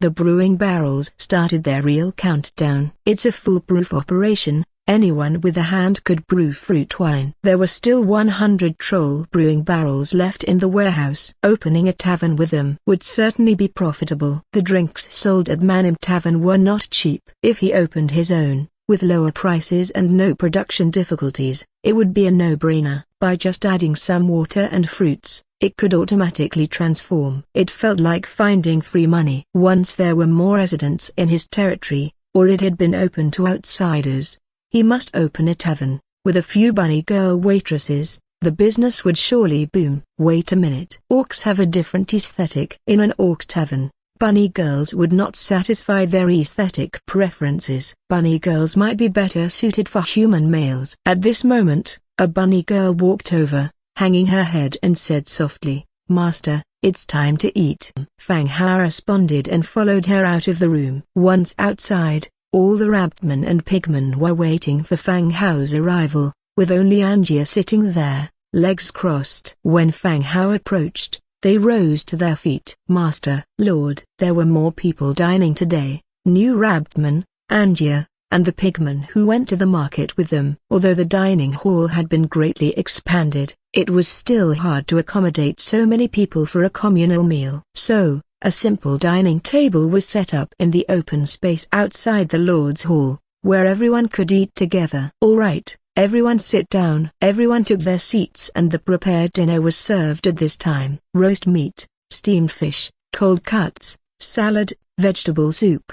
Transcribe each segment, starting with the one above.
The brewing barrels started their real countdown. It's a foolproof operation. Anyone with a hand could brew fruit wine. There were still 100 troll brewing barrels left in the warehouse. Opening a tavern with them would certainly be profitable. The drinks sold at Manim Tavern were not cheap. If he opened his own, with lower prices and no production difficulties, it would be a no-brainer. By just adding some water and fruits, it could automatically transform. It felt like finding free money. Once there were more residents in his territory, or it had been open to outsiders, he must open a tavern. With a few bunny girl waitresses, the business would surely boom. Wait a minute. Orcs have a different aesthetic. In an orc tavern, bunny girls would not satisfy their aesthetic preferences. Bunny girls might be better suited for human males. At this moment, a bunny girl walked over, hanging her head, and said softly, "Master, it's time to eat." Fang Hao responded and followed her out of the room. Once outside, all the rabmen and pigmen were waiting for Fang Hao's arrival, with only Angia sitting there, legs crossed. When Fang Hao approached, they rose to their feet. "Master, Lord." There were more people dining today, new rabmen, Angia, and the pigmen who went to the market with them. Although the dining hall had been greatly expanded, it was still hard to accommodate so many people for a communal meal. So, a simple dining table was set up in the open space outside the Lord's Hall, where everyone could eat together. "All right, everyone sit down." Everyone took their seats and the prepared dinner was served at this time. Roast meat, steamed fish, cold cuts, salad, vegetable soup,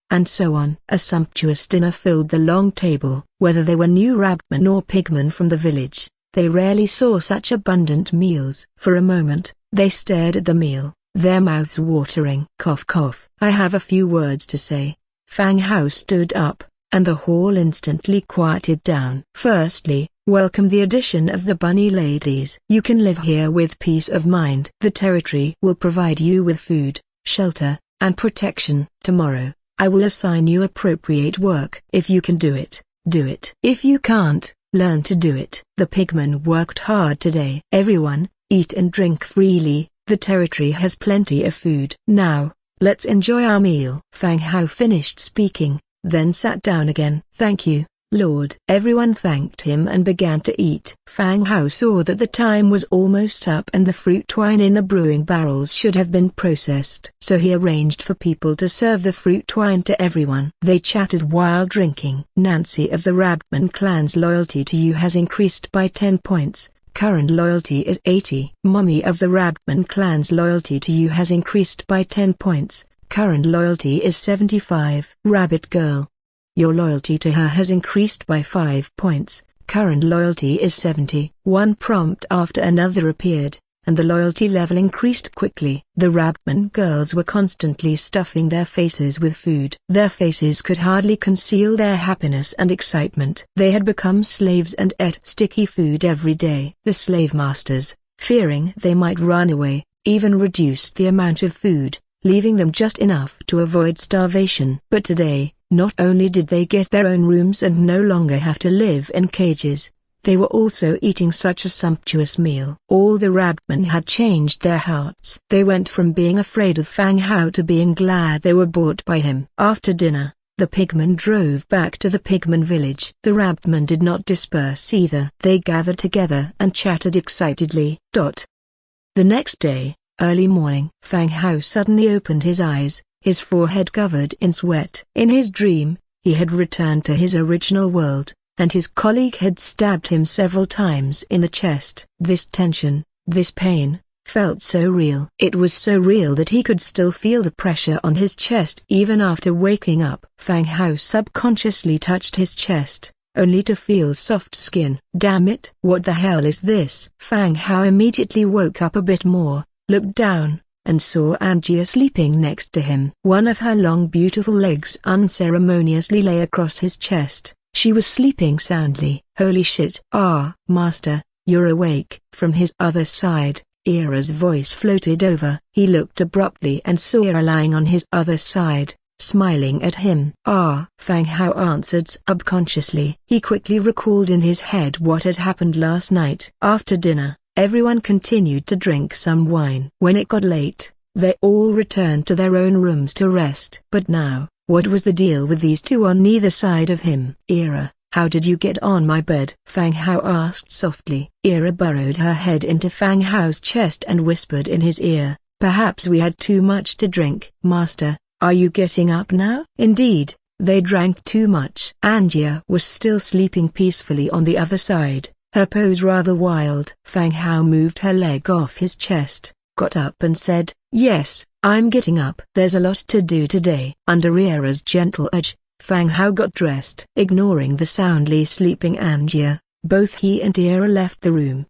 and so on. A sumptuous dinner filled the long table. Whether they were new rabmen or pigmen from the village, they rarely saw such abundant meals. For a moment, they stared at the meal, their mouths watering. Cough cough. "I have a few words to say." Fang Hao stood up, and the hall instantly quieted down. "Firstly, welcome the addition of the bunny ladies. You can live here with peace of mind. The territory will provide you with food, shelter, and protection. Tomorrow, I will assign you appropriate work. If you can do it, do it. If you can't, learn to do it." The pigmen worked hard today. "Everyone, eat and drink freely. The territory has plenty of food. Now, let's enjoy our meal." Fang Hao finished speaking, then sat down again. "Thank you, Lord." Everyone thanked him and began to eat. Fang Hao saw that the time was almost up and the fruit wine in the brewing barrels should have been processed. So he arranged for people to serve the fruit wine to everyone. They chatted while drinking. "Nancy of the Rabman clan's loyalty to you has increased by 10 points. Current loyalty is 80. Mummy of the Rabman clan's loyalty to you has increased by 10 points. Current loyalty is 75. Rabbit girl, your loyalty to her has increased by 5 points. Current loyalty is 70. One prompt after another appeared, and the loyalty level increased quickly. The Rabman girls were constantly stuffing their faces with food. Their faces could hardly conceal their happiness and excitement. They had become slaves and ate sticky food every day. The slave masters, fearing they might run away, even reduced the amount of food, leaving them just enough to avoid starvation. But today, not only did they get their own rooms and no longer have to live in cages, they were also eating such a sumptuous meal. All the rabmen had changed their hearts. They went from being afraid of Fang Hao to being glad they were bought by him. After dinner, the pigmen drove back to the pigmen village. The rabmen did not disperse either. They gathered together and chatted excitedly. The next day, early morning, Fang Hao suddenly opened his eyes, his forehead covered in sweat. In his dream, he had returned to his original world, and his colleague had stabbed him several times in the chest. This tension, this pain, felt so real. It was so real that he could still feel the pressure on his chest even after waking up. Fang Hao subconsciously touched his chest, only to feel soft skin. Damn it! What the hell is this? Fang Hao immediately woke up a bit more, looked down, and saw Angia sleeping next to him. One of her long beautiful legs unceremoniously lay across his chest. She was sleeping soundly. Holy shit. "Ah, master, you're awake." From his other side, Ira's voice floated over. He looked abruptly and saw Ira lying on his other side, smiling at him. "Ah," Fang Hao answered subconsciously. He quickly recalled in his head what had happened last night. After dinner, everyone continued to drink some wine. When it got late, They all returned to their own rooms to rest. But now, what was the deal with these two on either side of him? Ira, how did you get on my bed? Fang Hao asked softly. Ira burrowed her head into Fang Hao's chest and whispered in his ear, perhaps we had too much to drink. Master, are you getting up now? Indeed, they drank too much. Angia was still sleeping peacefully on the other side, her pose rather wild. Fang Hao moved her leg off his chest, got up and said, yes, I'm getting up. There's a lot to do today. Under Ira's gentle urge, Fang Hao got dressed. Ignoring the soundly sleeping Angia, both he and Ira left the room.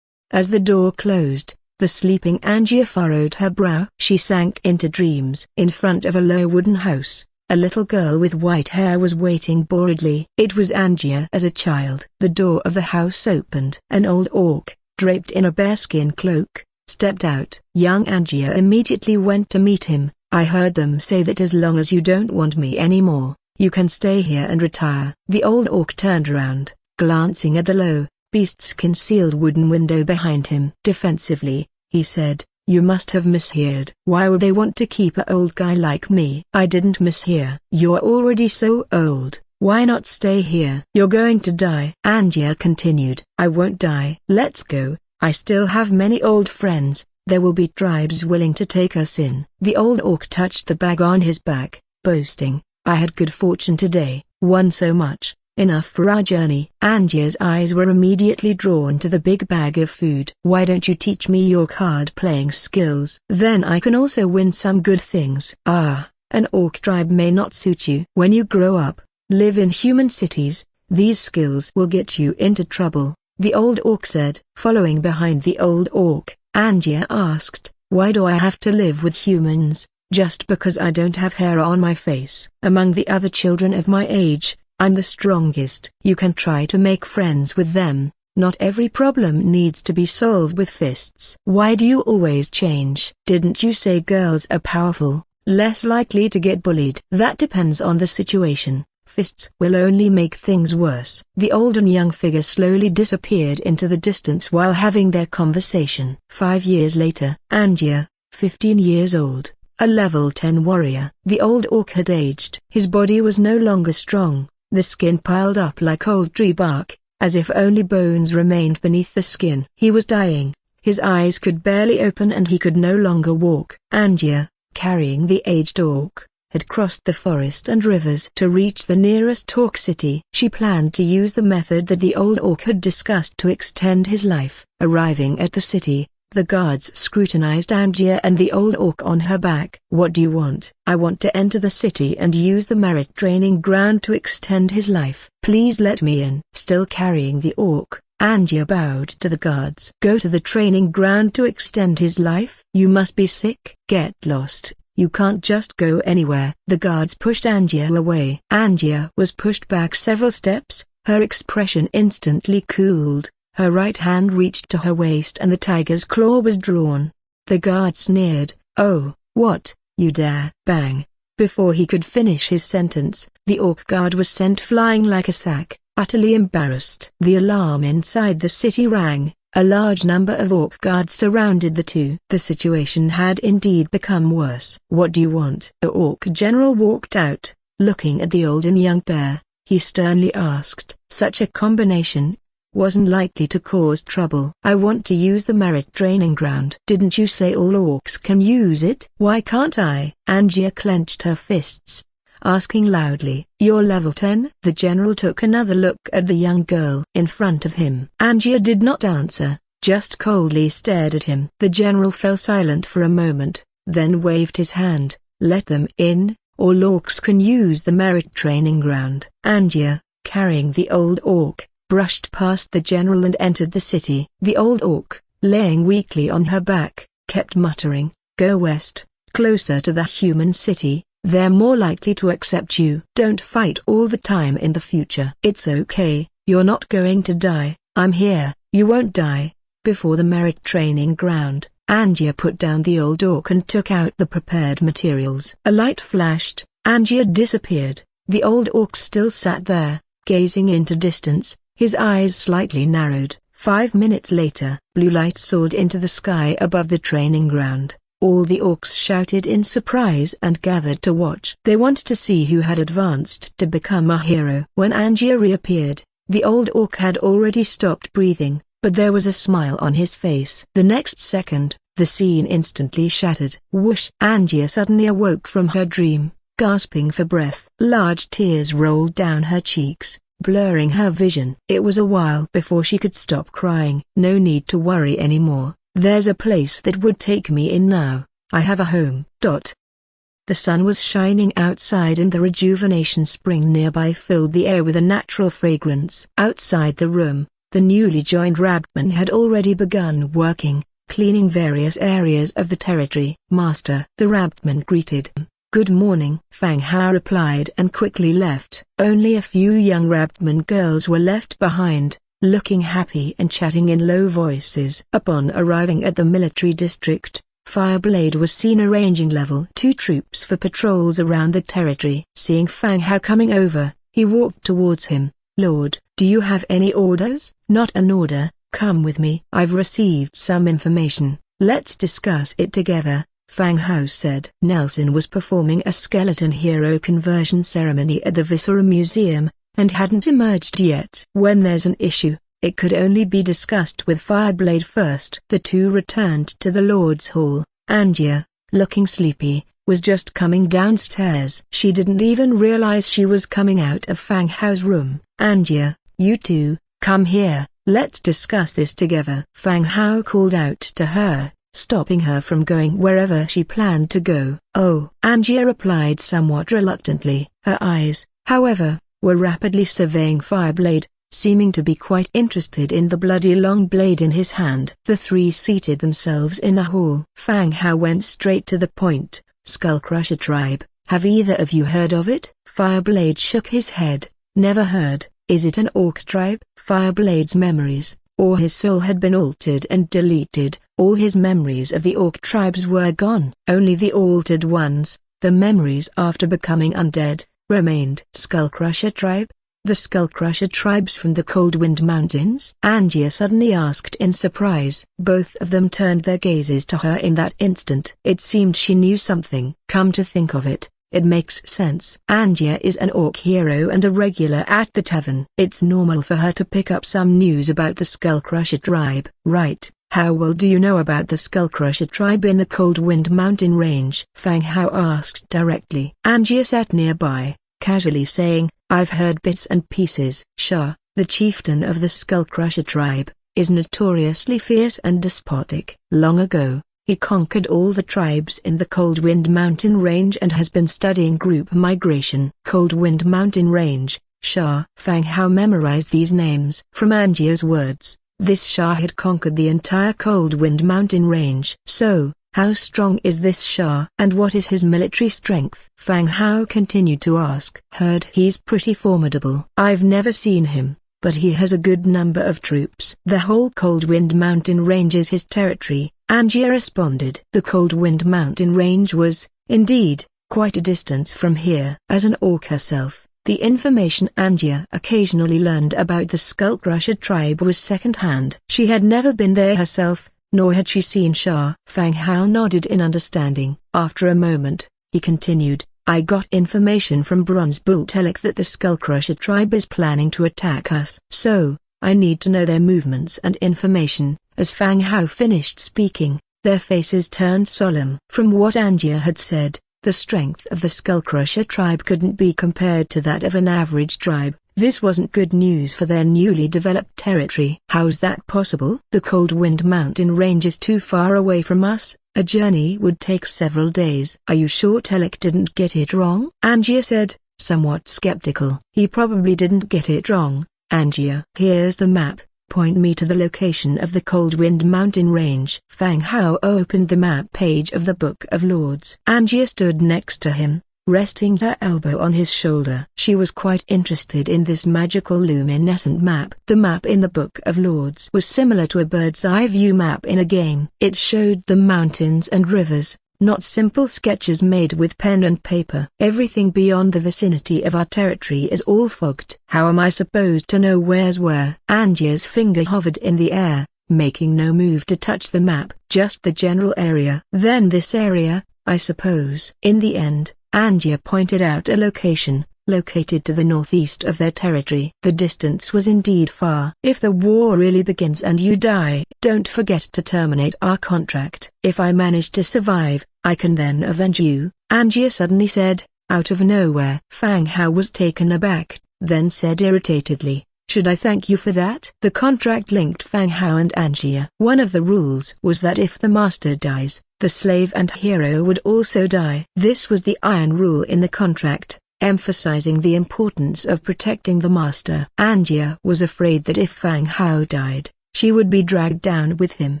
As the door closed, the sleeping Angia furrowed her brow. She sank into dreams. In front of a low wooden house, a little girl with white hair was waiting boredly. It was Angia as a child. The door of the house opened. An old orc, draped in a bearskin cloak, stepped out. Young Angia immediately went to meet him. I heard them say that as long as you don't want me anymore, you can stay here and retire. The old orc turned around, glancing at the low, beast-skin-sealed wooden window behind him. Defensively, he said, you must have misheard. Why would they want to keep an old guy like me? I didn't mishear. You're already so old, why not stay here? You're going to die. Angia continued. I won't die. Let's go, I still have many old friends. There will be tribes willing to take us in. The old orc touched the bag on his back, boasting, I had good fortune today, won so much, enough for our journey. Angia's eyes were immediately drawn to the big bag of food. Why don't you teach me your card-playing skills? Then I can also win some good things. Ah, an orc tribe may not suit you. When you grow up, live in human cities, these skills will get you into trouble, the old orc said. Following behind the old orc, Angia asked, why do I have to live with humans, just because I don't have hair on my face? Among the other children of my age, I'm the strongest. You can try to make friends with them, not every problem needs to be solved with fists. Why do you always change? Didn't you say girls are powerful, less likely to get bullied? That depends on the situation. Fists will only make things worse. The old and young figure slowly disappeared into the distance while having their conversation. 5 years later, Angia, 15 years old, a level 10 warrior. The old orc had aged. His body was no longer strong, the skin piled up like old tree bark, as if only bones remained beneath the skin. He was dying, his eyes could barely open and he could no longer walk. Angia, carrying the aged orc, had crossed the forest and rivers to reach the nearest orc city. She planned to use the method that the old orc had discussed to extend his life. Arriving at the city, the guards scrutinized Angia and the old orc on her back. What do you want? I want to enter the city and use the merit training ground to extend his life. Please let me in. Still carrying the orc, Angia bowed to the guards. Go to the training ground to extend his life? You must be sick. Get lost. You can't just go anywhere. The guards pushed Angia away. Angia was pushed back several steps, her expression instantly cooled, her right hand reached to her waist and the tiger's claw was drawn. The guard sneered, oh, what, you dare? Bang! Before he could finish his sentence, the orc guard was sent flying like a sack, utterly embarrassed. The alarm inside the city rang. A large number of orc guards surrounded the two. The situation had indeed become worse. What do you want? The orc general walked out, looking at the old and young pair. He sternly asked, such a combination wasn't likely to cause trouble. I want to use the merit training ground. Didn't you say all orcs can use it? Why can't I? Angia clenched her fists, asking loudly, you're level 10? The general took another look at the young girl in front of him. Angia did not answer, just coldly stared at him. The general fell silent for a moment, then waved his hand, let them in, all orcs can use the merit training ground. Angia, carrying the old orc, brushed past the general and entered the city. The old orc, laying weakly on her back, kept muttering, go west, closer to the human city. They're more likely to accept you. Don't fight all the time in the future. It's okay, you're not going to die, I'm here, you won't die. Before the merit training ground, Angia put down the old orc and took out the prepared materials. A light flashed, Angia disappeared. The old orc still sat there, gazing into distance, his eyes slightly narrowed. 5 minutes later, blue light soared into the sky above the training ground. All the orcs shouted in surprise and gathered to watch. They wanted to see who had advanced to become a hero. When Angier reappeared, the old orc had already stopped breathing, but there was a smile on his face. The next second, the scene instantly shattered. Whoosh! Angier suddenly awoke from her dream, gasping for breath. Large tears rolled down her cheeks, blurring her vision. It was a while before she could stop crying. No need to worry anymore. There's a place that would take me in now. I have a home. The sun was shining outside and the rejuvenation spring nearby filled the air with a natural fragrance. Outside the room, the newly joined Rabdman had already begun working, cleaning various areas of the territory. Master, the Rabdman greeted. Good morning. Fang Hao replied and quickly left. Only a few young Rabdman girls were left behind, looking happy and chatting in low voices. Upon arriving at the military district, Fireblade was seen arranging level 2 troops for patrols around the territory. Seeing Fang Hao coming over, he walked towards him. Lord, do you have any orders? Not an order, come with me. I've received some information, let's discuss it together, Fang Hao said. Nelson was performing a skeleton hero conversion ceremony at the Viscera Museum, and hadn't emerged yet. When there's an issue, it could only be discussed with Fireblade first. The two returned to the Lord's Hall. Angier, looking sleepy, was just coming downstairs. She didn't even realize she was coming out of Fang Hao's room. Angier, you two, come here, let's discuss this together. Fang Hao called out to her, stopping her from going wherever she planned to go. Oh, Angier replied somewhat reluctantly. Her eyes, however, were rapidly surveying Fireblade, seeming to be quite interested in the bloody long blade in his hand. The three seated themselves in a hall. Fang Hao went straight to the point. Skullcrusher tribe, have either of you heard of it? Fireblade shook his head. Never heard. Is it an orc tribe? Fireblade's memories, or his soul had been altered and deleted. All his memories of the orc tribes were gone. Only the altered ones, the memories after becoming undead, remained. Skullcrusher tribe? The Skullcrusher tribes from the Coldwind Mountains? Angier suddenly asked in surprise. Both of them turned their gazes to her in that instant. It seemed she knew something. Come to think of it, it makes sense. Angier is an orc hero and a regular at the tavern. It's normal for her to pick up some news about the Skullcrusher tribe. Right. How well do you know about the Skullcrusher tribe in the Coldwind Mountain range? Fang Hao asked directly. Angier sat nearby, casually saying, I've heard bits and pieces. Shah, the chieftain of the Skullcrusher tribe, is notoriously fierce and despotic. Long ago, he conquered all the tribes in the Coldwind Mountain range and has been studying group migration. Coldwind Mountain range, Shah. Fang Hao memorized these names. From Angier's words, this Shah had conquered the entire Coldwind Mountain range. So, how strong is this Shah? And what is his military strength? Fang Hao continued to ask. Heard he's pretty formidable. I've never seen him, but he has a good number of troops. The whole Coldwind Mountain range is his territory, Angier responded. The Coldwind Mountain range was, indeed, quite a distance from here. As an orc herself, the information Angier occasionally learned about the Skullcrusher tribe was second-hand. She had never been there herself, nor had she seen Shah. Fang Hao nodded in understanding. After a moment, he continued, I got information from Bronze Bultelek that the Skullcrusher tribe is planning to attack us. So, I need to know their movements and information. As Fang Hao finished speaking, their faces turned solemn. From what Angier had said, the strength of the Skullcrusher tribe couldn't be compared to that of an average tribe. This wasn't good news for their newly developed territory. How's that possible? The Coldwind Mountain range is too far away from us. A journey would take several days. Are you sure Telek didn't get it wrong? Angier said, somewhat skeptical. He probably didn't get it wrong, Angier. Here's the map. Point me to the location of the Coldwind Mountain range. Fang Hao opened the map page of the Book of Lords. Angier stood next to him, resting her elbow on his shoulder. She was quite interested in this magical luminescent map. The map in the Book of Lords was similar to a bird's-eye view map in a game. It showed the mountains and rivers, not simple sketches made with pen and paper. Everything beyond the vicinity of our territory is all fogged. How am I supposed to know where's where? Angier's finger hovered in the air, making no move to touch the map, just the general area. Then this area, I suppose. In the end, Angia pointed out a location, located to the northeast of their territory. The distance was indeed far. If the war really begins and you die, don't forget to terminate our contract. If I manage to survive, I can then avenge you, Angia suddenly said, out of nowhere. Fang Hao was taken aback, then said irritatedly, should I thank you for that? The contract linked Fang Hao and Angia. One of the rules was that if the master dies, the slave and hero would also die. This was the iron rule in the contract, emphasizing the importance of protecting the master. Angia was afraid that if Fang Hao died, she would be dragged down with him.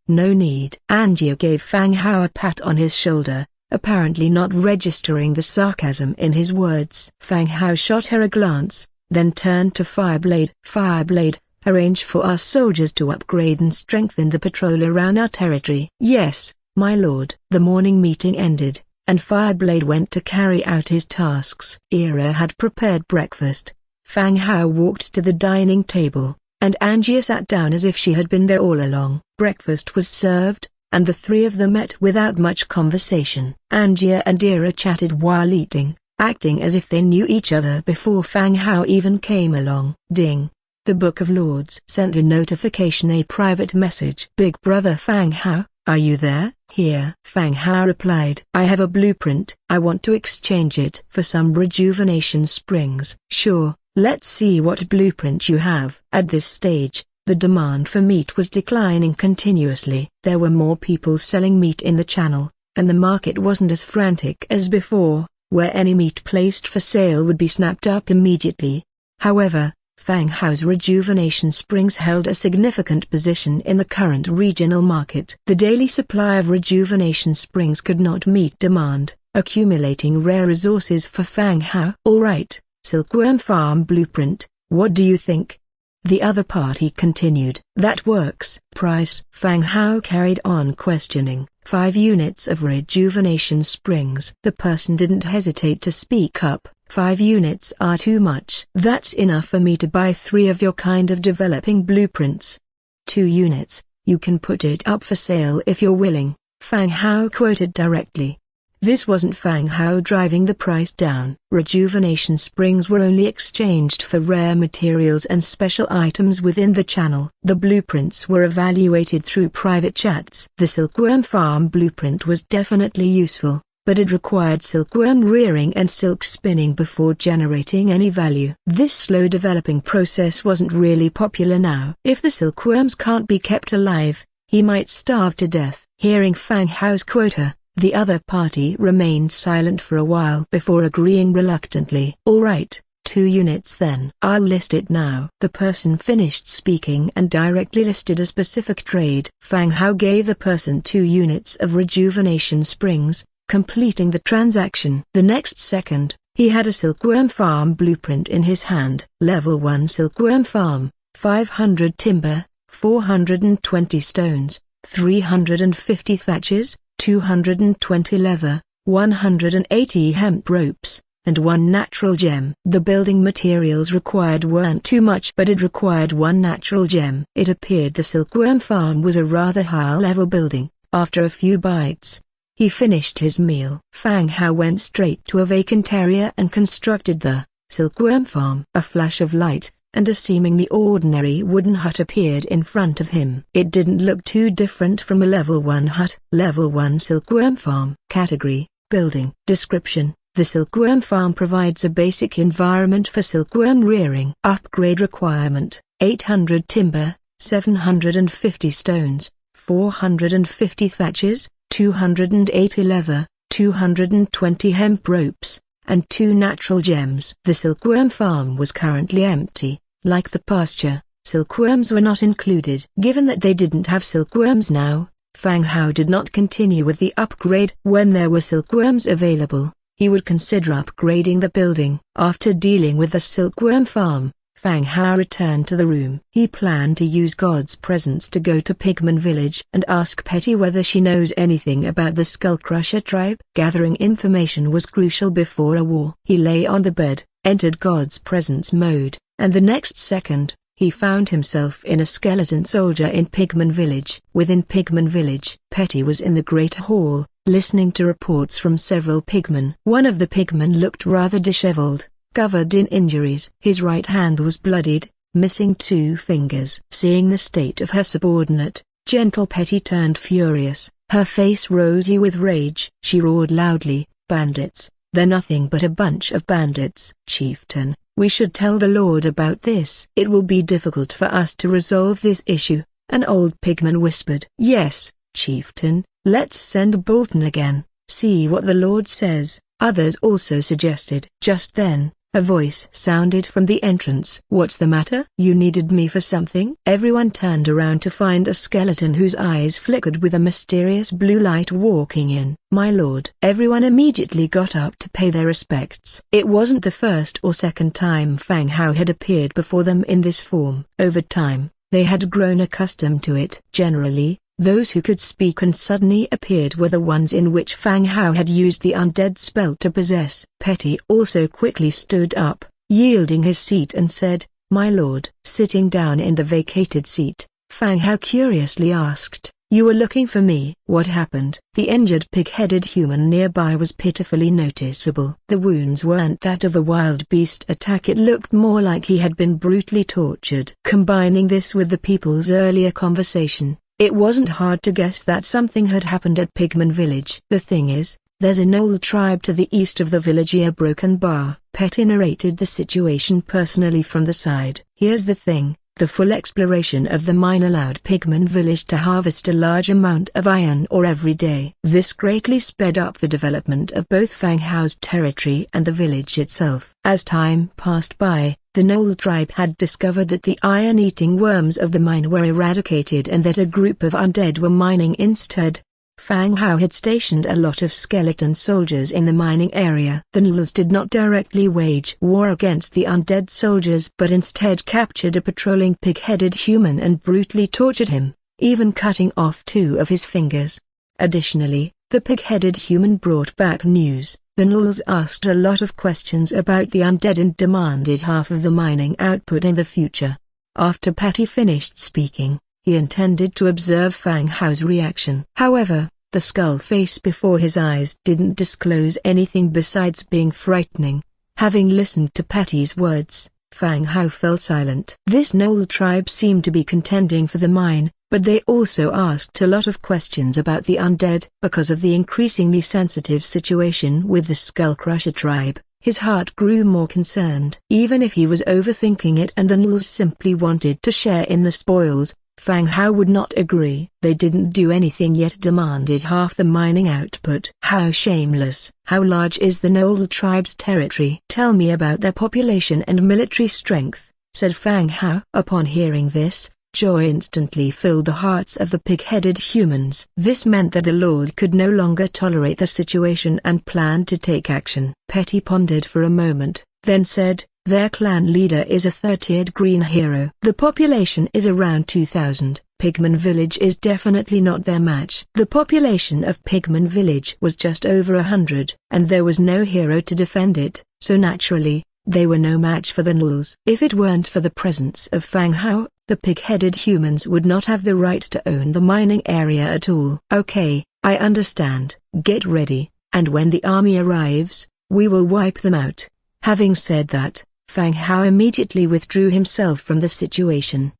No need. Angia gave Fang Hao a pat on his shoulder, apparently not registering the sarcasm in his words. Fang Hao shot her a glance, then turned to Fireblade. Fireblade, arrange for our soldiers to upgrade and strengthen the patrol around our territory. Yes, my lord. The morning meeting ended, and Fireblade went to carry out his tasks. Ira had prepared breakfast. Fang Hao walked to the dining table, and Angia sat down as if she had been there all along. Breakfast was served, and the three of them met without much conversation. Angia and Ira chatted while eating, acting as if they knew each other before Fang Hao even came along. Ding! The Book of Lords sent a notification, a private message. Big brother Fang Hao, are you there? Here. Fang Hao replied. I have a blueprint. I want to exchange it for some rejuvenation springs. Sure, let's see what blueprint you have. At this stage, the demand for meat was declining continuously. There were more people selling meat in the channel, and the market wasn't as frantic as before, where any meat placed for sale would be snapped up immediately. However, Fang Hao's rejuvenation springs held a significant position in the current regional market. The daily supply of rejuvenation springs could not meet demand, accumulating rare resources for Fang Hao. Alright, Silkworm Farm Blueprint, what do you think? The other party continued. That works. Price? Fang Hao carried on questioning. 5 units of rejuvenation springs. The person didn't hesitate to speak up. 5 units are too much. That's enough for me to buy 3 of your kind of developing blueprints. 2 units, you can put it up for sale if you're willing, Fang Hao quoted directly. This wasn't Fang Hao driving the price down. Rejuvenation springs were only exchanged for rare materials and special items within the channel. The blueprints were evaluated through private chats. The Silkworm Farm blueprint was definitely useful, but it required silkworm rearing and silk spinning before generating any value. This slow developing process wasn't really popular now. If the silkworms can't be kept alive, he might starve to death. Hearing Fang Hao's quota, the other party remained silent for a while before agreeing reluctantly. Alright, 2 units then. I'll list it now. The person finished speaking and directly listed a specific trade. Fang Hao gave the person 2 units of rejuvenation springs, completing the transaction. The next second, he had a silkworm farm blueprint in his hand. Level 1 silkworm farm, 500 timber, 420 stones, 350 thatches, 220 leather, 180 hemp ropes, and 1 natural gem. The building materials required weren't too much, but it required 1 natural gem. It appeared the silkworm farm was a rather high-level building. After a few bites, he finished his meal. Fang Hao went straight to a vacant area and constructed the silkworm farm. A flash of light, and a seemingly ordinary wooden hut appeared in front of him. It didn't look too different from a level 1 hut. Level 1 silkworm farm. Category, building. Description: the silkworm farm provides a basic environment for silkworm rearing. Upgrade requirement: 800 timber, 750 stones, 450 thatches, 280 leather, 220 hemp ropes, and 2 natural gems. The silkworm farm was currently empty. Like the pasture, silkworms were not included. Given that they didn't have silkworms now, Fang Hao did not continue with the upgrade. When there were silkworms available, he would consider upgrading the building. After dealing with the silkworm farm, Fang Hao returned to the room. He planned to use God's presence to go to Pigman village and ask Petty whether she knows anything about the Skullcrusher tribe. Gathering information was crucial before a war. He lay on the bed, entered God's presence mode, and the next second, he found himself in a skeleton soldier in Pigman Village. Within Pigman Village, Petty was in the Great Hall, listening to reports from several pigmen. One of the pigmen looked rather disheveled, covered in injuries. His right hand was bloodied, missing 2 fingers. Seeing the state of her subordinate, Gentle Petty turned furious, her face rosy with rage. She roared loudly, "Bandits! They're nothing but a bunch of bandits." "Chieftain, we should tell the Lord about this." "It will be difficult for us to resolve this issue," an old pigman whispered. "Yes, Chieftain, let's send Bolton again, see what the Lord says," others also suggested. Just then, a voice sounded from the entrance. "What's the matter? You needed me for something?" Everyone turned around to find a skeleton whose eyes flickered with a mysterious blue light walking in. "My lord." Everyone immediately got up to pay their respects. It wasn't the first or second time Fang Hao had appeared before them in this form. Over time, they had grown accustomed to it. Generally, those who could speak and suddenly appeared were the ones in which Fang Hao had used the undead spell to possess. Petty also quickly stood up, yielding his seat and said, "My lord." Sitting down in the vacated seat, Fang Hao curiously asked, "You were looking for me?" "What happened?" The injured pig-headed human nearby was pitifully noticeable. The wounds weren't that of a wild beast attack, it looked more like he had been brutally tortured. Combining this with the people's earlier conversation, it wasn't hard to guess that something had happened at Pigman Village. "The thing is, there's a Gnoll tribe to the east of the village near Broken Bar." Petty narrated the situation personally from the side. "Here's the thing, the full exploration of the mine allowed Pigman Village to harvest a large amount of iron ore every day. This greatly sped up the development of both Fang Hao's territory and the village itself. As time passed by, the Gnoll tribe had discovered that the iron-eating worms of the mine were eradicated and that a group of undead were mining instead. Fang Hao had stationed a lot of skeleton soldiers in the mining area. The Gnolls did not directly wage war against the undead soldiers but instead captured a patrolling pig-headed human and brutally tortured him, even cutting off 2 of his fingers. Additionally, the pig-headed human brought back news. The Gnolls asked a lot of questions about the undead and demanded half of the mining output in the future. After Petty finished speaking, he intended to observe Fang Hao's reaction. However, the skull face before his eyes didn't disclose anything besides being frightening. Having listened to Petty's words, Fang Hao fell silent. This Gnoll tribe seemed to be contending for the mine, but they also asked a lot of questions about the undead. Because of the increasingly sensitive situation with the Skull Crusher tribe, his heart grew more concerned. Even if he was overthinking it and the Gnolls simply wanted to share in the spoils, Fang Hao would not agree. They didn't do anything yet demanded half the mining output. "How shameless." "How large is the Gnoll tribe's territory?" "Tell me about their population and military strength," said Fang Hao. Upon hearing this, joy instantly filled the hearts of the pig-headed humans. This meant that the Lord could no longer tolerate the situation and planned to take action. Petty pondered for a moment, then said, "Their clan leader is a 3rd-tiered green hero. The population is around 2,000. Pigman Village is definitely not their match." The population of Pigman Village was just over 100, and there was no hero to defend it, so naturally, they were no match for the Gnolls. If it weren't for the presence of Fang Hao, the pig-headed humans would not have the right to own the mining area at all. "Okay, I understand. Get ready, and when the army arrives, we will wipe them out." Having said that, Fang Hao immediately withdrew himself from the situation.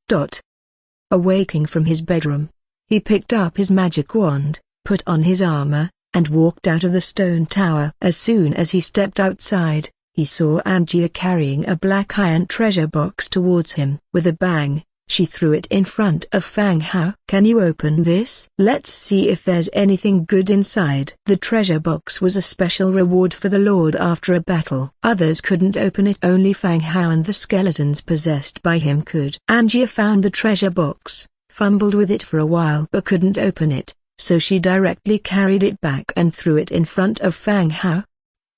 Awaking from his bedroom, he picked up his magic wand, put on his armor, and walked out of the stone tower. As soon as he stepped outside, he saw Angia carrying a black iron treasure box towards him. With a bang, she threw it in front of Fang Hao. "Can you open this? Let's see if there's anything good inside." The treasure box was a special reward for the Lord after a battle. Others couldn't open it, only Fang Hao and the skeletons possessed by him could. Angia found the treasure box, fumbled with it for a while but couldn't open it, so she directly carried it back and threw it in front of Fang Hao.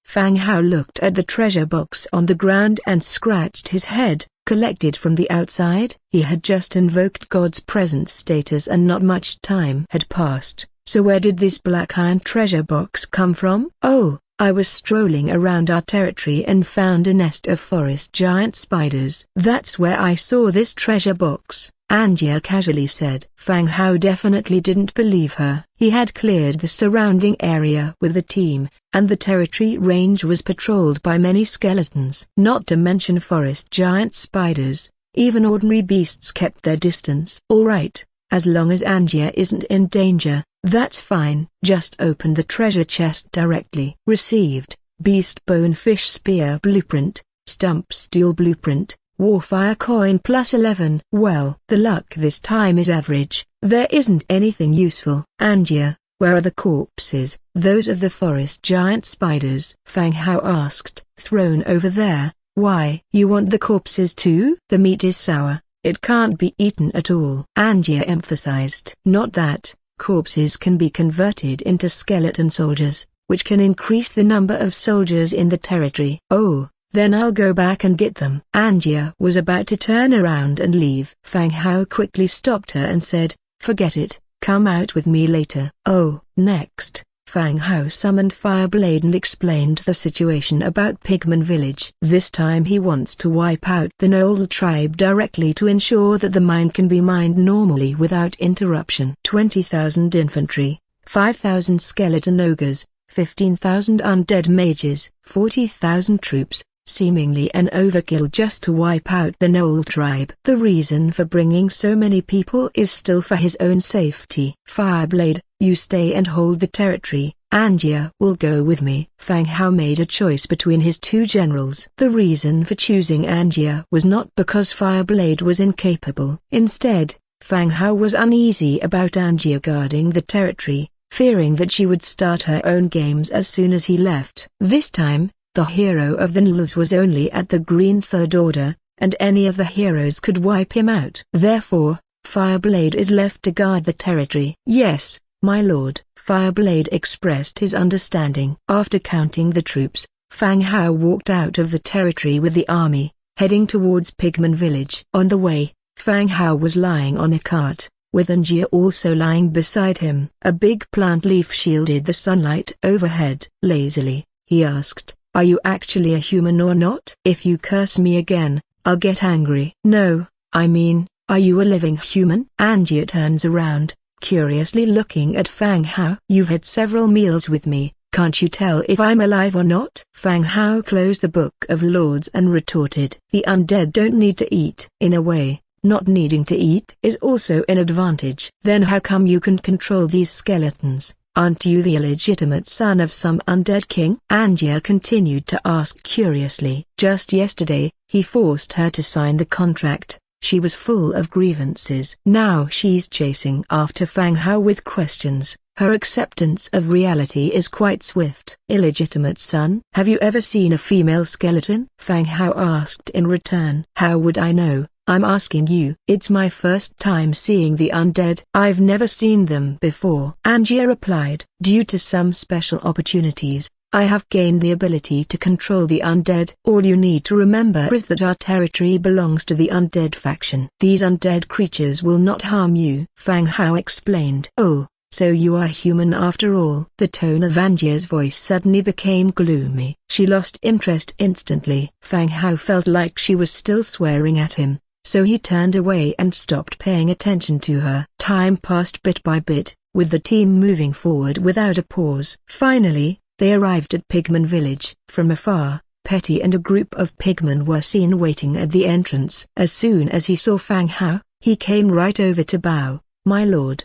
Fang Hao looked at the treasure box on the ground and scratched his head. Collected from the outside? He had just invoked God's presence status and not much time had passed, so where did this black iron treasure box come from? Oh, I was strolling around our territory and found a nest of forest giant spiders. That's where I saw this treasure box, Angia casually said. Fang Hao definitely didn't believe her. He had cleared the surrounding area with the team, and the territory range was patrolled by many skeletons. Not to mention forest giant spiders, even ordinary beasts kept their distance. All right, as long as Angia isn't in danger, that's fine. Just open the treasure chest directly. Received, beast bone fish spear blueprint, stump steel blueprint, warfire coin +11. Well, the luck this time is average. There isn't anything useful. Angia, where are the corpses? Those of the forest giant spiders? Fang Hao asked. Thrown over there. Why? You want the corpses too? The meat is sour. It can't be eaten at all. Angia emphasized. Not that. Corpses can be converted into skeleton soldiers, which can increase the number of soldiers in the territory. Oh, then I'll go back and get them. Angia was about to turn around and leave. Fang Hao quickly stopped her and said, forget it, come out with me later. Oh, next, Fang Hao summoned Fireblade and explained the situation about Pigman Village. This time he wants to wipe out the Knoll tribe directly to ensure that the mine can be mined normally without interruption. 20,000 infantry, 5,000 skeleton ogres, 15,000 undead mages, 40,000 troops, seemingly an overkill just to wipe out the Knoll tribe. The reason for bringing so many people is still for his own safety. Fireblade, you stay and hold the territory. Angia will go with me. Fang Hao made a choice between his two generals. The reason for choosing Angia was not because Fireblade was incapable. Instead, Fang Hao was uneasy about Angia guarding the territory, fearing that she would start her own games as soon as he left. This time, the hero of the Knolls was only at the Green Third Order, and any of the heroes could wipe him out. Therefore, Fireblade is left to guard the territory. Yes, my lord. Fireblade expressed his understanding. After counting the troops, Fang Hao walked out of the territory with the army, heading towards Pigman Village. On the way, Fang Hao was lying on a cart, with Angia also lying beside him. A big plant leaf shielded the sunlight overhead. Lazily, he asked, are you actually a human or not? If you curse me again, I'll get angry. No, I mean, are you a living human? Angia turns around, curiously looking at Fang Hao. You've had several meals with me, can't you tell if I'm alive or not? Fang Hao closed the Book of Lords and retorted. The undead don't need to eat. In a way, not needing to eat is also an advantage. Then how come you can control these skeletons? Aren't you the illegitimate son of some undead king? Angia continued to ask curiously. Just yesterday, he forced her to sign the contract. She was full of grievances. Now she's chasing after Fang Hao with questions. Her acceptance of reality is quite swift. Illegitimate son? Have you ever seen a female skeleton? Fang Hao asked in return. How would I know? I'm asking you. It's my first time seeing the undead. I've never seen them before. Angia replied. Due to some special opportunities, I have gained the ability to control the undead. All you need to remember is that our territory belongs to the undead faction. These undead creatures will not harm you. Fang Hao explained. Oh, so you are human after all. The tone of Angia's voice suddenly became gloomy. She lost interest instantly. Fang Hao felt like she was still swearing at him, so he turned away and stopped paying attention to her. Time passed bit by bit, with the team moving forward without a pause. Finally, they arrived at Pigman Village. From afar, Petty and a group of pigmen were seen waiting at the entrance. As soon as he saw Fang Hao, he came right over to bow. My lord,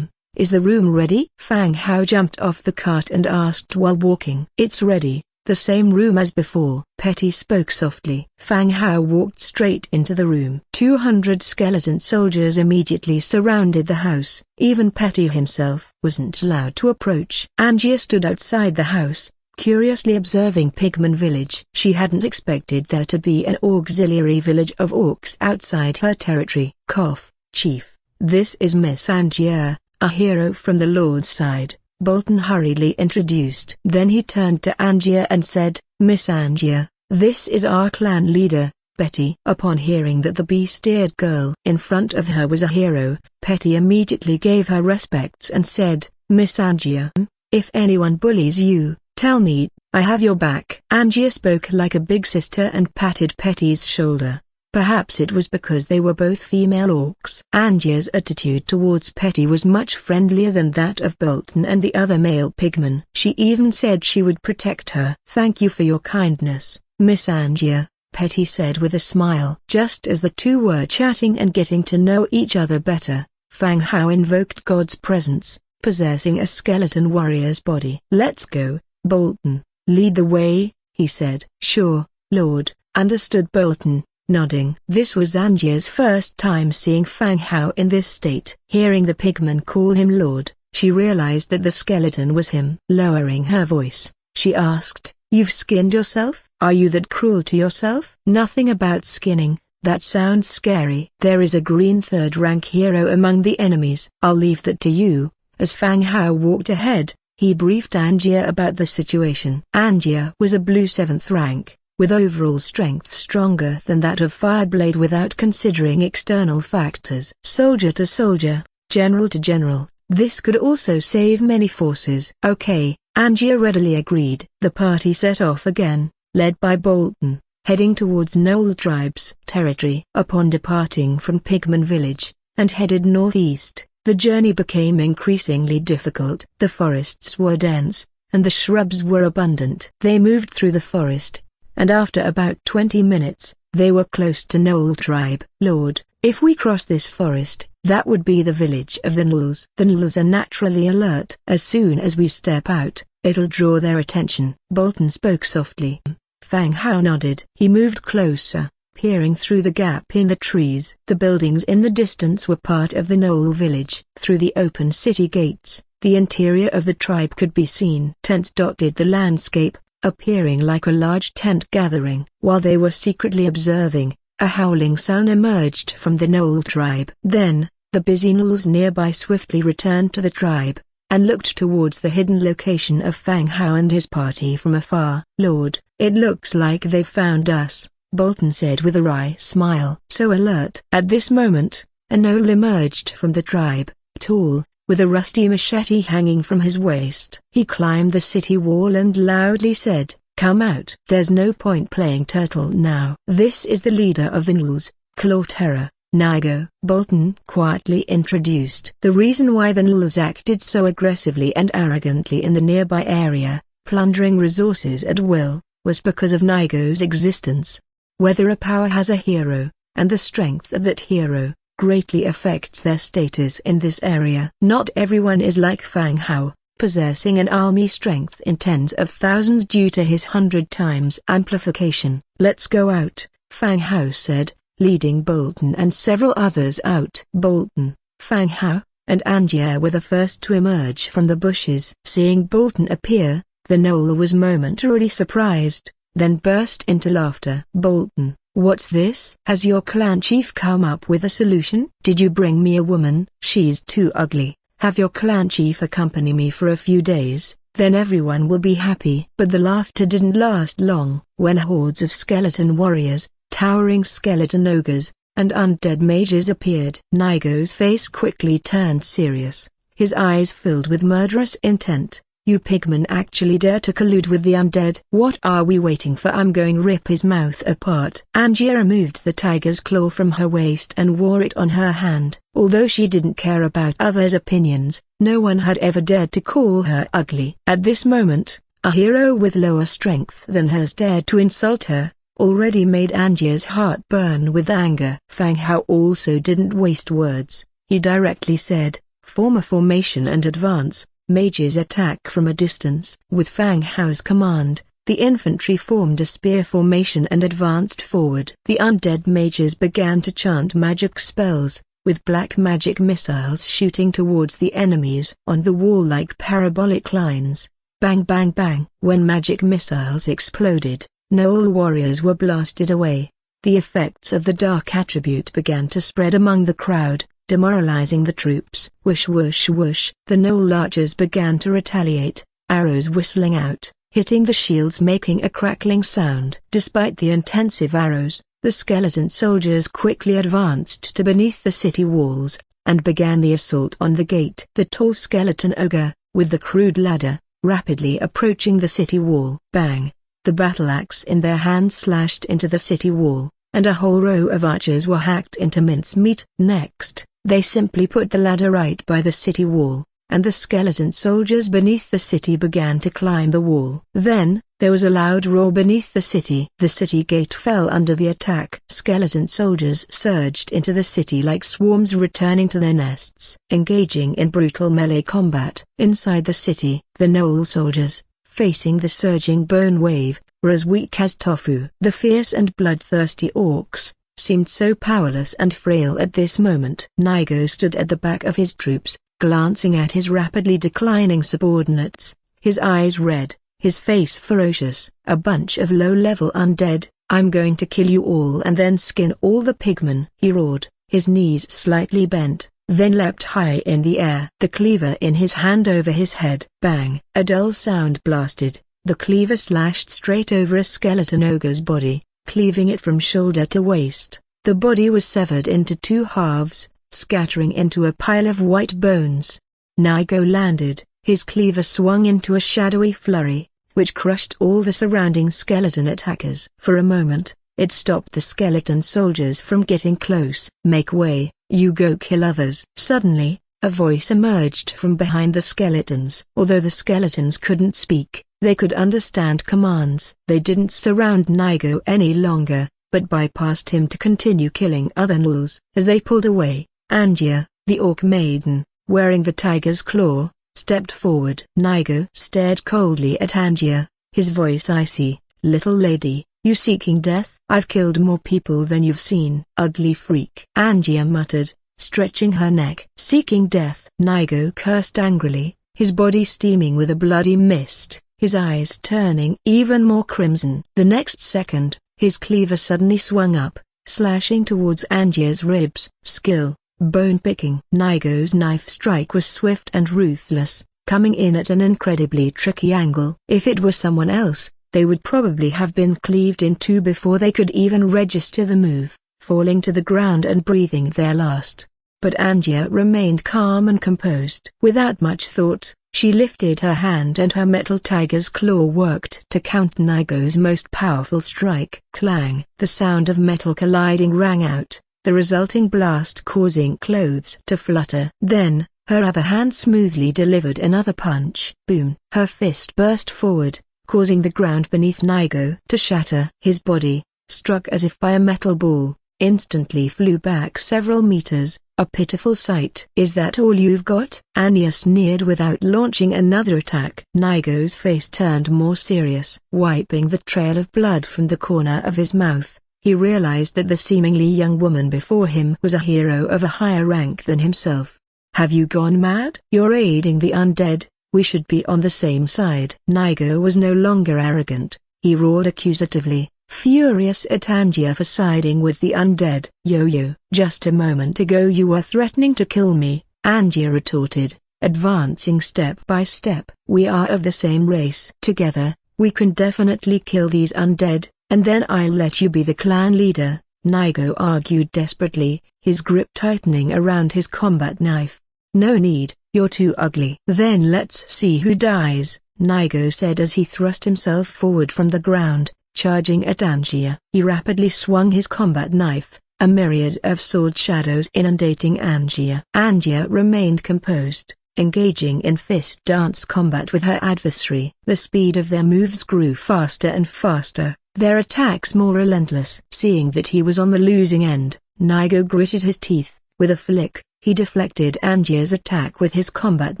is the room ready? Fang Hao jumped off the cart and asked while walking. It's ready. The same room as before. Petty spoke softly. Fang Hao walked straight into the room. 200 skeleton soldiers immediately surrounded the house. Even Petty himself wasn't allowed to approach. Angia stood outside the house, curiously observing Pigman Village. She hadn't expected there to be an auxiliary village of orcs outside her territory. Cough, Chief, this is Miss Angia, a hero from the Lord's side, Bolton hurriedly introduced. Then he turned to Angia and said, Miss Angia, this is our clan leader, Petty. Upon hearing that the beast-eared girl in front of her was a hero, Petty immediately gave her respects and said, Miss Angia, if anyone bullies you, tell me, I have your back." Angia spoke like a big sister and patted Petty's shoulder. Perhaps it was because they were both female orcs. Angia's attitude towards Petty was much friendlier than that of Bolton and the other male pigmen. She even said she would protect her. "Thank you for your kindness, Miss Angia," Petty said with a smile. Just as the two were chatting and getting to know each other better, Fang Hao invoked God's presence, possessing a skeleton warrior's body. "Let's go, Bolton, lead the way," he said. "Sure, Lord," understood Bolton, nodding. This was Angia's first time seeing Fang Hao in this state. Hearing the pigman call him Lord, she realized that the skeleton was him. Lowering her voice, she asked, "You've skinned yourself? Are you that cruel to yourself?" "Nothing about skinning, that sounds scary. There is a green third-rank hero among the enemies. I'll leave that to you." As Fang Hao walked ahead, he briefed Angia about the situation. Angia was a blue 7th rank, with overall strength stronger than that of Fireblade without considering external factors. Soldier to soldier, general to general, this could also save many forces. "Okay," Angia readily agreed. The party set off again, led by Bolton, heading towards Gnoll tribe's territory. Upon departing from Pigman village, and headed northeast, the journey became increasingly difficult. The forests were dense, and the shrubs were abundant. They moved through the forest, and after about 20 minutes, they were close to Gnoll tribe. "Lord, if we cross this forest, that would be the village of the Gnolls." "The Gnolls are naturally alert. As soon as we step out, it'll draw their attention." Bolton spoke softly. Fang Hao nodded. He moved closer, peering through the gap in the trees. The buildings in the distance were part of the Gnoll village. Through the open city gates, the interior of the tribe could be seen. Tents dotted the landscape, appearing like a large tent gathering. While they were secretly observing, a howling sound emerged from the Gnoll tribe. Then, the busy Gnolls nearby swiftly returned to the tribe, and looked towards the hidden location of Fang Hao and his party from afar. "Lord, it looks like they've found us," Bolton said with a wry smile. "So alert." At this moment, a Gnoll emerged from the tribe, tall, with a rusty machete hanging from his waist. He climbed the city wall and loudly said, "Come out." "There's no point playing turtle now." "This is the leader of the Gnolls, Clawterra, Nigo," Bolton quietly introduced. The reason why the Gnolls acted so aggressively and arrogantly in the nearby area, plundering resources at will, was because of Nigo's existence. Whether a power has a hero, and the strength of that hero, greatly affects their status in this area. Not everyone is like Fang Hao, possessing an army strength in tens of thousands due to his 100 times amplification. "Let's go out," Fang Hao said, leading Bolton and several others out. Bolton, Fang Hao, and Angia were the first to emerge from the bushes. Seeing Bolton appear, the Gnoll was momentarily surprised, then burst into laughter. "Bolton, what's this? Has your clan chief come up with a solution? Did you bring me a woman?" "She's too ugly. Have your clan chief accompany me for a few days, then everyone will be happy." But the laughter didn't last long. When hordes of skeleton warriors, towering skeleton ogres, and undead mages appeared, Nigo's face quickly turned serious, his eyes filled with murderous intent. "You pigmen actually dare to collude with the undead? What are we waiting for? I'm going to rip his mouth apart." Angia removed the tiger's claw from her waist and wore it on her hand. Although she didn't care about others' opinions, no one had ever dared to call her ugly. At this moment, a hero with lower strength than hers dared to insult her, already made Angia's heart burn with anger. Fang Hao also didn't waste words. He directly said, "Form a formation and advance. Mages attack from a distance." With Fang Hao's command, the infantry formed a spear formation and advanced forward. The undead mages began to chant magic spells, with black magic missiles shooting towards the enemies on the wall like parabolic lines. Bang bang bang. When magic missiles exploded, Gnoll warriors were blasted away. The effects of the dark attribute began to spread among the crowd, demoralizing the troops. Whoosh whoosh whoosh. The Gnoll archers began to retaliate, arrows whistling out, hitting the shields making a crackling sound. Despite the intensive arrows, the skeleton soldiers quickly advanced to beneath the city walls, and began the assault on the gate. The tall skeleton ogre, with the crude ladder, rapidly approaching the city wall. Bang! The battle axe in their hands slashed into the city wall, and a whole row of archers were hacked into mincemeat. Next, they simply put the ladder right by the city wall, and the skeleton soldiers beneath the city began to climb the wall. Then, there was a loud roar beneath the city. The city gate fell under the attack. Skeleton soldiers surged into the city like swarms returning to their nests, engaging in brutal melee combat. Inside the city, the Knoll soldiers, facing the surging bone wave, were as weak as tofu. The fierce and bloodthirsty orcs seemed so powerless and frail at this moment. Nigo stood at the back of his troops, glancing at his rapidly declining subordinates, his eyes red, his face ferocious. "A bunch of low-level undead, I'm going to kill you all and then skin all the pigmen," he roared, his knees slightly bent, then leapt high in the air. The cleaver in his hand over his head. Bang! A dull sound blasted. The cleaver slashed straight over a skeleton ogre's body, cleaving it from shoulder to waist. The body was severed into two halves, scattering into a pile of white bones. Nigo landed, his cleaver swung into a shadowy flurry, which crushed all the surrounding skeleton attackers. For a moment, it stopped the skeleton soldiers from getting close. "Make way, you go kill others." Suddenly, a voice emerged from behind the skeletons. Although the skeletons couldn't speak, they could understand commands. They didn't surround Nigo any longer, but bypassed him to continue killing other gnolls. As they pulled away, Angia, the orc maiden, wearing the tiger's claw, stepped forward. Nigo stared coldly at Angia, his voice icy. "Little lady, you seeking death? I've killed more people than you've seen." "Ugly freak," Angia muttered, stretching her neck. "Seeking death?" Nigo cursed angrily, his body steaming with a bloody mist, his eyes turning even more crimson. The next second, his cleaver suddenly swung up, slashing towards Angia's ribs. Skill, bone-picking. Nigo's knife strike was swift and ruthless, coming in at an incredibly tricky angle. If it were someone else, they would probably have been cleaved in two before they could even register the move, falling to the ground and breathing their last. But Angia remained calm and composed. Without much thought, she lifted her hand and her metal tiger's claw worked to counter Nigo's most powerful strike. Clang! The sound of metal colliding rang out, the resulting blast causing clothes to flutter. Then, her other hand smoothly delivered another punch. Boom! Her fist burst forward, causing the ground beneath Nigo to shatter. His body, struck as if by a metal ball, instantly flew back several meters, a pitiful sight. "Is that all you've got?" Anya sneered without launching another attack. Nigo's face turned more serious. Wiping the trail of blood from the corner of his mouth, he realized that the seemingly young woman before him was a hero of a higher rank than himself. "Have you gone mad? You're aiding the undead, we should be on the same side." Nigo was no longer arrogant, he roared accusatively, furious at Angia for siding with the undead. "Yo-yo, just a moment ago you were threatening to kill me," Angia retorted, advancing step by step. "We are of the same race. Together, we can definitely kill these undead, and then I'll let you be the clan leader," Nigo argued desperately, his grip tightening around his combat knife. "No need, you're too ugly." "Then let's see who dies," Nigo said as he thrust himself forward from the ground, charging at Angia. He rapidly swung his combat knife, a myriad of sword shadows inundating Angia. Angia remained composed, engaging in fist dance combat with her adversary. The speed of their moves grew faster and faster, their attacks more relentless. Seeing that he was on the losing end, Nigo gritted his teeth. With a flick, he deflected Angia's attack with his combat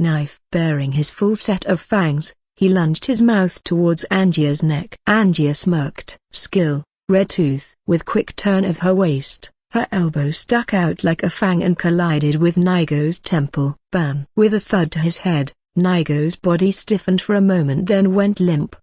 knife. Baring his full set of fangs, he lunged his mouth towards Angia's neck. Angia smirked. Skill, red tooth. With quick turn of her waist, her elbow stuck out like a fang and collided with Nigo's temple. Bam! With a thud to his head, Nigo's body stiffened for a moment then went limp.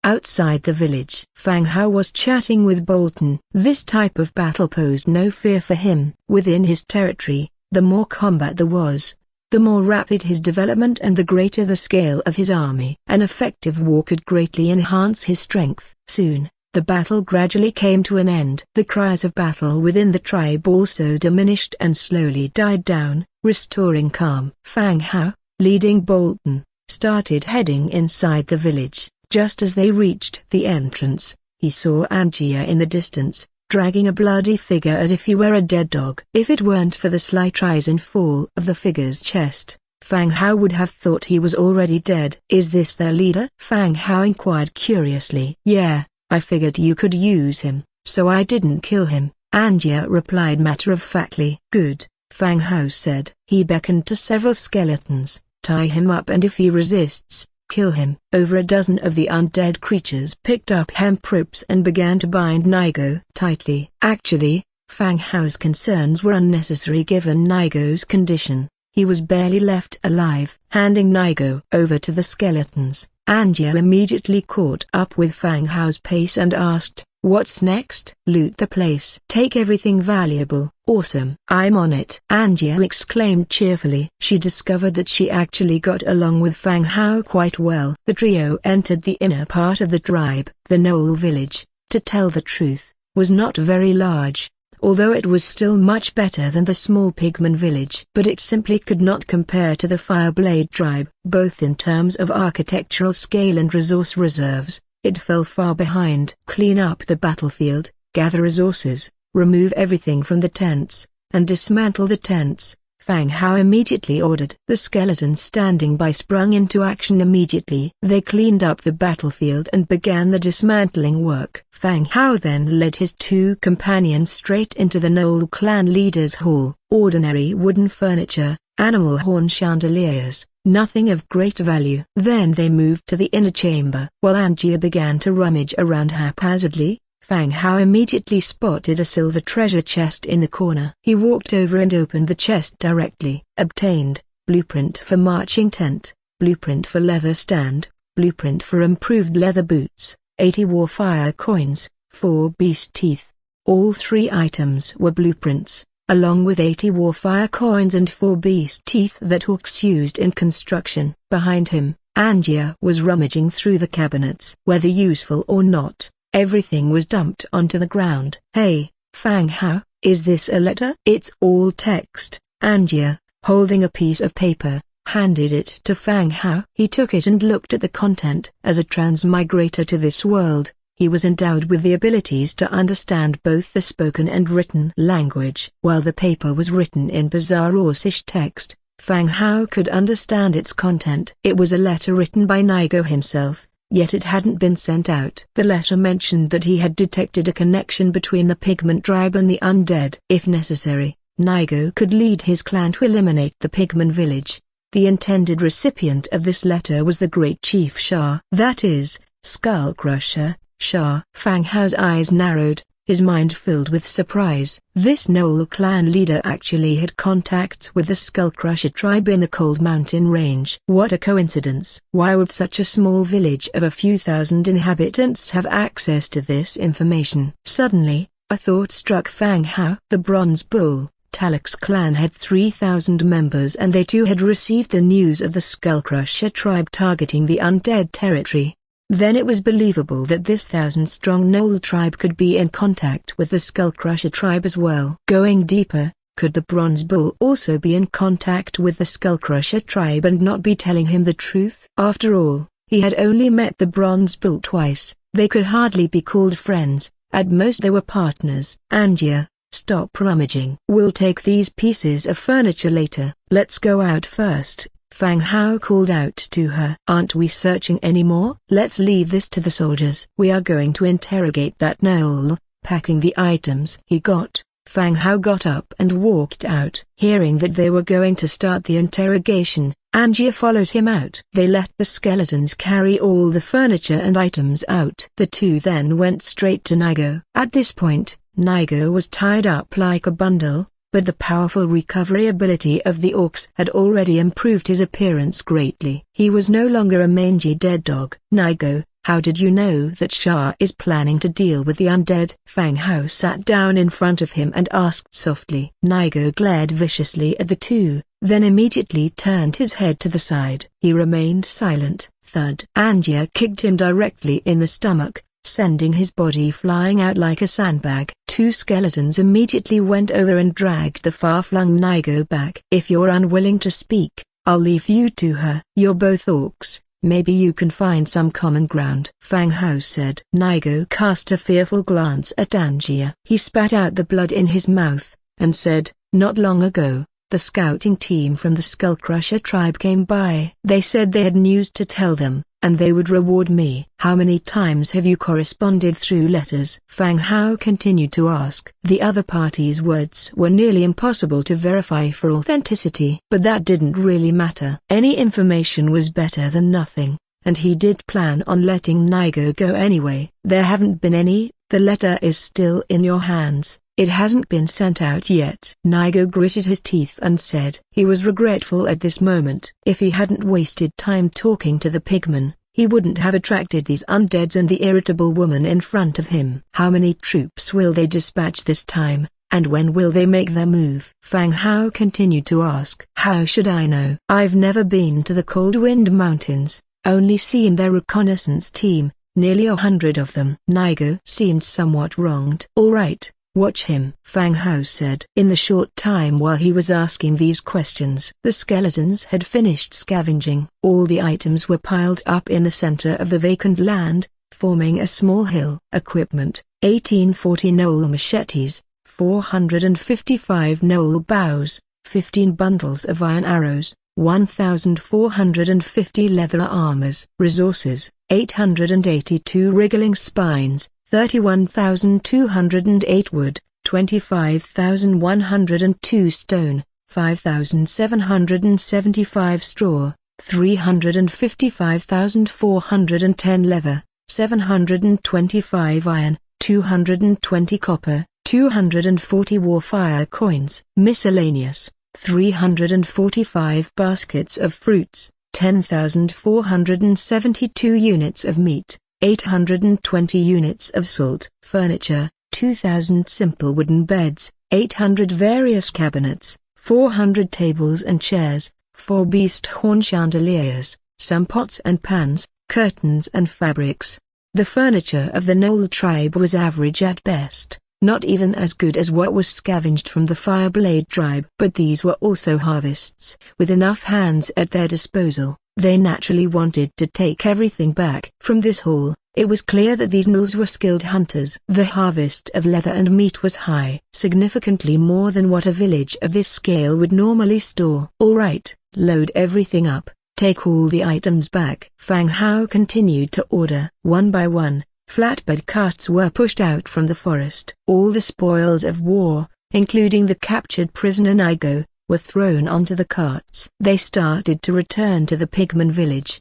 Outside the village, Fang Hao was chatting with Bolton. This type of battle posed no fear for him. Within his territory, the more combat there was, the more rapid his development and the greater the scale of his army. An effective war could greatly enhance his strength. Soon, the battle gradually came to an end. The cries of battle within the tribe also diminished and slowly died down, restoring calm. Fang Hao, leading Bolton, started heading inside the village. Just as they reached the entrance, he saw Angia in the distance, dragging a bloody figure as if he were a dead dog. If it weren't for the slight rise and fall of the figure's chest, Fang Hao would have thought he was already dead. "Is this their leader?" Fang Hao inquired curiously. "Yeah, I figured you could use him, so I didn't kill him," Angia replied matter-of-factly. "Good," Fang Hao said. He beckoned to several skeletons. "Tie him up, and if he resists, kill him." Over a dozen of the undead creatures picked up hemp ropes and began to bind Nigo tightly. Actually, Fang Hao's concerns were unnecessary given Nigo's condition. He was barely left alive. Handing Nigo over to the skeletons, Angia immediately caught up with Fang Hao's pace and asked, "What's next?" "Loot the place. Take everything valuable." "Awesome. I'm on it," Angia exclaimed cheerfully. She discovered that she actually got along with Fang Hao quite well. The trio entered the inner part of the tribe. The Knoll village, to tell the truth, was not very large, although it was still much better than the small pigman village. But it simply could not compare to the Fireblade tribe. Both in terms of architectural scale and resource reserves, it fell far behind. Clean up the battlefield, gather resources, remove everything from the tents, and dismantle the tents, Fang Hao immediately ordered. The skeletons standing by sprung into action immediately. They cleaned up the battlefield and began the dismantling work. Fang Hao then led his two companions straight into the Knoll clan leader's hall. Ordinary wooden furniture, animal horn chandeliers, nothing of great value. Then they moved to the inner chamber. While Angia began to rummage around haphazardly, Fang Hao immediately spotted a silver treasure chest in the corner. He walked over and opened the chest directly. Obtained, blueprint for marching tent, blueprint for leather stand, blueprint for improved leather boots, 80 warfire coins, 4 beast teeth. All 3 items were blueprints, along with 80 warfire coins and 4 beast teeth that orcs used in construction. Behind him, Angia was rummaging through the cabinets. Whether useful or not, everything was dumped onto the ground. "Hey, Fang Hao, is this a letter?" "It's all text," Angia, holding a piece of paper, handed it to Fang Hao. He took it and looked at the content. As a transmigrator to this world, he was endowed with the abilities to understand both the spoken and written language. While the paper was written in bizarre Orcish text, Fang Hao could understand its content. It was a letter written by Nigo himself, yet it hadn't been sent out. The letter mentioned that he had detected a connection between the Pigman tribe and the Undead. If necessary, Nigo could lead his clan to eliminate the Pigman village. The intended recipient of this letter was the Great Chief Shah. That is, Skullcrusher, Shah. Fang Hao's eyes narrowed, his mind filled with surprise. This Knoll clan leader actually had contacts with the Skullcrusher tribe in the Cold Mountain Range. What a coincidence! Why would such a small village of a few thousand inhabitants have access to this information? Suddenly, a thought struck Fang Hao. The Bronze Bull, Talak's clan had 3,000 members, and they too had received the news of the Skullcrusher tribe targeting the Undead territory. Then it was believable that this 1,000-strong Knoll tribe could be in contact with the Skullcrusher tribe as well. Going deeper, could the Bronze Bull also be in contact with the Skullcrusher tribe and not be telling him the truth? After all, he had only met the Bronze Bull twice. They could hardly be called friends, at most they were partners. "Angia, stop rummaging. We'll take these pieces of furniture later. Let's go out first," Fang Hao called out to her. "Aren't we searching anymore? Let's leave this to the soldiers. We are going to interrogate that Knoll." Packing the items he got, Fang Hao got up and walked out. Hearing that they were going to start the interrogation, Angia followed him out. They let the skeletons carry all the furniture and items out. The two then went straight to Nigo. At this point, Nigo was tied up like a bundle, but the powerful recovery ability of the orcs had already improved his appearance greatly. He was no longer a mangy dead dog. "Nigo, how did you know that Shah is planning to deal with the Undead?" Fang Hao sat down in front of him and asked softly. Nigo glared viciously at the two, then immediately turned his head to the side. He remained silent. Thud. Angia kicked him directly in the stomach, sending his body flying out like a sandbag. 2 skeletons immediately went over and dragged the far-flung Nigo back. "If you're unwilling to speak, I'll leave you to her. You're both orcs. Maybe you can find some common ground," Fang Hao said. Nigo cast a fearful glance at Angia. He spat out the blood in his mouth, and said, "Not long ago, the scouting team from the Skullcrusher tribe came by. They said they had news to tell them, and they would reward me." "How many times have you corresponded through letters?" Fang Hao continued to ask. The other party's words were nearly impossible to verify for authenticity. But that didn't really matter. Any information was better than nothing, and he did plan on letting Nigo go anyway. "There haven't been any. The letter is still in your hands. It hasn't been sent out yet." Nigo gritted his teeth and said he was regretful at this moment. If he hadn't wasted time talking to the pigman, he wouldn't have attracted these undeads and the irritable woman in front of him. "How many troops will they dispatch this time, and when will they make their move?" Fang Hao continued to ask. "How should I know? I've never been to the Cold Wind Mountains, only seen their reconnaissance team, nearly 100 of them." Nigo seemed somewhat wronged. "All right. Watch him," Fang Hao said. In the short time while he was asking these questions, the skeletons had finished scavenging. All the items were piled up in the center of the vacant land, forming a small hill. Equipment: 1840 knoll machetes, 455 knoll bows, 15 bundles of iron arrows, 1,450 leather armors. Resources: 882 wriggling spines, 31,208 wood, 25,102 stone, 5,775 straw, 355,410 leather, 725 iron, 220 copper, 240 warfire coins. Miscellaneous: 345 baskets of fruits, 10,472 units of meat, 820 units of salt. Furniture: 2,000 simple wooden beds, 800 various cabinets, 400 tables and chairs, 4 beast horn chandeliers, some pots and pans, curtains and fabrics. The furniture of the Knoll tribe was average at best, not even as good as what was scavenged from the Fireblade tribe. But these were also harvests. With enough hands at their disposal, they naturally wanted to take everything back. From this haul, it was clear that these Knolls were skilled hunters. The harvest of leather and meat was high, significantly more than what a village of this scale would normally store. "All right, load everything up, take all the items back." Fang Hao continued to order. One by one, flatbed carts were pushed out from the forest. All the spoils of war, including the captured prisoner Nigo, were thrown onto the carts. They started to return to the pigman village.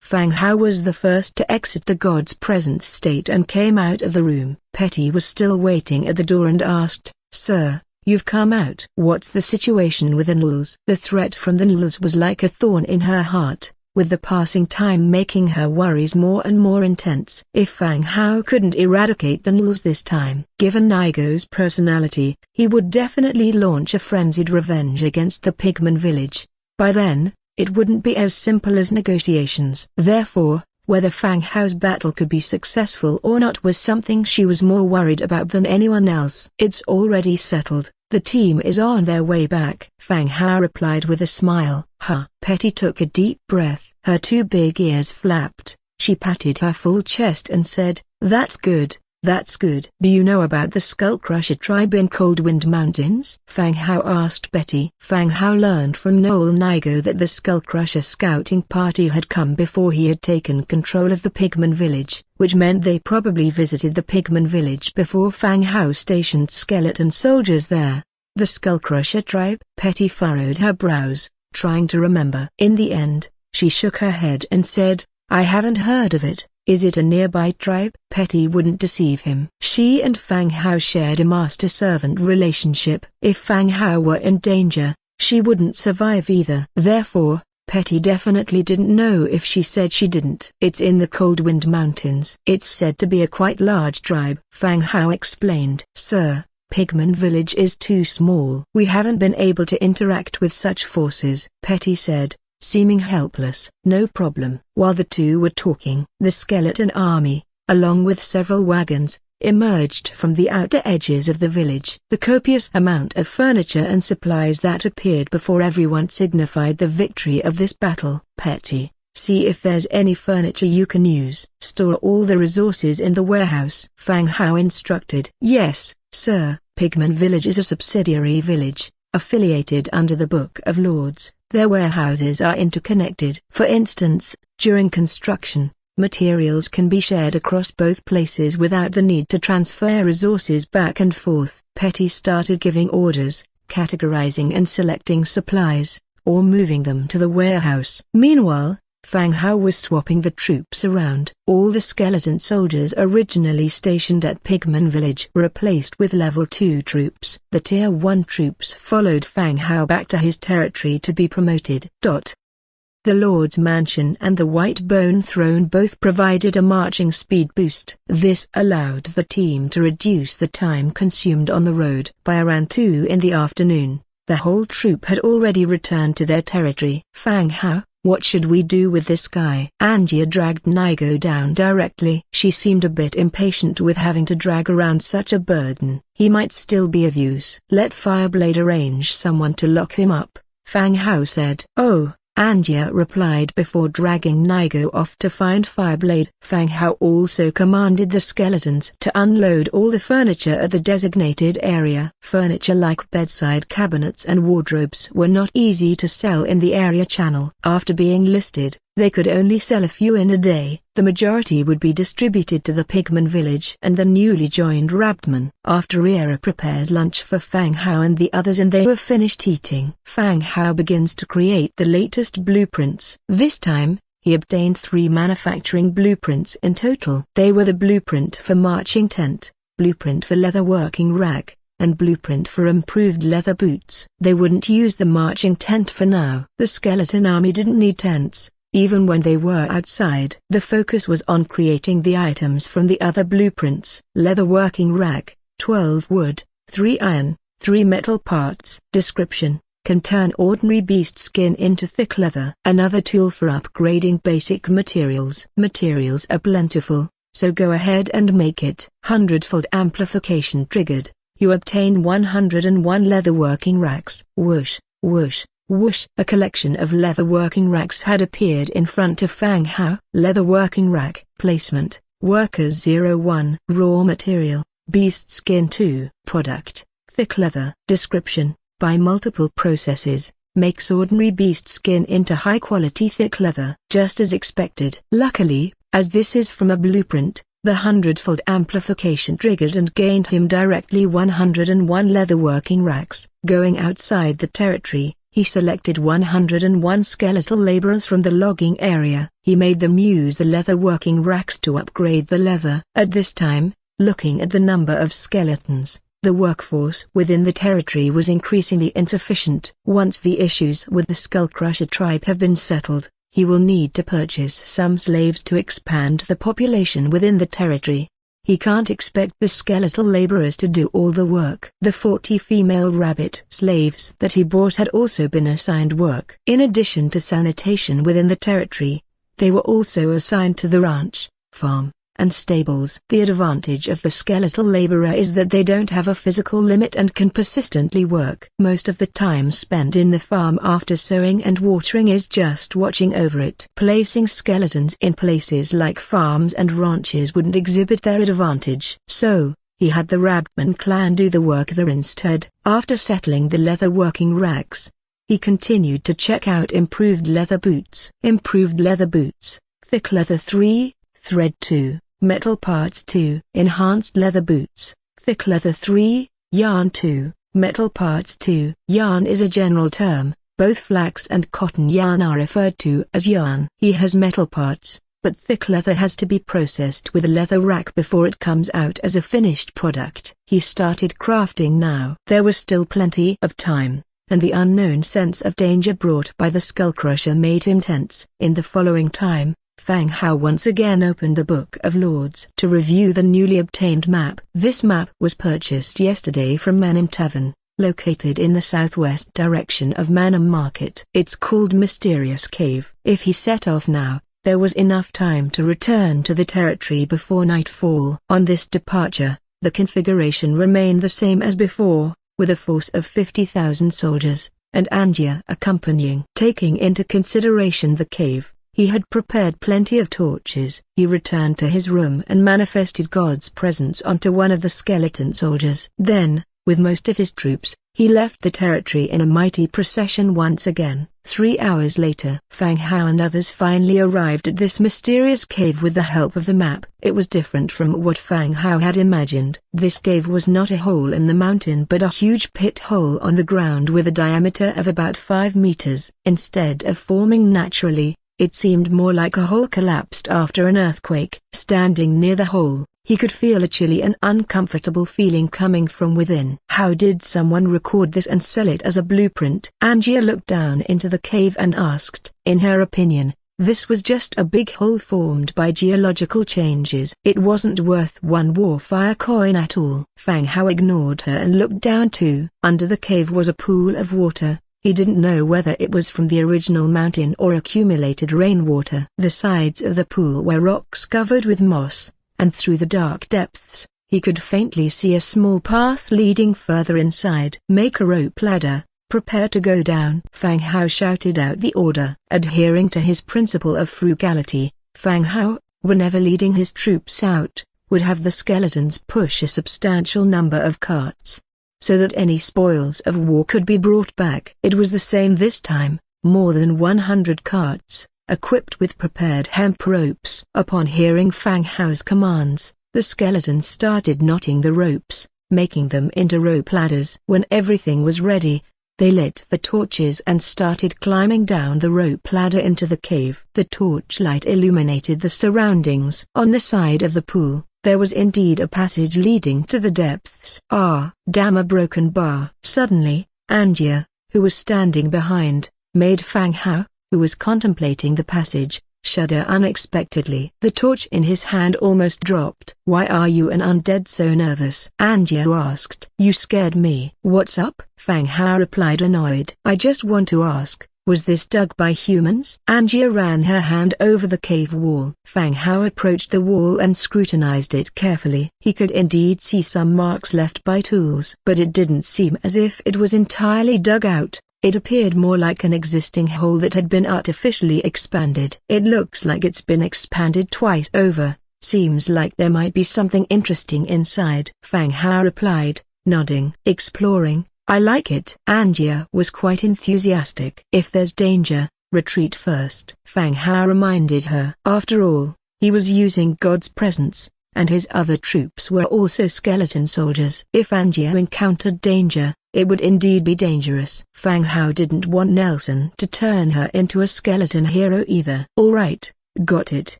Fang Hao was the first to exit the god's present state and came out of the room. Petty was still waiting at the door and asked, "Sir, you've come out. What's the situation with the Knolls?" The threat from the Knolls was like a thorn in her heart, with the passing time making her worries more and more intense. If Fang Hao couldn't eradicate the Knolls this time, given Nigo's personality, he would definitely launch a frenzied revenge against the pigman village. By then, it wouldn't be as simple as negotiations. Therefore, whether Fang Hao's battle could be successful or not was something she was more worried about than anyone else. "It's already settled. The team is on their way back," Fang Hao replied with a smile. "Huh." Petty took a deep breath. Her two big ears flapped. She patted her full chest and said, "That's good, that's good." "Do you know about the Skullcrusher tribe in Coldwind Mountains?" Fang Hao asked Betty. Fang Hao learned from Knoll Nigo that the Skullcrusher scouting party had come before he had taken control of the pigman village, which meant they probably visited the pigman village before Fang Hao stationed skeleton soldiers there. "The Skullcrusher tribe?" Petty furrowed her brows, trying to remember. In the end, she shook her head and said, "I haven't heard of it. Is it a nearby tribe?" Petty wouldn't deceive him. She and Fang Hao shared a master-servant relationship. If Fang Hao were in danger, she wouldn't survive either. Therefore, Petty definitely didn't know if she said she didn't. "It's in the Coldwind Mountains. It's said to be a quite large tribe," Fang Hao explained. "Sir, Pigman Village is too small. We haven't been able to interact with such forces," Petty said, seeming helpless. "No problem." While the two were talking, the skeleton army, along with several wagons, emerged from the outer edges of the village. The copious amount of furniture and supplies that appeared before everyone signified the victory of this battle. Petty, see if there's any furniture you can use. Store all the resources in the warehouse, Fang Hao instructed. Yes, sir. Pigman Village is a subsidiary village, affiliated under the Book of Lords. Their warehouses are interconnected. For instance, during construction, materials can be shared across both places without the need to transfer resources back and forth. Petty started giving orders, categorizing and selecting supplies, or moving them to the warehouse. Meanwhile, Fang Hao was swapping the troops around. All the skeleton soldiers originally stationed at Pigman Village were replaced with level 2 troops. The tier 1 troops followed Fang Hao back to his territory to be promoted. The Lord's Mansion and the White Bone Throne both provided a marching speed boost. This allowed the team to reduce the time consumed on the road. By around 2 in the afternoon, the whole troop had already returned to their territory. Fang Hao, what should we do with this guy? Angia dragged Nigo down directly. She seemed a bit impatient with having to drag around such a burden. He might still be of use. Let Fireblade arrange someone to lock him up, Fang Hao said. Oh, Angia replied before dragging Nigo off to find Fireblade. Fang Hao also commanded the skeletons to unload all the furniture at the designated area. Furniture like bedside cabinets and wardrobes were not easy to sell in the area channel. After being listed, they could only sell a few in a day. The majority would be distributed to the Pigman Village and the newly joined Rabdman. After Riera prepares lunch for Fang Hao and the others and they were finished eating, Fang Hao begins to create the latest blueprints. This time, he obtained 3 manufacturing blueprints in total. They were the blueprint for marching tent, blueprint for leather working rack, and blueprint for improved leather boots. They wouldn't use the marching tent for now. The skeleton army didn't need tents, even when they were outside. The focus was on creating the items from the other blueprints. Leather working rack, 12 wood, 3 iron, 3 metal parts. Description: can turn ordinary beast skin into thick leather. Another tool for upgrading basic materials. Materials are plentiful, so go ahead and make it. Hundredfold Amplification triggered. You obtain 101 leather working racks. Whoosh, whoosh, whoosh. A collection of leather working racks had appeared in front of Fang Hao. Leather working rack. Placement: Workers 01. Raw material: beast skin 2. Product: thick leather. Description: by multiple processes, makes ordinary beast skin into high-quality thick leather. Just as expected. Luckily, as this is from a blueprint, the Hundredfold Amplification triggered and gained him directly 101 leather working racks. Going outside the territory, he selected 101 skeletal laborers from the logging area. He made them use the leather working racks to upgrade the leather. At this time, looking at the number of skeletons, the workforce within the territory was increasingly insufficient. Once the issues with the Skullcrusher tribe have been settled, he will need to purchase some slaves to expand the population within the territory. He can't expect the skeletal laborers to do all the work. The 40 female rabbit slaves that he bought had also been assigned work. In addition to sanitation within the territory, they were also assigned to the ranch, farm, and stables. The advantage of the skeletal laborer is that they don't have a physical limit and can persistently work. Most of the time spent in the farm after sowing and watering is just watching over it. Placing skeletons in places like farms and ranches wouldn't exhibit their advantage. So, he had the Rabdman clan do the work there instead. After settling the leather working racks, he continued to check out improved leather boots. Improved leather boots: thick leather 3, thread 2. Metal parts 2. Enhanced leather boots: thick leather 3, yarn 2, metal parts 2. Yarn is a general term. Both flax and cotton yarn are referred to as yarn. He has metal parts, but thick leather has to be processed with a leather rack before it comes out as a finished product. He started crafting now. There was still plenty of time, and the unknown sense of danger brought by the Skullcrusher made him tense. In the following time, Fang Hao once again opened the Book of Lords to review the newly obtained map. This map was purchased yesterday from Manam Tavern, located in the southwest direction of Manam Market. It's called Mysterious Cave. If he set off now, there was enough time to return to the territory before nightfall. On this departure, the configuration remained the same as before, with a force of 50,000 soldiers, and Angia accompanying. Taking into consideration the cave, he had prepared plenty of torches. He returned to his room and manifested God's presence onto one of the skeleton soldiers. Then, with most of his troops, he left the territory in a mighty procession once again. 3 hours later, Fang Hao and others finally arrived at this mysterious cave with the help of the map. It was different from what Fang Hao had imagined. This cave was not a hole in the mountain but a huge pit hole on the ground with a diameter of about 5 meters. Instead of forming naturally, it seemed more like a hole collapsed after an earthquake. Standing near the hole, he could feel a chilly and uncomfortable feeling coming from within. How did someone record this and sell it as a blueprint? Angia looked down into the cave and asked. In her opinion, this was just a big hole formed by geological changes. It wasn't worth one warfire coin at all. Fang Hao ignored her and looked down too. Under the cave was a pool of water. He didn't know whether it was from the original mountain or accumulated rainwater. The sides of the pool were rocks covered with moss, and through the dark depths, he could faintly see a small path leading further inside. Make a rope ladder, prepare to go down. Fang Hao shouted out the order. Adhering to his principle of frugality, Fang Hao, whenever leading his troops out, would have the skeletons push a substantial number of carts, so that any spoils of war could be brought back. It was the same this time, more than 100 carts, equipped with prepared hemp ropes. Upon hearing Fang Hao's commands, the skeletons started knotting the ropes, making them into rope ladders. When everything was ready, they lit the torches and started climbing down the rope ladder into the cave. The torchlight illuminated the surroundings. On the side of the pool, there was indeed a passage leading to the depths. Ah, damn, a broken bar. Suddenly, Angia, who was standing behind, made Fang Hao, who was contemplating the passage, shudder unexpectedly. The torch in his hand almost dropped. Why are you and Undead so nervous? Angia asked. You scared me. What's up? Fang Hao replied, annoyed. I just want to ask, was this dug by humans? Angia ran her hand over the cave wall. Fang Hao approached the wall and scrutinized it carefully. He could indeed see some marks left by tools, but it didn't seem as if it was entirely dug out. It appeared more like an existing hole that had been artificially expanded. It looks like it's been expanded twice over. Seems like there might be something interesting inside. Fang Hao replied, nodding. Exploring, I like it. Angia was quite enthusiastic. If there's danger, retreat first. Fang Hao reminded her. After all, he was using God's presence, and his other troops were also skeleton soldiers. If Angia encountered danger, it would indeed be dangerous. Fang Hao didn't want Nelson to turn her into a skeleton hero either. All right, got it.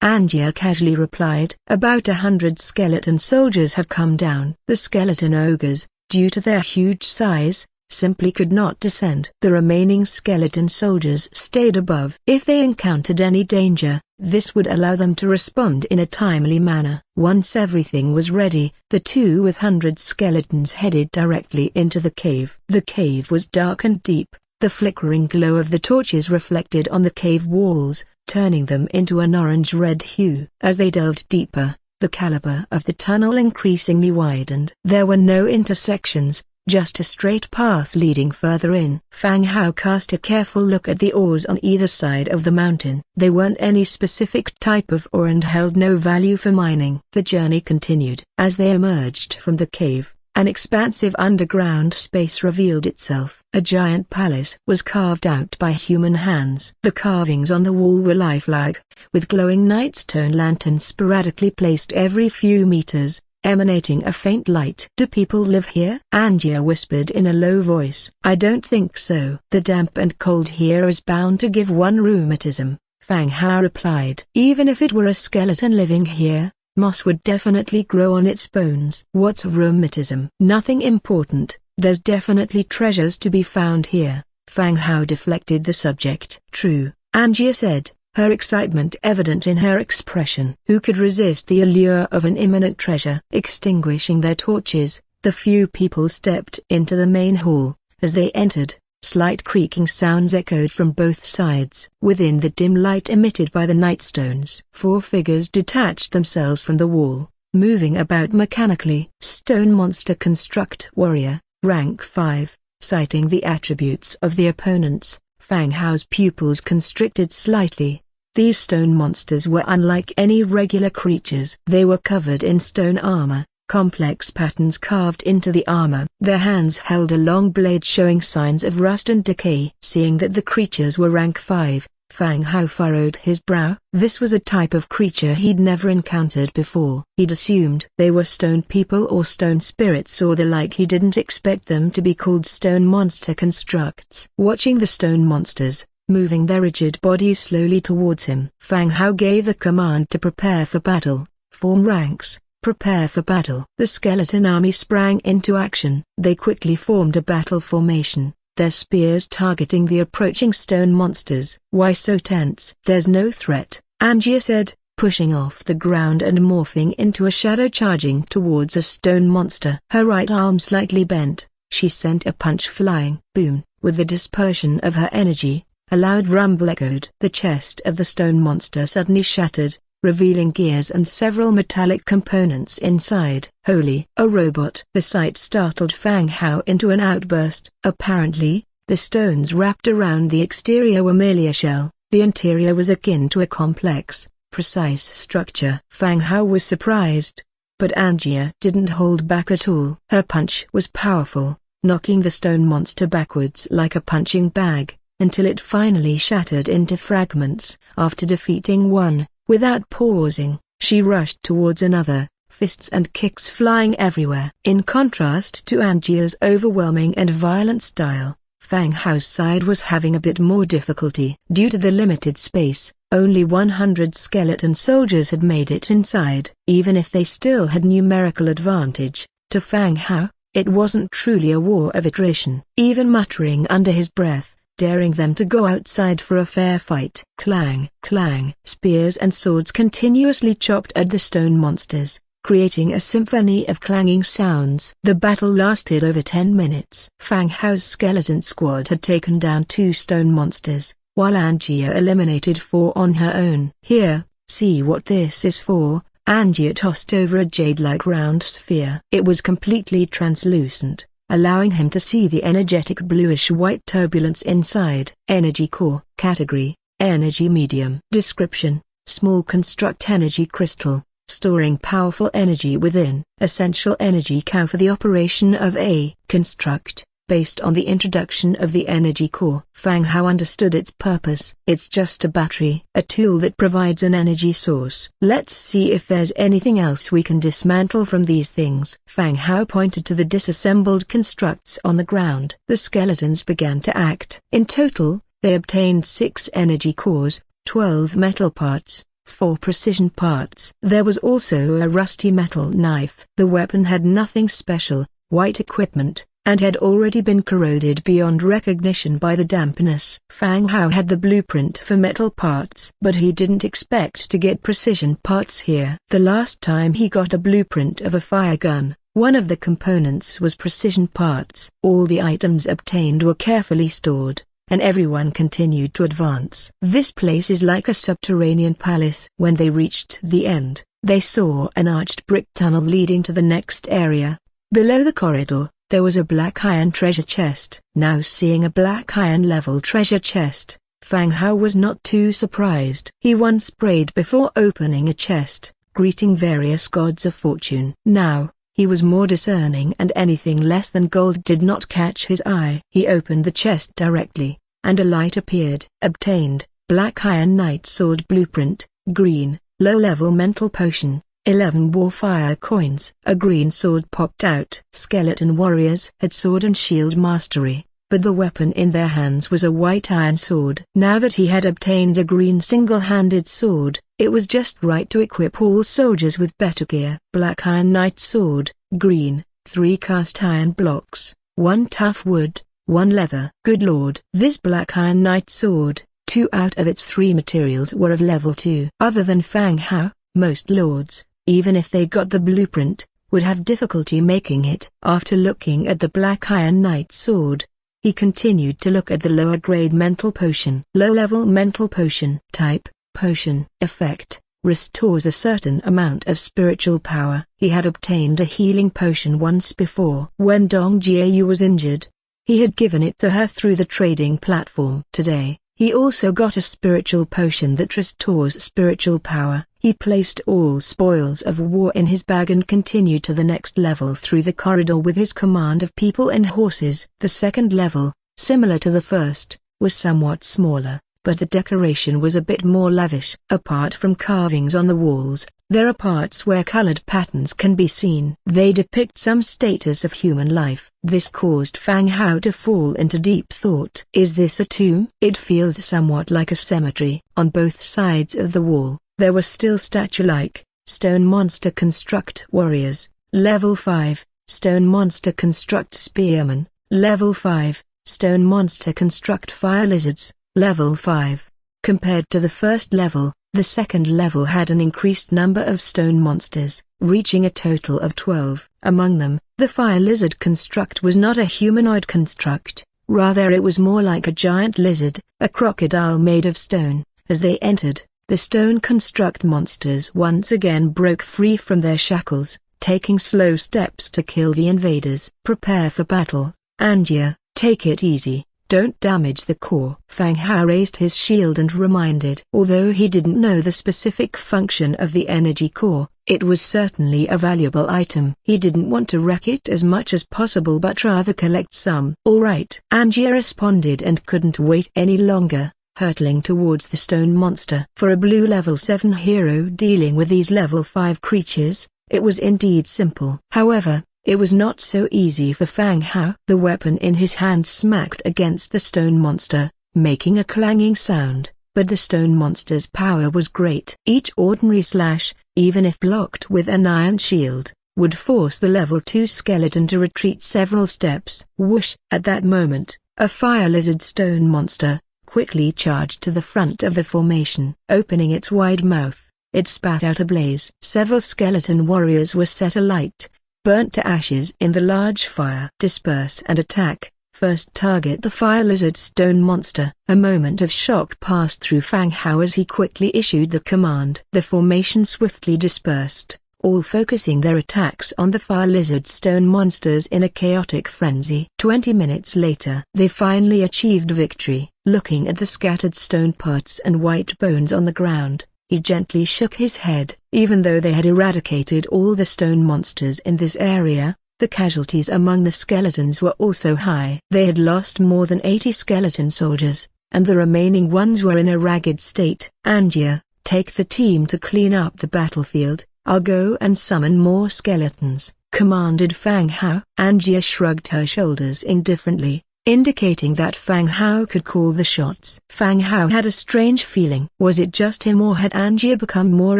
Angia casually replied. About 100 skeleton soldiers have come down. The skeleton ogres, due to their huge size, simply could not descend. The remaining skeleton soldiers stayed above. If they encountered any danger, this would allow them to respond in a timely manner. Once everything was ready, the 200 skeletons headed directly into the cave. The cave was dark and deep, the flickering glow of the torches reflected on the cave walls, turning them into an orange-red hue. As they delved deeper, the caliber of the tunnel increasingly widened. There were no intersections, just a straight path leading further in. Fang Hao cast a careful look at the ores on either side of the mountain. They weren't any specific type of ore and held no value for mining. The journey continued. As they emerged from the cave, an expansive underground space revealed itself. A giant palace was carved out by human hands. The carvings on the wall were lifelike, with glowing nightstone lanterns sporadically placed every few meters, emanating a faint light. Do people live here? Angia whispered in a low voice. I don't think so. The damp and cold here is bound to give one rheumatism, Fang Hao replied. Even if it were a skeleton living here, moss would definitely grow on its bones. What's rheumatism? Nothing important. There's definitely treasures to be found here. Fang Hao deflected the subject. True, Angia said, her excitement evident in her expression. Who could resist the allure of an imminent treasure? Extinguishing their torches, the few people stepped into the main hall. As they entered, Slight creaking sounds echoed from both sides. Within the dim light emitted by the nightstones, 4 figures detached themselves from the wall, moving about mechanically. Stone monster construct warrior, rank 5. Citing the attributes of the opponents, Fang Hao's pupils constricted slightly. These stone monsters were unlike any regular creatures. They were covered in stone armor, complex patterns carved into the armor. Their hands held a long blade showing signs of rust and decay. Seeing that the creatures were rank 5, Fang Hao furrowed his brow. This was a type of creature he'd never encountered before. He'd assumed they were stone people or stone spirits or the like. He didn't expect them to be called stone monster constructs. Watching the stone monsters, moving their rigid bodies slowly towards him, Fang Hao gave the command to prepare for battle. Form ranks. Prepare for battle. The skeleton army sprang into action. They quickly formed a battle formation, their spears targeting the approaching stone monsters. Why so tense? There's no threat, Angia said, pushing off the ground and morphing into a shadow charging towards a stone monster. Her right arm slightly bent, she sent a punch flying. Boom! With the dispersion of her energy, a loud rumble echoed. The chest of the stone monster suddenly shattered, revealing gears and several metallic components inside. Holy! A robot! The sight startled Fang Hao into an outburst. Apparently, the stones wrapped around the exterior were merely a shell. The interior was akin to a complex, precise structure. Fang Hao was surprised, but Angia didn't hold back at all. Her punch was powerful, knocking the stone monster backwards like a punching bag, until it finally shattered into fragments. After defeating one, without pausing, she rushed towards another, fists and kicks flying everywhere. In contrast to Angia's overwhelming and violent style, Fang Hao's side was having a bit more difficulty. Due to the limited space, only 100 skeleton soldiers had made it inside. Even if they still had numerical advantage, to Fang Hao, it wasn't truly a war of attrition. Even muttering under his breath, daring them to go outside for a fair fight. Clang, clang. Spears and swords continuously chopped at the stone monsters, creating a symphony of clanging sounds. The battle lasted over 10 minutes. Fang Hao's skeleton squad had taken down 2 stone monsters, while Angia eliminated 4 on her own. Here, see what this is for. Angia tossed over a jade-like round sphere. It was completely translucent, allowing him to see the energetic bluish-white turbulence inside. Energy core. Category: energy medium. Description: small construct energy crystal, storing powerful energy within. Essential energy cow for the operation of a construct, based on the introduction of the energy core. Fang Hao understood its purpose. It's just a battery, a tool that provides an energy source. Let's see if there's anything else we can dismantle from these things. Fang Hao pointed to the disassembled constructs on the ground. The skeletons began to act. In total, they obtained 6 energy cores, 12 metal parts, 4 precision parts. There was also a rusty metal knife. The weapon had nothing special, white equipment, and had already been corroded beyond recognition by the dampness. Fang Hao had the blueprint for metal parts, but he didn't expect to get precision parts here. The last time he got a blueprint of a fire gun, one of the components was precision parts. All the items obtained were carefully stored, and everyone continued to advance. This place is like a subterranean palace. When they reached the end, they saw an arched brick tunnel leading to the next area. Below the corridor, there was a black iron treasure chest. Now seeing a black iron level treasure chest, Fang Hao was not too surprised. He once prayed before opening a chest, greeting various gods of fortune. Now, he was more discerning and anything less than gold did not catch his eye. He opened the chest directly, and a light appeared. Obtained, black iron knight sword blueprint, green, low-level mental potion. 11 warfire coins. A green sword popped out. Skeleton warriors had sword and shield mastery, but the weapon in their hands was a white iron sword. Now that he had obtained a green single-handed sword, it was just right to equip all soldiers with better gear. Black iron knight sword, green, 3 cast iron blocks, 1 tough wood, 1 leather. Good lord! This black iron knight sword, 2 out of its 3 materials were of level 2. Other than Fang Hao, most lords, even if they got the blueprint, would have difficulty making it. After looking at the black iron knight sword, He continued to look at the lower grade mental potion. Low-level mental potion. Type, potion. Effect, restores a certain amount of spiritual power. He had obtained a healing potion once before. When Dong Jiayu was injured, he had given it to her through the trading platform. Today, he also got a spiritual potion that restores spiritual power. He placed all spoils of war in his bag and continued to the next level through the corridor with his command of people and horses. The second level, similar to the first, was somewhat smaller, but the decoration was a bit more lavish. Apart from carvings on the walls, there are parts where colored patterns can be seen. They depict some status of human life. This caused Fang Hao to fall into deep thought. Is this a tomb? It feels somewhat like a cemetery. On both sides of the wall, there were still statue-like, stone monster construct warriors, level 5, stone monster construct spearmen, level 5, stone monster construct fire lizards, level 5. Compared to the first level, the second level had an increased number of stone monsters, reaching a total of 12. Among them, the fire lizard construct was not a humanoid construct, rather it was more like a giant lizard, a crocodile made of stone. As they entered, the stone construct monsters once again broke free from their shackles, taking slow steps to kill the invaders. Prepare for battle, Angia, take it easy. Don't damage the core. Fang Hao raised his shield and reminded. Although he didn't know the specific function of the energy core, it was certainly a valuable item. He didn't want to wreck it as much as possible but rather collect some. All right. Angia responded and couldn't wait any longer, hurtling towards the stone monster. For a blue level 7 hero dealing with these level 5 creatures, it was indeed simple. However, it was not so easy for Fang Hao. The weapon in his hand smacked against the stone monster, making a clanging sound, but the stone monster's power was great. Each ordinary slash, even if blocked with an iron shield, would force the level 2 skeleton to retreat several steps. Whoosh! At that moment, a fire lizard stone monster quickly charged to the front of the formation. Opening its wide mouth, it spat out a blaze. Several skeleton warriors were set alight, burnt to ashes in the large fire. Disperse and attack. First target the fire lizard stone monster. A moment of shock passed through Fang Hao as he quickly issued the command. The formation swiftly dispersed, all focusing their attacks on the fire lizard stone monsters in a chaotic frenzy. 20 minutes later, they finally achieved victory. Looking at the scattered stone parts and white bones on the ground, he gently shook his head. Even though they had eradicated all the stone monsters in this area, the casualties among the skeletons were also high. They had lost more than 80 skeleton soldiers, and the remaining ones were in a ragged state. Angia, take the team to clean up the battlefield. I'll go and summon more skeletons, commanded Fang Hao. Angia shrugged her shoulders indifferently, indicating that Fang Hao could call the shots. Fang Hao had a strange feeling. Was it just him or had Angia become more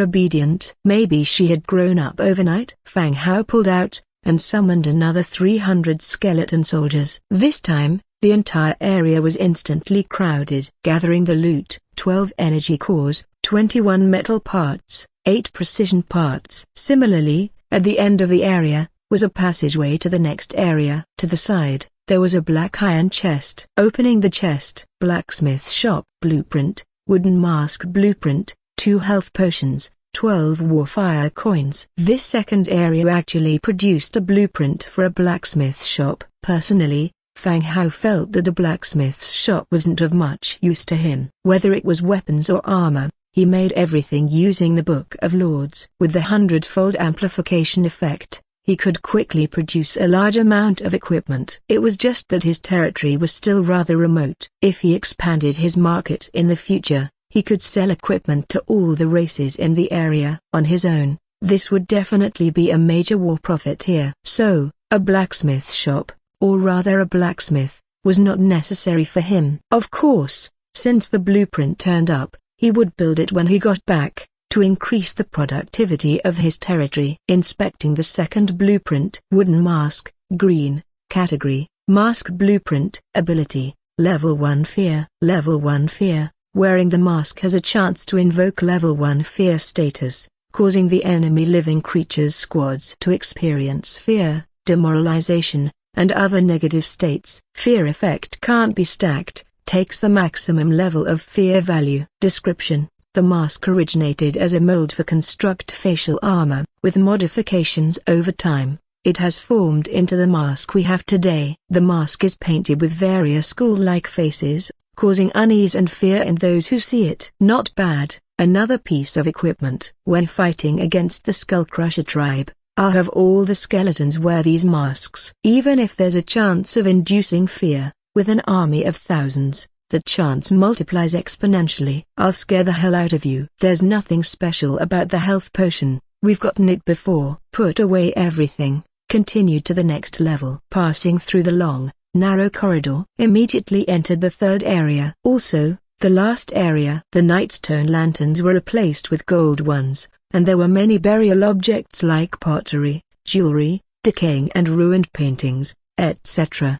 obedient? Maybe she had grown up overnight. Fang Hao pulled out, and summoned another 300 skeleton soldiers. This time, the entire area was instantly crowded. Gathering the loot, 12 energy cores, 21 metal parts, 8 precision parts. Similarly, at the end of the area, was a passageway to the next area. To the side, there was a black iron chest. Opening the chest, blacksmith shop blueprint, wooden mask blueprint, 2 health potions, 12 warfire coins. This second area actually produced a blueprint for a blacksmith shop. Personally, Fang Hao felt that a blacksmith's shop wasn't of much use to him. Whether it was weapons or armor, he made everything using the Book of Lords. With the Hundredfold Amplification effect, he could quickly produce a large amount of equipment. It was just that his territory was still rather remote. If he expanded his market in the future, he could sell equipment to all the races in the area. On his own, this would definitely be a major war profit here. So, a blacksmith shop, or rather a blacksmith, was not necessary for him. Of course, since the blueprint turned up, he would build it when he got back, to increase the productivity of his territory. Inspecting the second blueprint. Wooden mask, green, category, mask blueprint, ability, level 1 fear. Level 1 fear, wearing the mask has a chance to invoke level 1 fear status, causing the enemy living creatures squads to experience fear, demoralization, and other negative states. Fear effect can't be stacked, takes the maximum level of fear value. Description: the mask originated as a mold for construct facial armor, with modifications over time. It has formed into the mask we have today. The mask is painted with various ghoul-like faces, causing unease and fear in those who see it. Not bad. Another piece of equipment. When fighting against the Skullcrusher tribe, I'll have all the skeletons wear these masks. Even if there's a chance of inducing fear, with an army of thousands, the chance multiplies exponentially. I'll scare the hell out of you. There's nothing special about the health potion, we've gotten it before. Put away everything, continue to the next level. Passing through the long, narrow corridor, immediately entered the third area. Also, the last area. The nightstone lanterns were replaced with gold ones, and there were many burial objects like pottery, jewelry, decaying and ruined paintings, etc.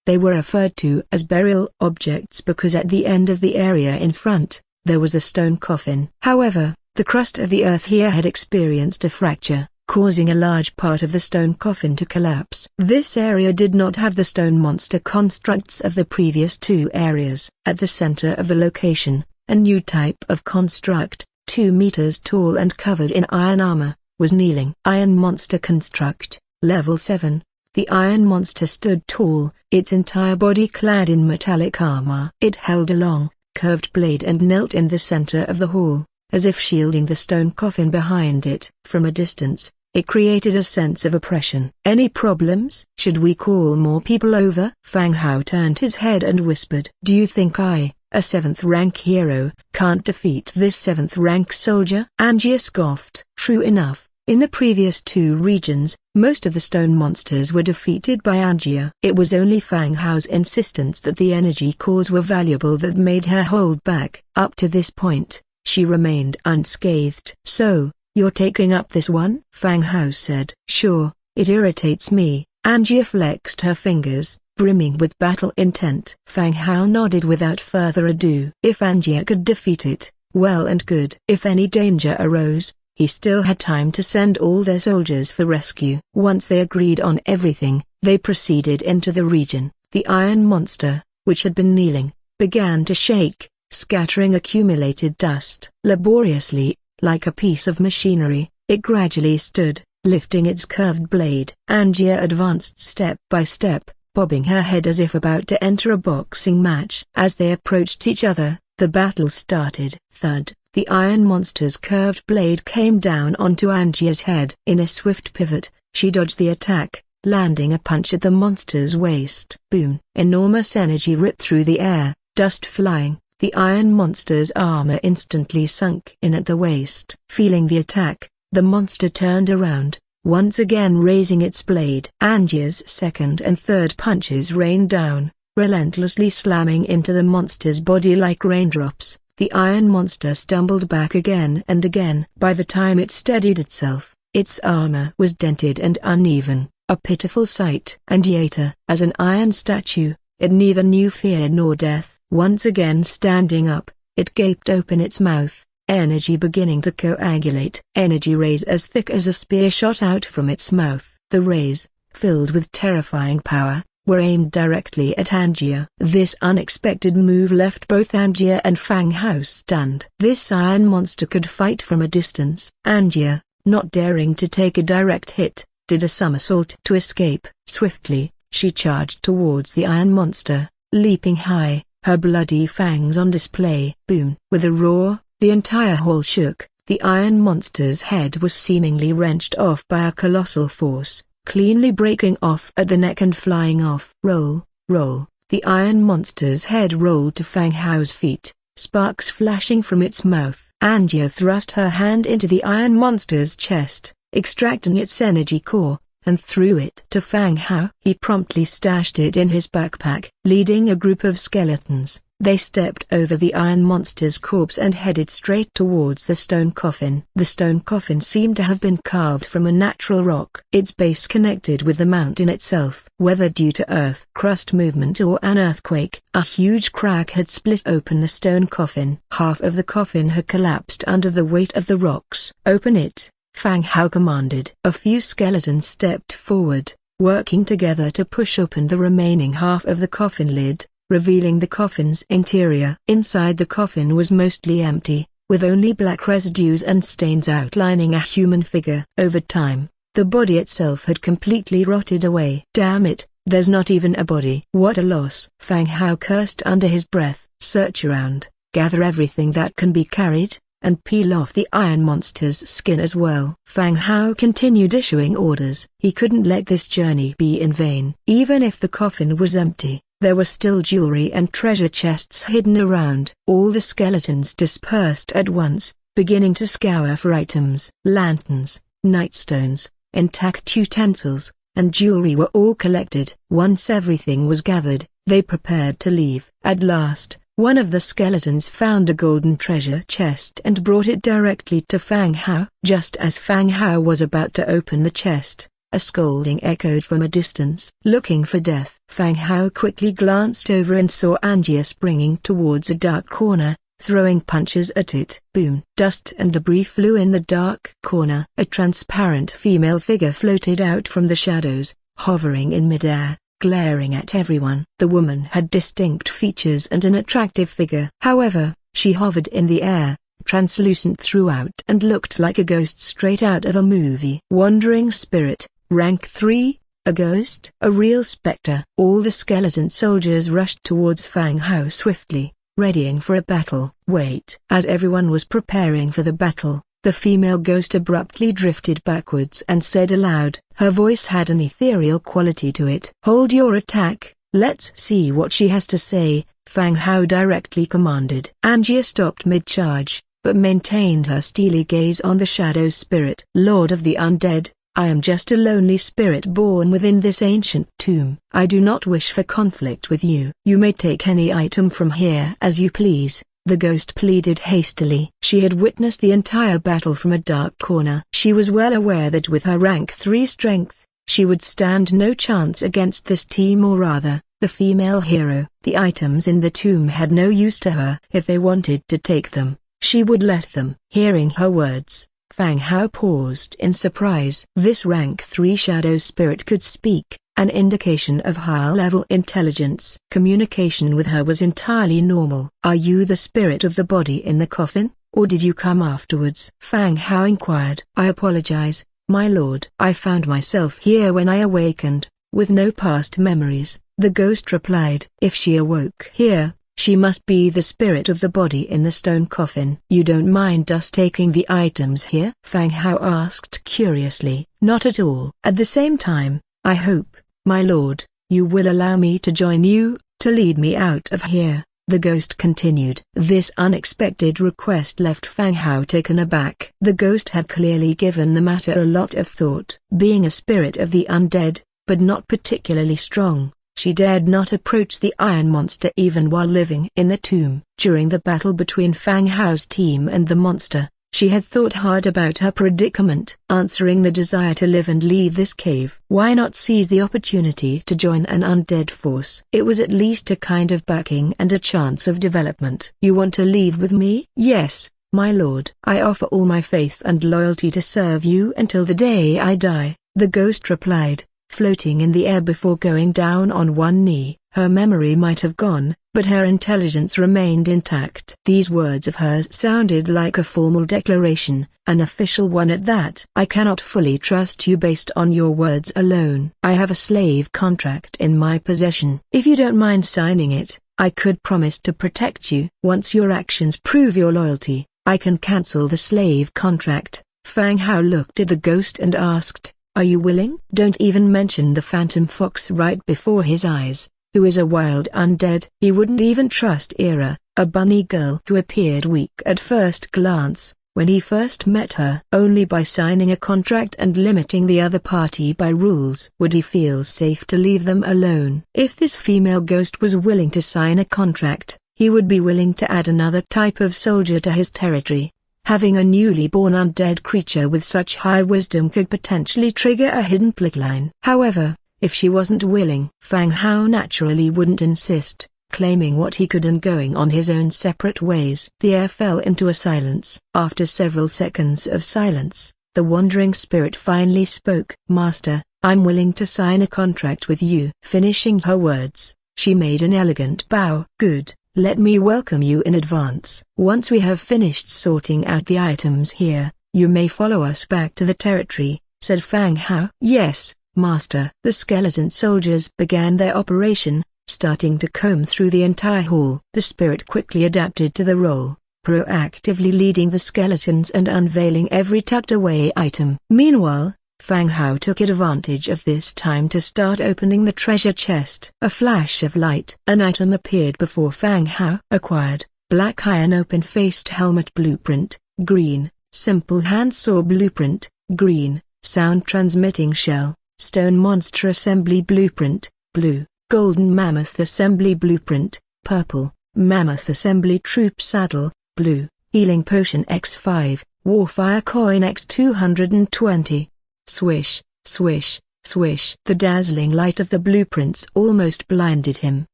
They were referred to as burial objects because at the end of the area in front, there was a stone coffin. However, the crust of the earth here had experienced a fracture, causing a large part of the stone coffin to collapse. This area did not have the stone monster constructs of the previous two areas. At the center of the location, a new type of construct, 2 meters tall and covered in iron armor, was kneeling. Iron monster construct, level 7. The iron monster stood tall, its entire body clad in metallic armor. It held a long, curved blade and knelt in the center of the hall, as if shielding the stone coffin behind it. From a distance, it created a sense of oppression. Any problems? Should we call more people over? Fang Hao turned his head and whispered. Do you think I, a 7th rank hero, can't defeat this 7th rank soldier? Angia scoffed. True enough, in the previous 2 regions, most of the stone monsters were defeated by Angia. It was only Fang Hao's insistence that the energy cores were valuable that made her hold back. Up to this point, she remained unscathed. So, you're taking up this one? Fang Hao said. Sure, it irritates me. Angia flexed her fingers, brimming with battle intent. Fang Hao nodded without further ado. If Angia could defeat it, well and good. If any danger arose, he still had time to send all their soldiers for rescue. Once they agreed on everything, they proceeded into the region. The iron monster, which had been kneeling, began to shake, scattering accumulated dust. Laboriously, like a piece of machinery, it gradually stood, lifting its curved blade. Angia advanced step by step, bobbing her head as if about to enter a boxing match. As they approached each other, the battle started. Thud, the iron monster's curved blade came down onto Angia's head. In a swift pivot, she dodged the attack, landing a punch at the monster's waist. Boom! Enormous energy ripped through the air, dust flying. The iron monster's armor instantly sunk in at the waist. Feeling the attack, the monster turned around, once again raising its blade. Angia's second and third punches rained down, relentlessly slamming into the monster's body like raindrops. The iron monster stumbled back again and again. By the time it steadied itself, its armor was dented and uneven, a pitiful sight. And yet, as an iron statue, it neither knew fear nor death. Once again standing up, it gaped open its mouth, energy beginning to coagulate. Energy rays as thick as a spear shot out from its mouth. The rays, filled with terrifying power, were aimed directly at Angia. This unexpected move left both Angia and Fang Hao stunned. This iron monster could fight from a distance. Angia, not daring to take a direct hit, did a somersault to escape. Swiftly, she charged towards the iron monster, leaping high, her bloody fangs on display. Boom! With a roar, the entire hall shook. The iron monster's head was seemingly wrenched off by a colossal force, cleanly breaking off at the neck and flying off. Roll, roll. The iron monster's head rolled to Fang Hao's feet, sparks flashing from its mouth. Angia thrust her hand into the iron monster's chest, extracting its energy core, and threw it to Fang Hao. He promptly stashed it in his backpack. Leading a group of skeletons, they stepped over the iron monster's corpse and headed straight towards the stone coffin. The stone coffin seemed to have been carved from a natural rock. Its base connected with the mountain itself. Whether due to earth crust movement or an earthquake, a huge crack had split open the stone coffin. Half of the coffin had collapsed under the weight of the rocks. Open it, Fang Hao commanded. A few skeletons stepped forward, working together to push open the remaining half of the coffin lid, revealing the coffin's interior. Inside the coffin was mostly empty, with only black residues and stains outlining a human figure. Over time, the body itself had completely rotted away. Damn it, there's not even a body. What a loss. Fang Hao cursed under his breath. Search around, gather everything that can be carried, and peel off the iron monster's skin as well. Fang Hao continued issuing orders. He couldn't let this journey be in vain. Even if the coffin was empty, there were still jewelry and treasure chests hidden around. All the skeletons dispersed at once, beginning to scour for items. Lanterns, nightstones, intact utensils, and jewelry were all collected. Once everything was gathered, they prepared to leave. At last, one of the skeletons found a golden treasure chest and brought it directly to Fang Hao. Just as Fang Hao was about to open the chest, a scolding echoed from a distance. Looking for death, Fang Hao quickly glanced over and saw Angia springing towards a dark corner, throwing punches at it. Boom! Dust and debris flew in the dark corner. A transparent female figure floated out from the shadows, hovering in midair, glaring at everyone. The woman had distinct features and an attractive figure. However, she hovered in the air, translucent throughout, and looked like a ghost straight out of a movie. Wandering spirit, rank 3, a ghost? A real specter. All the skeleton soldiers rushed towards Fang Hao swiftly, readying for a battle. Wait. As everyone was preparing for the battle, the female ghost abruptly drifted backwards and said aloud. Her voice had an ethereal quality to it. Hold your attack, let's see what she has to say, Fang Hao directly commanded. Angia stopped mid-charge, but maintained her steely gaze on the shadow spirit. Lord of the Undead, I am just a lonely spirit born within this ancient tomb. I do not wish for conflict with you. You may take any item from here as you please, the ghost pleaded hastily. She had witnessed the entire battle from a dark corner. She was well aware that with her rank 3 strength, she would stand no chance against this team, or rather, the female hero. The items in the tomb had no use to her. If they wanted to take them, she would let them. Hearing her words, Fang Hao paused in surprise. This rank 3 shadow spirit could speak, an indication of high-level intelligence. Communication with her was entirely normal. Are you the spirit of the body in the coffin, or did you come afterwards? Fang Hao inquired. I apologize, my lord. I found myself here when I awakened, with no past memories, the ghost replied. If she awoke here, she must be the spirit of the body in the stone coffin. You don't mind us taking the items here? Fang Hao asked curiously. Not at all. At the same time, I hope, my lord, you will allow me to join you, to lead me out of here, the ghost continued. This unexpected request left Fang Hao taken aback. The ghost had clearly given the matter a lot of thought. Being a spirit of the undead, but not particularly strong, she dared not approach the iron monster even while living in the tomb. During the battle between Fang Hao's team and the monster, she had thought hard about her predicament, answering the desire to live and leave this cave. Why not seize the opportunity to join an undead force? It was at least a kind of backing and a chance of development. You want to leave with me? Yes, my lord. I offer all my faith and loyalty to serve you until the day I die, the ghost replied, floating in the air before going down on one knee. Her memory might have gone, but her intelligence remained intact. These words of hers sounded like a formal declaration, an official one at that. I cannot fully trust you based on your words alone. I have a slave contract in my possession. If you don't mind signing it, I could promise to protect you. Once your actions prove your loyalty, I can cancel the slave contract. Fang Hao looked at the ghost and asked, are you willing? Don't even mention the phantom fox right before his eyes, who is a wild undead. He wouldn't even trust Ira, a bunny girl who appeared weak at first glance, when he first met her. Only by signing a contract and limiting the other party by rules would he feel safe to leave them alone. If this female ghost was willing to sign a contract, he would be willing to add another type of soldier to his territory. Having a newly born undead creature with such high wisdom could potentially trigger a hidden plotline. However, if she wasn't willing, Fang Hao naturally wouldn't insist, claiming what he could and going on his own separate ways. The air fell into a silence. After several seconds of silence, the wandering spirit finally spoke. "Master, I'm willing to sign a contract with you." Finishing her words, she made an elegant bow. "Good, let me welcome you in advance. Once we have finished sorting out the items here, you may follow us back to the territory," said Fang Hao. "Yes, Master." The skeleton soldiers began their operation, starting to comb through the entire hall. The spirit quickly adapted to the role, proactively leading the skeletons and unveiling every tucked-away item. Meanwhile, Fang Hao took advantage of this time to start opening the treasure chest. A flash of light. An item appeared before Fang Hao. Acquired, black iron open-faced helmet blueprint, green, simple handsaw blueprint, green, sound transmitting shell, stone monster assembly blueprint, blue, golden mammoth assembly blueprint, purple, mammoth assembly troop saddle, blue, healing potion X5, warfire coin X220. Swish, swish, swish. The dazzling light of the blueprints almost blinded him.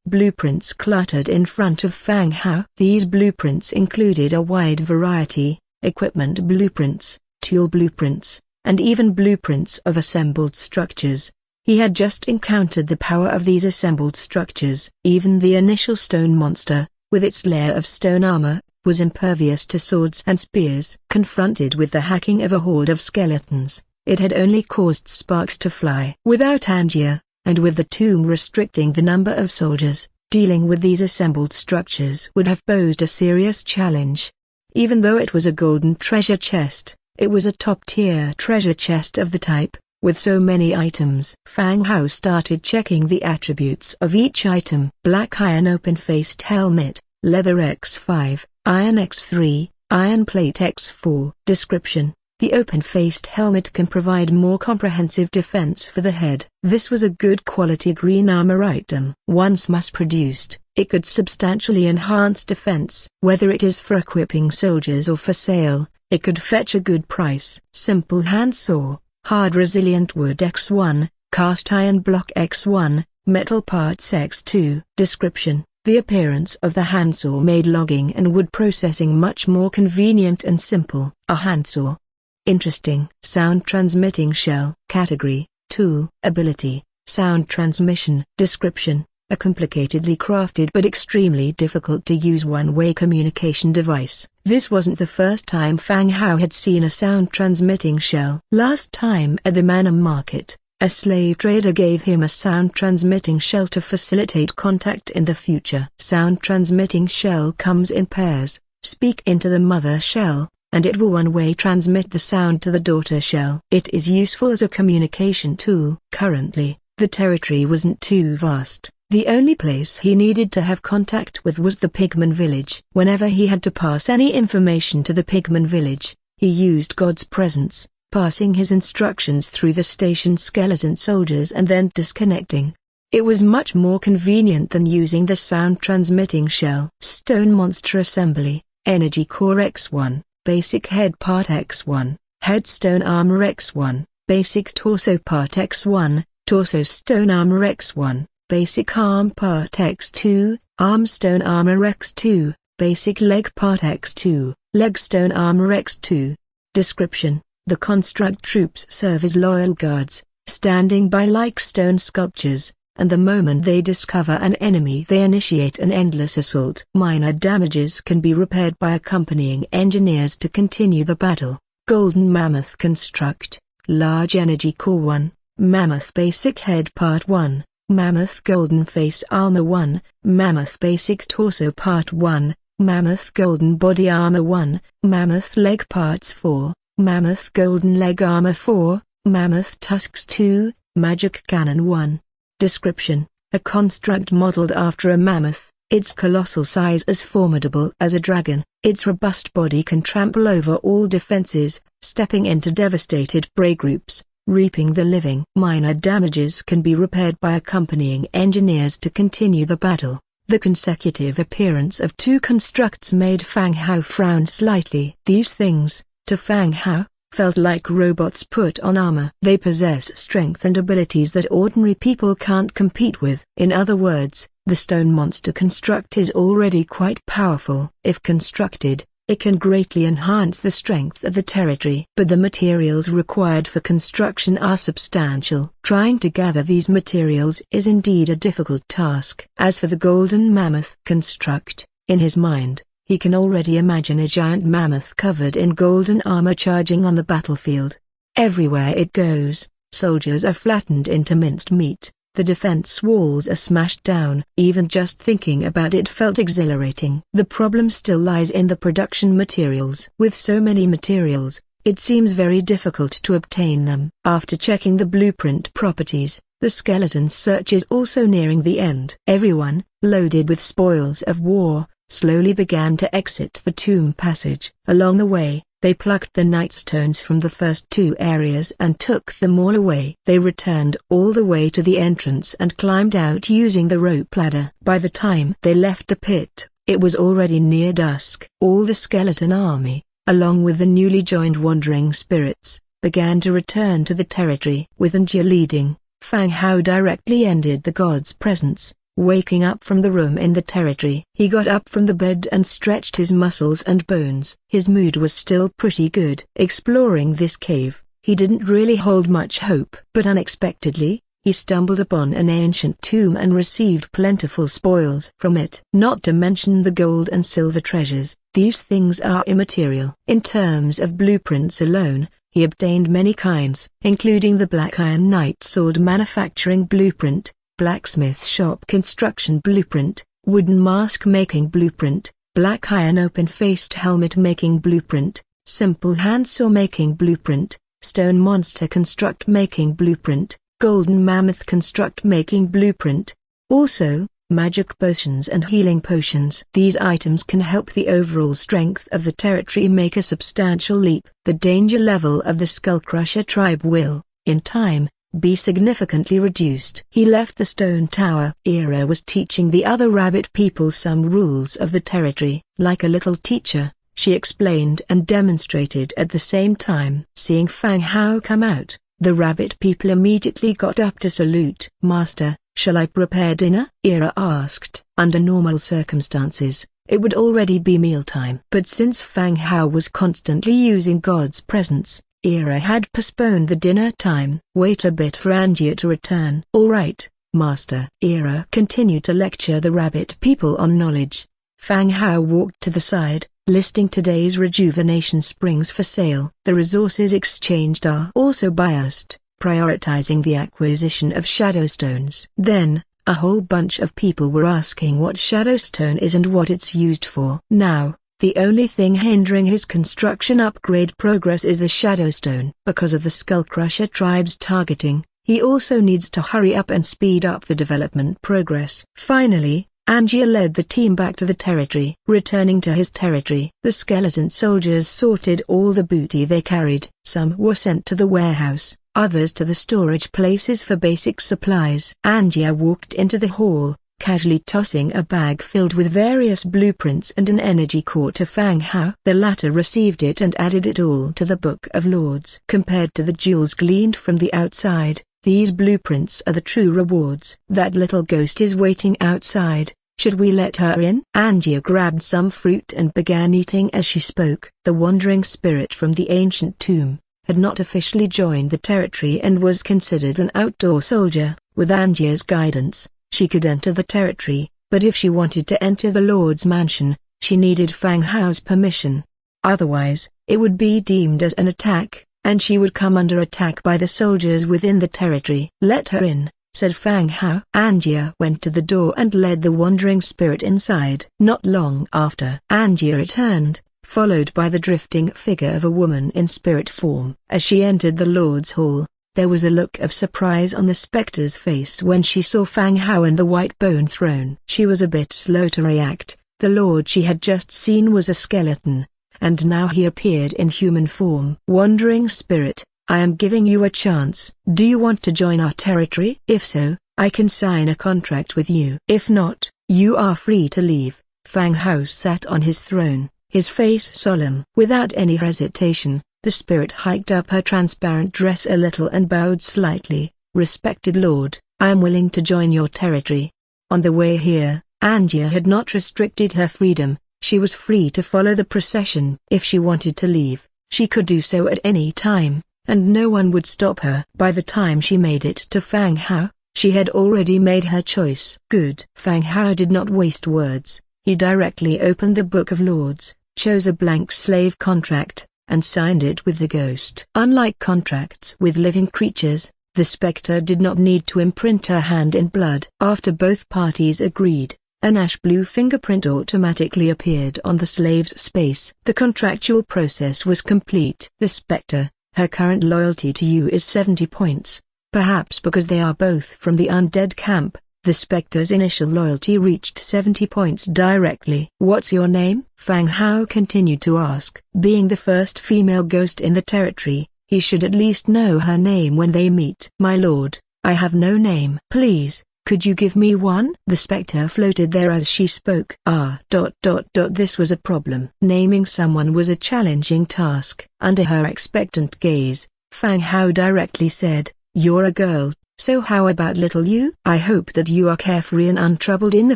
Blueprints cluttered in front of Fang Hao. These blueprints included a wide variety: equipment blueprints, tool blueprints, and even blueprints of assembled structures. He had just encountered the power of these assembled structures. Even the initial stone monster, with its layer of stone armor, was impervious to swords and spears. Confronted with the hacking of a horde of skeletons, it had only caused sparks to fly. Without Angia, and with the tomb restricting the number of soldiers, dealing with these assembled structures would have posed a serious challenge. Even though it was a golden treasure chest, it was a top-tier treasure chest of the type, with so many items. Fang Hao started checking the attributes of each item. Black iron open-faced helmet, leather X5, iron X3, iron plate X4. Description: the open-faced helmet can provide more comprehensive defense for the head. This was a good quality green armor item. Once mass-produced, it could substantially enhance defense. Whether it is for equipping soldiers or for sale, it could fetch a good price. Simple handsaw, hard resilient wood X1, cast iron block X1, metal parts X2. Description: the appearance of the handsaw made logging and wood processing much more convenient and simple. A handsaw. Interesting. Sound transmitting shell. Category: tool. Ability: sound transmission. Description: a complicatedly crafted but extremely difficult to use one-way communication device. This wasn't the first time Fang Hao had seen a sound transmitting shell. Last time at the Manor Market, a slave trader gave him a sound transmitting shell to facilitate contact in the future. Sound transmitting shell comes in pairs. Speak into the mother shell, and it will one-way transmit the sound to the daughter shell. It is useful as a communication tool. Currently, the territory wasn't too vast. The only place he needed to have contact with was the Pigman village. Whenever he had to pass any information to the Pigman village, he used God's presence, passing his instructions through the station skeleton soldiers and then disconnecting. It was much more convenient than using the sound transmitting shell. Stone monster assembly, energy core X1, basic head part X1, headstone armor X1, basic torso part X1, torso stone armor X1. Basic arm part X2, arm stone armor X2, basic leg part X2, leg stone armor X2. Description: the construct troops serve as loyal guards, standing by like stone sculptures, and the moment they discover an enemy they initiate an endless assault. Minor damages can be repaired by accompanying engineers to continue the battle. Golden Mammoth Construct, Large Energy Core 1, Mammoth Basic Head Part 1. Mammoth Golden Face Armor 1, Mammoth Basic Torso Part 1, Mammoth Golden Body Armor 1, Mammoth Leg Parts 4, Mammoth Golden Leg Armor 4, Mammoth Tusks 2, Magic Cannon 1. Description: a construct modeled after a mammoth, its colossal size as formidable as a dragon, its robust body can trample over all defenses, stepping into devastated prey groups, reaping the living. Minor damages can be repaired by accompanying engineers to continue the battle. The consecutive appearance of two constructs made Fang Hao frown slightly. These things, to Fang Hao, felt like robots put on armor. They possess strength and abilities that ordinary people can't compete with. In other words, the stone monster construct is already quite powerful. If constructed, It can greatly enhance the strength of the territory. But the materials required for construction are substantial. Trying to gather these materials is indeed a difficult task. As for the golden mammoth construct, in his mind, he can already imagine a giant mammoth covered in golden armor charging on the battlefield. Everywhere it goes, soldiers are flattened into minced meat. The defense walls are smashed down. Even just thinking about it felt exhilarating. The problem still lies in the production materials. With so many materials, it seems very difficult to obtain them. After checking the blueprint properties, the skeleton search is also nearing the end. Everyone, loaded with spoils of war, slowly began to exit the tomb passage. Along the way, they plucked the nightstones from the first two areas and took them all away. They returned all the way to the entrance and climbed out using the rope ladder. By the time they left the pit, it was already near dusk. All the skeleton army, along with the newly joined wandering spirits, began to return to the territory. With Anjia leading, Fang Hao directly entered the god's presence. Waking up from the room in the territory, he got up from the bed and stretched his muscles and bones. His mood was still pretty good. Exploring this cave, he didn't really hold much hope. But unexpectedly, he stumbled upon an ancient tomb and received plentiful spoils from it. Not to mention the gold and silver treasures, these things are immaterial. In terms of blueprints alone, he obtained many kinds, including the black iron knight sword manufacturing blueprint, blacksmith shop construction blueprint, wooden mask making blueprint, black iron open-faced helmet making blueprint, simple handsaw making blueprint, stone monster construct making blueprint, golden mammoth construct making blueprint. Also, magic potions and healing potions. These items can help the overall strength of the territory make a substantial leap. The danger level of the Skullcrusher tribe will, in time, be significantly reduced. He left the stone tower. Ira was teaching the other rabbit people some rules of the territory. Like a little teacher, she explained and demonstrated at the same time. Seeing Fang Hao come out, the rabbit people immediately got up to salute. "Master, shall I prepare dinner?" Ira asked. Under normal circumstances, it would already be mealtime. But since Fang Hao was constantly using God's presence, Ira had postponed the dinner time. "Wait a bit for Anjia to return." "All right, Master." Ira continued to lecture the rabbit people on knowledge. Fang Hao walked to the side, listing today's rejuvenation springs for sale. The resources exchanged are also biased, prioritizing the acquisition of shadowstones. Then, a whole bunch of people were asking what shadowstone is and what it's used for. Now, the only thing hindering his construction upgrade progress is the Shadowstone. Because of the Skullcrusher tribe's targeting, he also needs to hurry up and speed up the development progress. Finally, Anjia led the team back to the territory. Returning to his territory, the skeleton soldiers sorted all the booty they carried. Some were sent to the warehouse, others to the storage places for basic supplies. Anjia walked into the hall, casually tossing a bag filled with various blueprints and an energy core to Fang Hao. The latter received it and added it all to the Book of Lords. Compared to the jewels gleaned from the outside, these blueprints are the true rewards. "That little ghost is waiting outside. Should we let her in?" Anjia grabbed some fruit and began eating as she spoke. The wandering spirit from the ancient tomb had not officially joined the territory and was considered an outdoor soldier. With Anjia's guidance, she could enter the territory, but if she wanted to enter the Lord's mansion, she needed Fang Hao's permission. Otherwise, it would be deemed as an attack, and she would come under attack by the soldiers within the territory. "Let her in," said Fang Hao. Anjia went to the door and led the wandering spirit inside. Not long after, Anjia returned, followed by the drifting figure of a woman in spirit form. As she entered the Lord's hall, there was a look of surprise on the specter's face when she saw Fang Hao and the white bone throne. She was a bit slow to react. The lord she had just seen was a skeleton, and now he appeared in human form. "Wandering spirit, I am giving you a chance. Do you want to join our territory? If so, I can sign a contract with you. If not, you are free to leave." Fang Hao sat on his throne, his face solemn. Without any hesitation, the spirit hiked up her transparent dress a little and bowed slightly. "Respected lord, I am willing to join your territory." On the way here, Anjia had not restricted her freedom. She was free to follow the procession. If she wanted to leave, she could do so at any time, and no one would stop her. By the time she made it to Fang Hao, she had already made her choice. Good. Fang Hao did not waste words. He directly opened the Book of Lords, chose a blank slave contract, and signed it with the ghost. Unlike contracts with living creatures, the spectre did not need to imprint her hand in blood. After both parties agreed, an ash-blue fingerprint automatically appeared on the slave's space. The contractual process was complete. The spectre, her current loyalty to you is 70 points. Perhaps because they are both from the undead camp, the spectre's initial loyalty reached 70 points directly. What's your name? Fang Hao continued to ask. Being the first female ghost in the territory, he should at least know her name when they meet. My lord, I have no name. Please, could you give me one? The spectre floated there as she spoke. This was a problem. Naming someone was a challenging task. Under her expectant gaze, Fang Hao directly said, "You're a girl, so how about little you? I hope that you are carefree and untroubled in the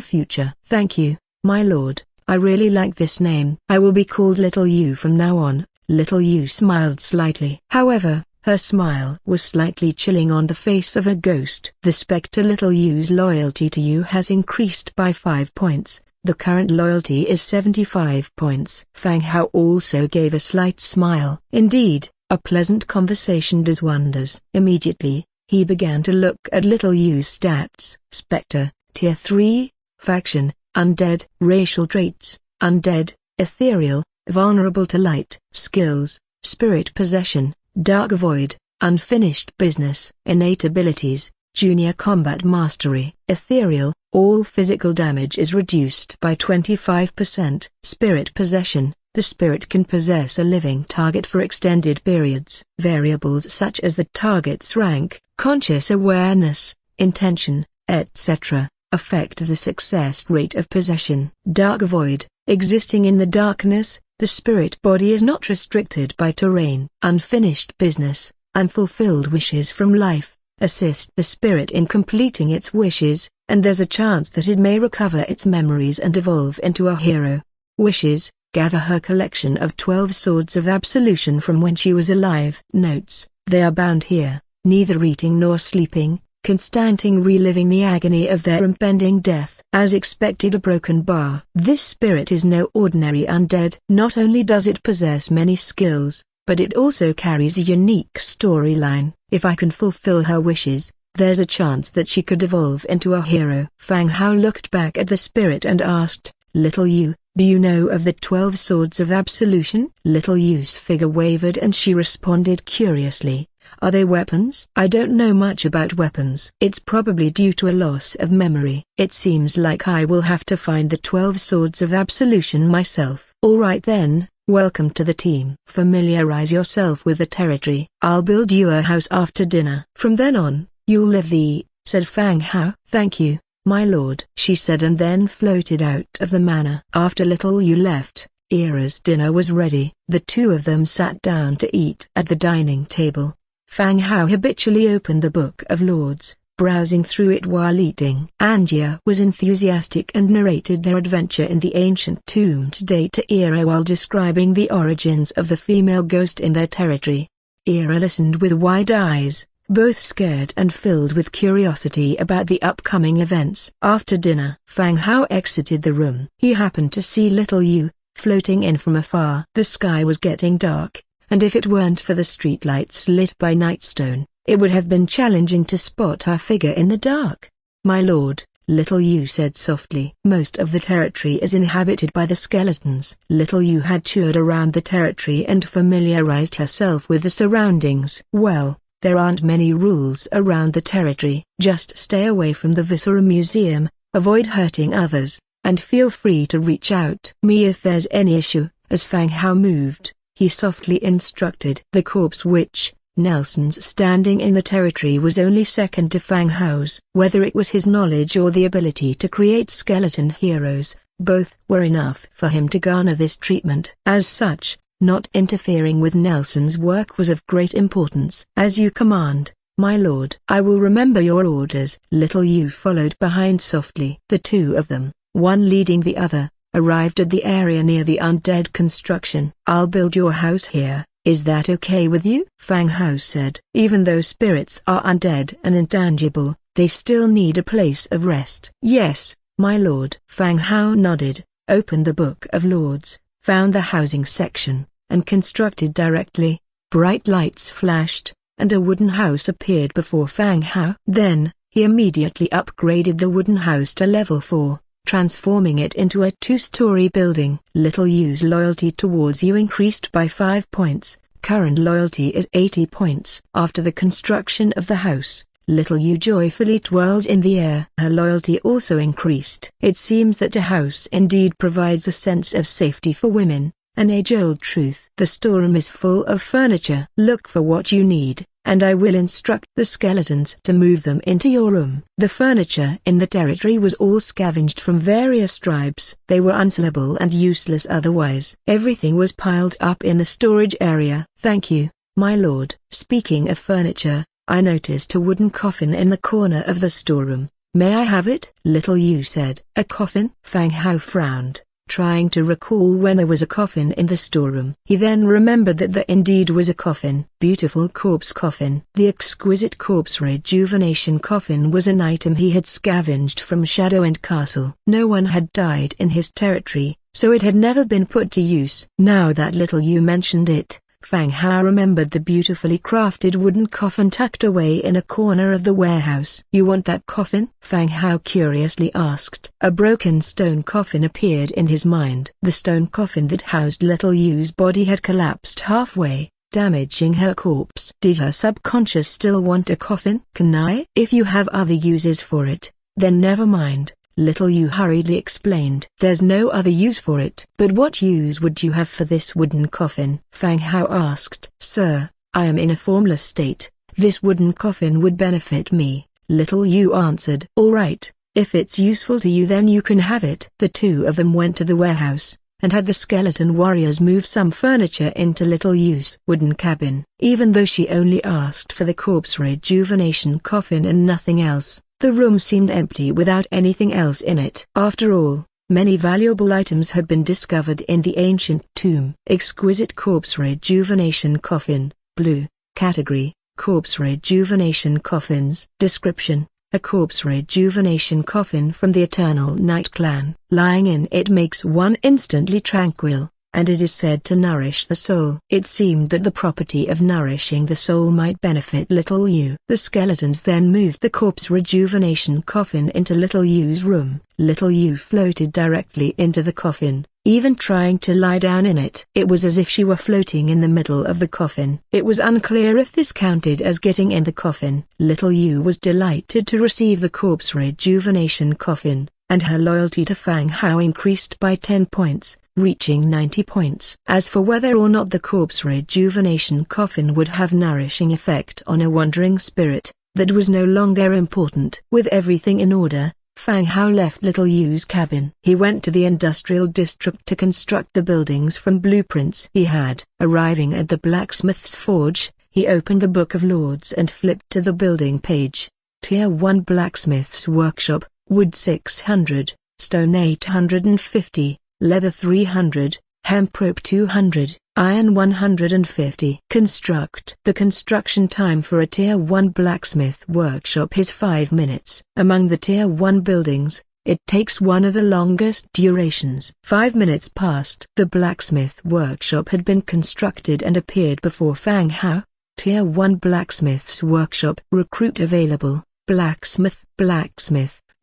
future." "Thank you, my lord, I really like this name. I will be called Little You from now on." Little You smiled slightly. However, her smile was slightly chilling on the face of a ghost. The spectre Little You's loyalty to you has increased by 5 points. The current loyalty is 75 points. Fang Hao also gave a slight smile. Indeed, a pleasant conversation does wonders. Immediately, he began to look at Little You's stats. Spectre, Tier 3, Faction, Undead. Racial traits, Undead, Ethereal, Vulnerable to Light. Skills, Spirit Possession, Dark Void, Unfinished Business. Innate abilities, Junior Combat Mastery. Ethereal, all physical damage is reduced by 25%. Spirit Possession, the spirit can possess a living target for extended periods. Variables such as the target's rank, conscious awareness, intention, etc., affect the success rate of possession. Dark Void, existing in the darkness, the spirit body is not restricted by terrain. Unfinished Business, unfulfilled wishes from life, assist the spirit in completing its wishes, and there's a chance that it may recover its memories and evolve into a hero. Wishes, gather her collection of 12 swords of absolution from when she was alive. Notes, they are bound here, neither eating nor sleeping, constantly reliving the agony of their impending death. As expected, a broken bar. This spirit is no ordinary undead. Not only does it possess many skills, but it also carries a unique storyline. If I can fulfill her wishes, there's a chance that she could evolve into a hero. Fang Hao looked back at the spirit and asked, "Little You, do you know of the 12 swords of absolution?" Little You's figure wavered and she responded curiously, "Are they weapons?" "I don't know much about weapons." "It's probably due to a loss of memory." "It seems like I will have to find the 12 swords of absolution myself." "All right then, welcome to the team. Familiarize yourself with the territory. I'll build you a house after dinner. From then on, you'll live the," said Fang Hao. "Thank you, my lord," she said, and then floated out of the manor. After Little You left, Ira's dinner was ready. The two of them sat down to eat at the dining table. Fang Hao habitually opened the Book of Lords, browsing through it while eating. Angia was enthusiastic and narrated their adventure in the ancient tomb to Ira while describing the origins of the female ghost in their territory. Ira listened with wide eyes, both scared and filled with curiosity about the upcoming events. After dinner, Fang Hao exited the room. He happened to see Little You, floating in from afar. The sky was getting dark, and if it weren't for the streetlights lit by Nightstone, it would have been challenging to spot her figure in the dark. "My lord," Little You said softly. "Most of the territory is inhabited by the skeletons." Little You had toured around the territory and familiarized herself with the surroundings. "Well, there aren't many rules around the territory. Just stay away from the Viscera Museum, avoid hurting others, and feel free to reach out me if there's any issue." As Fang Hao moved, he softly instructed. The corpse which, Nelson's standing in the territory was only second to Fang Hao's. Whether it was his knowledge or the ability to create skeleton heroes, both were enough for him to garner this treatment. As such, not interfering with Nelson's work was of great importance. "As you command, my lord." "I will remember your orders." Little You followed behind softly. The two of them, one leading the other, arrived at the area near the Undead construction. "I'll build your house here, is that okay with you?" Fang Hao said. "Even though spirits are undead and intangible, they still need a place of rest." "Yes, my lord." Fang Hao nodded, opened the Book of Lords, found the housing section, and constructed directly. Bright lights flashed, and a wooden house appeared before Fang Hao. Then, he immediately upgraded the wooden house to level 4, transforming it into a 2-story building. Little Yu's loyalty towards you increased by 5 points, current loyalty is 80 points. After the construction of the house, Little Yu joyfully twirled in the air. Her loyalty also increased. It seems that a house indeed provides a sense of safety for women, an age-old truth. The storeroom is full of furniture. Look for what you need, and I will instruct the skeletons to move them into your room. The furniture in the territory was all scavenged from various tribes. They were unsellable and useless otherwise. Everything was piled up in the storage area. "Thank you, my lord." Speaking of furniture, I noticed a wooden coffin in the corner of the storeroom. "May I have it?" Little Yu said. "A coffin?" Fang Hao frowned, trying to recall when there was a coffin in the storeroom. He then remembered that there indeed was a coffin. Beautiful corpse coffin. The exquisite corpse rejuvenation coffin was an item he had scavenged from Shadow and Castle. No one had died in his territory, so it had never been put to use. Now that Little Yu mentioned it, Fang Hao remembered the beautifully crafted wooden coffin tucked away in a corner of the warehouse. "You want that coffin?" Fang Hao curiously asked. A broken stone coffin appeared in his mind. The stone coffin that housed Little Yu's body had collapsed halfway, damaging her corpse. Did her subconscious still want a coffin? "Can I?" "If you have other uses for it, then never mind," Little Yu hurriedly explained. "There's no other use for it." "But what use would you have for this wooden coffin?" Fang Hao asked. "Sir, I am in a formless state. This wooden coffin would benefit me," Little Yu answered. "All right, if it's useful to you then you can have it." The two of them went to the warehouse, and had the skeleton warriors move some furniture into Little Yu's wooden cabin. Even though she only asked for the corpse rejuvenation coffin and nothing else, the room seemed empty without anything else in it. After all, many valuable items had been discovered in the ancient tomb. Exquisite corpse rejuvenation coffin, blue, category, corpse rejuvenation coffins. Description: a corpse rejuvenation coffin from the Eternal Night Clan. Lying in it makes one instantly tranquil, and it is said to nourish the soul. It seemed that the property of nourishing the soul might benefit Little Yu. The skeletons then moved the corpse rejuvenation coffin into Little Yu's room. Little Yu floated directly into the coffin, even trying to lie down in it. It was as if she were floating in the middle of the coffin. It was unclear if this counted as getting in the coffin. Little Yu was delighted to receive the corpse rejuvenation coffin, and her loyalty to Fang Hao increased by 10 points. Reaching 90 points. As for whether or not the corpse rejuvenation coffin would have nourishing effect on a wandering spirit, that was no longer important. With everything in order, Fang Hao left Little Yu's cabin. He went to the industrial district to construct the buildings from blueprints he had. Arriving at the blacksmith's forge, he opened the Book of Lords and flipped to the building page. Tier 1 Blacksmith's Workshop, wood 600, stone 850. Leather 300, hemp rope 200, iron 150. Construct. The construction time for a Tier 1 blacksmith workshop is 5 minutes. Among the Tier 1 buildings, it takes one of the longest durations. 5 minutes passed. The blacksmith workshop had been constructed and appeared before Fang Hao. Tier 1 blacksmith's workshop. Recruit available. Blacksmith,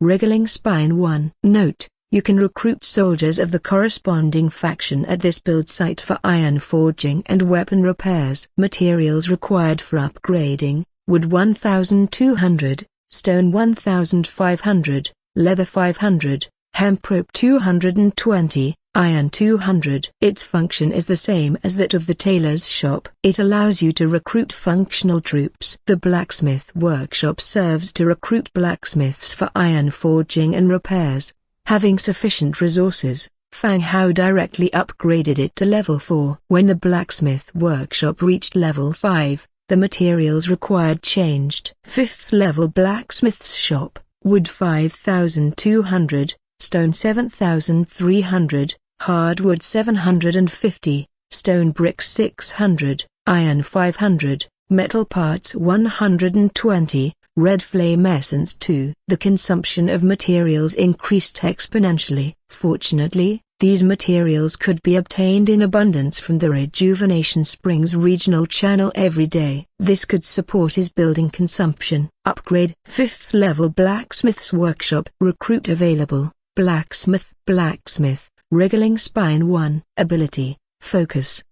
wriggling spine 1. Note: you can recruit soldiers of the corresponding faction at this build site for iron forging and weapon repairs. Materials required for upgrading: wood 1200, stone 1500, leather 500, hemp rope 220, iron 200. Its function is the same as that of the tailor's shop. It allows you to recruit functional troops. The blacksmith workshop serves to recruit blacksmiths for iron forging and repairs. Having sufficient resources, Fang Hao directly upgraded it to level 4. When the blacksmith workshop reached level 5, the materials required changed. 5th level blacksmith's shop, wood 5200, stone 7,300, hardwood 750, stone bricks 600, iron 500, metal parts 120, red flame essence 2. The consumption of materials increased exponentially. Fortunately, these materials could be obtained in abundance from the Rejuvenation Springs regional channel every day. This could support his building consumption. Upgrade 5th level Blacksmith's Workshop. Recruit available. Blacksmith, Wriggling Spine 1. Ability, Focus,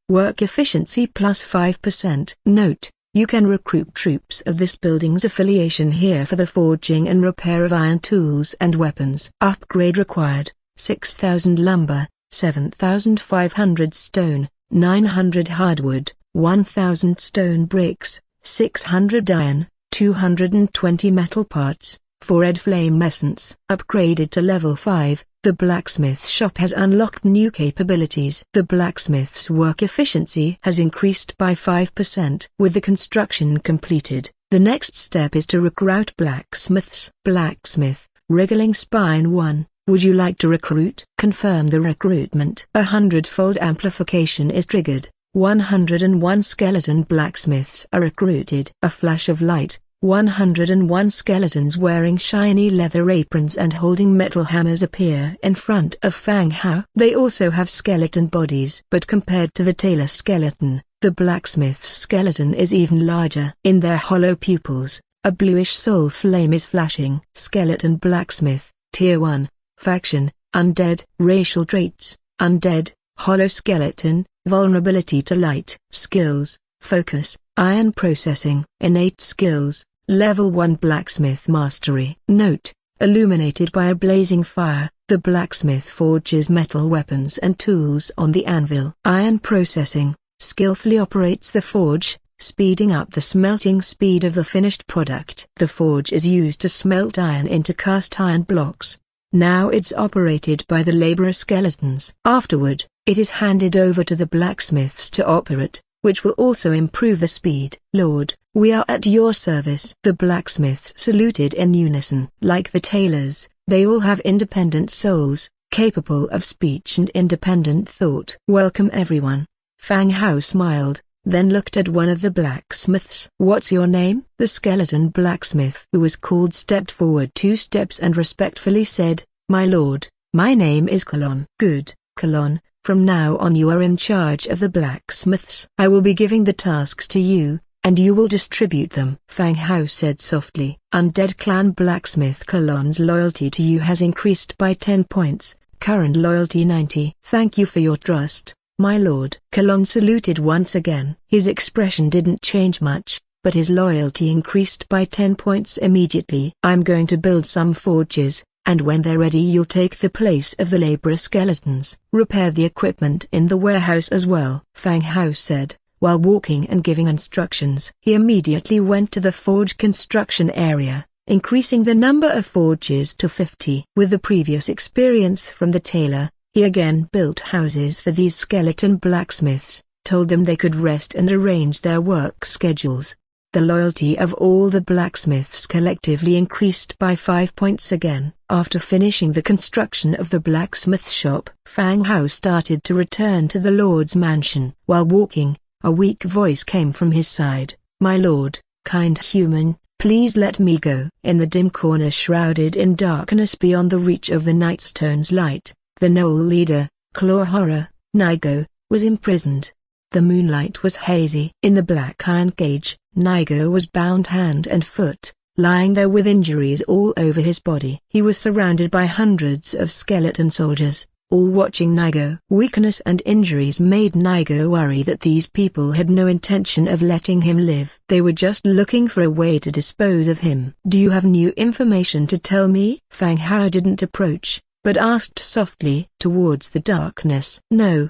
Work Efficiency plus 5%. Note: you can recruit troops of this building's affiliation here for the forging and repair of iron tools and weapons. Upgrade required: 6,000 lumber, 7,500 stone, 900 hardwood, 1,000 stone bricks, 600 iron, 220 metal parts, 4 red flame essence. Upgraded to level 5, the blacksmith shop has unlocked new capabilities. The blacksmith's work efficiency has increased by 5%. With the construction completed, the next step is to recruit blacksmiths. Blacksmith, Wriggling Spine 1. Would you like to recruit? Confirm the recruitment. A hundredfold amplification is triggered. 101 skeleton blacksmiths are recruited. A flash of light. 101 skeletons wearing shiny leather aprons and holding metal hammers appear in front of Fang Hao. They also have skeleton bodies, but compared to the tailor skeleton, the blacksmith's skeleton is even larger. In their hollow pupils, a bluish soul flame is flashing. Skeleton blacksmith, Tier 1, Faction, Undead. Racial traits: Undead, Hollow skeleton, Vulnerability to light. Skills: Focus, Iron processing. Innate skills: Level 1 Blacksmith Mastery. Note: illuminated by a blazing fire, the blacksmith forges metal weapons and tools on the anvil. Iron processing: skillfully operates the forge, speeding up the smelting speed of the finished product. The forge is used to smelt iron into cast iron blocks. Now it's operated by the laborer skeletons. Afterward, it is handed over to the blacksmiths to operate, which will also improve the speed. Lord, we are at your service. The blacksmiths saluted in unison. Like the tailors, they all have independent souls, capable of speech and independent thought. Welcome everyone. Fang Hao smiled, then looked at one of the blacksmiths. What's your name? The skeleton blacksmith who was called stepped forward 2 steps and respectfully said, My lord, my name is Kalon. Good, Kalon. From now on you are in charge of the blacksmiths. I will be giving the tasks to you, and you will distribute them. Fang Hao said softly. Undead clan blacksmith Kalon's loyalty to you has increased by 10 points, current loyalty 90. Thank you for your trust, my lord. Kalon saluted once again. His expression didn't change much, but his loyalty increased by 10 points immediately. I'm going to build some forges, and when they're ready you'll take the place of the laborer skeletons. Repair the equipment in the warehouse as well, Fang Hao said, while walking and giving instructions. He immediately went to the forge construction area, increasing the number of forges to 50. With the previous experience from the tailor, he again built houses for these skeleton blacksmiths, told them they could rest and arrange their work schedules. The loyalty of all the blacksmiths collectively increased by 5 points again. After finishing the construction of the blacksmith shop, Fang Hao started to return to the lord's mansion. While walking, a weak voice came from his side. My lord, kind human, please let me go. In the dim corner shrouded in darkness beyond the reach of the Nightstone's light, the Knoll leader, Claw Horror, Nigo, was imprisoned. The moonlight was hazy. In the black iron cage, Nigo was bound hand and foot, lying there with injuries all over his body. He was surrounded by hundreds of skeleton soldiers, all watching Nigo. Weakness and injuries made Nigo worry that these people had no intention of letting him live. They were just looking for a way to dispose of him. Do you have new information to tell me? Fang Hao didn't approach, but asked softly towards the darkness. No.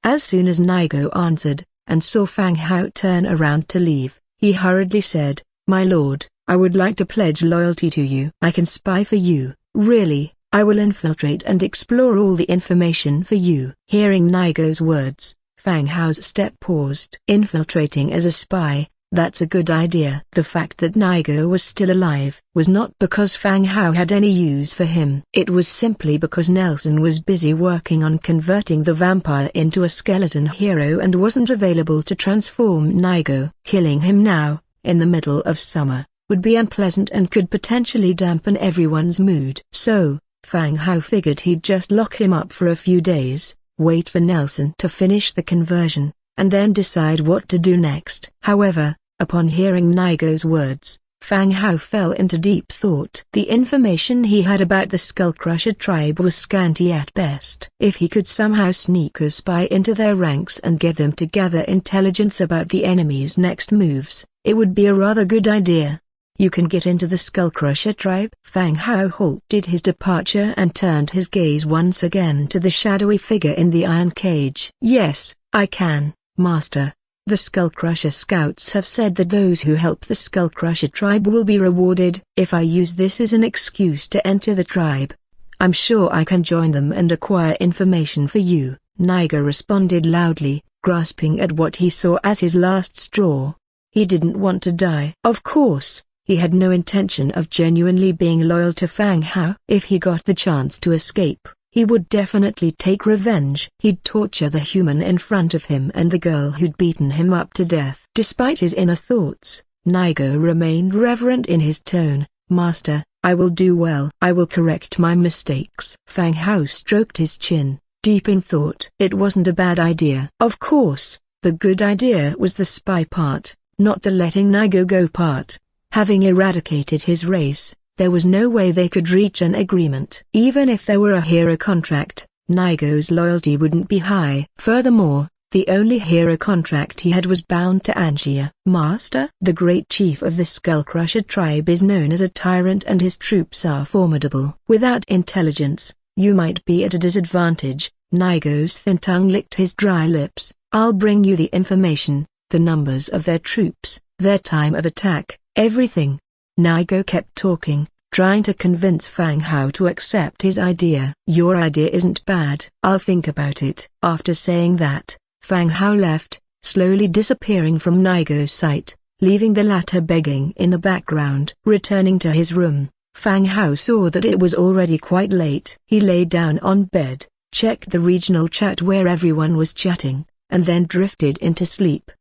As soon as Nigo answered, and saw Fang Hao turn around to leave, he hurriedly said, My lord, I would like to pledge loyalty to you. I can spy for you, really. I will infiltrate and explore all the information for you. Hearing Nigo's words, Fang Hao's step paused. Infiltrating as a spy, That's a good idea. The fact that Nigo was still alive was not because Fang Hao had any use for him. It was simply because Nelson was busy working on converting the vampire into a skeleton hero and wasn't available to transform Nigo. Killing him now, in the middle of summer, would be unpleasant and could potentially dampen everyone's mood. So, Fang Hao figured he'd just lock him up for a few days, wait for Nelson to finish the conversion, and then decide what to do next. However, upon hearing Nigo's words, Fang Hao fell into deep thought. The information he had about the Skullcrusher tribe was scanty at best. If he could somehow sneak a spy into their ranks and get them to gather intelligence about the enemy's next moves, it would be a rather good idea. You can get into the Skullcrusher tribe? Fang Hao halted his departure and turned his gaze once again to the shadowy figure in the iron cage. Yes, I can, Master. The Skullcrusher scouts have said that those who help the Skullcrusher tribe will be rewarded. If I use this as an excuse to enter the tribe, I'm sure I can join them and acquire information for you, Nigo responded loudly, grasping at what he saw as his last straw. He didn't want to die. Of course, he had no intention of genuinely being loyal to Fang Hao. If he got the chance to escape, he would definitely take revenge. He'd torture the human in front of him and the girl who'd beaten him up to death. Despite his inner thoughts, Nigo remained reverent in his tone. Master, I will do well. I will correct my mistakes. Fang Hao stroked his chin, deep in thought. It wasn't a bad idea. Of course, the good idea was the spy part, not the letting Nigo go part. Having eradicated his race, there was no way they could reach an agreement. Even if there were a hero contract, Nigo's loyalty wouldn't be high. Furthermore, the only hero contract he had was bound to Angia. Master? The great chief of the Skullcrusher tribe is known as a tyrant and his troops are formidable. Without intelligence, you might be at a disadvantage. Nigo's thin tongue licked his dry lips. I'll bring you the information, the numbers of their troops, their time of attack, everything. Nigo kept talking, trying to convince Fang Hao to accept his idea. Your idea isn't bad. I'll think about it. After saying that, Fang Hao left, slowly disappearing from Nigo's sight, leaving the latter begging in the background. Returning to his room, Fang Hao saw that it was already quite late. He lay down on bed, checked the regional chat where everyone was chatting, and then drifted into sleep.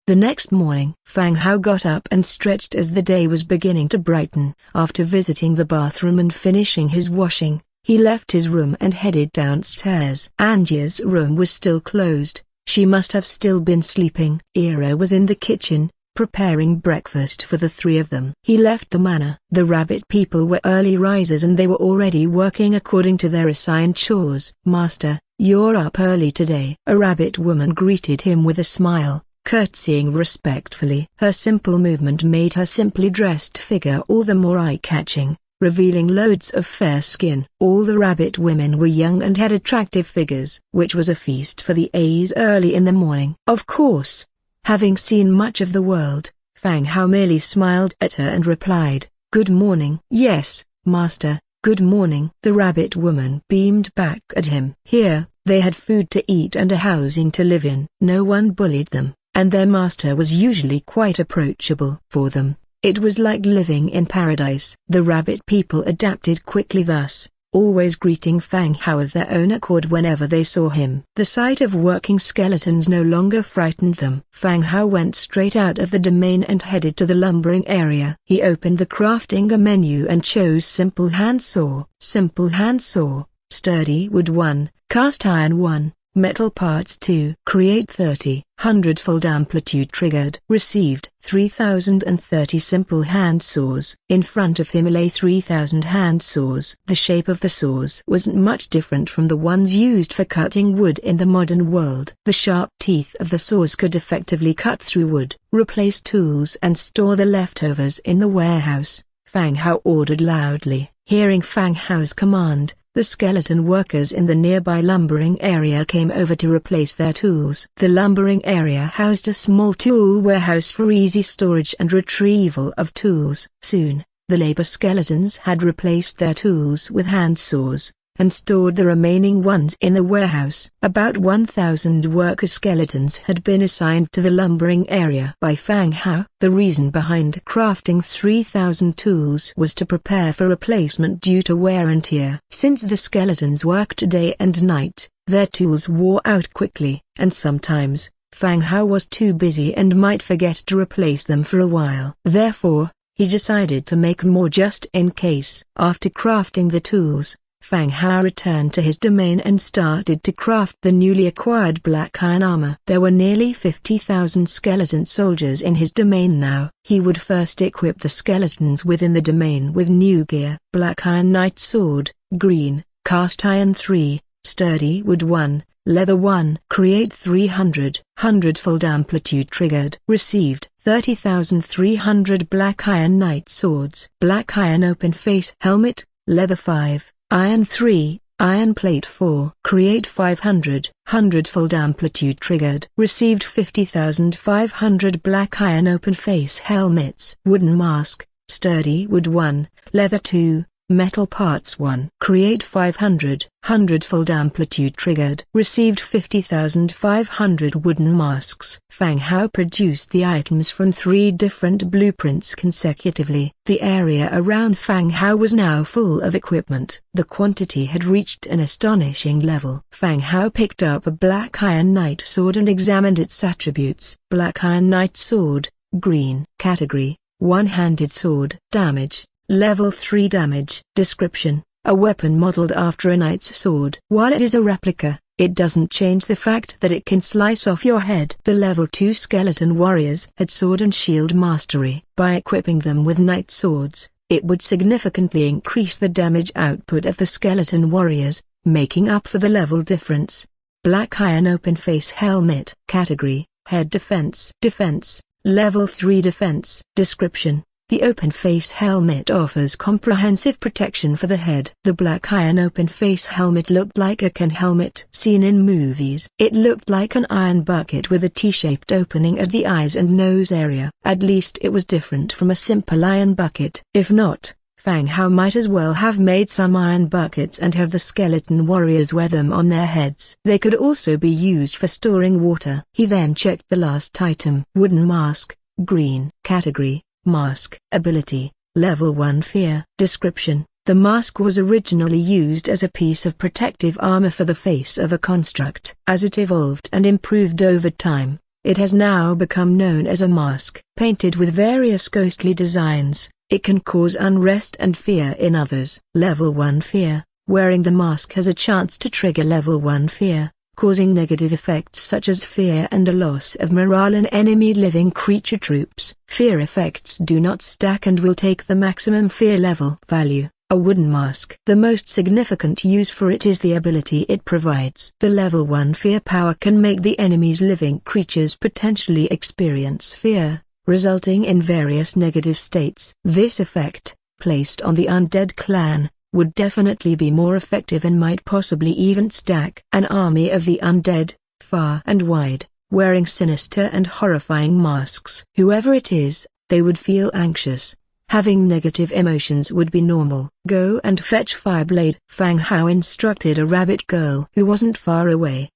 The next morning, Fang Hao got up and stretched as the day was beginning to brighten. After visiting the bathroom and finishing his washing, he left his room and headed downstairs. Angia's room was still closed. She must have still been sleeping. Ira was in the kitchen, preparing breakfast for the three of them. He left the manor. The rabbit people were early risers and they were already working according to their assigned chores. Master, you're up early today. A rabbit woman greeted him with a smile, curtsying respectfully. Her simple movement made her simply dressed figure all the more eye-catching, revealing loads of fair skin. All the rabbit women were young and had attractive figures, which was a feast for the eyes early in the morning. Of course, having seen much of the world, Fang Hao merely smiled at her and replied, "Good morning." "Yes, Master, good morning." The rabbit woman beamed back at him. Here, they had food to eat and a housing to live in. No one bullied them, and their master was usually quite approachable. For them, it was like living in paradise. The rabbit people adapted quickly thus, always greeting Fang Hao of their own accord whenever they saw him. The sight of working skeletons no longer frightened them. Fang Hao went straight out of the domain and headed to the lumbering area. He opened the crafting menu and chose Simple Hand Saw. Simple Hand Saw, Sturdy Wood 1, Cast Iron 1. Metal Parts 2. Create 30. Hundredfold Amplitude triggered. Received 3030 simple hand saws. In front of him lay 3000 hand saws. The shape of the saws wasn't much different from the ones used for cutting wood in the modern world. The sharp teeth of the saws could effectively cut through wood, replace tools and store the leftovers in the warehouse. Fang Hao ordered loudly. Hearing Fang Hao's command, the skeleton workers in the nearby lumbering area came over to replace their tools. The lumbering area housed a small tool warehouse for easy storage and retrieval of tools. Soon, the labor skeletons had replaced their tools with hand saws, and stored the remaining ones in the warehouse. About 1,000 worker skeletons had been assigned to the lumbering area by Fang Hao. The reason behind crafting 3,000 tools was to prepare for replacement due to wear and tear. Since the skeletons worked day and night, their tools wore out quickly, and sometimes, Fang Hao was too busy and might forget to replace them for a while. Therefore, he decided to make more just in case. After crafting the tools, Fang Hao returned to his domain and started to craft the newly acquired black iron armor. There were nearly 50,000 skeleton soldiers in his domain now. He would first equip the skeletons within the domain with new gear. Black iron knight sword, green, cast iron 3, sturdy wood 1, leather 1. Create 300. Hundredfold amplitude triggered. Received 30,300 black iron knight swords. Black iron open face helmet, leather 5, iron 3, iron plate 4. Create 500. Hundredfold amplitude triggered. Received 50,500 black iron open face helmets. Wooden mask, sturdy wood 1, leather 2, metal parts 1. Create 500. Hundredfold amplitude triggered. Received 50,500 wooden masks. Fang Hao produced the items from 3 different blueprints consecutively. The area around Fang Hao was now full of equipment. The quantity had reached an astonishing level. Fang Hao picked up a black iron knight sword and examined its attributes. Black iron knight sword, green. Category, one-handed sword. Damage, Level 3 damage. Description: a weapon modeled after a knight's sword. While it is a replica, it doesn't change the fact that it can slice off your head. The level 2 skeleton warriors had sword and shield mastery. By equipping them with knight swords, it would significantly increase the damage output of the skeleton warriors, making up for the level difference. Black iron open face helmet. Category: head defense. Defense, level 3 defense. Description: the open face helmet offers comprehensive protection for the head. The black iron open face helmet looked like a can helmet seen in movies. It looked like an iron bucket with a T-shaped opening at the eyes and nose area. At least it was different from a simple iron bucket. If not, Fang Hao might as well have made some iron buckets and have the skeleton warriors wear them on their heads. They could also be used for storing water. He then checked the last item. Wooden mask, green. Category: mask. Ability, level 1 fear. Description: the mask was originally used as a piece of protective armor for the face of a construct. As it evolved and improved over time, it has now become known as a mask. Painted with various ghostly designs, it can cause unrest and fear in others. Level 1 fear: wearing the mask has a chance to trigger level 1 fear, causing negative effects such as fear and a loss of morale in enemy living creature troops. Fear effects do not stack and will take the maximum fear level. Value: a wooden mask. The most significant use for it is the ability it provides. The level 1 fear power can make the enemy's living creatures potentially experience fear, resulting in various negative states. This effect, placed on the undead clan, would definitely be more effective and might possibly even stack an army of the undead, far and wide, wearing sinister and horrifying masks. Whoever it is, they would feel anxious. Having negative emotions would be normal. Go and fetch Fireblade. Fang Hao instructed a rabbit girl who wasn't far away.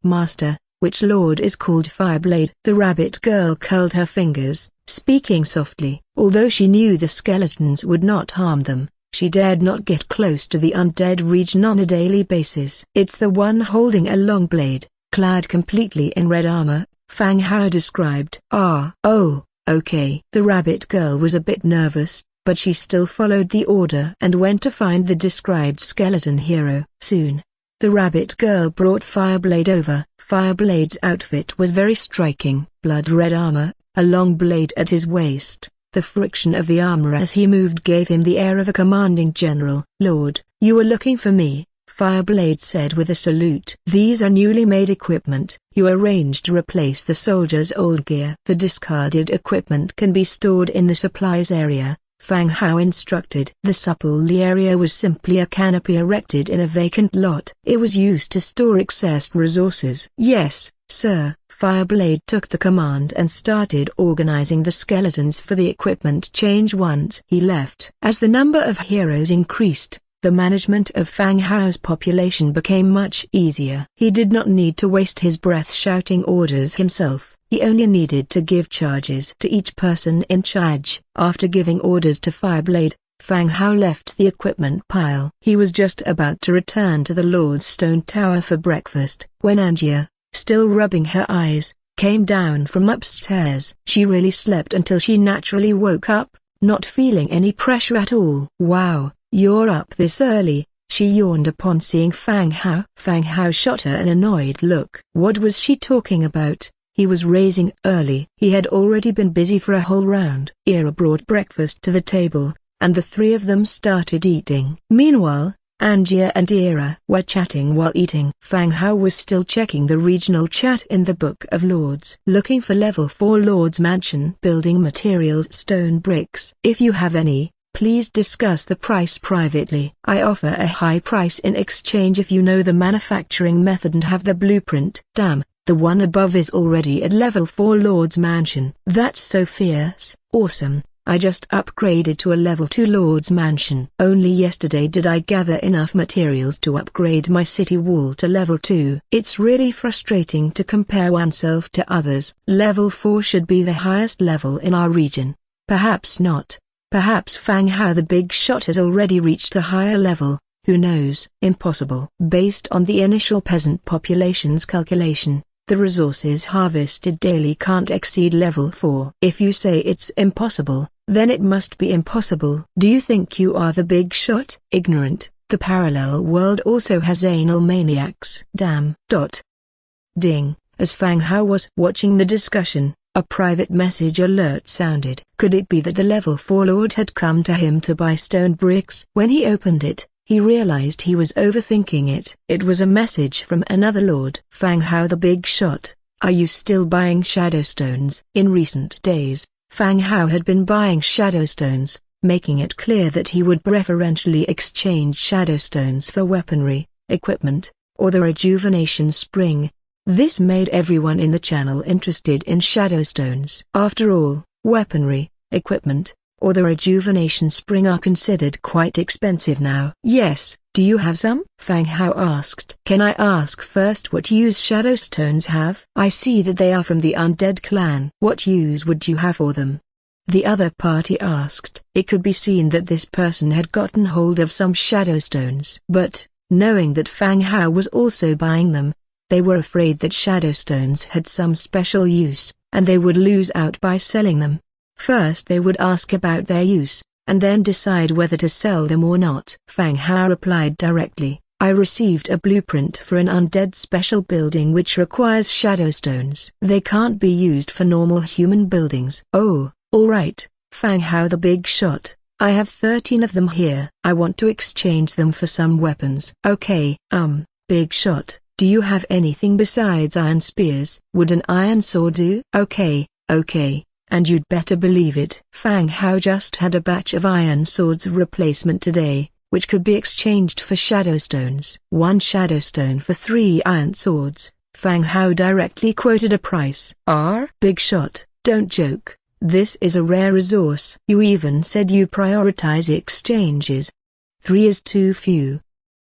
Master, which lord is called Fireblade? The rabbit girl curled her fingers, speaking softly. Although she knew the skeletons would not harm them, she dared not get close to the undead region on a daily basis. It's the one holding a long blade, clad completely in red armor, Fang Hao described. Oh, okay. The rabbit girl was a bit nervous, but she still followed the order and went to find the described skeleton hero. Soon, the rabbit girl brought Fireblade over. Fireblade's outfit was very striking. Blood red armor, a long blade at his waist. The friction of the armor as he moved gave him the air of a commanding general. Lord, you were looking for me, Fireblade said with a salute. These are newly made equipment. You arranged to replace the soldiers' old gear. The discarded equipment can be stored in the supplies area, Fang Hao instructed. The supple area was simply a canopy erected in a vacant lot. It was used to store excess resources. Yes, sir. Fireblade took the command and started organizing the skeletons for the equipment change once he left. As the number of heroes increased, the management of Fang Hao's population became much easier. He did not need to waste his breath shouting orders himself. He only needed to give charges to each person in charge. After giving orders to Fireblade, Fang Hao left the equipment pile. He was just about to return to the Lord's Stone Tower for breakfast, when Angia, still rubbing her eyes, came down from upstairs. She really slept until she naturally woke up, not feeling any pressure at all. "Wow, you're up this early," she yawned upon seeing Fang Hao. Fang Hao shot her an annoyed look. What was she talking about? He was raising early. He had already been busy for a whole round. Ira brought breakfast to the table, and the three of them started eating. Meanwhile, Angia and Ira were chatting while eating. Fang Hao was still checking the regional chat in the Book of Lords, looking for level 4 Lord's Mansion building materials, stone bricks. "If you have any, please discuss the price privately. I offer a high price in exchange if you know the manufacturing method and have the blueprint." "Damn, the one above is already at level 4 Lord's Mansion." "That's so fierce." "Awesome. I just upgraded to a level 2 Lord's Mansion. Only yesterday did I gather enough materials to upgrade my city wall to level 2. It's really frustrating to compare oneself to others. Level 4 should be the highest level in our region." "Perhaps not. Perhaps Fang Hao the big shot has already reached the higher level, who knows?" "Impossible." Based on the initial peasant population's calculation, the resources harvested daily can't exceed level 4. "If you say it's impossible, then it must be impossible." "Do you think you are the big shot?" "Ignorant, the parallel world also has anal maniacs." "Damn." Ding. As Fang Hao was watching the discussion, a private message alert sounded. Could it be that the level 4 lord had come to him to buy stone bricks? When he opened it, he realized he was overthinking it. It was a message from another lord. "Fang Hao the big shot, are you still buying shadowstones?" In recent days, Fang Hao had been buying shadowstones, making it clear that he would preferentially exchange shadowstones for weaponry, equipment, or the rejuvenation spring. This made everyone in the channel interested in shadowstones. After all, weaponry, equipment, or the rejuvenation spring are considered quite expensive now. "Yes, do you have some?" Fang Hao asked. "Can I ask first what use shadowstones have?" "I see that they are from the Undead clan." "What use would you have for them?" the other party asked. It could be seen that this person had gotten hold of some shadowstones. But, knowing that Fang Hao was also buying them, they were afraid that shadowstones had some special use, and they would lose out by selling them. First they would ask about their use, and then decide whether to sell them or not. Fang Hao replied directly, "I received a blueprint for an undead special building which requires shadowstones. They can't be used for normal human buildings." "Oh, alright, Fang Hao the big shot, I have 13 of them here. I want to exchange them for some weapons." "Okay, big shot, do you have anything besides iron spears?" "Would an iron sword do?" Okay, and you'd better believe it." Fang Hao just had a batch of iron swords replacement today, which could be exchanged for shadowstones. 1 shadowstone for 3 iron swords. Fang Hao directly quoted a price. Big shot, don't joke. This is a rare resource. You even said you prioritize exchanges. 3 is too few.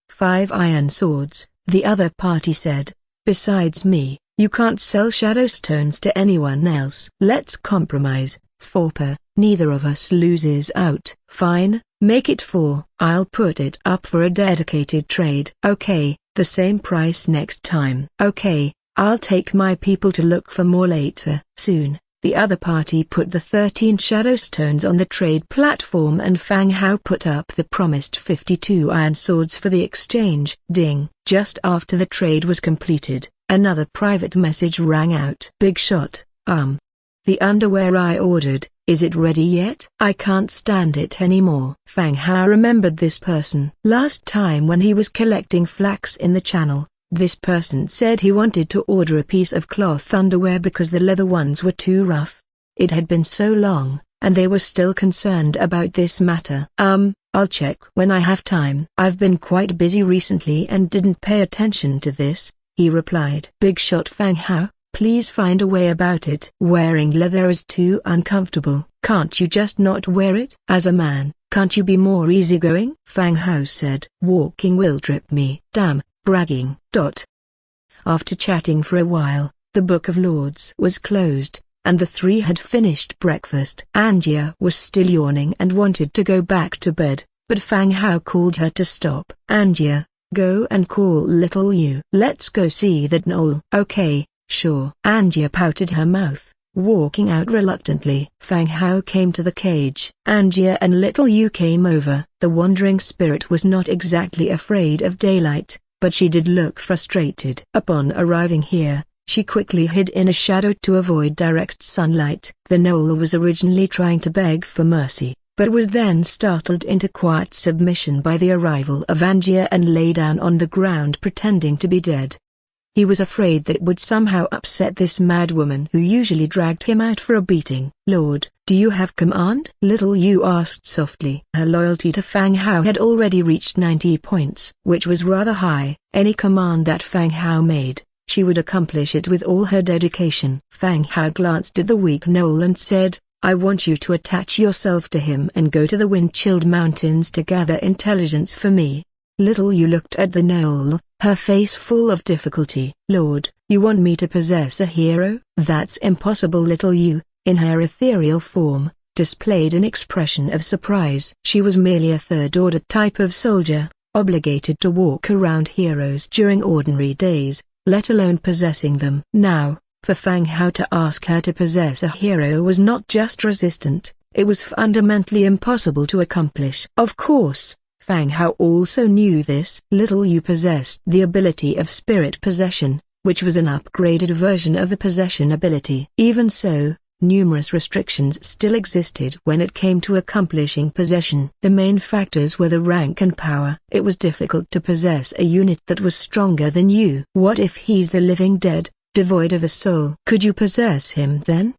5 iron swords, the other party said. Besides me, you can't sell shadowstones to anyone else. Let's compromise, 4 per. Neither of us loses out. Fine, make it 4. I'll put it up for a dedicated trade. Okay, the same price next time. Okay, I'll take my people to look for more later. Soon, the other party put the 13 shadowstones on the trade platform and Fang Hao put up the promised 52 iron swords for the exchange. Ding. Just after the trade was completed, another private message rang out. Big shot, the underwear I ordered, is it ready yet? I can't stand it anymore. Fang Hao remembered this person. Last time when he was collecting flax in the channel, this person said he wanted to order a piece of cloth underwear because the leather ones were too rough. It had been so long, and they were still concerned about this matter. I'll check when I have time. I've been quite busy recently and didn't pay attention to this, he replied. Big shot Fang Hao, please find a way about it. Wearing leather is too uncomfortable. Can't you just not wear it? As a man, Can't you be more easygoing? Fang Hao said. Walking will trip me. Damn, bragging. After chatting for a while, the Book of Lords was closed, and the three had finished breakfast. Angia was still yawning and wanted to go back to bed, but Fang Hao called her to stop. Angia, go and call little you. Let's go see that knoll. Okay, sure. Angia pouted her mouth, walking out reluctantly. Fang Hao came to the cage. Angia and little you came over. The wandering spirit was not exactly afraid of daylight, but she did look frustrated. Upon arriving here, she quickly hid in a shadow to avoid direct sunlight. The knoll was originally trying to beg for mercy, but was then startled into quiet submission by the arrival of Angia and lay down on the ground pretending to be dead. He was afraid that would somehow upset this mad woman who usually dragged him out for a beating. Lord, do you have command? Little Yu asked softly. Her loyalty to Fang Hao had already reached 90 points, which was rather high. Any command that Fang Hao made, she would accomplish it with all her dedication. Fang Hao glanced at the weak knoll and said, I want you to attach yourself to him and go to the wind-chilled mountains to gather intelligence for me. Little Yu looked at the knoll, her face full of difficulty. Lord, you want me to possess a hero? That's impossible. Little Yu, in her ethereal form, displayed an expression of surprise. She was merely a third-order type of soldier, obligated to walk around heroes during ordinary days, let alone possessing them. Now, for Fang Hao to ask her to possess a hero was not just resistant, it was fundamentally impossible to accomplish. Of course, Fang Hao also knew this. Little Yu possessed the ability of spirit possession, which was an upgraded version of the possession ability. Even so, numerous restrictions still existed when it came to accomplishing possession. The main factors were the rank and power. It was difficult to possess a unit that was stronger than you. What if he's the living dead, devoid of a soul? Could you possess him then?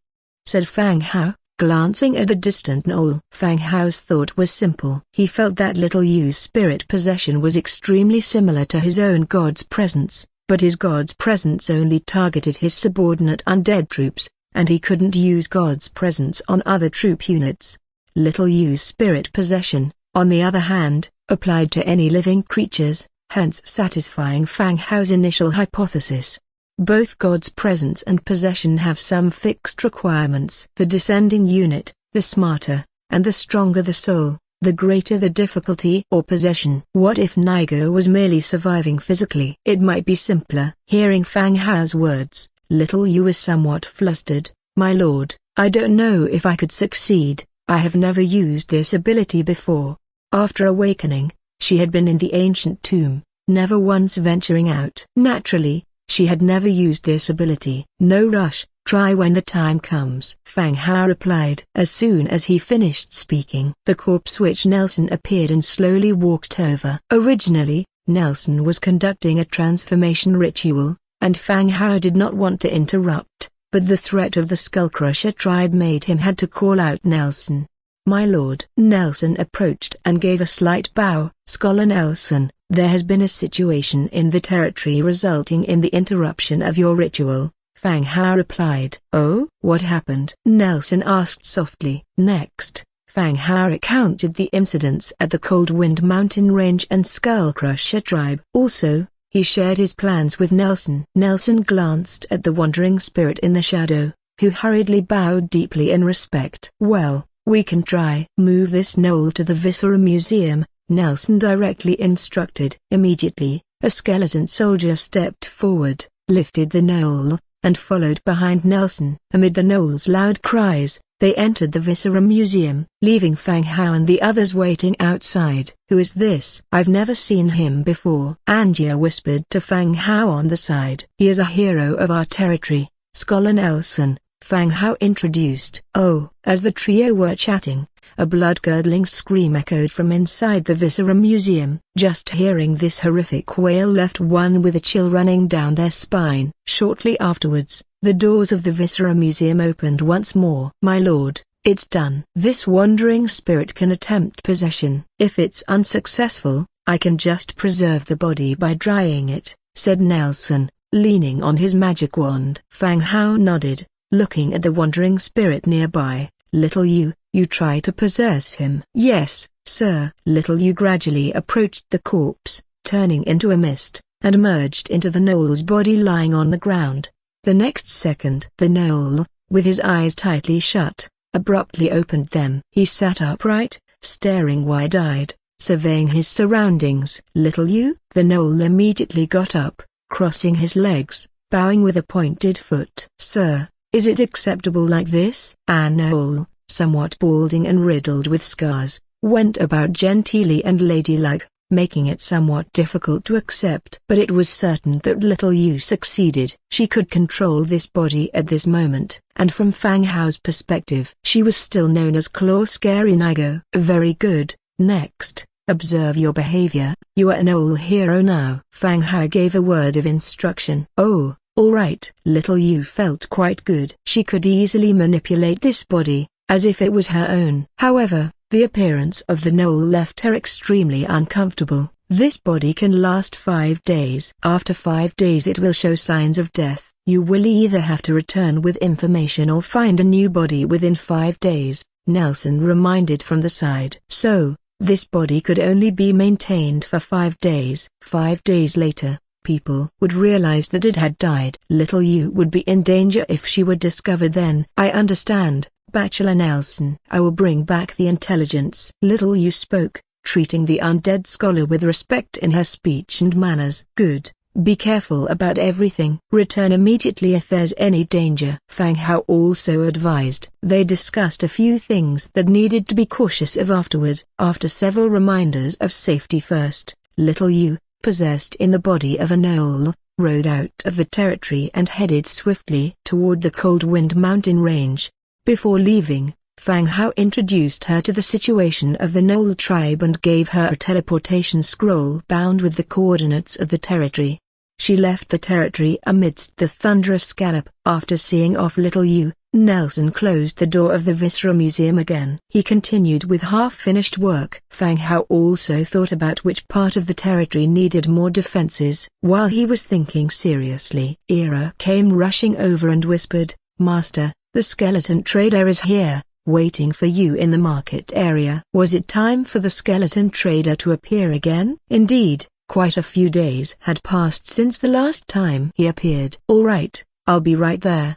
Said Fang Hao, glancing at the distant knoll. Fang Hao's thought was simple. He felt that Little Yu's spirit possession was extremely similar to his own God's presence, but his God's presence only targeted his subordinate undead troops, and he couldn't use God's presence on other troop units. Little Yu's spirit possession, on the other hand, applied to any living creatures, hence satisfying Fang Hao's initial hypothesis. Both God's presence and possession have some fixed requirements. The descending unit, the smarter, and the stronger the soul, the greater the difficulty or possession. What if Nigo was merely surviving physically? It might be simpler. Hearing Fang Hao's words, Little Yu was somewhat flustered. My lord, I don't know if I could succeed. I have never used this ability before. After awakening, she had been in the ancient tomb, never once venturing out. Naturally, she had never used this ability. No rush, try when the time comes. Fang Hao replied. As soon as he finished speaking, the corpse which Nelson appeared and slowly walked over. Originally, Nelson was conducting a transformation ritual, and Fang Hao did not want to interrupt, but the threat of the Skullcrusher tribe made him had to call out Nelson. My lord. Nelson approached and gave a slight bow. Scholar Nelson, there has been a situation in the territory resulting in the interruption of your ritual, Fang Hao replied. Oh? What happened? Nelson asked softly. Next, Fang Hao recounted the incidents at the Cold Wind Mountain Range and Skullcrusher tribe. Also, he shared his plans with Nelson. Nelson glanced at the wandering spirit in the shadow, who hurriedly bowed deeply in respect. Well, we can try. Move this knoll to the Viscera Museum, Nelson directly instructed. Immediately, a skeleton soldier stepped forward, lifted the knoll, and followed behind Nelson. Amid the knoll's loud cries, they entered the Viscera Museum, leaving Fang Hao and the others waiting outside. Who is this? I've never seen him before. Angia whispered to Fang Hao on the side. He is a hero of our territory, Scholar Nelson, Fang Hao introduced. Oh. As the trio were chatting, a blood-curdling scream echoed from inside the Viscera Museum. Just hearing this horrific wail left one with a chill running down their spine. Shortly afterwards, the doors of the Viscera Museum opened once more. My lord, it's done. This wandering spirit can attempt possession. If it's unsuccessful, I can just preserve the body by drying it, said Nelson, leaning on his magic wand. Fang Hao nodded, looking at the wandering spirit nearby. Little you try to possess him. Yes, Sir. Little Yu gradually approached the corpse, turning into a mist, and merged into the gnoll's body lying on the ground. The next second, the gnoll, with his eyes tightly shut, abruptly opened them. He sat upright, staring wide-eyed, surveying his surroundings. Little Yu? The gnoll immediately got up, crossing his legs, bowing with a pointed foot. Sir, is it acceptable like this? A gnoll, somewhat balding and riddled with scars, went about genteelly and ladylike, making it somewhat difficult to accept. But it was certain that Little Yu succeeded. She could control this body at this moment, and from Fang Hao's perspective, she was still known as Claw Scary Nigo. Very good. Next, observe your behavior. You are an old hero now. Fang Hao gave a word of instruction. Oh, all right. Little Yu felt quite good. She could easily manipulate this body, as if it was her own. However, the appearance of the gnoll left her extremely uncomfortable. This body can last 5 days. After 5 days it will show signs of death. You will either have to return with information or find a new body within 5 days, Nelson reminded from the side. So, this body could only be maintained for 5 days. 5 days later, people would realize that it had died. Little Yu would be in danger if she were discovered then. I understand, Bachelor Nelson. I will bring back the intelligence. Little Yu spoke, treating the undead scholar with respect in her speech and manners. Good. Be careful about everything. Return immediately if there's any danger. Fang Hao also advised. They discussed a few things that needed to be cautious of afterward. After several reminders of safety first, Little Yu, possessed in the body of a gnoll, rode out of the territory and headed swiftly toward the Cold Wind Mountain range. Before leaving, Fang Hao introduced her to the situation of the gnoll tribe and gave her a teleportation scroll bound with the coordinates of the territory. She left the territory amidst the thunderous gallop. After seeing off Little Yu, Nelson closed the door of the Viscera Museum again. He continued with half-finished work. Fang Hao also thought about which part of the territory needed more defenses. While he was thinking seriously, Ira came rushing over and whispered, "Master, the skeleton trader is here, waiting for you in the market area." Was it time for the skeleton trader to appear again? Indeed. Quite a few days had passed since the last time he appeared. All right, I'll be right there.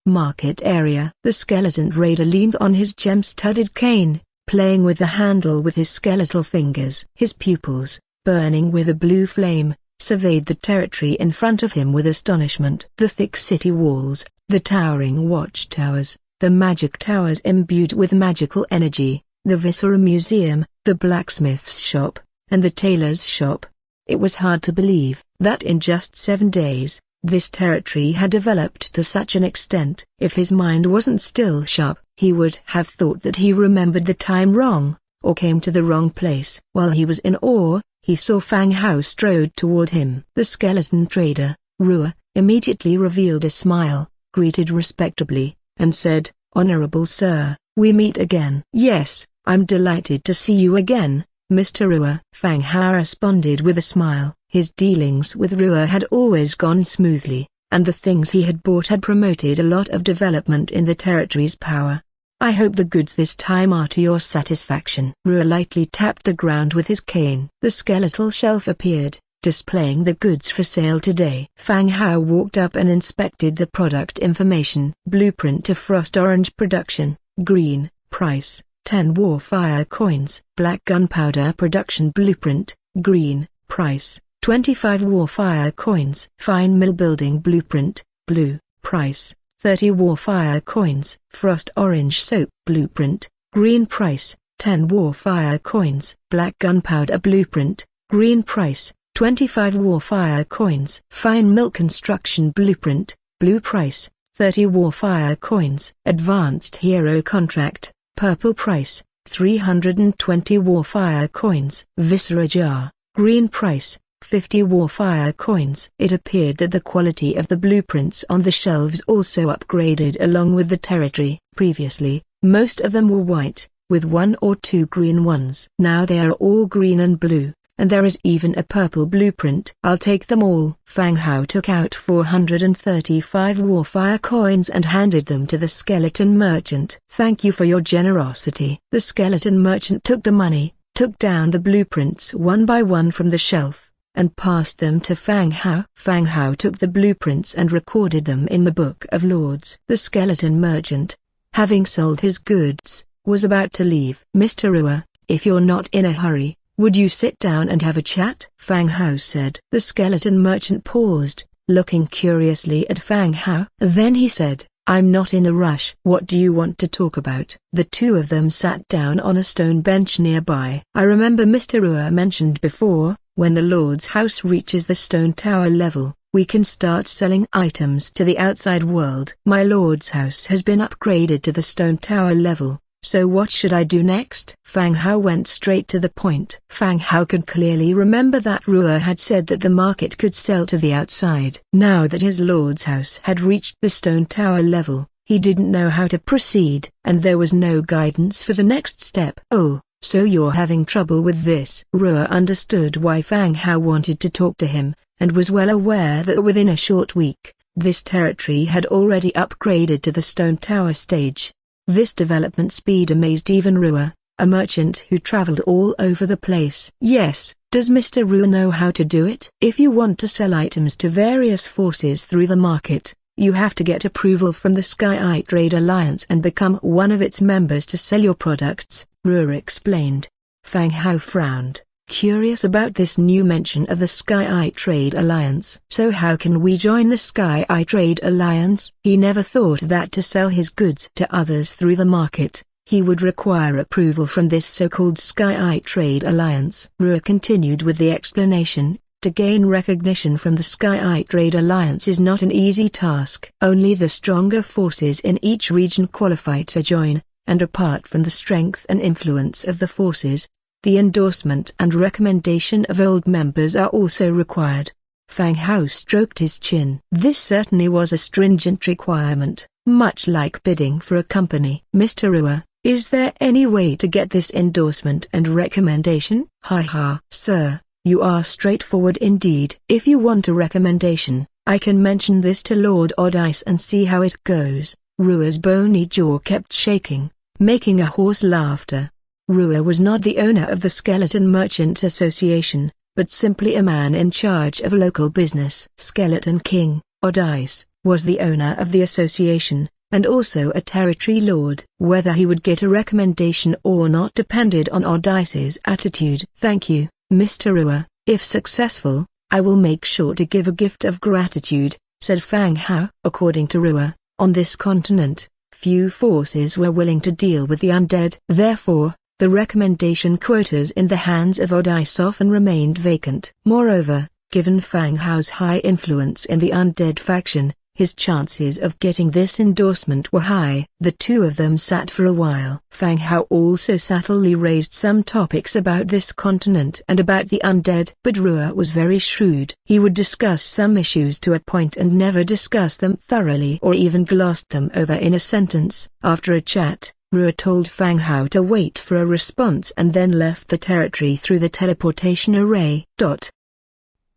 Market area. The skeleton raider leaned on his gem-studded cane, playing with the handle with his skeletal fingers. His pupils, burning with a blue flame, surveyed the territory in front of him with astonishment. The thick city walls, the towering watchtowers, the magic towers imbued with magical energy, the Viscera Museum, the blacksmith's shop, and the tailor's shop. It was hard to believe that in just 7 days, this territory had developed to such an extent. If his mind wasn't still sharp, he would have thought that he remembered the time wrong, or came to the wrong place. While he was in awe, he saw Fang Hao strode toward him. The skeleton trader, Rua, immediately revealed a smile, greeted respectably, and said, "Honorable Sir, we meet again." "Yes, I'm delighted to see you again, Mr. Rua." Fang Hao responded with a smile. His dealings with Rua had always gone smoothly, and the things he had bought had promoted a lot of development in the territory's power. "I hope the goods this time are to your satisfaction." Rua lightly tapped the ground with his cane. The skeletal shelf appeared, displaying the goods for sale today. Fang Hao walked up and inspected the product information. Blueprint of Frost Orange production, green, price, 10 Warfire coins. Black gunpowder production blueprint, green, price, 25 Warfire coins. Fine mill building blueprint, blue, price, 30 Warfire coins. Frost Orange soap blueprint, green price, 10 Warfire coins. Black gunpowder blueprint, green price, 25 Warfire coins. Fine milk construction blueprint, blue price, 30 Warfire coins. Advanced hero contract, purple price, 320 Warfire coins. Viscera jar, green price, 50 Warfire coins. It appeared that the quality of the blueprints on the shelves also upgraded along with the territory. Previously, most of them were white, with 1 or 2 green ones. Now they are all green and blue, and there is even a purple blueprint. I'll take them all. Fang Hao took out 435 warfire coins and handed them to the skeleton merchant. Thank you for your generosity. The skeleton merchant took the money, took down the blueprints one by one from the shelf, and passed them to Fang Hao. Fang Hao took the blueprints and recorded them in the Book of Lords. The skeleton merchant, having sold his goods, was about to leave. Mr. Rua, if you're not in a hurry, would you sit down and have a chat? Fang Hao said. The skeleton merchant paused, looking curiously at Fang Hao. Then he said, I'm not in a rush. What do you want to talk about? The two of them sat down on a stone bench nearby. I remember Mr. Rua mentioned before, when the Lord's house reaches the stone tower level, we can start selling items to the outside world. My Lord's house has been upgraded to the stone tower level. So what should I do next? Fang Hao went straight to the point. Fang Hao could clearly remember that Rua had said that the market could sell to the outside. Now that his lord's house had reached the stone tower level, he didn't know how to proceed, and there was no guidance for the next step. Oh, so you're having trouble with this? Rua understood why Fang Hao wanted to talk to him, and was well aware that within a short week, this territory had already upgraded to the stone tower stage. This development speed amazed even Rua, a merchant who traveled all over the place. Yes, does Mr. Rua know how to do it? If you want to sell items to various forces through the market, you have to get approval from the Sky Trade Alliance and become one of its members to sell your products, Rua explained. Fang Hao frowned, curious about this new mention of the Sky Trade Alliance. So how can we join the Sky Trade Alliance? He never thought that to sell his goods to others through the market, he would require approval from this so-called Sky Trade Alliance. Rua continued with the explanation. To gain recognition from the Sky Trade Alliance is not an easy task. Only the stronger forces in each region qualify to join, and apart from the strength and influence of the forces, the endorsement and recommendation of old members are also required. Fang Hao stroked his chin. This certainly was a stringent requirement, much like bidding for a company. Mr. Rua, is there any way to get this endorsement and recommendation? Ha, sir, you are straightforward indeed. If you want a recommendation, I can mention this to Lord Odice and see how it goes. Rua's bony jaw kept shaking, making a hoarse laughter. Rua was not the owner of the Skeleton Merchants Association, but simply a man in charge of local business. Skeleton King, Odice, was the owner of the association, and also a territory lord. Whether he would get a recommendation or not depended on Odice's attitude. Thank you, Mr. Rua. If successful, I will make sure to give a gift of gratitude, said Fang Hao. According to Rua, on this continent, few forces were willing to deal with the undead. Therefore, the recommendation quotas in the hands of Odice often remained vacant. Moreover, given Fang Hao's high influence in the undead faction, his chances of getting this endorsement were high. The two of them sat for a while. Fang Hao also subtly raised some topics about this continent and about the undead, but Rua was very shrewd. He would discuss some issues to a point and never discuss them thoroughly or even glossed them over in a sentence. After a chat, Rua told Fang Hao to wait for a response and then left the territory through the teleportation array.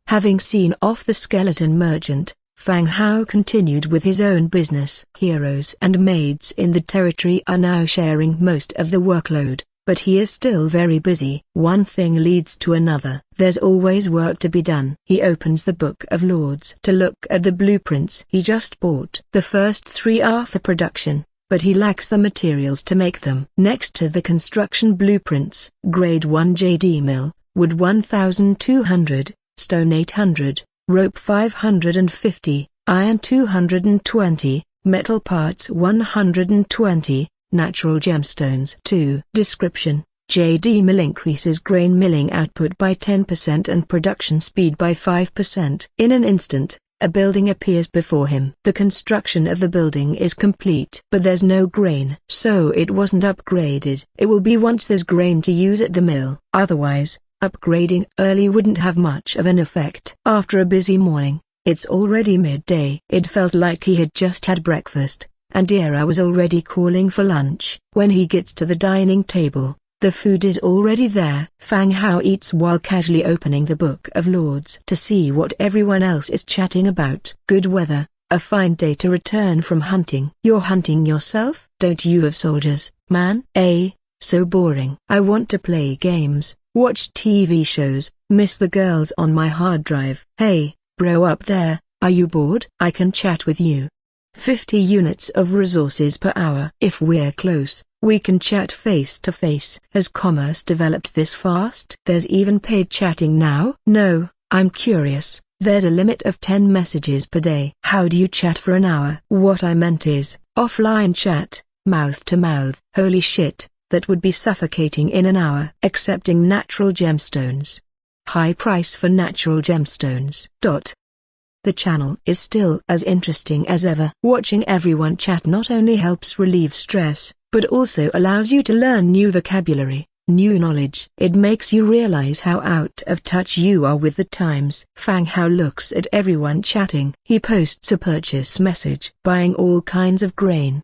Having seen off the skeleton merchant, Fang Hao continued with his own business. Heroes and maids in the territory are now sharing most of the workload, but he is still very busy. One thing leads to another. There's always work to be done. He opens the Book of Lords to look at the blueprints he just bought. The first 3 are for production, but he lacks the materials to make them. Next to the construction blueprints, Grade 1 JD Mill, wood 1200, stone 800, rope 550, iron 220, metal parts 120, natural gemstones 2. Description: JD Mill increases grain milling output by 10% and production speed by 5%. In an instant, a building appears before him. The construction of the building is complete. But there's no grain. So it wasn't upgraded. It will be once there's grain to use at the mill. Otherwise, upgrading early wouldn't have much of an effect. After a busy morning, it's already midday. It felt like he had just had breakfast, and Dira was already calling for lunch. When he gets to the dining table, The food is already there. Fang Hao eats while casually opening the Book of Lords to see what everyone else is chatting about. Good weather, a fine day to return from hunting. You're hunting yourself? Don't you have soldiers, man? So boring. I want to play games, watch TV shows, miss the girls on my hard drive. Hey, bro up there, are you bored? I can chat with you. 50 units of resources per hour. If we're close, we can chat face to face. Has commerce developed this fast? There's even paid chatting now? No, I'm curious. There's a limit of 10 messages per day. How do you chat for an hour? What I meant is, offline chat, mouth to mouth. Holy shit. That would be suffocating in an hour. Accepting natural gemstones. High price for natural gemstones. The channel is still as interesting as ever. Watching everyone chat not only helps relieve stress, but also allows you to learn new vocabulary, new knowledge. It makes you realize how out of touch you are with the times. Fang Hao looks at everyone chatting. He posts a purchase message. Buying all kinds of grain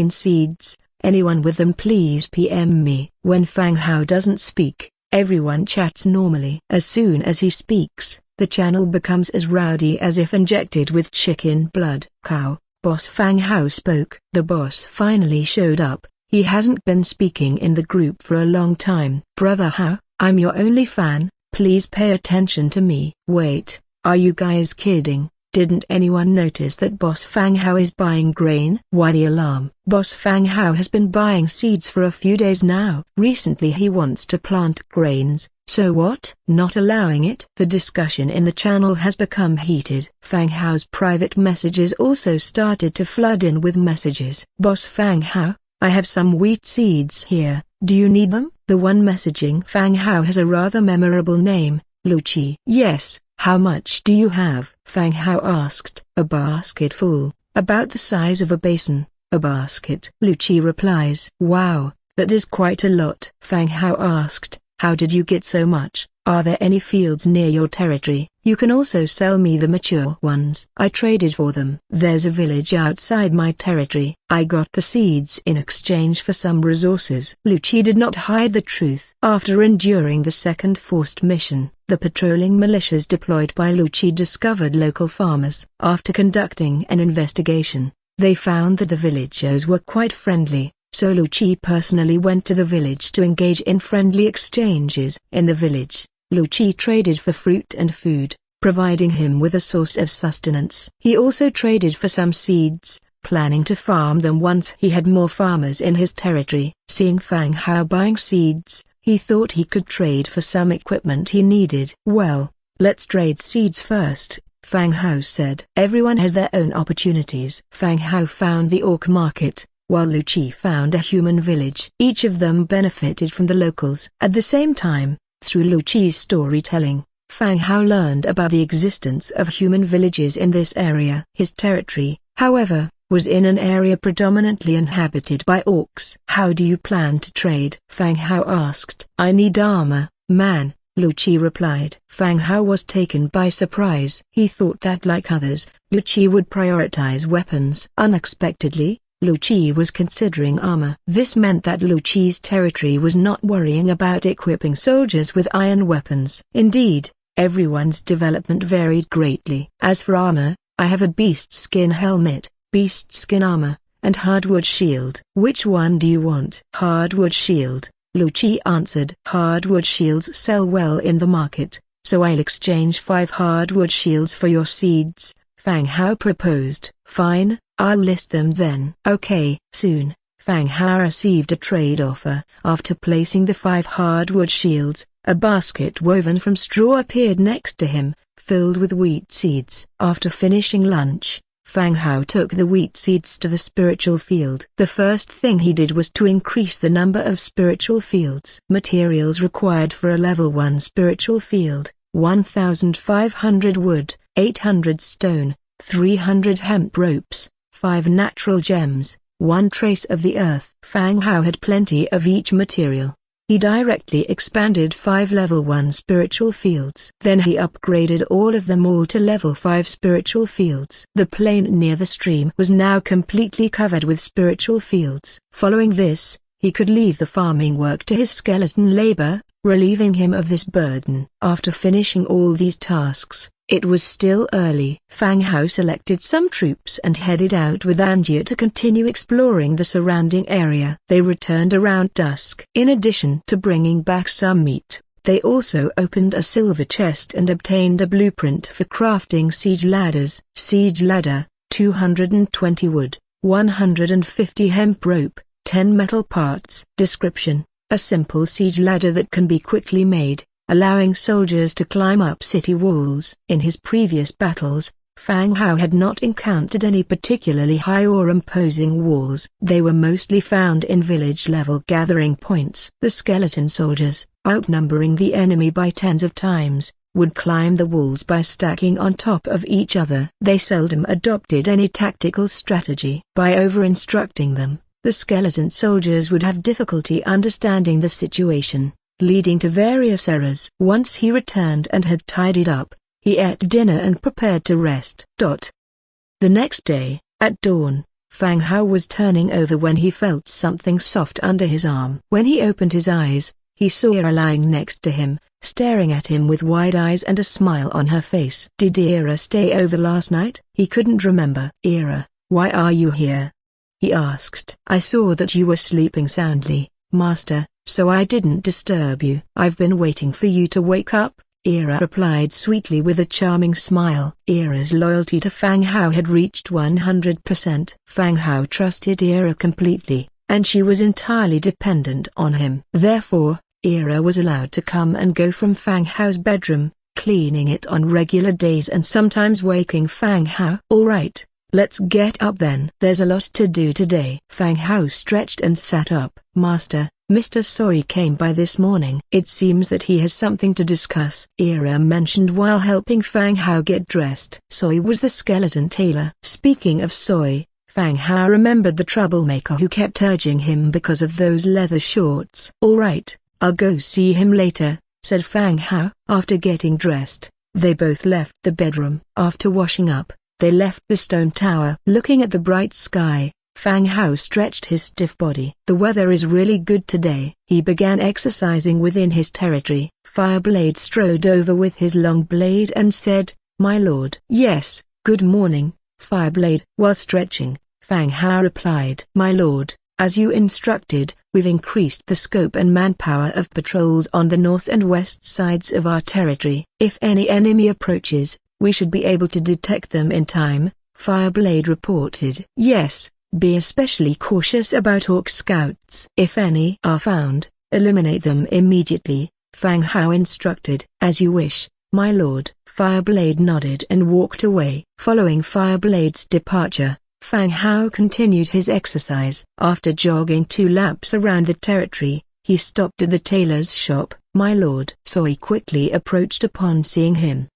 seeds. Anyone with them please PM me. When Fang Hao doesn't speak, everyone chats normally. As soon as he speaks, the channel becomes as rowdy as if injected with chicken blood. Cow, boss. Fang Hao spoke. The boss finally showed up. He hasn't been speaking in the group for a long time. Brother Hao, I'm your only fan, please pay attention to me. Wait, are you guys kidding? Didn't anyone notice that Boss Fang Hao is buying grain? Why the alarm? Boss Fang Hao has been buying seeds for a few days now. Recently he wants to plant grains, so what? Not allowing it? The discussion in the channel has become heated. Fang Hao's private messages also started to flood in with messages. Boss Fang Hao, I have some wheat seeds here, do you need them? The one messaging Fang Hao has a rather memorable name, Luchi. Yes. How much do you have? Fang Hao asked. A basket full, about the size of a basin. A basket. Luchi replies. Wow, that is quite a lot. Fang Hao asked, how did you get so much? Are there any fields near your territory? You can also sell me the mature ones. I traded for them. There's a village outside my territory. I got the seeds in exchange for some resources. Luchi did not hide the truth. After enduring the second forced mission, the patrolling militias deployed by Luchi discovered local farmers. After conducting an investigation, they found that the villagers were quite friendly. So Luchi personally went to the village to engage in friendly exchanges. In the village, Luchi traded for fruit and food, providing him with a source of sustenance. He also traded for some seeds, planning to farm them once he had more farmers in his territory. Seeing Fang Hao buying seeds, he thought he could trade for some equipment he needed. Well, let's trade seeds first, Fang Hao said. Everyone has their own opportunities. Fang Hao found the orc market, while Luchi found a human village. Each of them benefited from the locals. At the same time, through Luchi's storytelling, Fang Hao learned about the existence of human villages in this area. His territory, however, was in an area predominantly inhabited by orcs. How do you plan to trade? Fang Hao asked. I need armor, man, Luchi replied. Fang Hao was taken by surprise. He thought that like others, Luchi would prioritize weapons. Unexpectedly, Luchi was considering armor. This meant that Luchi's territory was not worrying about equipping soldiers with iron weapons. Indeed, everyone's development varied greatly. As for armor, I have a beast skin helmet, beast skin armor, and hardwood shield. Which one do you want? Hardwood shield, Luchi answered. Hardwood shields sell well in the market, so I'll exchange 5 hardwood shields for your seeds, Fang Hao proposed. Fine, I'll list them then. Okay. Soon, Fang Hao received a trade offer. After placing the 5 hardwood shields, a basket woven from straw appeared next to him, filled with wheat seeds. After finishing lunch, Fang Hao took the wheat seeds to the spiritual field. The first thing he did was to increase the number of spiritual fields. Materials required for a level 1 spiritual field: 1,500 wood, 800 stone, 300 hemp ropes, 5 natural gems, 1 trace of the earth. Fang Hao had plenty of each material. He directly expanded 5 level 1 spiritual fields. Then he upgraded all of them to level 5 spiritual fields. The plain near the stream was now completely covered with spiritual fields. Following this, he could leave the farming work to his skeleton labor, relieving him of this burden. After finishing all these tasks, it was still early. Fang Hao selected some troops and headed out with Angia to continue exploring the surrounding area. They returned around dusk. In addition to bringing back some meat, they also opened a silver chest and obtained a blueprint for crafting siege ladders. Siege ladder, 220 wood, 150 hemp rope, 10 metal parts. Description: a simple siege ladder that can be quickly made, allowing soldiers to climb up city walls. In his previous battles, Fang Hao had not encountered any particularly high or imposing walls. They were mostly found in village-level gathering points. The skeleton soldiers, outnumbering the enemy by tens of times, would climb the walls by stacking on top of each other. They seldom adopted any tactical strategy. By over-instructing them, the skeleton soldiers would have difficulty understanding the situation, leading to various errors. Once he returned and had tidied up, he ate dinner and prepared to rest. The next day, at dawn, Fang Hao was turning over when he felt something soft under his arm. When he opened his eyes, he saw Ira lying next to him, staring at him with wide eyes and a smile on her face. Did Ira stay over last night? He couldn't remember. Ira, why are you here? He asked. I saw that you were sleeping soundly, Master, so I didn't disturb you. I've been waiting for you to wake up, Ira replied sweetly with a charming smile. Ira's loyalty to Fang Hao had reached 100%. Fang Hao trusted Ira completely, and she was entirely dependent on him. Therefore, Ira was allowed to come and go from Fang Hao's bedroom, cleaning it on regular days and sometimes waking Fang Hao. All right, let's get up then. There's a lot to do today. Fang Hao stretched and sat up. Master, Mr. Soi came by this morning. It seems that he has something to discuss, Ira mentioned while helping Fang Hao get dressed. Soi was the skeleton tailor. Speaking of Soi, Fang Hao remembered the troublemaker who kept urging him because of those leather shorts. All right, I'll go see him later, said Fang Hao. After getting dressed, they both left the bedroom. After washing up, they left the stone tower. Looking at the bright sky, Fang Hao stretched his stiff body. The weather is really good today. He began exercising within his territory. Fireblade strode over with his long blade and said, My lord. Yes, good morning, Fireblade. While stretching, Fang Hao replied, My lord, as you instructed, we've increased the scope and manpower of patrols on the north and west sides of our territory. If any enemy approaches, we should be able to detect them in time, Fireblade reported. Yes. Be especially cautious about Orc scouts. If any are found, eliminate them immediately, Fang Hao instructed. As you wish, my lord. Fireblade nodded and walked away. Following Fireblade's departure, Fang Hao continued his exercise. After jogging 2 laps around the territory, he stopped at the tailor's shop. My lord. Soi quickly approached upon seeing him.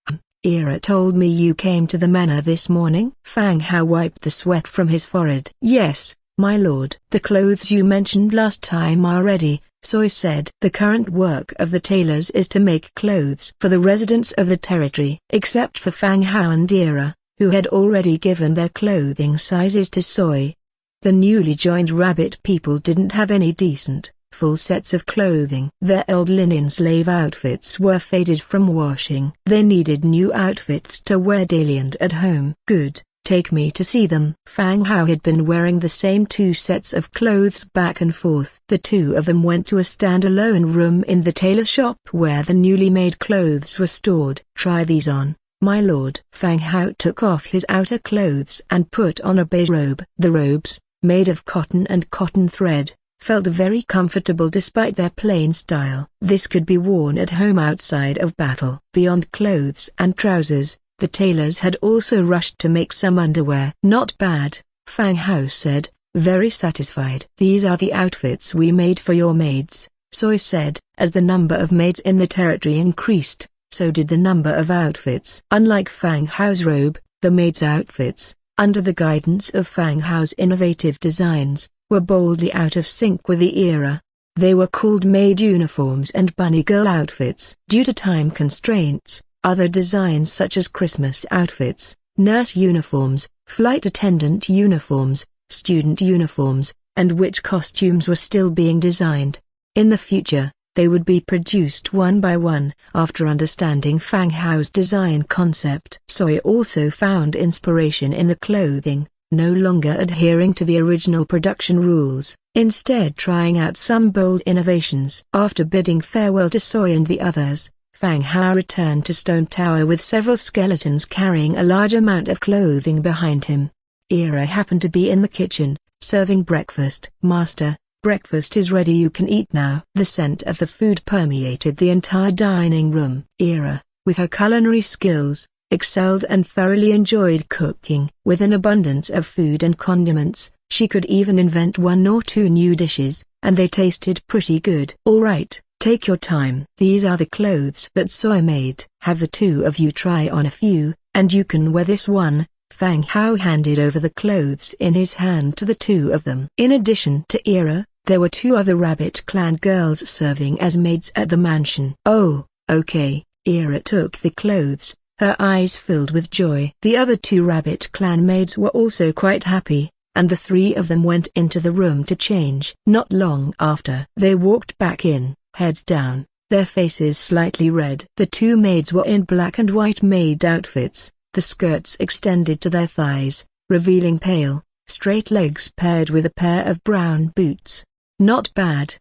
Ira told me you came to the manor this morning. Fang Hao wiped the sweat from his forehead. Yes, my lord. The clothes you mentioned last time are ready, Soi said. The current work of the tailors is to make clothes for the residents of the territory. Except for Fang Hao and Ira, who had already given their clothing sizes to Soi. The newly joined rabbit people didn't have any decent, full sets of clothing. Their old linen slave outfits were faded from washing. They needed new outfits to wear daily and at home. Good, take me to see them. Fang Hao had been wearing the same 2 sets of clothes back and forth. The 2 of them went to a standalone room in the tailor shop where the newly made clothes were stored. Try these on, my lord. Fang Hao took off his outer clothes and put on a beige robe. The robes, made of cotton and cotton thread, felt very comfortable despite their plain style. This could be worn at home outside of battle. Beyond clothes and trousers, the tailors had also rushed to make some underwear. Not bad, Fang Hao said, very satisfied. These are the outfits we made for your maids, Soi said. As the number of maids in the territory increased, so did the number of outfits. Unlike Fang Hao's robe, the maids' outfits, under the guidance of Fang Hao's innovative designs, were boldly out of sync with the era. They were called maid uniforms and bunny girl outfits. Due to time constraints, other designs such as Christmas outfits, nurse uniforms, flight attendant uniforms, student uniforms, and which costumes were still being designed. In the future, they would be produced one by one. After understanding Fang Hao's design concept, Soy also found inspiration in the clothing, no longer adhering to the original production rules, instead trying out some bold innovations. After bidding farewell to Soy and the others, Fang Hao returned to Stone Tower with several skeletons carrying a large amount of clothing behind him. Ira happened to be in the kitchen, serving breakfast. "Master, breakfast is ready, you can eat now." The scent of the food permeated the entire dining room. Ira, with her culinary skills, excelled and thoroughly enjoyed cooking. With an abundance of food and condiments, she could even invent one or two new dishes, and they tasted pretty good. "All right, take your time. These are the clothes that Soy made. Have the two of you try on a few, and you can wear this one." Fang Hao handed over the clothes in his hand to the two of them. In addition to Ira, there were two other Rabbit Clan girls serving as maids at the mansion. "Oh, okay." Ira took the clothes, her eyes filled with joy. The other two Rabbit Clan maids were also quite happy, and the three of them went into the room to change. Not long after, they walked back in, heads down, their faces slightly red. The two maids were in black and white maid outfits, the skirts extended to their thighs, revealing pale, straight legs paired with a pair of brown boots. Not bad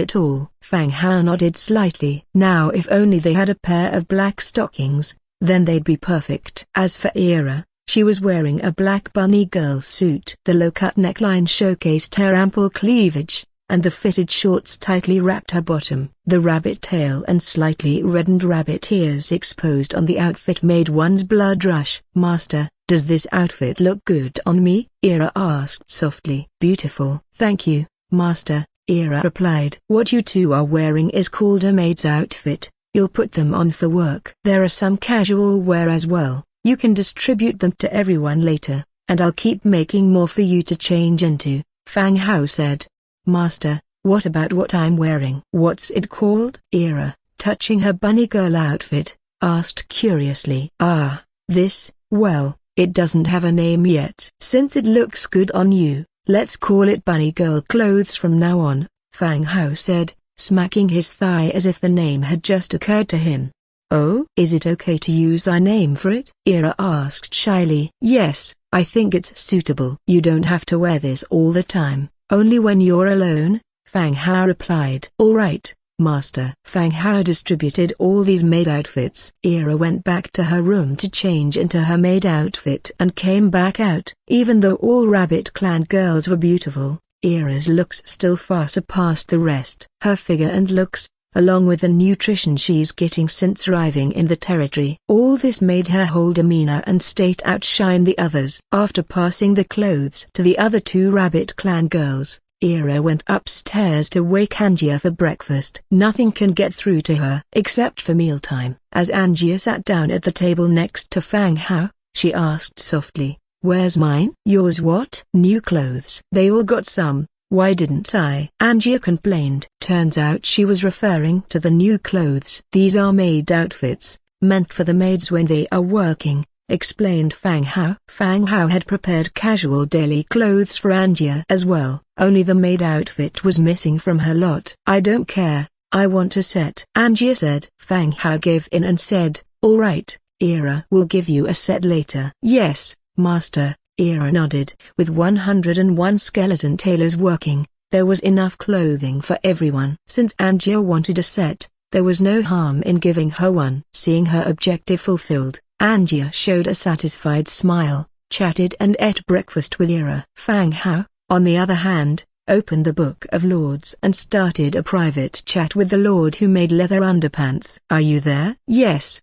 at all." Fang Hao nodded slightly. Now if only they had a pair of black stockings, then they'd be perfect. As for Ira, she was wearing a black bunny girl suit. The low-cut neckline showcased her ample cleavage, and the fitted shorts tightly wrapped her bottom. The rabbit tail and slightly reddened rabbit ears exposed on the outfit made one's blood rush. "Master, does this outfit look good on me?" Ira asked softly. "Beautiful, thank you, Master," Ira replied. "What you two are wearing is called a maid's outfit. You'll put them on for work. There are some casual wear as well. You can distribute them to everyone later, and I'll keep making more for you to change into," Fang Hao said. "Master, what about what I'm wearing?" "What's it called?" Ira, touching her bunny girl outfit, asked curiously. "Ah, this, well, it doesn't have a name yet. Since it looks good on you, let's call it bunny girl clothes from now on," Fang Hao said, smacking his thigh as if the name had just occurred to him. "Oh? Is it okay to use our name for it?" Ira asked shyly. "Yes, I think it's suitable." "You don't have to wear this all the time, only when you're alone," Fang Hao replied. "All right, Master." Fang Hao distributed all these maid outfits. Ira went back to her room to change into her maid outfit and came back out. Even though all Rabbit Clan girls were beautiful, Ira's looks still far surpassed the rest. Her figure and looks, along with the nutrition she's getting since arriving in the territory, all this made her whole demeanor and state outshine the others. After passing the clothes to the other two Rabbit Clan girls, Ira went upstairs to wake Angia for breakfast. Nothing can get through to her except for mealtime. As Angia sat down at the table next to Fang Hao, she asked softly, "Where's mine?" "Yours what?" "New clothes." "They all got some, why didn't I?" Angia complained. Turns out she was referring to the new clothes. "These are maid outfits, meant for the maids when they are working," explained Fang Hao. Fang Hao had prepared casual daily clothes for Angia as well, only the maid outfit was missing from her lot. "I don't care, I want a set," Angia said. Fang Hao gave in and said, "All right, Ira will give you a set later." "Yes, Master," Ira nodded. With 101 skeleton tailors working, there was enough clothing for everyone. Since Angia wanted a set, there was no harm in giving her one. Seeing her objective fulfilled, Angia showed a satisfied smile, chatted and ate breakfast with Ira. Fang Hao, on the other hand, opened the Book of Lords and started a private chat with the lord who made leather underpants. "Are you there?" Yes,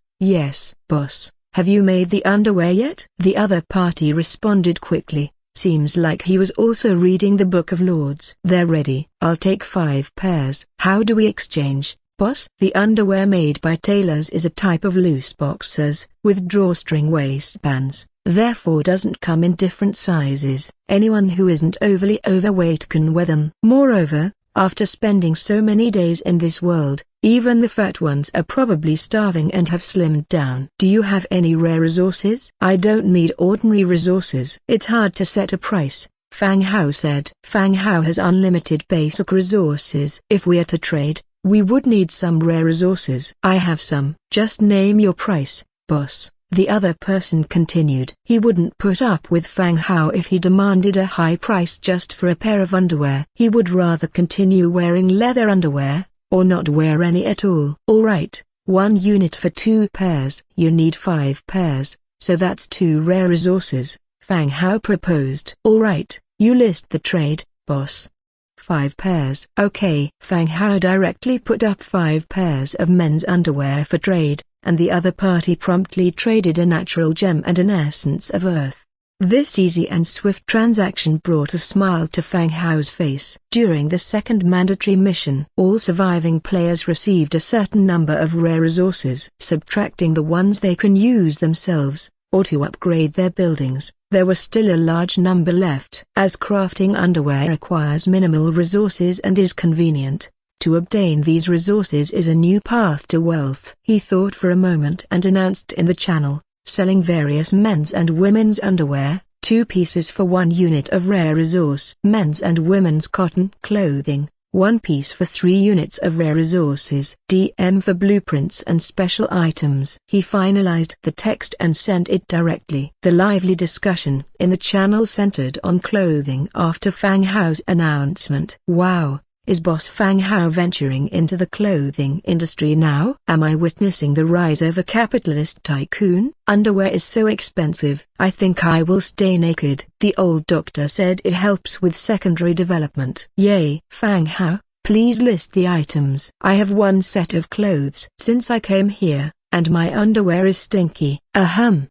boss. "Have you made the underwear yet?" The other party responded quickly. Seems like he was also reading the Book of Lords. "They're ready. I'll take 5 pairs." "How do we exchange, boss?" "The underwear made by tailors is a type of loose boxers, with drawstring waistbands, therefore doesn't come in different sizes. Anyone who isn't overly overweight can wear them. Moreover, after spending so many days in this world, even the fat ones are probably starving and have slimmed down." "Do you have any rare resources?" "I don't need ordinary resources. It's hard to set a price," Fang Hao said. Fang Hao has unlimited basic resources. If we are to trade, we would need some rare resources. I have some. Just name your price, boss. The other person continued. He wouldn't put up with Fang Hao if he demanded a high price just for a pair of underwear. He would rather continue wearing leather underwear, or not wear any at all. Alright, 1 unit for 2 pairs. You need 5 pairs, so that's 2 rare resources, Fang Hao proposed. Alright, you list the trade, boss. 5 pairs. Okay. Fang Hao directly put up 5 pairs of men's underwear for trade, and the other party promptly traded a natural gem and an essence of earth. This easy and swift transaction brought a smile to Fang Hao's face. During the second mandatory mission, all surviving players received a certain number of rare resources. Subtracting the ones they can use themselves, or to upgrade their buildings, there was still a large number left. As crafting underwear requires minimal resources and is convenient, to obtain these resources is a new path to wealth. He thought for a moment and announced in the channel, selling various men's and women's underwear, 2 pieces for 1 unit of rare resource. Men's and women's cotton clothing, 1 piece for 3 units of rare resources. DM for blueprints and special items. He finalized the text and sent it directly. The lively discussion in the channel centered on clothing after Fang Hao's announcement. Wow, is Boss Fang Hao venturing into the clothing industry now? Am I witnessing the rise of a capitalist tycoon? Underwear is so expensive. I think I will stay naked. The old doctor said it helps with secondary development. Yay. Fang Hao, please list the items. I have 1 set of clothes. Since I came here, and my underwear is stinky.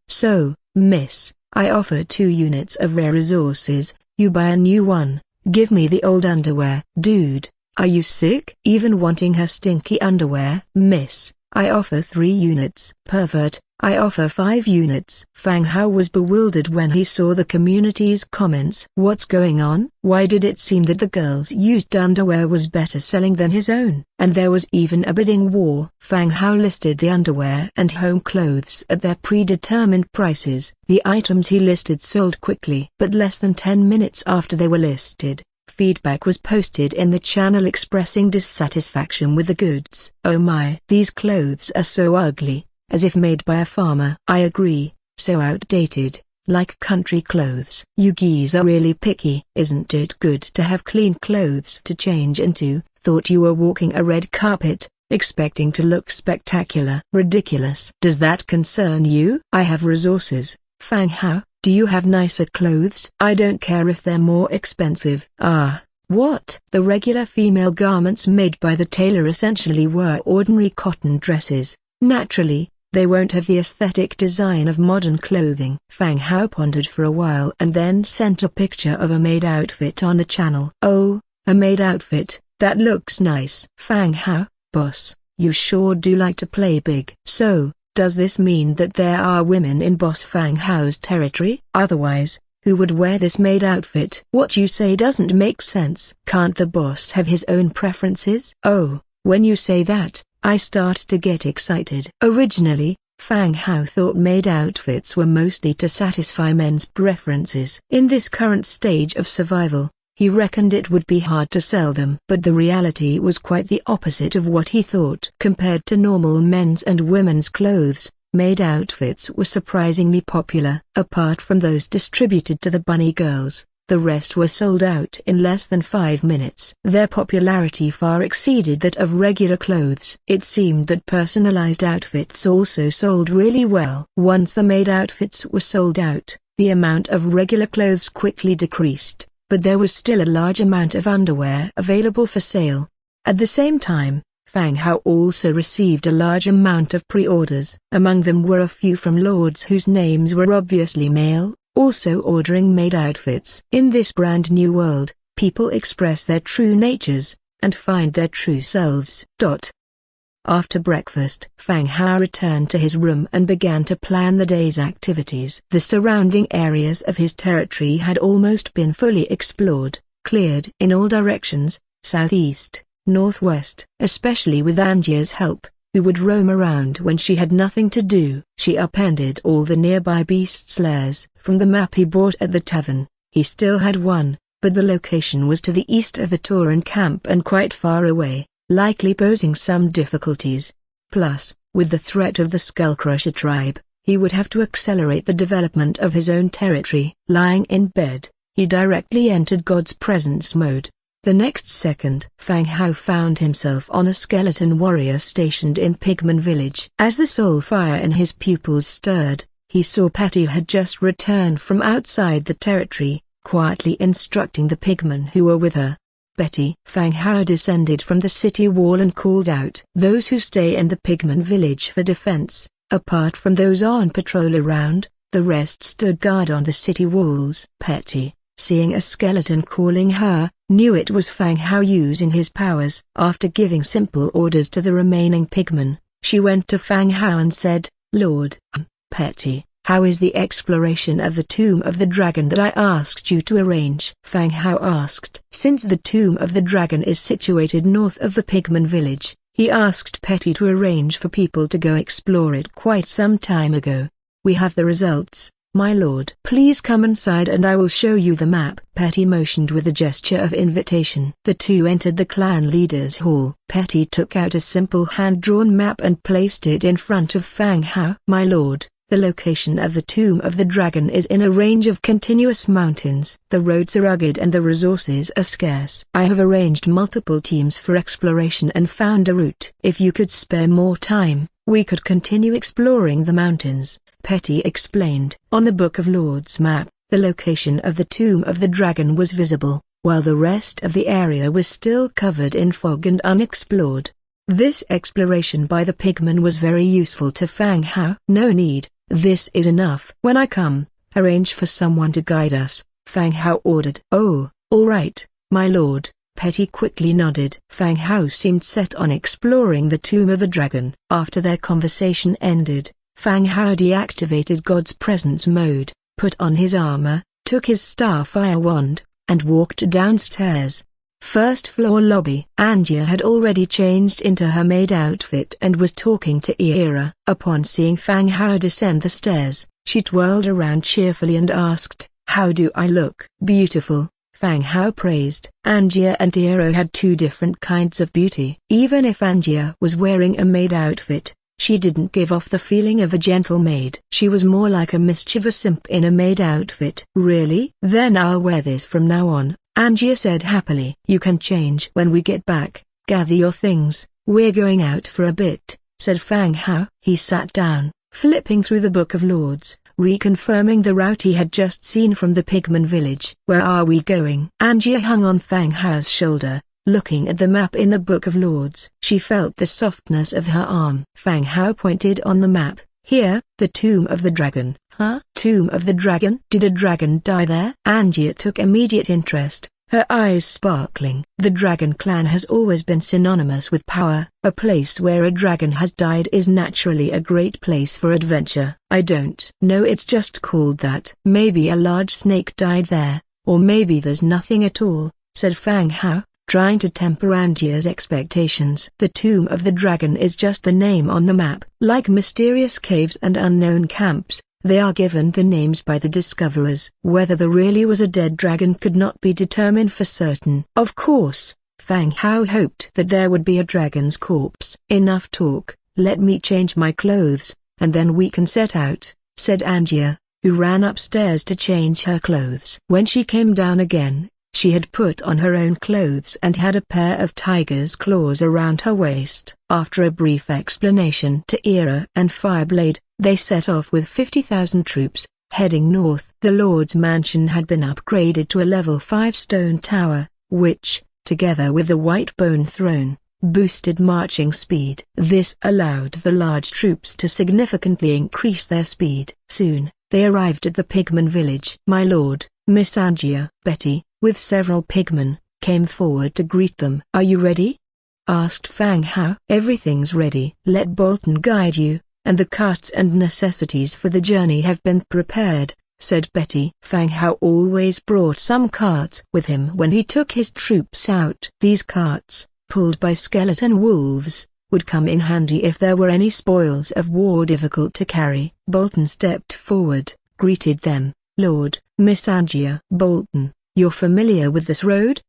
So, miss, I offer 2 units of rare resources. You buy a new one. Give me the old underwear. Dude, are you sick? Even wanting her stinky underwear? Miss, I offer 3 units. Pervert, I offer 5 units. Fang Hao was bewildered when he saw the community's comments. What's going on? Why did it seem that the girl's used underwear was better selling than his own? And there was even a bidding war. Fang Hao listed the underwear and home clothes at their predetermined prices. The items he listed sold quickly. But less than 10 minutes after they were listed, feedback was posted in the channel expressing dissatisfaction with the goods. Oh my, these clothes are so ugly, as if made by a farmer. I agree, so outdated, like country clothes. You geese are really picky. Isn't it good to have clean clothes to change into? Thought you were walking a red carpet, expecting to look spectacular. Ridiculous. Does that concern you? I have resources, Fang Hao. Do you have nicer clothes? I don't care if they're more expensive. Ah, what? The regular female garments made by the tailor essentially were ordinary cotton dresses. Naturally, they won't have the aesthetic design of modern clothing. Fang Hao pondered for a while and then sent a picture of a maid outfit on the channel. Oh, a maid outfit, that looks nice. Fang Hao, boss, you sure do like to play big. So, does this mean that there are women in Boss Fang Hao's territory? Otherwise, who would wear this maid outfit? What you say doesn't make sense. Can't the boss have his own preferences? Oh, when you say that, I start to get excited. Originally, Fang Hao thought maid outfits were mostly to satisfy men's preferences. In this current stage of survival, he reckoned it would be hard to sell them. But the reality was quite the opposite of what he thought. Compared to normal men's and women's clothes, maid outfits were surprisingly popular. Apart from those distributed to the bunny girls, the rest were sold out in less than 5 minutes. Their popularity far exceeded that of regular clothes. It seemed that personalized outfits also sold really well. Once the maid outfits were sold out, the amount of regular clothes quickly decreased, but there was still a large amount of underwear available for sale. At the same time, Fang Hao also received a large amount of pre-orders. Among them were a few from lords whose names were obviously male, also ordering maid outfits. In this brand new world, people express their true natures, and find their true selves. After breakfast, Fang Hao returned to his room and began to plan the day's activities. The surrounding areas of his territory had almost been fully explored, cleared in all directions, southeast, northwest. Especially with Angia's help, who would roam around when she had nothing to do. She appended all the nearby beast lairs from the map he bought at the tavern, He still had one, but the location was to the east of the Tauran camp and quite far away, likely posing some difficulties. Plus, with the threat of the Skullcrusher tribe, he would have to accelerate the development of his own territory. Lying in bed, he directly entered God's presence mode. The next second, Fang Hao found himself on a skeleton warrior stationed in Pigman village. As the soul fire in his pupils stirred, he saw Petty had just returned from outside the territory, quietly instructing the pigmen who were with her. Betty. Fang Hao descended from the city wall and called out. Those who stay in the pigman village for defense, apart from those on patrol around, the rest stood guard on the city walls. Petty, seeing a skeleton calling her, knew it was Fang Hao using his powers. After giving simple orders to the remaining pigmen, she went to Fang Hao and said, Lord Petty, how is the exploration of the Tomb of the Dragon that I asked you to arrange? Fang Hao asked. Since the Tomb of the Dragon is situated north of the pigman village, he asked Petty to arrange for people to go explore it quite some time ago. We have the results, my lord. Please come inside and I will show you the map. Petty motioned with a gesture of invitation. The two entered the clan leaders' hall. Petty took out a simple hand-drawn map and placed it in front of Fang Hao. My lord, the location of the Tomb of the Dragon is in a range of continuous mountains. The roads are rugged and the resources are scarce. I have arranged multiple teams for exploration and found a route. If you could spare more time, we could continue exploring the mountains, Petty explained. On the Book of Lords map, the location of the Tomb of the Dragon was visible, while the rest of the area was still covered in fog and unexplored. This exploration by the pigmen was very useful to Fang Hao. No need. This is enough. When I come, arrange for someone to guide us, Fang Hao ordered. Oh, all right, my lord. Petty quickly nodded. Fang Hao seemed set on exploring the Tomb of the Dragon. After their conversation ended, Fang Hao deactivated God's presence mode, put on his armor, took his starfire wand, and walked downstairs. First floor lobby. Angia had already changed into her maid outfit and was talking to Ira. Upon seeing Fang Hao descend the stairs, she twirled around cheerfully and asked, How do I look? Beautiful, Fang Hao praised. Angia and Ira had two different kinds of beauty. Even if Angia was wearing a maid outfit, she didn't give off the feeling of a gentle maid. She was more like a mischievous imp in a maid outfit. Really? Then I'll wear this from now on, Angia said happily. You can change when we get back. Gather your things, we're going out for a bit, said Fang Hao. He sat down, flipping through the Book of Lords, reconfirming the route he had just seen from the pigman village. Where are we going? Angia hung on Fang Hao's shoulder, looking at the map in the Book of Lords. She felt the softness of her arm. Fang Hao pointed on the map. Here, the Tomb of the Dragon. Huh? Tomb of the Dragon? Did a dragon die there? Angia took immediate interest, her eyes sparkling. The Dragon clan has always been synonymous with power. A place where a dragon has died is naturally a great place for adventure. I don't know, it's just called that. Maybe a large snake died there, or maybe there's nothing at all, said Fang Hao, trying to temper Angia's expectations. The Tomb of the Dragon is just the name on the map. Like mysterious caves and unknown camps, they are given the names by the discoverers. Whether there really was a dead dragon could not be determined for certain. Of course, Fang Hao hoped that there would be a dragon's corpse. Enough talk, let me change my clothes, and then we can set out, said Angia, who ran upstairs to change her clothes. When she came down again, she had put on her own clothes and had a pair of tiger's claws around her waist. After a brief explanation to Ira and Fireblade, they set off with 50,000 troops, heading north. The Lord's mansion had been upgraded to a level 5 stone tower, which, together with the white bone throne, boosted marching speed. This allowed the large troops to significantly increase their speed. Soon, they arrived at the pigman village. My lord, Miss Angia. Betty, with several pigmen, came forward to greet them. Are you ready? Asked Fang Hao. Everything's ready. Let Bolton guide you, and the carts and necessities for the journey have been prepared, said Betty. Fang Hao always brought some carts with him when he took his troops out. These carts, pulled by skeleton wolves, would come in handy if there were any spoils of war difficult to carry. Bolton stepped forward, greeted them, Lord, Miss Angia Bolton, you're familiar with this road?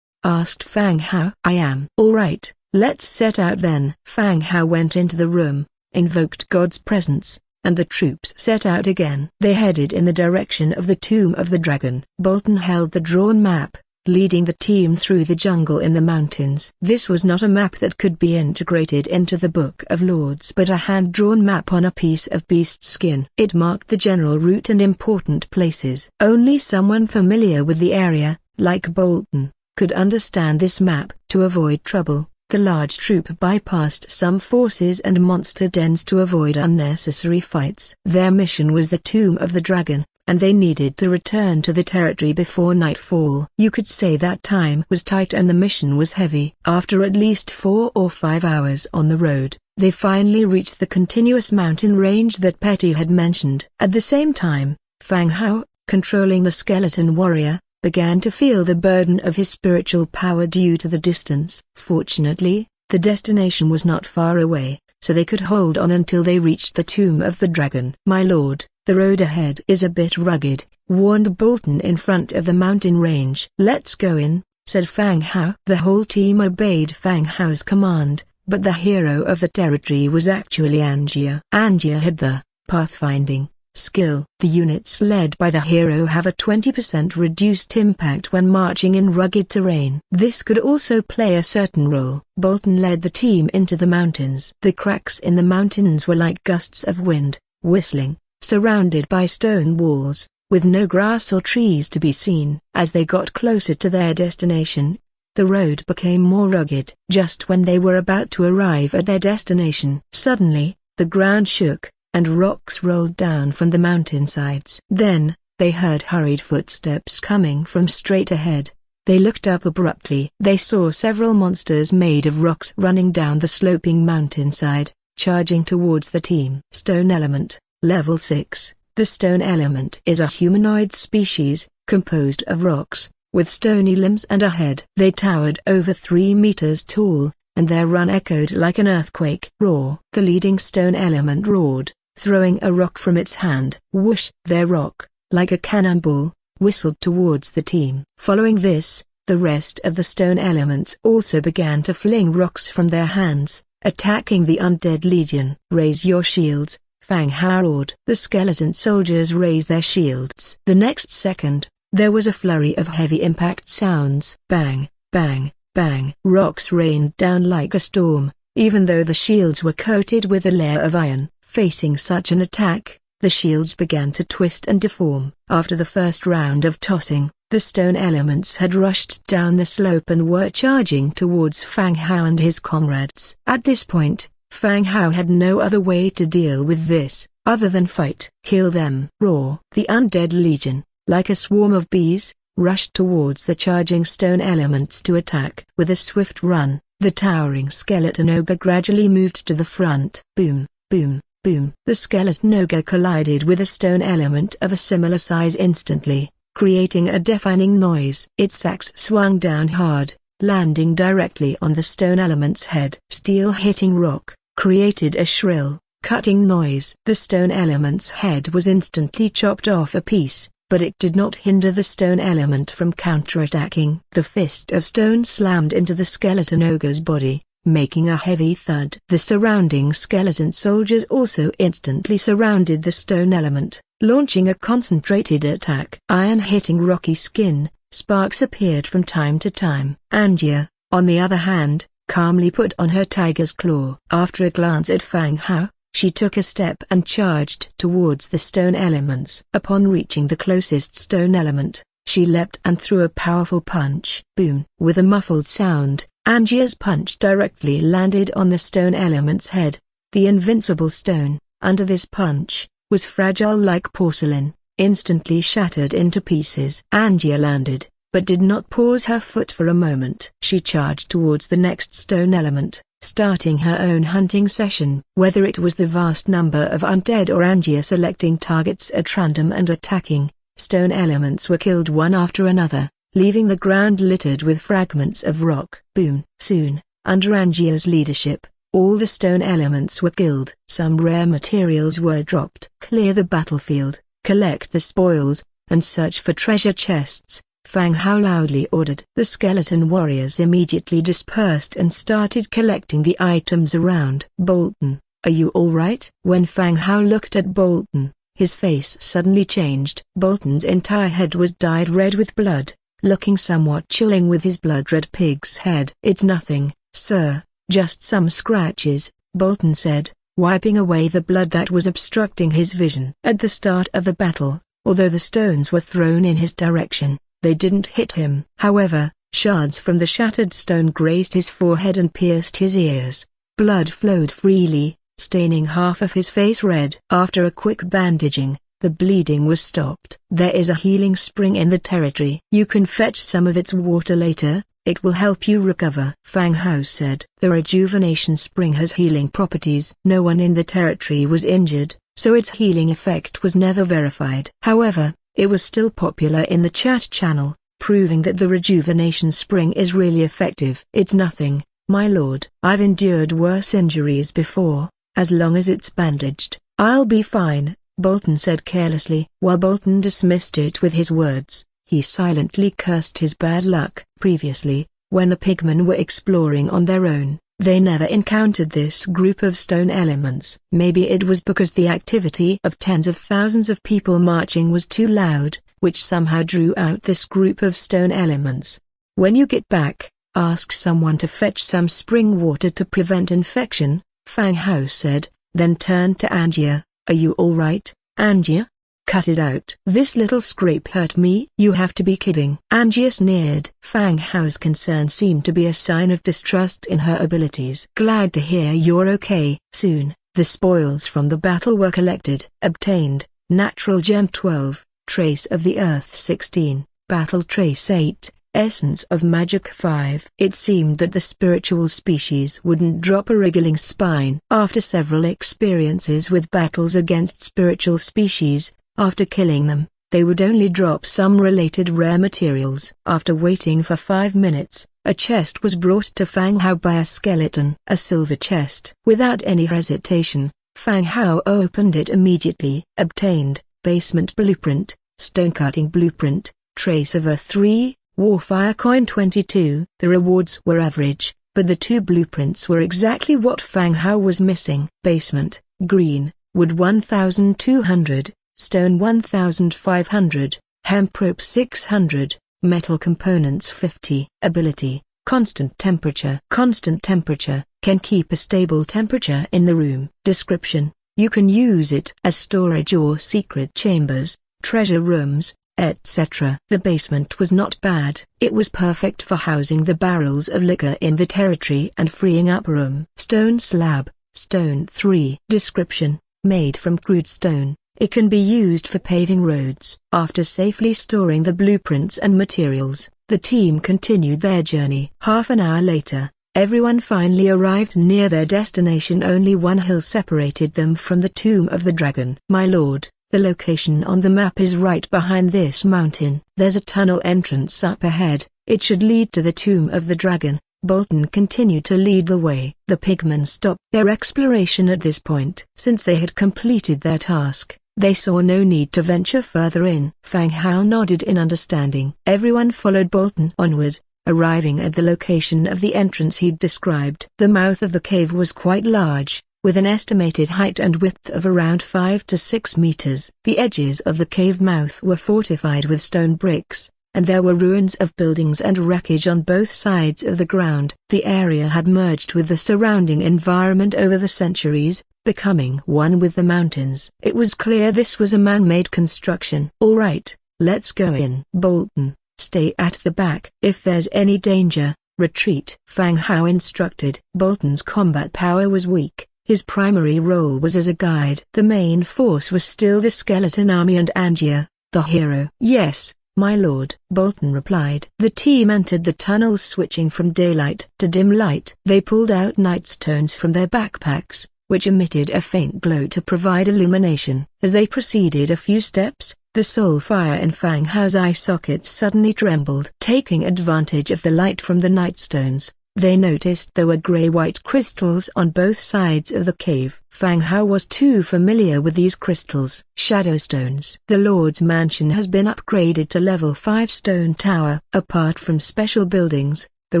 Asked Fang Hao. I am. All right, let's set out then. Fang Hao went into the room, invoked God's presence, and the troops set out again. They headed in the direction of the tomb of the dragon. Bolton held the drawn map, leading the team through the jungle in the mountains. This was not a map that could be integrated into the Book of Lords, but a hand-drawn map on a piece of beast skin. It marked the general route and important places. Only someone familiar with the area, like Bolton, could understand this map. To avoid trouble, the large troop bypassed some forces and monster dens to avoid unnecessary fights. Their mission was the Tomb of the Dragon, and they needed to return to the territory before nightfall. You could say that time was tight and the mission was heavy. After at least 4 or 5 hours on the road, they finally reached the continuous mountain range that Petty had mentioned. At the same time, Fang Hao, controlling the skeleton warrior, began to feel the burden of his spiritual power due to the distance. Fortunately, the destination was not far away, so they could hold on until they reached the Tomb of the Dragon. My lord, the road ahead is a bit rugged, warned Bolton in front of the mountain range. Let's go in, said Fang Hao. The whole team obeyed Fang Hao's command, but the hero of the territory was actually Angia. Angia had the pathfinding skill. The units led by the hero have a 20% reduced impact when marching in rugged terrain. This could also play a certain role. Bolton led the team into the mountains. The cracks in the mountains were like gusts of wind, whistling, surrounded by stone walls, with no grass or trees to be seen. As they got closer to their destination, the road became more rugged. Just when they were about to arrive at their destination, suddenly, the ground shook, and rocks rolled down from the mountainsides. Then, they heard hurried footsteps coming from straight ahead. They looked up abruptly. They saw several monsters made of rocks running down the sloping mountainside, charging towards the team. Stone Element, Level 6. The stone element is a humanoid species, composed of rocks, with stony limbs and a head. They towered over 3 meters tall, and their run echoed like an earthquake. Roar. The leading stone element roared, throwing a rock from its hand. Whoosh! Their rock, like a cannonball, whistled towards the team. Following this, the rest of the stone elements also began to fling rocks from their hands, attacking the Undead Legion. Raise your shields, Fang Hao roared. The skeleton soldiers raised their shields. The next second, there was a flurry of heavy impact sounds. Bang, bang, bang. Rocks rained down like a storm, even though the shields were coated with a layer of iron. Facing such an attack, the shields began to twist and deform. After the first round of tossing, the stone elements had rushed down the slope and were charging towards Fang Hao and his comrades. At this point, Fang Hao had no other way to deal with this, other than fight. Kill them. Roar. The Undead Legion, like a swarm of bees, rushed towards the charging stone elements to attack. With a swift run, the towering skeleton ogre gradually moved to the front. Boom, boom, boom. The skeleton ogre collided with a stone element of a similar size instantly, creating a deafening noise. Its axe swung down hard, landing directly on the stone element's head. Steel hitting rock created a shrill, cutting noise. The stone element's head was instantly chopped off a piece, but it did not hinder the stone element from counterattacking. The fist of stone slammed into the skeleton ogre's body, making a heavy thud. The surrounding skeleton soldiers also instantly surrounded the stone element, launching a concentrated attack. Iron hitting rocky skin, sparks appeared from time to time. Angia, on the other hand, calmly put on her tiger's claw. After a glance at Fang Hao, she took a step and charged towards the stone elements. Upon reaching the closest stone element, she leapt and threw a powerful punch. Boom! With a muffled sound, Angia's punch directly landed on the stone element's head. The invincible stone, under this punch, was fragile like porcelain, instantly shattered into pieces. Angia landed, but did not pause her foot for a moment. She charged towards the next stone element, starting her own hunting session. Whether it was the vast number of undead or Angia selecting targets at random and attacking, stone elements were killed one after another, leaving the ground littered with fragments of rock. Boom! Soon, under Angia's leadership, all the stone elements were killed. Some rare materials were dropped. Clear the battlefield, collect the spoils, and search for treasure chests," Fang Hao loudly ordered. The skeleton warriors immediately dispersed and started collecting the items around. "Bolton, are you alright?" When Fang Hao looked at Bolton, his face suddenly changed. Bolton's entire head was dyed red with blood, looking somewhat chilling with his blood-red pig's head. "It's nothing, sir, just some scratches," Bolton said, wiping away the blood that was obstructing his vision. At the start of the battle, although the stones were thrown in his direction, they didn't hit him. However, shards from the shattered stone grazed his forehead and pierced his ears. Blood flowed freely, staining half of his face red. After a quick bandaging, the bleeding was stopped. "There is a healing spring in the territory. You can fetch some of its water later, it will help you recover," Fang Hao said. The rejuvenation spring has healing properties. No one in the territory was injured, so its healing effect was never verified. However, it was still popular in the chat channel, proving that the rejuvenation spring is really effective. "It's nothing, my lord. I've endured worse injuries before, as long as it's bandaged, I'll be fine," Bolton said carelessly. While Bolton dismissed it with his words, he silently cursed his bad luck. Previously, when the pigmen were exploring on their own, they never encountered this group of stone elements. Maybe it was because the activity of tens of thousands of people marching was too loud, which somehow drew out this group of stone elements. "When you get back, ask someone to fetch some spring water to prevent infection," Fang Hao said, then turned to Angia. "Are you alright, Angia? Cut it out. This little scrape hurt me." "You have to be kidding." Angia sneered. Fang Hao's concern seemed to be a sign of distrust in her abilities. "Glad to hear you're okay." Soon, the spoils from the battle were collected. Obtained, Natural Gem 12, Trace of the Earth 16, Battle Trace 8, Essence of Magic 5. It seemed that the spiritual species wouldn't drop a wriggling spine. After several experiences with battles against spiritual species, after killing them, they would only drop some related rare materials. After waiting for 5 minutes, a chest was brought to Fang Hao by a skeleton. A silver chest. Without any hesitation, Fang Hao opened it immediately. Obtained, Basement Blueprint, Stonecutting Blueprint, Trace of Earth 3, Warfire Coin 22. The rewards were average, but the two blueprints were exactly what Fang Hao was missing. Basement, Green, Wood 1200, Stone 1500, Hemp Rope 600, Metal Components 50. Ability, Constant Temperature. Constant temperature, can keep a stable temperature in the room. Description, you can use it as storage or secret chambers, treasure rooms, etc. The basement was not bad. It was perfect for housing the barrels of liquor in the territory and freeing up room. Stone Slab, Stone 3. Description, made from crude stone, it can be used for paving roads. After safely storing the blueprints and materials, the team continued their journey. Half an hour later, everyone finally arrived near their destination. Only one hill separated them from the Tomb of the Dragon. "My lord, the location on the map is right behind this mountain. There's a tunnel entrance up ahead, it should lead to the Tomb of the Dragon." Bolton continued to lead the way. The pigmen stopped their exploration at this point. Since they had completed their task, they saw no need to venture further in. Fang Hao nodded in understanding. Everyone followed Bolton onward, arriving at the location of the entrance he'd described. The mouth of the cave was quite large, with an estimated height and width of around 5 to 6 meters. The edges of the cave mouth were fortified with stone bricks, and there were ruins of buildings and wreckage on both sides of the ground. The area had merged with the surrounding environment over the centuries, becoming one with the mountains. It was clear this was a man-made construction. "All right, let's go in." "Bolton, stay at the back. If there's any danger, retreat," Fang Hao instructed. Bolton's combat power was weak. His primary role was as a guide. The main force was still the skeleton army and Angia, the hero. "Yes, my lord," Bolton replied. The team entered the tunnel, switching from daylight to dim light. They pulled out nightstones from their backpacks, which emitted a faint glow to provide illumination. As they proceeded a few steps, the soul fire in Fang Hao's eye sockets suddenly trembled. Taking advantage of the light from the nightstones, They noticed there were grey-white crystals on both sides of the cave. Fang Hao was too familiar with these crystals. Shadow stones. The Lord's mansion has been upgraded to level 5 stone tower. Apart from special buildings, the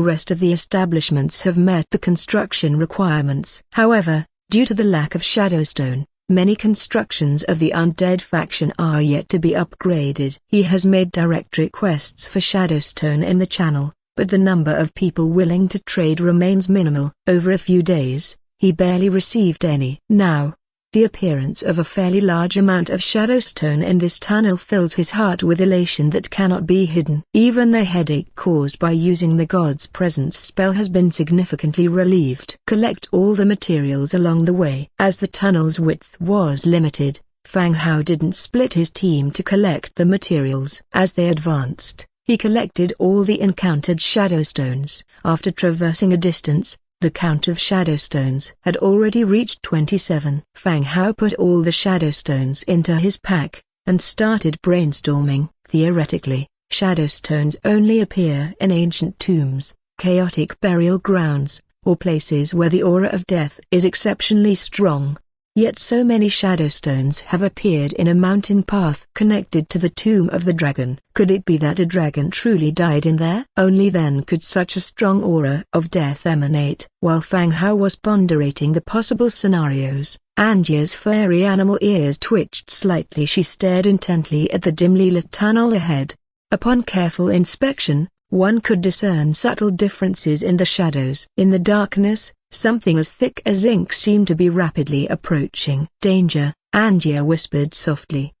rest of the establishments have met the construction requirements. However, due to the lack of shadowstone, many constructions of the Undead faction are yet to be upgraded. He has made direct requests for shadowstone in the channel, but the number of people willing to trade remains minimal. Over a few days, he barely received any. Now, the appearance of a fairly large amount of shadowstone in this tunnel fills his heart with elation that cannot be hidden. Even the headache caused by using the God's Presence spell has been significantly relieved. Collect all the materials along the way. As the tunnel's width was limited, Fang Hao didn't split his team to collect the materials. As they advanced, he collected all the encountered shadowstones. After traversing a distance, the count of shadowstones had already reached 27. Fang Hao put all the shadowstones into his pack, and started brainstorming. Theoretically, shadowstones only appear in ancient tombs, chaotic burial grounds, or places where the aura of death is exceptionally strong. Yet so many shadowstones have appeared in a mountain path connected to the tomb of the dragon. Could it be that a dragon truly died in there? Only then could such a strong aura of death emanate. While Fang Hao was ponderating the possible scenarios, Anjia's furry animal ears twitched slightly. She stared intently at the dimly lit tunnel ahead. Upon careful inspection, one could discern subtle differences in the shadows. In the darkness, something as thick as ink seemed to be rapidly approaching. "Danger," Anjia whispered softly.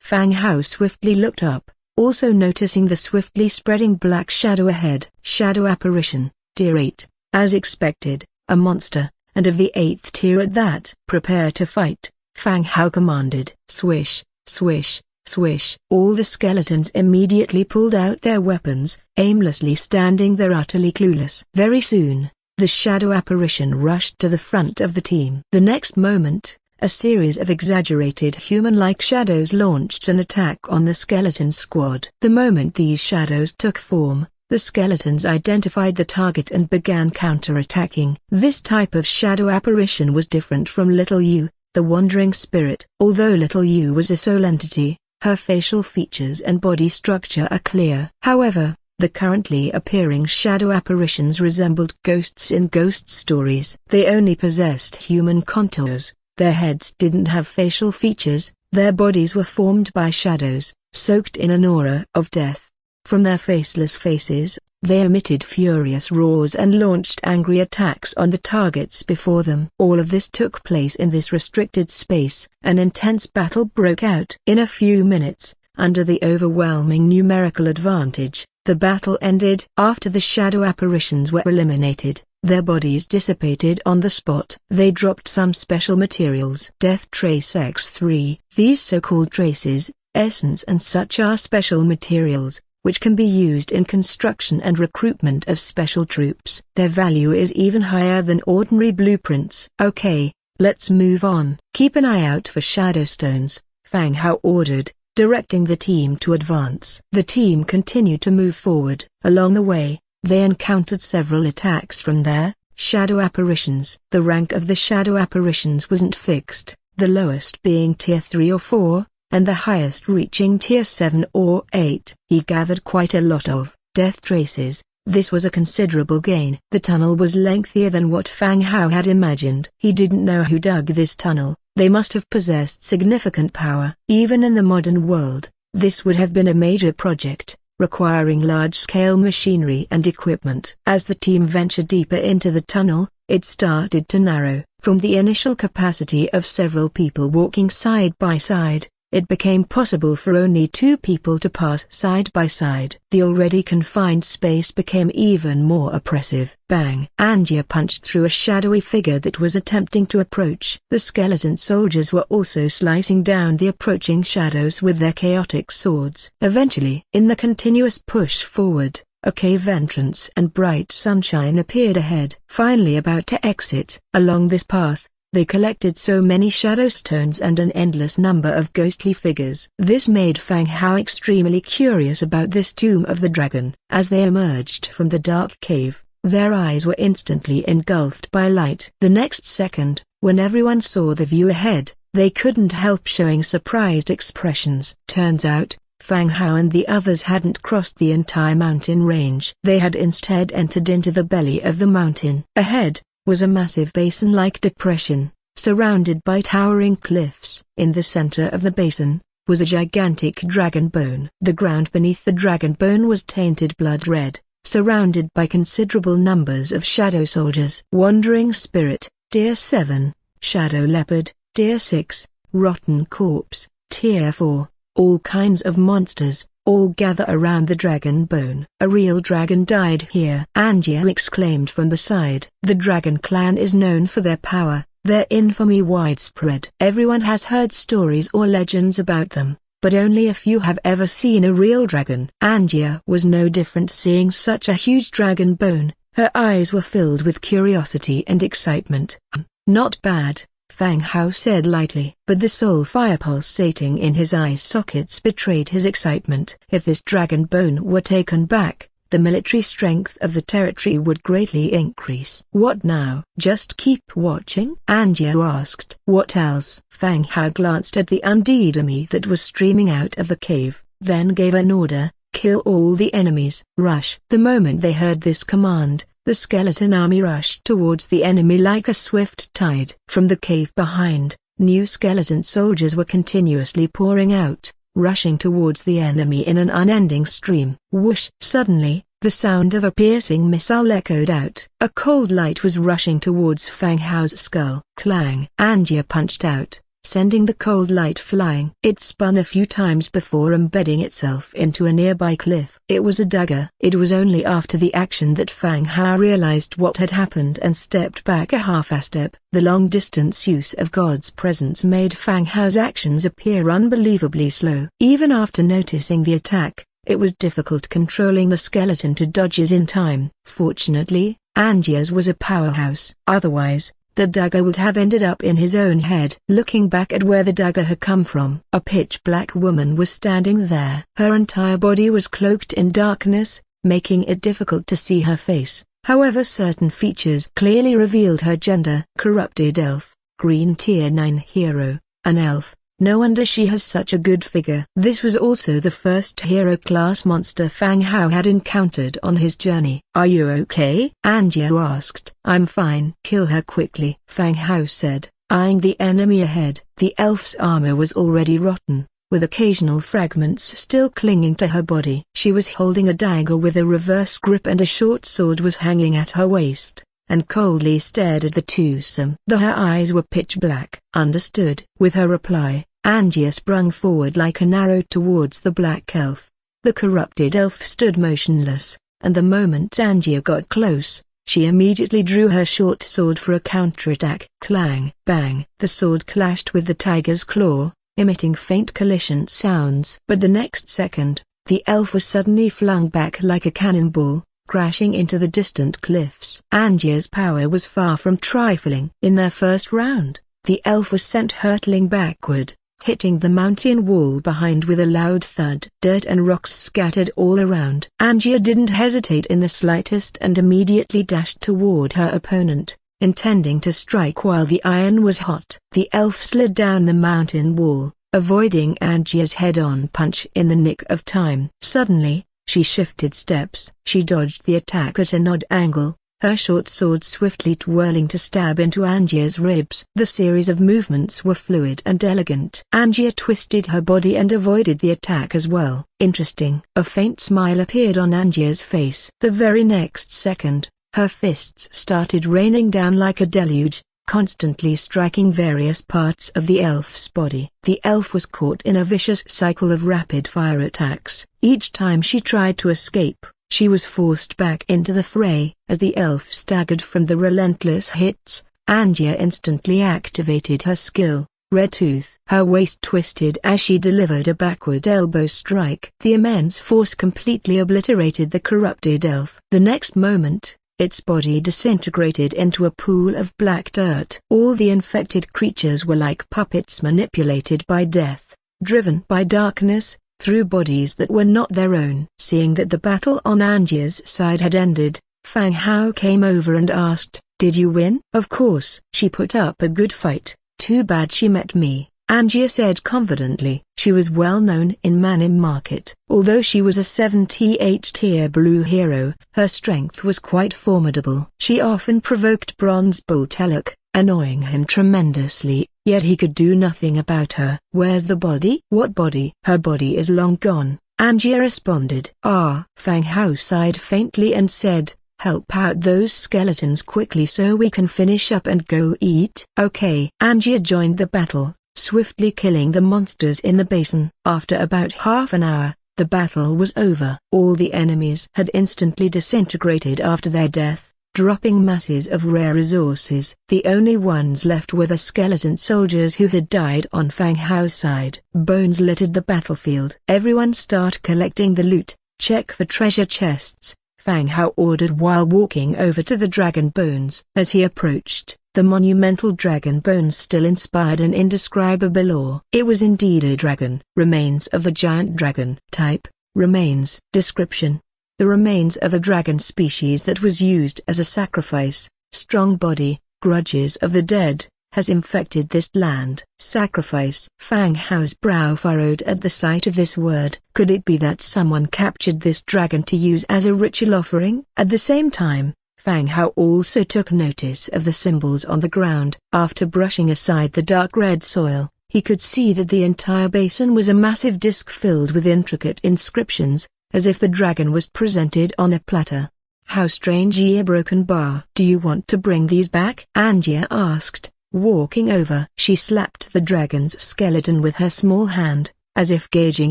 Fang Hao swiftly looked up, also noticing the swiftly spreading black shadow ahead. Shadow apparition, tier 8, as expected, a monster, and of the 8th tier at that. "Prepare to fight," Fang Hao commanded. Swish, swish, swish. All the skeletons immediately pulled out their weapons, aimlessly standing there utterly clueless. Very soon, the shadow apparition rushed to the front of the team. The next moment, a series of exaggerated human-like shadows launched an attack on the skeleton squad. The moment these shadows took form, the skeletons identified the target and began counter-attacking. This type of shadow apparition was different from Little Yu, the wandering spirit. Although Little Yu was a soul entity, her facial features and body structure are clear. However, the currently appearing shadow apparitions resembled ghosts in ghost stories. They only possessed human contours, their heads didn't have facial features, their bodies were formed by shadows, soaked in an aura of death. From their faceless faces, they emitted furious roars and launched angry attacks on the targets before them. All of this took place in this restricted space. An intense battle broke out. In a few minutes, under the overwhelming numerical advantage, the battle ended. After the shadow apparitions were eliminated, their bodies dissipated on the spot. They dropped some special materials. Death Trace X3. These so-called traces, essence and such are special materials, which can be used in construction and recruitment of special troops. Their value is even higher than ordinary blueprints. Okay, let's move on. Keep an eye out for shadowstones, Fang Hao ordered, directing the team to advance. The team continued to move forward. Along the way, they encountered several attacks from their shadow apparitions. The rank of the shadow apparitions wasn't fixed, the lowest being tier 3 or 4, and the highest reaching tier 7 or 8. He gathered quite a lot of death traces. This was a considerable gain. The tunnel was lengthier than what Fang Hao had imagined. He didn't know who dug this tunnel. They must have possessed significant power. Even in the modern world, this would have been a major project, requiring large-scale machinery and equipment. As the team ventured deeper into the tunnel, it started to narrow. From the initial capacity of several people walking side by side, it became possible for only 2 people to pass side by side. The already confined space became even more oppressive. Bang! Angia punched through a shadowy figure that was attempting to approach. The skeleton soldiers were also slicing down the approaching shadows with their chaotic swords. Eventually, in the continuous push forward, a cave entrance and bright sunshine appeared ahead. Finally about to exit. Along this path, they collected so many shadowstones and an endless number of ghostly figures. This made Fang Hao extremely curious about this tomb of the dragon. As they emerged from the dark cave, Their eyes were instantly engulfed by light. The next second, when everyone saw the view ahead, they couldn't help showing surprised expressions. Turns out, Fang Hao and the others hadn't crossed the entire mountain range. They had instead entered into the belly of the mountain. Ahead was a massive basin-like depression, surrounded by towering cliffs. In the center of the basin was a gigantic dragon bone. The ground beneath the dragon bone was tainted blood red, surrounded by considerable numbers of shadow soldiers. Wandering Spirit, Tier 7, Shadow Leopard, Tier 6, Rotten Corpse, Tier 4, all kinds of monsters, all gather around the dragon bone. A real dragon died here, Angia exclaimed from the side. The dragon clan is known for their power, their infamy widespread. Everyone has heard stories or legends about them, but only a few have ever seen a real dragon. Angia was no different, seeing such a huge dragon bone. Her eyes were filled with curiosity and excitement. Not bad, Fang Hao said lightly. But the soul fire pulsating in his eye sockets betrayed his excitement. If this dragon bone were taken back, the military strength of the territory would greatly increase. What now? Just keep watching? Angia asked. What else? Fang Hao glanced at the undead army that was streaming out of the cave, then gave an order: kill all the enemies. Rush. The moment they heard this command, the skeleton army rushed towards the enemy like a swift tide. From the cave behind, new skeleton soldiers were continuously pouring out, rushing towards the enemy in an unending stream. Whoosh! Suddenly, the sound of a piercing missile echoed out. A cold light was rushing towards Fang Hao's skull. Clang! Angia punched out, sending the cold light flying. It spun a few times before embedding itself into a nearby cliff. It was a dagger. It was only after the action that Fang Hao realized what had happened and stepped back a half-a-step. The long-distance use of God's presence made Fang Hao's actions appear unbelievably slow. Even after noticing the attack, it was difficult controlling the skeleton to dodge it in time. Fortunately, Angia's was a powerhouse. Otherwise, the dagger would have ended up in his own head. Looking back at where the dagger had come from, a pitch-black woman was standing there. Her entire body was cloaked in darkness, making it difficult to see her face. However, certain features clearly revealed her gender. Corrupted elf, green tier 9 hero, an elf. No wonder she has such a good figure. This was also the first hero-class monster Fang Hao had encountered on his journey. Are you okay? Angia asked. I'm fine. Kill her quickly, Fang Hao said, eyeing the enemy ahead. The elf's armor was already rotten, with occasional fragments still clinging to her body. She was holding a dagger with a reverse grip, and a short sword was hanging at her waist, and coldly stared at the twosome. Her eyes were pitch black. Understood. With her reply, Angia sprung forward like an arrow towards the black elf. The corrupted elf stood motionless, and the moment Angia got close, she immediately drew her short sword for a counterattack. Clang! Bang! The sword clashed with the tiger's claw, emitting faint collision sounds. But the next second, the elf was suddenly flung back like a cannonball, crashing into the distant cliffs. Angia's power was far from trifling. In their first round, the elf was sent hurtling backward, hitting the mountain wall behind with a loud thud. Dirt and rocks scattered all around. Angia didn't hesitate in the slightest and immediately dashed toward her opponent, intending to strike while the iron was hot. The elf slid down the mountain wall, avoiding Angia's head-on punch in the nick of time. Suddenly, she shifted steps. She dodged the attack at an odd angle, her short sword swiftly twirling to stab into Angia's ribs. The series of movements were fluid and elegant. Angia twisted her body and avoided the attack as well. Interesting. A faint smile appeared on Angia's face. The very next second, her fists started raining down like a deluge, constantly striking various parts of the elf's body. The elf was caught in a vicious cycle of rapid-fire attacks. Each time she tried to escape, she was forced back into the fray. As the elf staggered from the relentless hits, Angia instantly activated her skill, Red Tooth. Her waist twisted as she delivered a backward elbow strike. The immense force completely obliterated the corrupted elf. The next moment, its body disintegrated into a pool of black dirt. All the infected creatures were like puppets manipulated by death, driven by darkness, through bodies that were not their own. Seeing that the battle on Angia's side had ended, Fang Hao came over and asked, "Did you win?" "Of course." "She put up a good fight. Too bad she met me," Angia said confidently. She was well known in Manim Market. Although she was a 78-tier blue hero, her strength was quite formidable. She often provoked Bronze Bull Teluk, annoying him tremendously, yet he could do nothing about her. "Where's the body?" "What body?" "Her body is long gone," Angia responded. "Ah." Fang Hao sighed faintly and said, "Help out those skeletons quickly so we can finish up and go eat." "Okay." Angia joined the battle, swiftly killing the monsters in the basin. After about half an hour, the battle was over. All the enemies had instantly disintegrated after their death, dropping masses of rare resources. The only ones left were the skeleton soldiers who had died on Fang Hao's side. Bones littered the battlefield. "Everyone start collecting the loot, check for treasure chests," Fang Hao ordered while walking over to the dragon bones. As he approached, the monumental dragon bones still inspired an indescribable awe. It was indeed a dragon. Remains of the giant dragon. Type, remains. Description: the remains of a dragon species that was used as a sacrifice. Strong body, grudges of the dead, has infected this land. Sacrifice. Fang Hao's brow furrowed at the sight of this word. Could it be that someone captured this dragon to use as a ritual offering? At the same time, Fang Hao also took notice of the symbols on the ground. After brushing aside the dark red soil, he could see that the entire basin was a massive disc filled with intricate inscriptions, as if the dragon was presented on a platter. "How strange!" "A broken bar." "Do you want to bring these back?" Angia asked, walking over. She slapped the dragon's skeleton with her small hand, as if gauging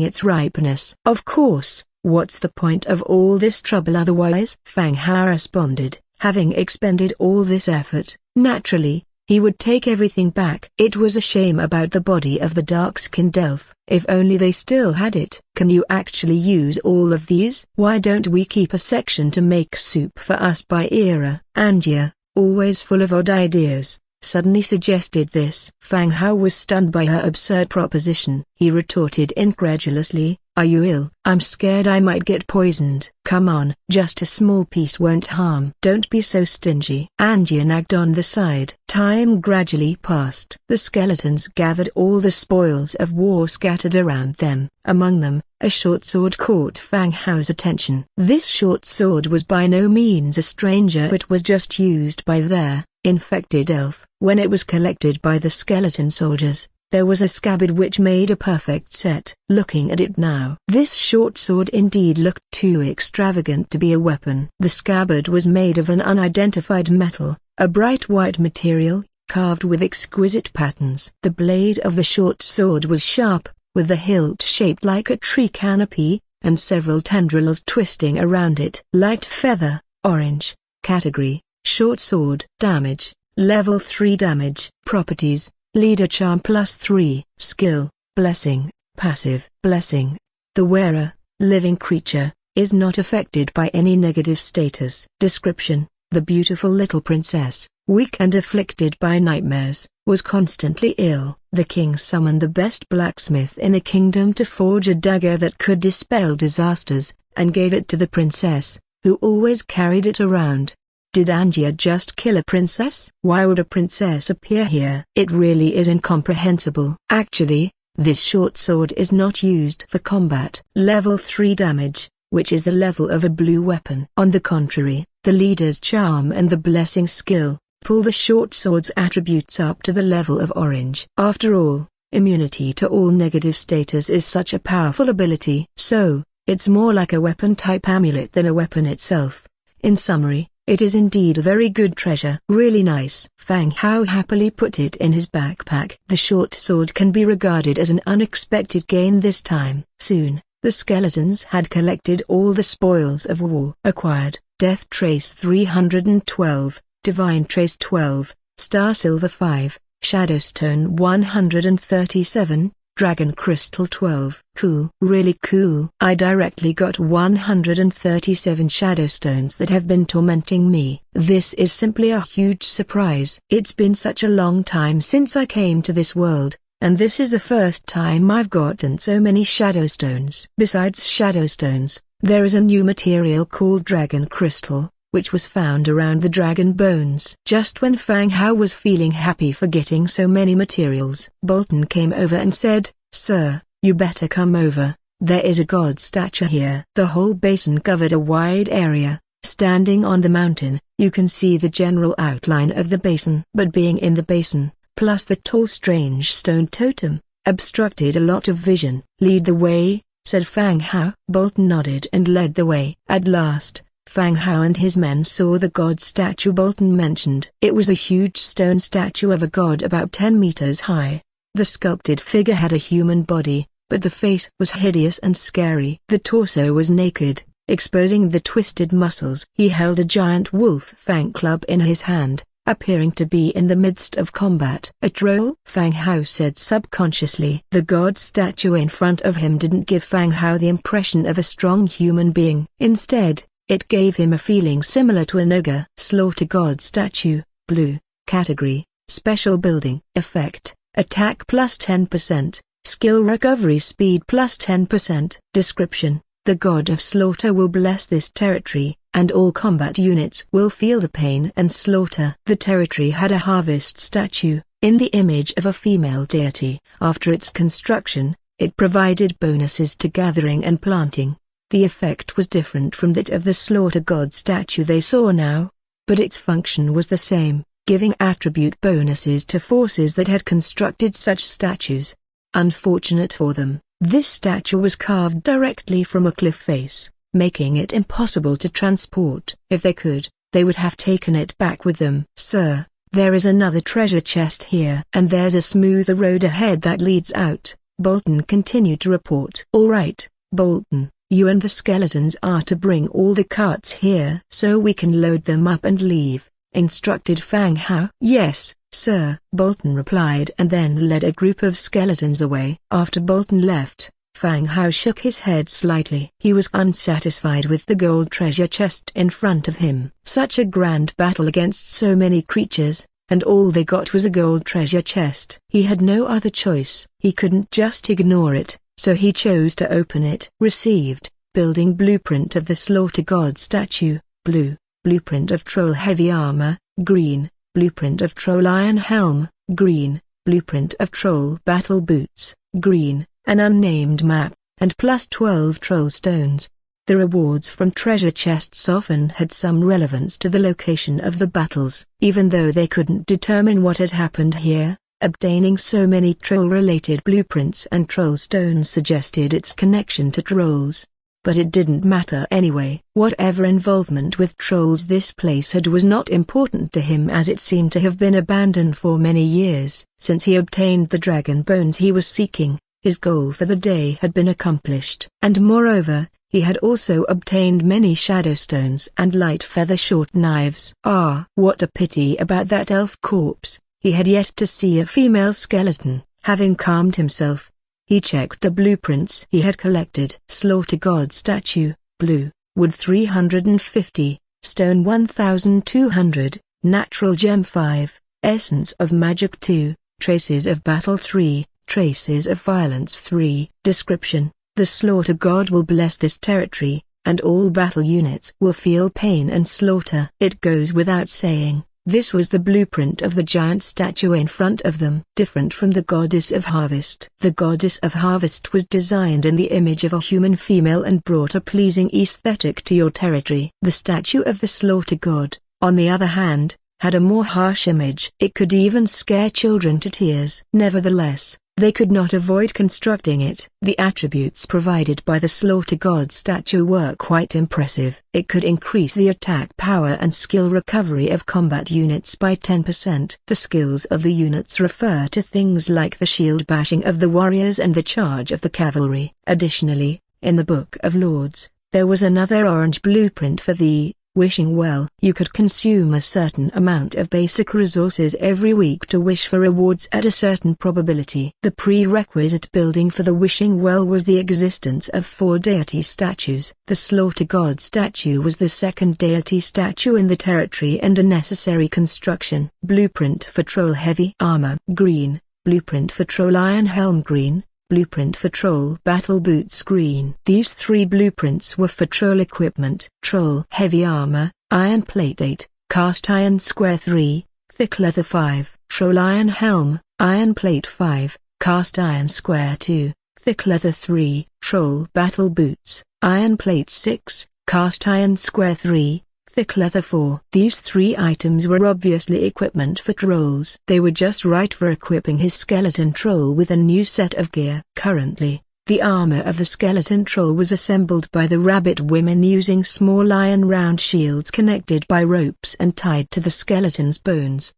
its ripeness. "Of course. What's the point of all this trouble otherwise?" Fang Hao responded. Having expended all this effort, naturally, he would take everything back. It was a shame about the body of the dark-skinned elf. If only they still had it. "Can you actually use all of these?" "Why don't we keep a section to make soup for us by era?" Angia, always full of odd ideas, suddenly suggested this. Fang Hao was stunned by her absurd proposition. He retorted incredulously, "Are you ill?" "I'm scared I might get poisoned." "Come on, just a small piece won't harm." "Don't be so stingy." Angia nagged on the side. Time gradually passed. The skeletons gathered all the spoils of war scattered around them. Among them, a short sword caught Fang Hao's attention. This short sword was by no means a stranger. It was just used by their infected elf. When it was collected by the skeleton soldiers, there was a scabbard which made a perfect set. Looking at it now, this short sword indeed looked too extravagant to be a weapon. The scabbard was made of an unidentified metal, a bright white material, carved with exquisite patterns. The blade of the short sword was sharp, with the hilt shaped like a tree canopy, and several tendrils twisting around it. Light feather, orange. Category: short sword. Damage: level 3 damage. Properties: leader charm +3. Skill: blessing. Passive: blessing. The wearer, living creature, is not affected by any negative status. Description: the beautiful little princess, weak and afflicted by nightmares, was constantly ill. The king summoned the best blacksmith in the kingdom to forge a dagger that could dispel disasters, and gave it to the princess, who always carried it around. Did Angia just kill a princess? Why would a princess appear here? It really is incomprehensible. Actually, this short sword is not used for combat. Level 3 damage, which is the level of a blue weapon. On the contrary, the leader's charm and the blessing skill pull the short sword's attributes up to the level of orange. After all, immunity to all negative status is such a powerful ability. So, it's more like a weapon-type amulet than a weapon itself. In summary, it is indeed a very good treasure. Really nice. Fang Hao happily put it in his backpack. The short sword can be regarded as an unexpected gain this time. Soon, the skeletons had collected all the spoils of war. Acquired: Death Trace 312, Divine Trace 12, Star Silver 5, Shadowstone 137, Dragon Crystal 12. Cool. Really cool. I directly got 137 Shadowstones that have been tormenting me. This is simply a huge surprise. It's been such a long time since I came to this world, and this is the first time I've gotten so many Shadowstones. Besides Shadowstones, there is a new material called Dragon Crystal, which was found around the dragon bones. Just when Fang Hao was feeling happy for getting so many materials, Bolton came over and said, "Sir, you better come over. There is a god statue here." The whole basin covered a wide area. Standing on the mountain, you can see the general outline of the basin. But being in the basin, plus the tall strange stone totem, obstructed a lot of vision. "Lead the way," said Fang Hao. Bolton nodded and led the way. At last, Fang Hao and his men saw the god statue Bolton mentioned. It was a huge stone statue of a god about 10 meters high. The sculpted figure had a human body, but the face was hideous and scary. The torso was naked, exposing the twisted muscles. He held a giant wolf fang club in his hand, appearing to be in the midst of combat. "A troll?" Fang Hao said subconsciously. The god statue in front of him didn't give Fang Hao the impression of a strong human being. Instead, it gave him a feeling similar to an ogre. Slaughter god statue, blue, category, special building. Effect, attack plus 10%, skill recovery speed plus 10%. Description, the god of slaughter will bless this territory, and all combat units will feel the pain and slaughter. The territory had a harvest statue, in the image of a female deity. After its construction, it provided bonuses to gathering and planting. The effect was different from that of the slaughter god statue they saw now, but its function was the same, giving attribute bonuses to forces that had constructed such statues. Unfortunate for them, this statue was carved directly from a cliff face, making it impossible to transport. If they could, they would have taken it back with them. "Sir, there is another treasure chest here. And there's a smoother road ahead that leads out," Bolton continued to report. "All right, Bolton, you and the skeletons are to bring all the carts here so we can load them up and leave," instructed Fang Hao. "Yes, sir," Bolton replied, and then led a group of skeletons away. After Bolton left, Fang Hao shook his head slightly. He was unsatisfied with the gold treasure chest in front of him. Such a grand battle against so many creatures, and all they got was a gold treasure chest. He had no other choice. He couldn't just ignore it, so he chose to open it. Received, building blueprint of the slaughter god statue, blue, blueprint of troll heavy armor, green, blueprint of troll iron helm, green, blueprint of troll battle boots, green, an unnamed map, and plus 12 troll stones. The rewards from treasure chests often had some relevance to the location of the battles. Even though they couldn't determine what had happened here, obtaining so many troll-related blueprints and troll stones suggested its connection to trolls. But it didn't matter anyway. Whatever involvement with trolls this place had was not important to him, as it seemed to have been abandoned for many years. Since he obtained the dragon bones he was seeking, his goal for the day had been accomplished. And moreover, he had also obtained many shadow stones and light feather short knives. Ah, what a pity about that elf corpse. He had yet to see a female skeleton. Having calmed himself, he checked the blueprints he had collected. Slaughter god statue, blue, wood 350, stone 1200, natural gem 5, essence of magic 2, traces of battle 3, traces of violence 3. Description, the slaughter god will bless this territory, and all battle units will feel pain and slaughter. It goes without saying, this was the blueprint of the giant statue in front of them. Different from the goddess of harvest. The goddess of harvest was designed in the image of a human female and brought a pleasing aesthetic to your territory. The statue of the slaughter god, on the other hand, had a more harsh image. It could even scare children to tears. Nevertheless, they could not avoid constructing it. The attributes provided by the slaughter god statue were quite impressive. It could increase the attack power and skill recovery of combat units by 10%. The skills of the units refer to things like the shield bashing of the warriors and the charge of the cavalry. Additionally, in the Book of Lords, there was another orange blueprint for the wishing well. You could consume a certain amount of basic resources every week to wish for rewards at a certain probability. The prerequisite building for the wishing well was the existence of 4 deity statues. The slaughter god statue was the second deity statue in the territory and a necessary construction. Blueprint for troll heavy armor green, blueprint for troll iron helm green, blueprint for troll battle boots green. These 3 blueprints were for troll equipment. Troll heavy armor, iron plate 8, cast iron square 3, thick leather 5, troll iron helm, iron plate 5, cast iron square 2, thick leather 3, troll battle boots, iron plate 6, cast iron square 3, thick leather 4. These 3 items were obviously equipment for trolls. They were just right for equipping his skeleton troll with a new set of gear. Currently, the armor of the skeleton troll was assembled by the rabbit women using small iron round shields connected by ropes and tied to the skeleton's bones.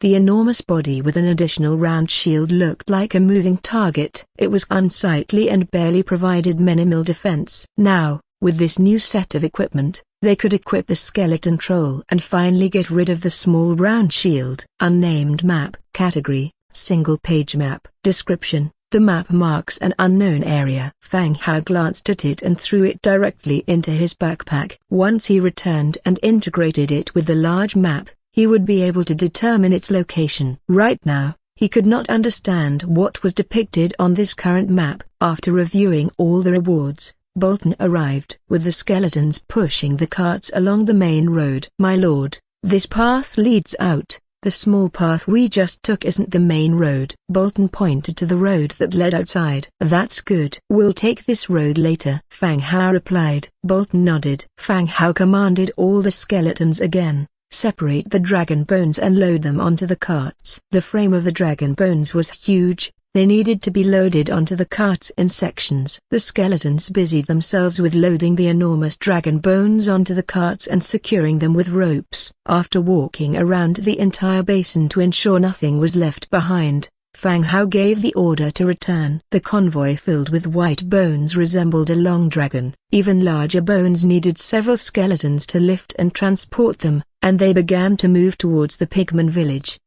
The enormous body with an additional round shield looked like a moving target. It was unsightly and barely provided minimal defense. Now, with this new set of equipment, they could equip the skeleton troll and finally get rid of the small round shield. Unnamed map. Category: single page map. Description: the map marks an unknown area. Fang Hao glanced at it and threw it directly into his backpack. Once he returned and integrated it with the large map, he would be able to determine its location. Right now, he could not understand what was depicted on this current map. After reviewing all the rewards, Bolton arrived with the skeletons pushing the carts along the main road. "My lord, this path leads out. The small path we just took isn't the main road." Bolton pointed to the road that led outside. "That's good. We'll take this road later," Fang Hao replied. Bolton nodded. Fang Hao commanded all the skeletons again, "Separate the dragon bones and load them onto the carts." The frame of the dragon bones was huge. They needed to be loaded onto the carts in sections. The skeletons busied themselves with loading the enormous dragon bones onto the carts and securing them with ropes. After walking around the entire basin to ensure nothing was left behind, Fang Hao gave the order to return. The convoy filled with white bones resembled a long dragon. Even larger bones needed several skeletons to lift and transport them, and they began to move towards the pigman village.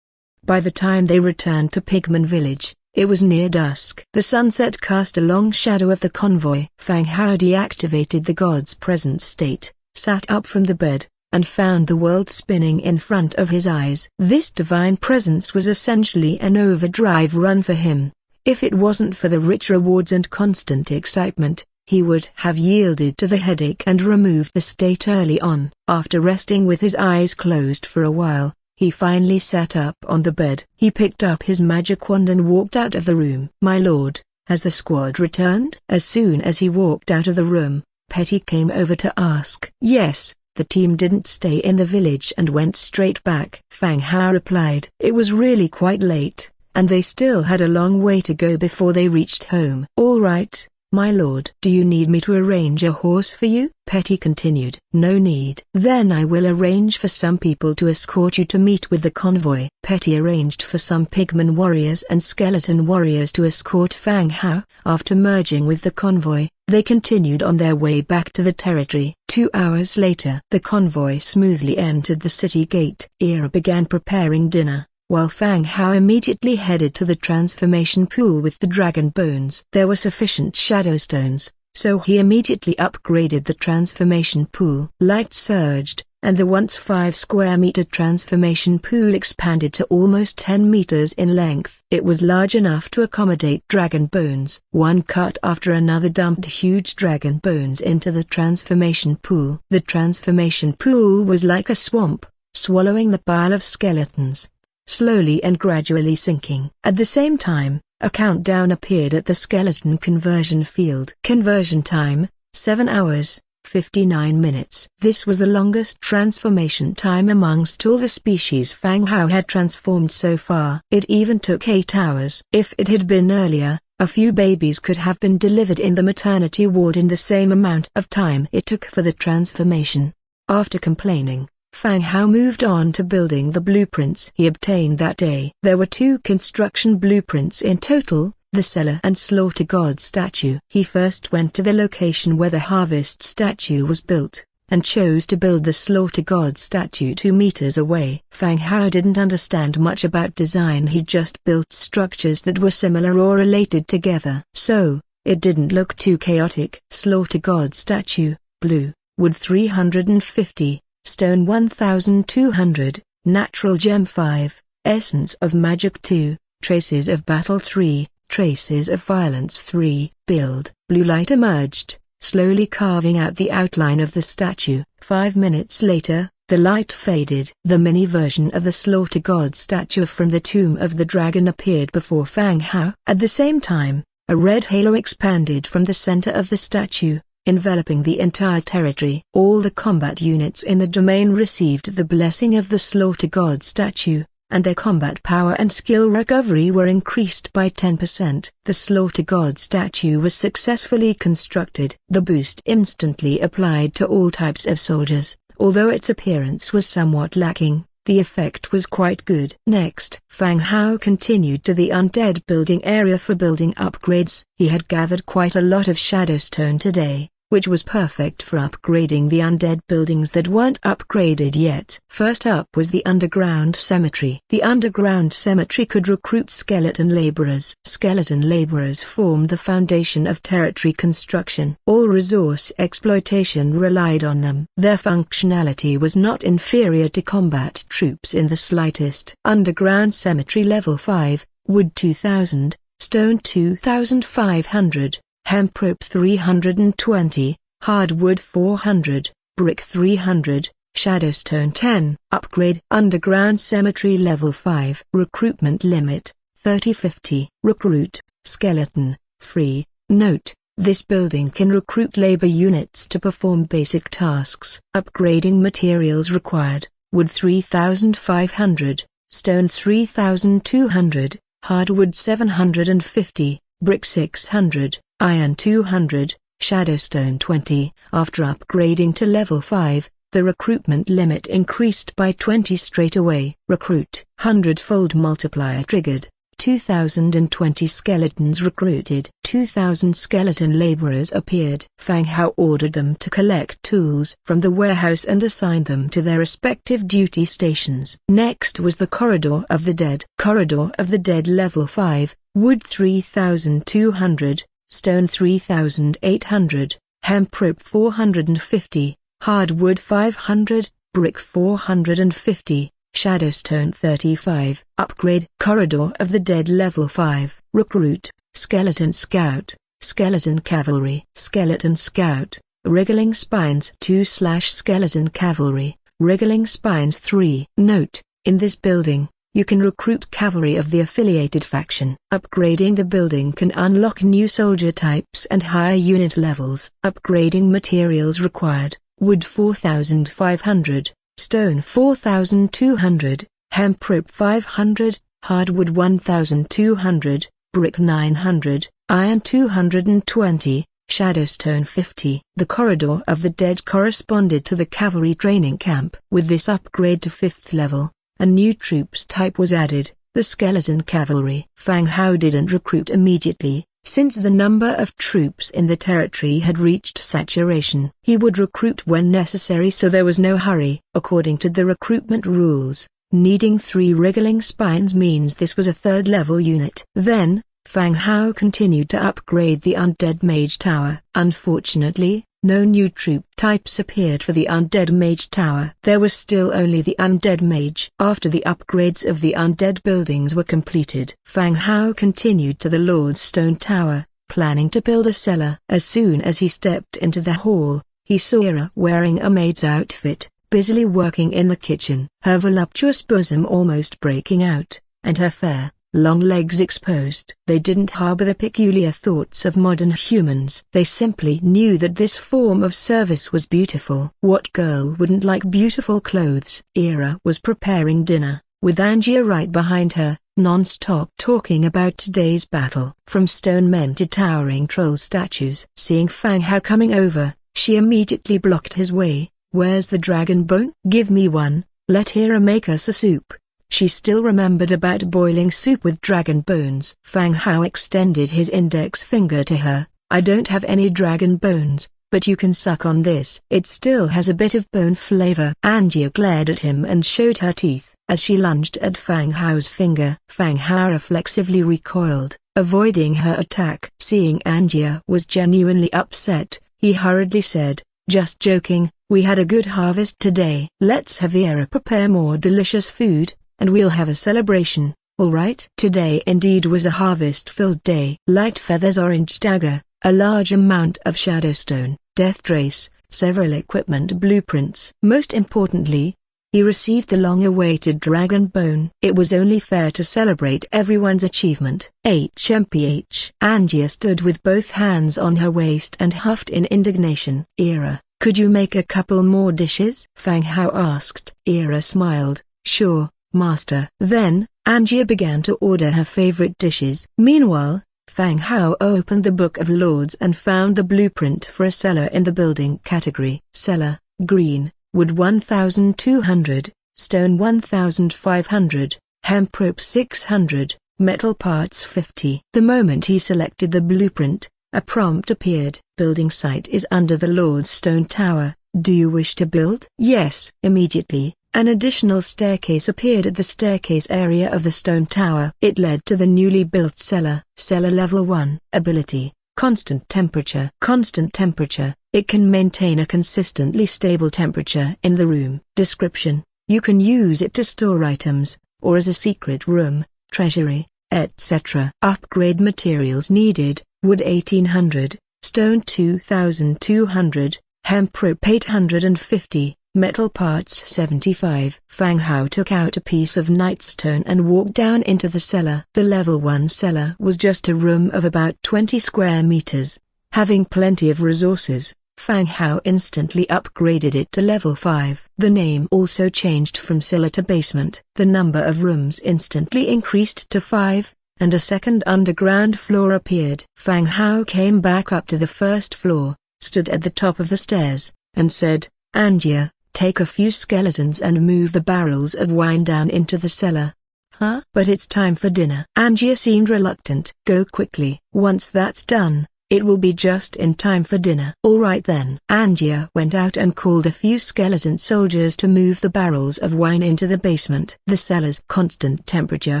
By the time they returned to Pigman Village, it was near dusk. The sunset cast a long shadow of the convoy. Fang Hao deactivated the god's present state, sat up from the bed, and found the world spinning in front of his eyes. This divine presence was essentially an overdrive run for him. If it wasn't for the rich rewards and constant excitement, he would have yielded to the headache and removed the state early on. After resting with his eyes closed for a while, he finally sat up on the bed. He picked up his magic wand and walked out of the room. "My lord, has the squad returned?" As soon as he walked out of the room, Petty came over to ask. "Yes, the team didn't stay in the village and went straight back," Fang Hao replied. It was really quite late, and they still had a long way to go before they reached home. "All right, my lord. Do you need me to arrange a horse for you?" Petty continued. "No need." "Then I will arrange for some people to escort you to meet with the convoy." Petty arranged for some pigman warriors and skeleton warriors to escort Fang Hao. After merging with the convoy, they continued on their way back to the territory. 2 hours later, the convoy smoothly entered the city gate. Ira began preparing dinner, while Fang Hao immediately headed to the transformation pool with the dragon bones. There were sufficient shadow stones, so he immediately upgraded the transformation pool. Light surged, and the once 5 square meter transformation pool expanded to almost 10 meters in length. It was large enough to accommodate dragon bones. One cart after another dumped huge dragon bones into the transformation pool. The transformation pool was like a swamp, swallowing the pile of skeletons, slowly and gradually sinking. At the same time, a countdown appeared at the skeleton conversion field. Conversion time, 7 hours, 59 minutes. This was the longest transformation time amongst all the species Fang Hao had transformed so far. It even took 8 hours. If it had been earlier, a few babies could have been delivered in the maternity ward in the same amount of time it took for the transformation. After complaining, Fang Hao moved on to building the blueprints he obtained that day. There were 2 construction blueprints in total, the cellar and slaughter god statue. He first went to the location where the harvest statue was built, and chose to build the slaughter god statue 2 meters away. Fang Hao didn't understand much about design. He just built structures that were similar or related together. So, it didn't look too chaotic. Slaughter god statue, blue, wood 350. Stone 1200, natural gem 5, essence of magic 2, traces of battle 3, traces of violence 3. Build. Blue light emerged, slowly carving out the outline of the statue. 5 minutes later, the light faded. The mini version of the slaughter god statue from the tomb of the dragon appeared before Fang Hao. At the same time, a red halo expanded from the center of the statue, enveloping the entire territory. All the combat units in the domain received the blessing of the slaughter god statue, and their combat power and skill recovery were increased by 10%. The slaughter god statue was successfully constructed. The boost instantly applied to all types of soldiers. Although its appearance was somewhat lacking, the effect was quite good. Next, Fang Hao continued to the undead building area for building upgrades. He had gathered quite a lot of shadowstone today, which was perfect for upgrading the undead buildings that weren't upgraded yet. First up was the underground cemetery. The underground cemetery could recruit skeleton laborers. Skeleton laborers formed the foundation of territory construction. All resource exploitation relied on them. Their functionality was not inferior to combat troops in the slightest. Underground cemetery level 5, wood 2000, stone 2500. Hemp rope 320, hardwood 400, brick 300, shadowstone 10. Upgrade. Underground cemetery level 5. Recruitment limit, 30-50. Recruit, skeleton, free. Note, this building can recruit labor units to perform basic tasks. Upgrading materials required, wood 3500, stone 3200, hardwood 750, brick 600. Iron 200, shadowstone 20. After upgrading to level 5, the recruitment limit increased by 20 straight away. Recruit. Hundredfold multiplier triggered. 2020 skeletons recruited. 2000 skeleton laborers appeared. Fang Hao ordered them to collect tools from the warehouse and assign them to their respective duty stations. Next was the Corridor of the Dead. Corridor of the Dead level 5, wood 3200. Stone 3800, hemp rope 450, hardwood 500, brick 450, shadowstone 35. Upgrade. Corridor of the Dead level 5. Recruit, skeleton scout, skeleton cavalry. Skeleton scout, wriggling spines 2/skeleton cavalry, wriggling spines 3. Note, in this building, you can recruit cavalry of the affiliated faction. Upgrading the building can unlock new soldier types and higher unit levels. Upgrading materials required, wood 4500, stone 4200, hemp rope 500, hardwood 1200, brick 900, iron 220, shadowstone 50. The Corridor of the Dead corresponded to the cavalry training camp. With this upgrade to 5th level, a new troops type was added, the skeleton cavalry. Fang Hao didn't recruit immediately, since the number of troops in the territory had reached saturation. He would recruit when necessary, so there was no hurry. According to the recruitment rules, needing 3 wriggling spines means this was a 3rd level unit. Then, Fang Hao continued to upgrade the Undead Mage Tower. Unfortunately, no new troop types appeared for the Undead Mage Tower. There was still only the Undead Mage. After the upgrades of the Undead buildings were completed, Fang Hao continued to the Lord's Stone Tower, planning to build a cellar. As soon as he stepped into the hall, he saw Ira wearing a maid's outfit, busily working in the kitchen. Her voluptuous bosom almost breaking out, and her fair, long legs exposed. They didn't harbor the peculiar thoughts of modern humans. They simply knew that this form of service was beautiful. What girl wouldn't like beautiful clothes? Ira was preparing dinner, with Angia right behind her, non-stop talking about today's battle. From stone men to towering troll statues. Seeing Fang Hao coming over, she immediately blocked his way. "Where's the dragon bone? Give me one, let Ira make us a soup." She still remembered about boiling soup with dragon bones. Fang Hao extended his index finger to her. "I don't have any dragon bones, but you can suck on this. It still has a bit of bone flavor." Angia glared at him and showed her teeth, as she lunged at Fang Hao's finger. Fang Hao reflexively recoiled, avoiding her attack. Seeing Angia was genuinely upset, he hurriedly said, "Just joking, we had a good harvest today. Let's have Ira prepare more delicious food, and we'll have a celebration, all right?" Today indeed was a harvest-filled day. Light Feather's orange dagger, a large amount of shadowstone, death trace, several equipment blueprints. Most importantly, he received the long-awaited dragon bone. It was only fair to celebrate everyone's achievement. HMPH. Angia stood with both hands on her waist and huffed in indignation. Ira, could you make a couple more dishes? Fang Hao asked. Ira smiled. Sure, master. Then, Angia began to order her favorite dishes. Meanwhile, Fang Hao opened the Book of Lords and found the blueprint for a cellar in the building category. Cellar, green. Wood 1200, stone 1500, hemp rope 600, metal parts 50. The moment he selected the blueprint, a prompt appeared. Building site is under the Lord's Stone Tower. Do you wish to build? Yes. Immediately, an additional staircase appeared at the staircase area of the stone tower. It led to the newly built cellar. Cellar level 1. Ability. Constant temperature. Constant temperature. It can maintain a consistently stable temperature in the room. Description. You can use it to store items, or as a secret room, treasury, etc. Upgrade materials needed. Wood 1800, stone 2200, hemp rope 850, metal parts 75. Fang Hao took out a piece of nightstone and walked down into the cellar. The level 1 cellar was just a room of about 20 square meters. Having plenty of resources, Fang Hao instantly upgraded it to level 5. The name also changed from cellar to basement. The number of rooms instantly increased to 5, and a second underground floor appeared. Fang Hao came back up to the first floor, stood at the top of the stairs, and said, Angia, take a few skeletons and move the barrels of wine down into the cellar. Huh? But it's time for dinner. Angia seemed reluctant. Go quickly. Once that's done, it will be just in time for dinner. All right then. Angia went out and called a few skeleton soldiers to move the barrels of wine into the basement. The cellar's constant temperature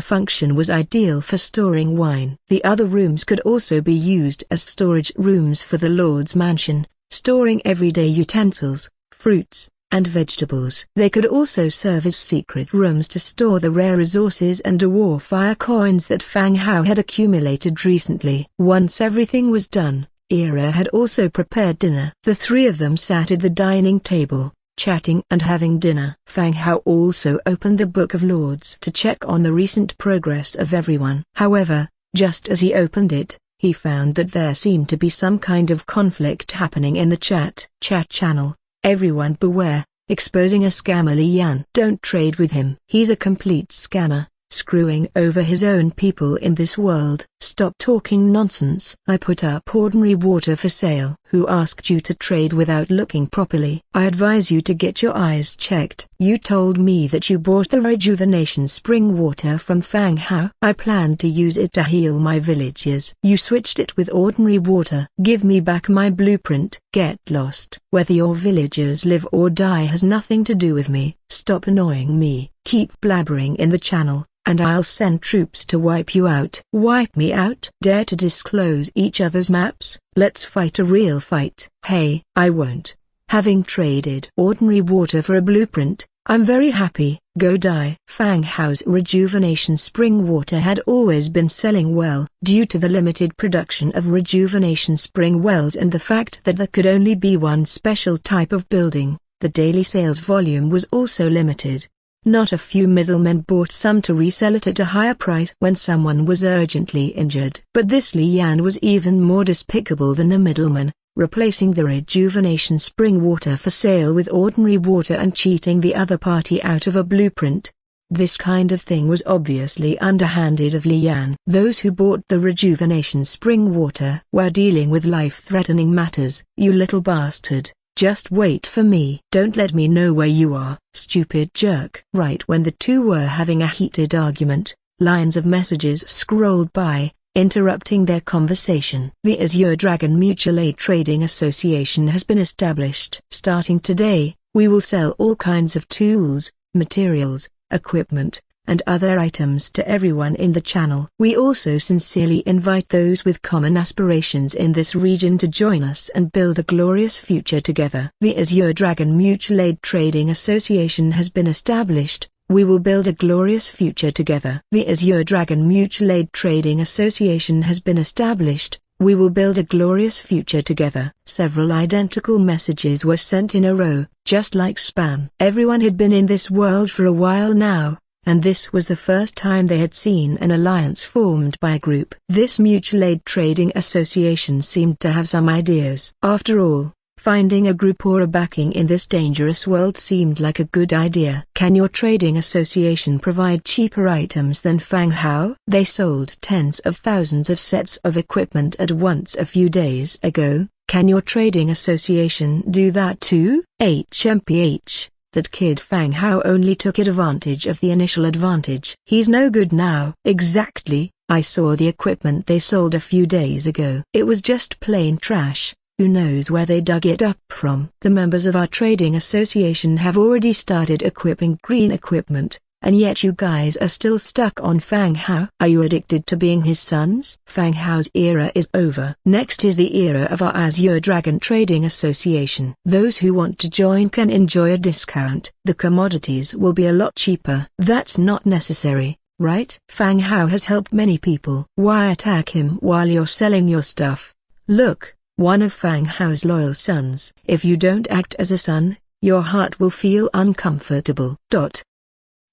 function was ideal for storing wine. The other rooms could also be used as storage rooms for the Lord's mansion, storing everyday utensils, fruits, and vegetables. They could also serve as secret rooms to store the rare resources and dwarf fire coins that Fang Hao had accumulated recently. Once everything was done, Ira had also prepared dinner. The three of them sat at the dining table, chatting and having dinner. Fang Hao also opened the Book of Lords to check on the recent progress of everyone. However, just as he opened it, he found that there seemed to be some kind of conflict happening in the chat channel. Everyone beware, exposing a scammer. Li Yan. Don't trade with him. He's a complete scammer, screwing over his own people in this world. Stop talking nonsense. I put up ordinary water for sale. Who asked you to trade without looking properly? I advise you to get your eyes checked. You told me that you bought the rejuvenation spring water from Fang Hao. I planned to use it to heal my villagers. You switched it with ordinary water. Give me back my blueprint. Get lost. Whether your villagers live or die has nothing to do with me. Stop annoying me. Keep blabbering in the channel, and I'll send troops to wipe you out. Wipe me out? Dare to disclose each other's maps? Let's fight a real fight. Hey, I won't. Having traded ordinary water for a blueprint, I'm very happy. Go die. Fang Hao's rejuvenation spring water had always been selling well. Due to the limited production of rejuvenation spring wells and the fact that there could only be one special type of building, the daily sales volume was also limited. Not a few middlemen bought some to resell it at a higher price when someone was urgently injured. But this Li Yan was even more despicable than the middleman, replacing the rejuvenation spring water for sale with ordinary water and cheating the other party out of a blueprint. This kind of thing was obviously underhanded of Li Yan. Those who bought the rejuvenation spring water were dealing with life-threatening matters. You little bastard. Just wait for me. Don't let me know where you are, stupid jerk. Right when the two were having a heated argument, lines of messages scrolled by, interrupting their conversation. The Azure Dragon Mutual Aid Trading Association has been established. Starting today, we will sell all kinds of tools, materials, equipment, and other items to everyone in the channel. We also sincerely invite those with common aspirations in this region to join us and build a glorious future together. The Azure Dragon Mutual Aid Trading Association has been established. We will build a glorious future together. The Azure Dragon Mutual Aid Trading Association has been established. We will build a glorious future together. Several identical messages were sent in a row, just like spam. Everyone had been in this world for a while now, and this was the first time they had seen an alliance formed by a group. This mutual aid trading association seemed to have some ideas. After all, finding a group or a backing in this dangerous world seemed like a good idea. Can your trading association provide cheaper items than Fang Hao? They sold tens of thousands of sets of equipment at once a few days ago. Can your trading association do that too? HMPH. That kid Fang Hao only took advantage of the initial advantage. He's no good now. Exactly, I saw the equipment they sold a few days ago. It was just plain trash. Who knows where they dug it up from? The members of our trading association have already started equipping green equipment, and yet you guys are still stuck on Fang Hao. Are you addicted to being his sons? Fang Hao's era is over. Next is the era of our Azure Dragon Trading Association. Those who want to join can enjoy a discount. The commodities will be a lot cheaper. That's not necessary, right? Fang Hao has helped many people. Why attack him while you're selling your stuff? Look, one of Fang Hao's loyal sons. If you don't act as a son, your heart will feel uncomfortable.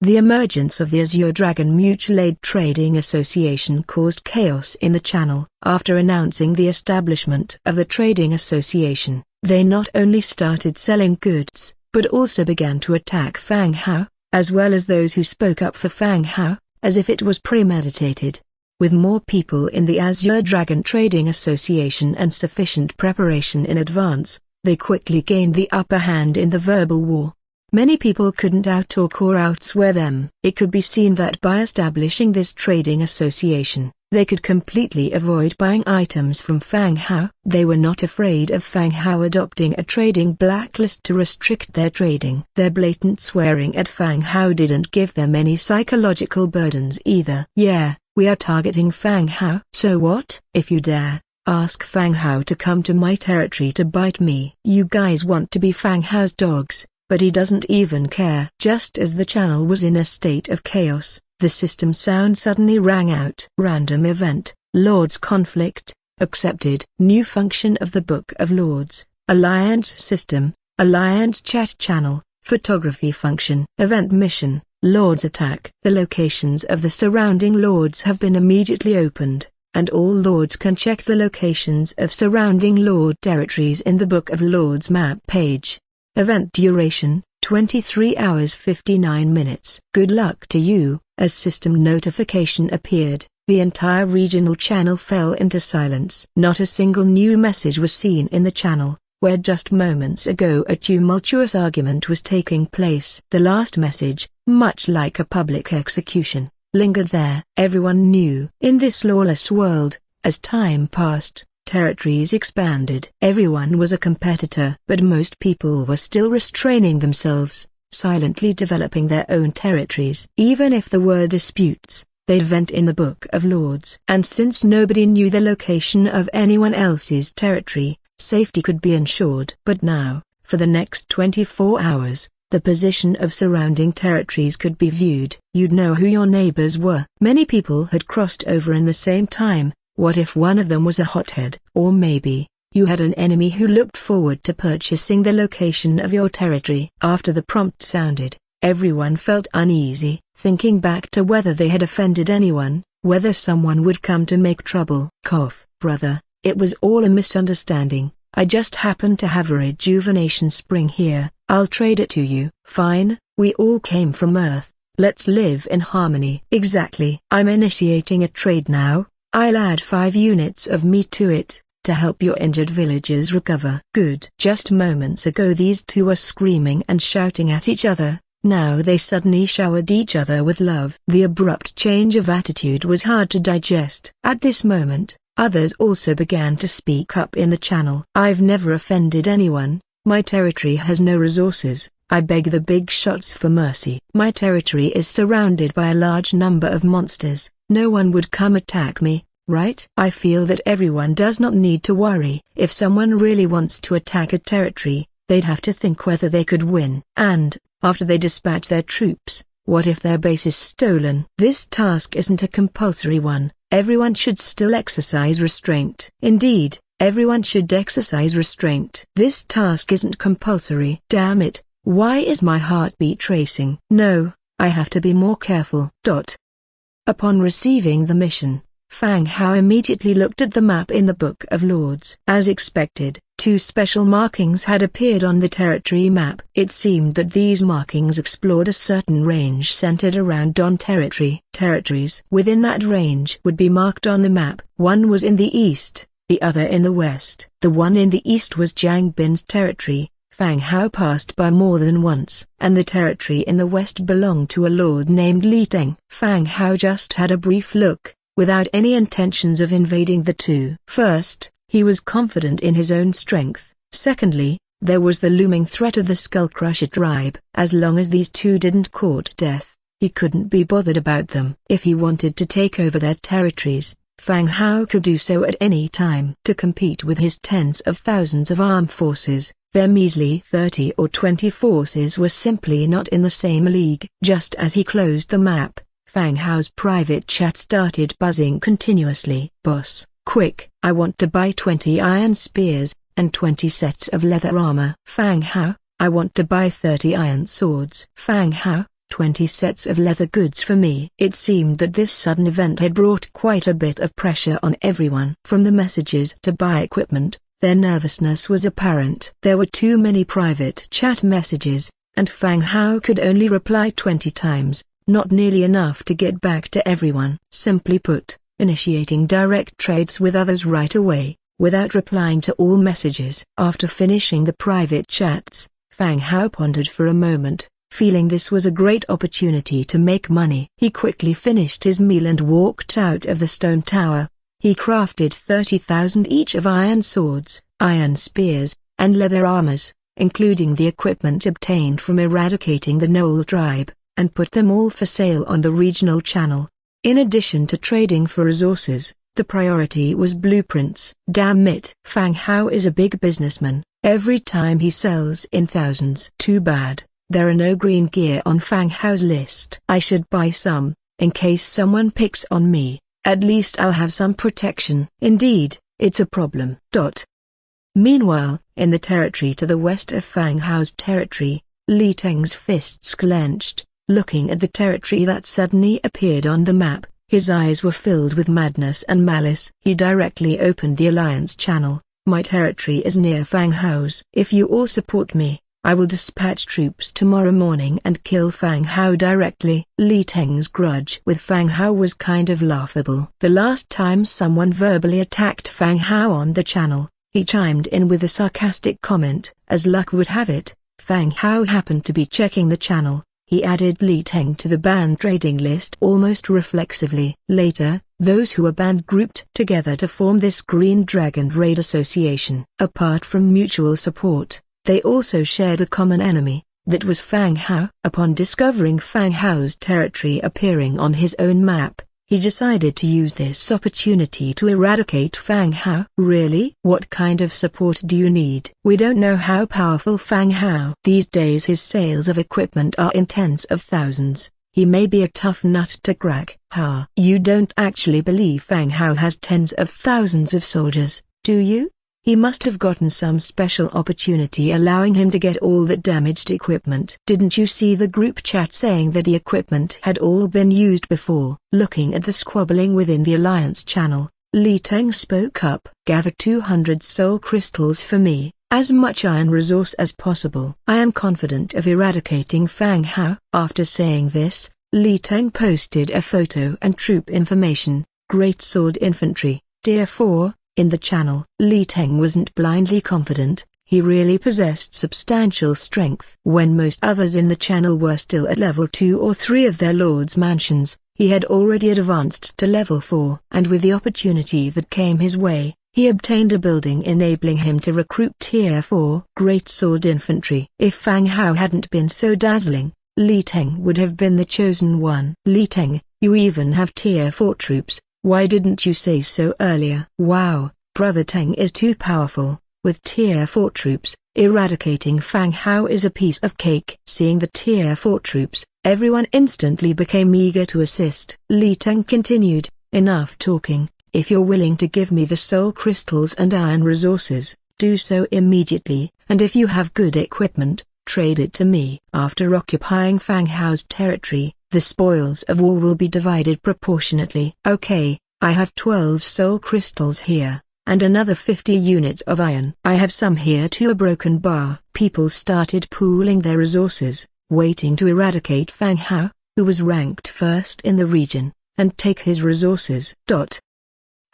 The emergence of the Azure Dragon Mutual Aid Trading Association caused chaos in the channel. After announcing the establishment of the trading association, they not only started selling goods, but also began to attack Fang Hao, as well as those who spoke up for Fang Hao, as if it was premeditated. With more people in the Azure Dragon Trading Association and sufficient preparation in advance, they quickly gained the upper hand in the verbal war. Many people couldn't outtalk or outswear them. It could be seen that by establishing this trading association, they could completely avoid buying items from Fang Hao. They were not afraid of Fang Hao adopting a trading blacklist to restrict their trading. Their blatant swearing at Fang Hao didn't give them any psychological burdens either. Yeah, we are targeting Fang Hao. So what? If you dare, ask Fang Hao to come to my territory to bite me. You guys want to be Fang Hao's dogs. But he doesn't even care. Just as the channel was in a state of chaos, the system sound suddenly rang out. Random event, Lords conflict, accepted. New function of the Book of Lords, Alliance system, Alliance chat channel, photography function. Event mission, Lords attack. The locations of the surrounding Lords have been immediately opened, and all Lords can check the locations of surrounding Lord territories in the Book of Lords map page. Event duration, 23 hours 59 minutes. Good luck to you. As system notification appeared, the entire regional channel fell into silence. Not a single new message was seen in the channel, where just moments ago a tumultuous argument was taking place. The last message, much like a public execution, lingered there. Everyone knew. In this lawless world, as time passed, territories expanded. Everyone was a competitor, but most people were still restraining themselves, silently developing their own territories. Even if there were disputes, they'd vent in the Book of Lords. And since nobody knew the location of anyone else's territory, safety could be ensured. But now, for the next 24 hours, the position of surrounding territories could be viewed. You'd know who your neighbors were. Many people had crossed over in the same time. What if one of them was a hothead? Or maybe, you had an enemy who looked forward to purchasing the location of your territory. After the prompt sounded, everyone felt uneasy, thinking back to whether they had offended anyone, whether someone would come to make trouble. Cough, brother, it was all a misunderstanding. I just happened to have a rejuvenation spring here. I'll trade it to you. Fine, we all came from Earth. Let's live in harmony. Exactly. I'm initiating a trade now. I'll add 5 units of meat to it, to help your injured villagers recover. Good. Just moments ago these two were screaming and shouting at each other, now they suddenly showered each other with love. The abrupt change of attitude was hard to digest. At this moment, others also began to speak up in the channel. I've never offended anyone, my territory has no resources, I beg the big shots for mercy. My territory is surrounded by a large number of monsters. No one would come attack me, right? I feel that everyone does not need to worry. If someone really wants to attack a territory, they'd have to think whether they could win. And, after they dispatch their troops, what if their base is stolen? This task isn't a compulsory one, everyone should still exercise restraint. Indeed, everyone should exercise restraint. This task isn't compulsory. Damn it, why is my heartbeat racing? No, I have to be more careful. Upon receiving the mission, Fang Hao immediately looked at the map in the Book of Lords. As expected, 2 special markings had appeared on the territory map. It seemed that these markings explored a certain range centered around Don territory. Territories within that range would be marked on the map. One was in the east, the other in the west. The one in the east was Jiang Bin's territory. Fang Hao passed by more than once, and the territory in the west belonged to a lord named Li Teng. Fang Hao just had a brief look, without any intentions of invading the two. First, he was confident in his own strength. Secondly, there was the looming threat of the Skull Crusher tribe. As long as these two didn't court death, he couldn't be bothered about them. If he wanted to take over their territories, Fang Hao could do so at any time. To compete with his tens of thousands of armed forces, their measly 30 or 20 forces were simply not in the same league. Just as he closed the map, Fang Hao's private chat started buzzing continuously. "Boss, quick, I want to buy 20 iron spears, and 20 sets of leather armor." "Fang Hao, I want to buy 30 iron swords." "Fang Hao, 20 sets of leather goods for me." It seemed that this sudden event had brought quite a bit of pressure on everyone. From the messages to buy equipment, their nervousness was apparent. There were too many private chat messages, and Fang Hao could only reply 20 times. Not nearly enough to get back to everyone. Simply put, initiating direct trades with others right away, without replying to all messages. After finishing the private chats, Fang Hao pondered for a moment, feeling this was a great opportunity to make money. He quickly finished his meal and walked out of the stone tower. He crafted 30,000 each of iron swords, iron spears, and leather armors, including the equipment obtained from eradicating the Knoll tribe, and put them all for sale on the regional channel. In addition to trading for resources, the priority was blueprints. Damn it, Fang Hao is a big businessman. Every time he sells in thousands. Too bad, there are no green gear on Fang Hao's list. I should buy some, in case someone picks on me. At least I'll have some protection. Indeed, it's a problem. Meanwhile, in the territory to the west of Fang Hao's territory, Li Teng's fists clenched. Looking at the territory that suddenly appeared on the map, his eyes were filled with madness and malice. He directly opened the alliance channel. "My territory is near Fang Hao's. If you all support me, I will dispatch troops tomorrow morning and kill Fang Hao directly." Li Teng's grudge with Fang Hao was kind of laughable. The last time someone verbally attacked Fang Hao on the channel, he chimed in with a sarcastic comment. As luck would have it, Fang Hao happened to be checking the channel. He added Li Teng to the banned trading list almost reflexively. Later, those who were banned grouped together to form this Green Dragon Raid Association. Apart from mutual support, they also shared a common enemy, that was Fang Hao. Upon discovering Fang Hao's territory appearing on his own map, he decided to use this opportunity to eradicate Fang Hao. "Really? What kind of support do you need? We don't know how powerful Fang Hao. These days his sales of equipment are in tens of thousands. He may be a tough nut to crack." You don't actually believe Fang Hao has tens of thousands of soldiers, do you? He must have gotten some special opportunity allowing him to get all that damaged equipment. Didn't you see the group chat saying that the equipment had all been used before? Looking at the squabbling within the alliance channel, Li Teng spoke up. "Gather 200 soul crystals for me, as much iron resource as possible. I am confident of eradicating Fang Hao." After saying this, Li Teng posted a photo and troop information, Great Sword Infantry, Tier 4, in the channel. Li Teng wasn't blindly confident, he really possessed substantial strength. When most others in the channel were still at level 2 or 3 of their lord's mansions, he had already advanced to level 4. And with the opportunity that came his way, he obtained a building enabling him to recruit Tier 4 Great Sword Infantry. If Fang Hao hadn't been so dazzling, Li Teng would have been the chosen one. "Li Teng, you even have Tier 4 troops. Why didn't you say so earlier?" "Wow, Brother Teng is too powerful. With Tier 4 troops, eradicating Fang Hao is a piece of cake." Seeing the Tier 4 troops, everyone instantly became eager to assist. Li Teng continued, enough talking. If you're willing to give me the soul crystals and iron resources, do so immediately, and if you have good equipment, trade it to me. After occupying Fang Hao's territory, the spoils of war will be divided proportionately. Okay, I have 12 soul crystals here, and another 50 units of iron. I have some here too. A broken bar. People started pooling their resources, waiting to eradicate Fang Hao, who was ranked first in the region, and take his resources.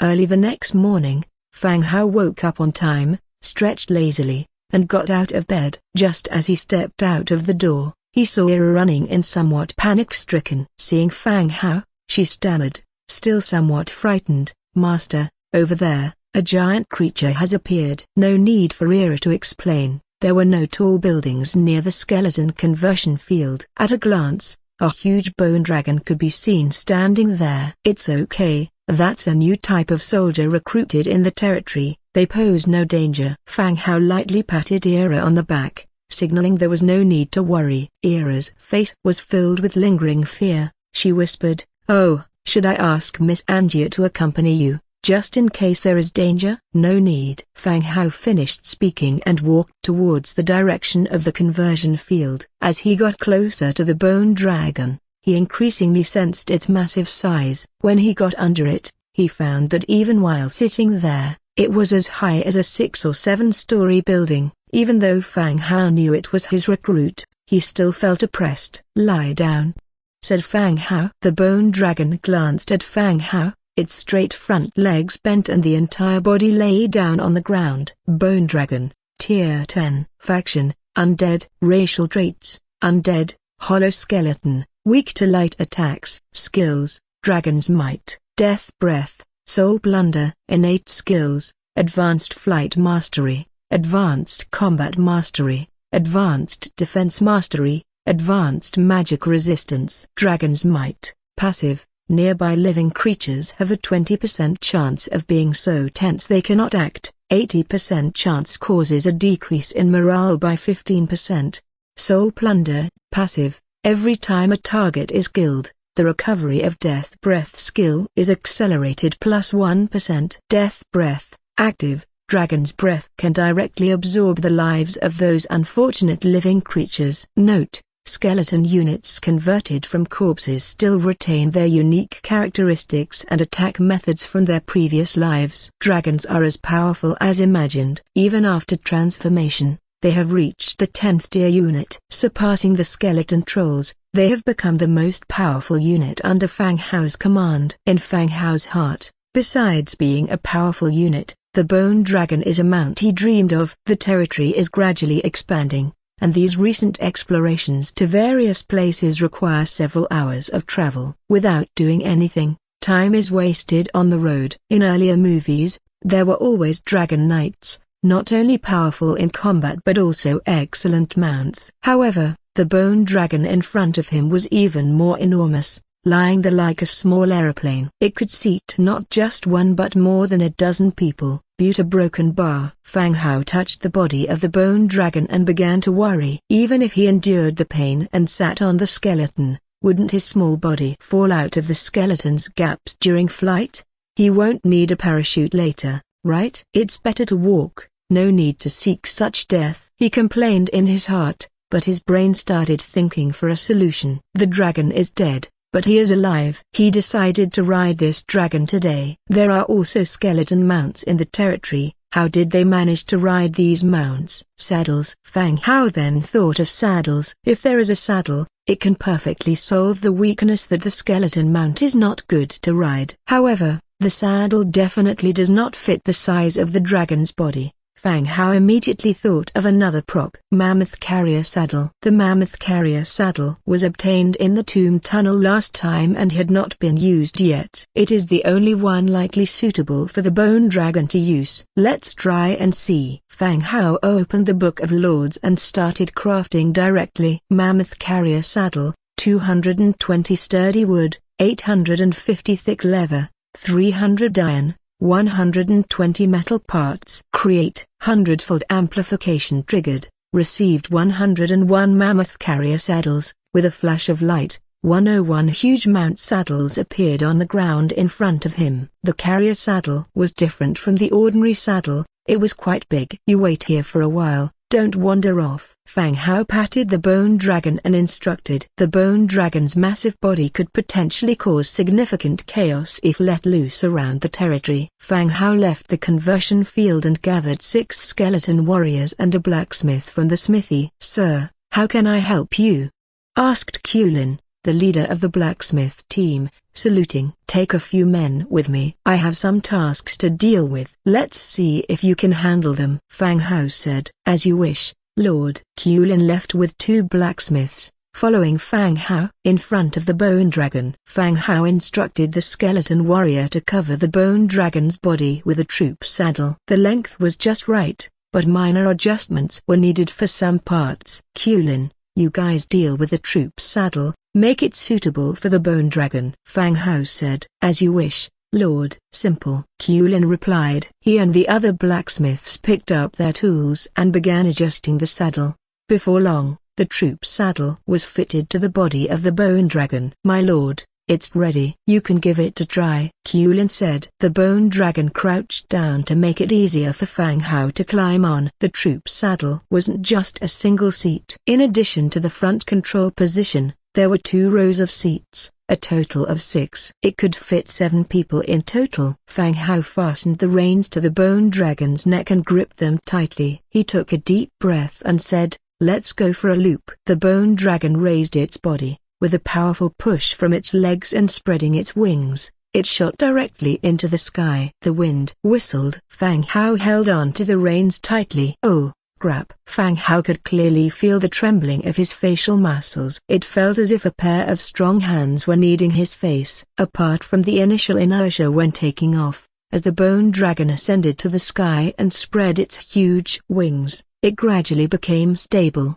Early the next morning, Fang Hao woke up on time, stretched lazily, and got out of bed. Just as he stepped out of the door, he saw Ira running in, somewhat panic-stricken. Seeing Fang Hao, she stammered, still somewhat frightened, "Master, over there, a giant creature has appeared." No need for Ira to explain, there were no tall buildings near the skeleton conversion field. At a glance, a huge bone dragon could be seen standing there. "It's okay, that's a new type of soldier recruited in the territory, they pose no danger." Fang Hao lightly patted Ira on the back, signaling there was no need to worry. Ira's face was filled with lingering fear. She whispered, "Oh, should I ask Miss Angia to accompany you, just in case there is danger?" "No need." Fang Hao finished speaking and walked towards the direction of the conversion field. As he got closer to the bone dragon, he increasingly sensed its massive size. When he got under it, he found that even while sitting there, it was as high as a 6 or 7-story building. Even though Fang Hao knew it was his recruit, he still felt oppressed. "Lie down," said Fang Hao. The bone dragon glanced at Fang Hao, its straight front legs bent and the entire body lay down on the ground. Bone dragon, Tier 10. Faction, Undead. Racial traits, Undead, Hollow skeleton, weak to light attacks. Skills, Dragon's Might, Death Breath, Soul Plunder. Innate skills, Advanced Flight Mastery, Advanced Combat Mastery, Advanced Defense Mastery, Advanced Magic Resistance. Dragon's Might, passive. Nearby living creatures have a 20% chance of being so tense they cannot act. 80% chance causes a decrease in morale by 15%. Soul Plunder, passive. Every time a target is killed, the recovery of Death Breath skill is accelerated +1%. Death Breath, active. Dragon's Breath can directly absorb the lives of those unfortunate living creatures. Note: skeleton units converted from corpses still retain their unique characteristics and attack methods from their previous lives. Dragons are as powerful as imagined. Even after transformation, they have reached the 10th tier unit. Surpassing the skeleton trolls, they have become the most powerful unit under Fang Hao's command. In Fang Hao's heart, besides being a powerful unit, the bone dragon is a mount he dreamed of. The territory is gradually expanding, and these recent explorations to various places require several hours of travel. Without doing anything, time is wasted on the road. In earlier movies, there were always dragon knights, not only powerful in combat but also excellent mounts. However, the bone dragon in front of him was even more enormous, lying there like a small aeroplane. It could seat not just one but more than a dozen people. Butte a broken bar. Fang Hao touched the body of the bone dragon and began to worry. Even if he endured the pain and sat on the skeleton, wouldn't his small body fall out of the skeleton's gaps during flight? He won't need a parachute later, right? It's better to walk, no need to seek such death, he complained in his heart, but his brain started thinking for a solution. The dragon is dead, but he is alive. He decided to ride this dragon today. There are also skeleton mounts in the territory. How did they manage to ride these mounts? Saddles. Fang Hao then thought of saddles. If there is a saddle, it can perfectly solve the weakness that the skeleton mount is not good to ride. However, the saddle definitely does not fit the size of the dragon's body. Fang Hao immediately thought of another prop. Mammoth Carrier Saddle. The Mammoth Carrier Saddle was obtained in the tomb tunnel last time and had not been used yet. It is the only one likely suitable for the bone dragon to use. Let's try and see. Fang Hao opened the Book of Lords and started crafting directly. Mammoth Carrier Saddle, 220 sturdy wood, 850 thick leather, 300 iron, 120 metal parts. Create. Hundredfold Amplification triggered. Received 101 Mammoth Carrier Saddles. With a flash of light, 101 huge mount saddles appeared on the ground in front of him. The carrier saddle was different from the ordinary saddle, it was quite big. "You wait here for a while, don't wander off." Fang Hao patted the bone dragon and instructed. The bone dragon's massive body could potentially cause significant chaos if let loose around the territory. Fang Hao left the conversion field and gathered 6 skeleton warriors and a blacksmith from the smithy. "Sir, how can I help you?" asked Kulin, the leader of the blacksmith team, saluting. "Take a few men with me. I have some tasks to deal with." "Let's see if you can handle them," Fang Hao said. "As you wish, Lord." Kulin left with 2 blacksmiths, following Fang Hao. In front of the bone dragon, Fang Hao instructed the skeleton warrior to cover the bone dragon's body with a troop saddle. The length was just right, but minor adjustments were needed for some parts. "Kulin, you guys deal with the troop saddle, make it suitable for the bone dragon," Fang Hao said. "As you wish, Lord." "Simple," Kulin replied. He and the other blacksmiths picked up their tools and began adjusting the saddle. Before long, the troop saddle was fitted to the body of the bone dragon. "My lord, it's ready. You can give it a try," Kulin said. The bone dragon crouched down to make it easier for Fang Hao to climb on. The troop saddle wasn't just a single seat. In addition to the front control position, there were 2 rows of seats, a total of 6. It could fit 7 people in total. Fang Hao fastened the reins to the bone dragon's neck and gripped them tightly. He took a deep breath and said, "Let's go for a loop." The bone dragon raised its body. With a powerful push from its legs and spreading its wings, it shot directly into the sky. The wind whistled. Fang Hao held on to the reins tightly. "Oh, crap!" Fang Hao could clearly feel the trembling of his facial muscles. It felt as if a pair of strong hands were kneading his face. Apart from the initial inertia when taking off, as the bone dragon ascended to the sky and spread its huge wings, it gradually became stable.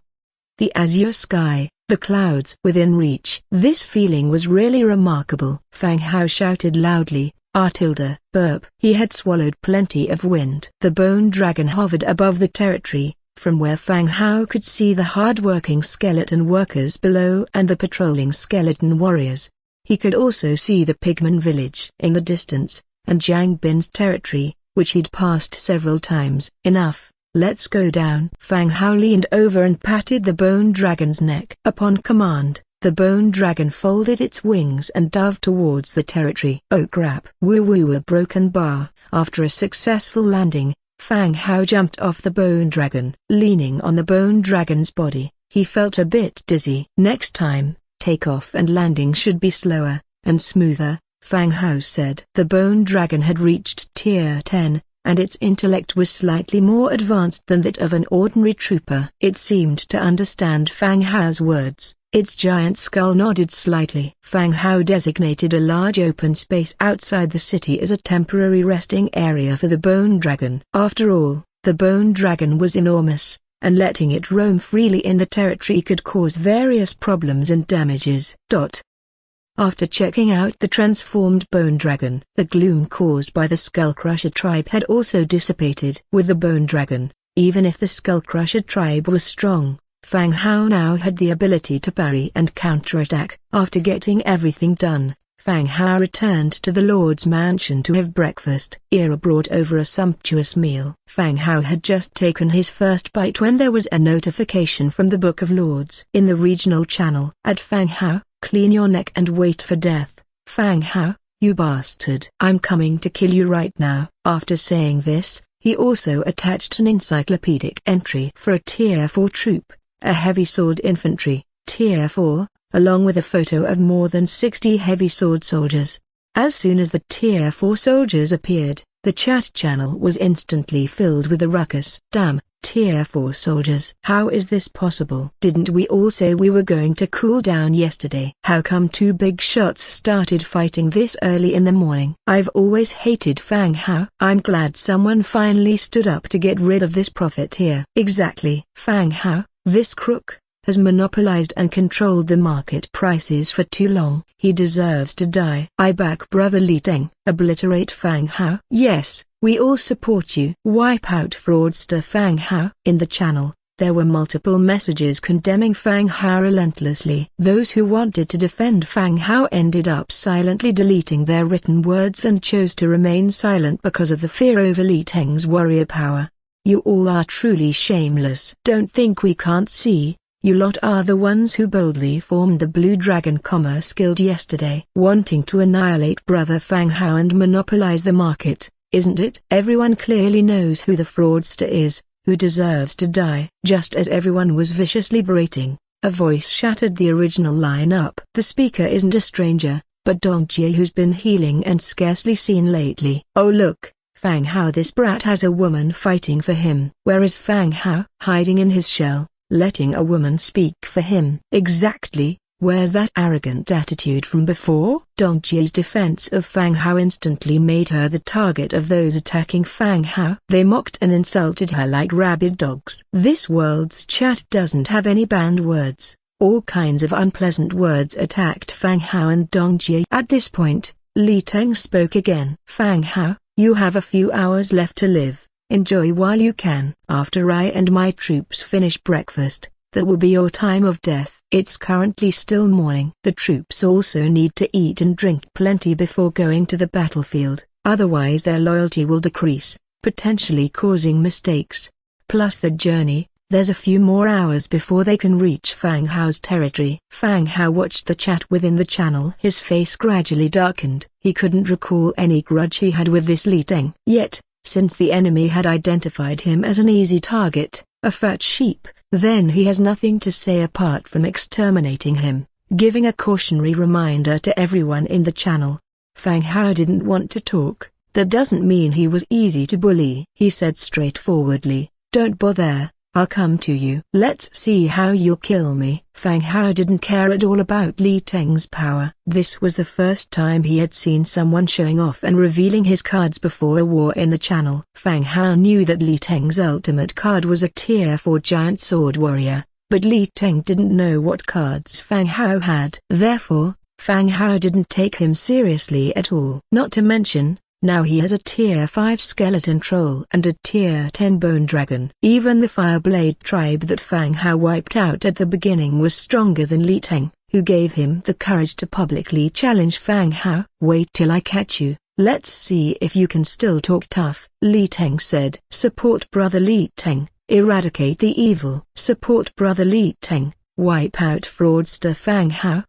The azure sky, the clouds within reach. This feeling was really remarkable. Fang Hao shouted loudly, "Artilda!" Burp. He had swallowed plenty of wind. The bone dragon hovered above the territory, from where Fang Hao could see the hard-working skeleton workers below and the patrolling skeleton warriors. He could also see the pigman village in the distance, and Jiang Bin's territory, which he'd passed several times. "Enough. Let's go down." Fang Hao leaned over and patted the bone dragon's neck. Upon command, the bone dragon folded its wings and dove towards the territory. "Oh crap!" Woo-woo, a broken bar. After a successful landing, Fang Hao jumped off the bone dragon. Leaning on the bone dragon's body, he felt a bit dizzy. "Next time, takeoff and landing should be slower and smoother," Fang Hao said. The bone dragon had reached tier 10. And its intellect was slightly more advanced than that of an ordinary trooper. It seemed to understand Fang Hao's words. Its giant skull nodded slightly. Fang Hao designated a large open space outside the city as a temporary resting area for the bone dragon. After all, the bone dragon was enormous, and letting it roam freely in the territory could cause various problems and damages. After checking out the transformed bone dragon, the gloom caused by the Skullcrusher tribe had also dissipated. With the bone dragon, even if the Skullcrusher tribe was strong, Fang Hao now had the ability to parry and counterattack. After getting everything done, Fang Hao returned to the Lord's mansion to have breakfast. Ira brought over a sumptuous meal. Fang Hao had just taken his first bite when there was a notification from the Book of Lords in the regional channel. "At Fang Hao, clean your neck and wait for death. Fang Hao, you bastard. I'm coming to kill you right now." After saying this, he also attached an encyclopedic entry for a tier 4 troop, a heavy sword infantry, tier 4, along with a photo of more than 60 heavy sword soldiers. As soon as the tier 4 soldiers appeared, the chat channel was instantly filled with a ruckus. "Damn, tier 4 soldiers. How is this possible? Didn't we all say we were going to cool down yesterday? How come 2 big shots started fighting this early in the morning?" I've always hated Fang Hao. I'm glad someone finally stood up to get rid of this prophet here. Exactly. Fang Hao, this crook, has monopolized and controlled the market prices for too long. He deserves to die. I back Brother Li Teng. Obliterate Fang Hao. Yes, we all support you. Wipe out fraudster Fang Hao. In the channel, There were multiple messages condemning Fang Hao relentlessly. Those who wanted to defend Fang Hao ended up silently deleting their written words and chose to remain silent because of the fear over Li Teng's warrior power. You all are truly shameless. Don't think we can't see. You lot are the ones who boldly formed the Blue Dragon Commerce Guild yesterday, wanting to annihilate Brother Fang Hao and monopolize the market, isn't it? Everyone clearly knows who the fraudster is, who deserves to die. Just as everyone was viciously berating, a voice shattered the original line-up. The speaker isn't a stranger, but Dong Jie, who's been healing and scarcely seen lately. Oh look, Fang Hao, this brat has a woman fighting for him. Where is Fang Hao? Hiding in his shell, letting a woman speak for him. Exactly, where's that arrogant attitude from before? Dong Jie's defense of Fang Hao instantly made her the target of those attacking Fang Hao. They mocked and insulted her like rabid dogs. This world's chat doesn't have any banned words. All kinds of unpleasant words attacked Fang Hao and Dong Jie. At this point, Li Teng spoke again. Fang Hao, you have a few hours left to live. Enjoy while you can. After I and my troops finish breakfast, that will be your time of death. It's currently still morning. The troops also need to eat and drink plenty before going to the battlefield, otherwise their loyalty will decrease, potentially causing mistakes. Plus the journey, there's a few more hours before they can reach Fang Hao's territory. Fang Hao watched the chat within the channel. His face gradually darkened. He couldn't recall any grudge he had with this Li Teng. Yet, since the enemy had identified him as an easy target, a fat sheep, then he has nothing to say apart from exterminating him, giving a cautionary reminder to everyone in the channel. Fang Hao didn't want to talk. That doesn't mean he was easy to bully. He said straightforwardly, "Don't bother, I'll come to you. Let's see how you'll kill me." Fang Hao didn't care at all about Li Teng's power. This was the first time he had seen someone showing off and revealing his cards before a war in the channel. Fang Hao knew that Li Teng's ultimate card was a tier 4 giant sword warrior, but Li Teng didn't know what cards Fang Hao had. Therefore, Fang Hao didn't take him seriously at all. Not to mention, now he has a tier 5 skeleton troll and a tier 10 bone dragon. Even the Fireblade tribe that Fang Hao wiped out at the beginning was stronger than Li Teng, who gave him the courage to publicly challenge Fang Hao. Wait till I catch you, let's see if you can still talk tough, Li Teng said. Support Brother Li Teng, eradicate the evil. Support Brother Li Teng, wipe out fraudster Fang Hao.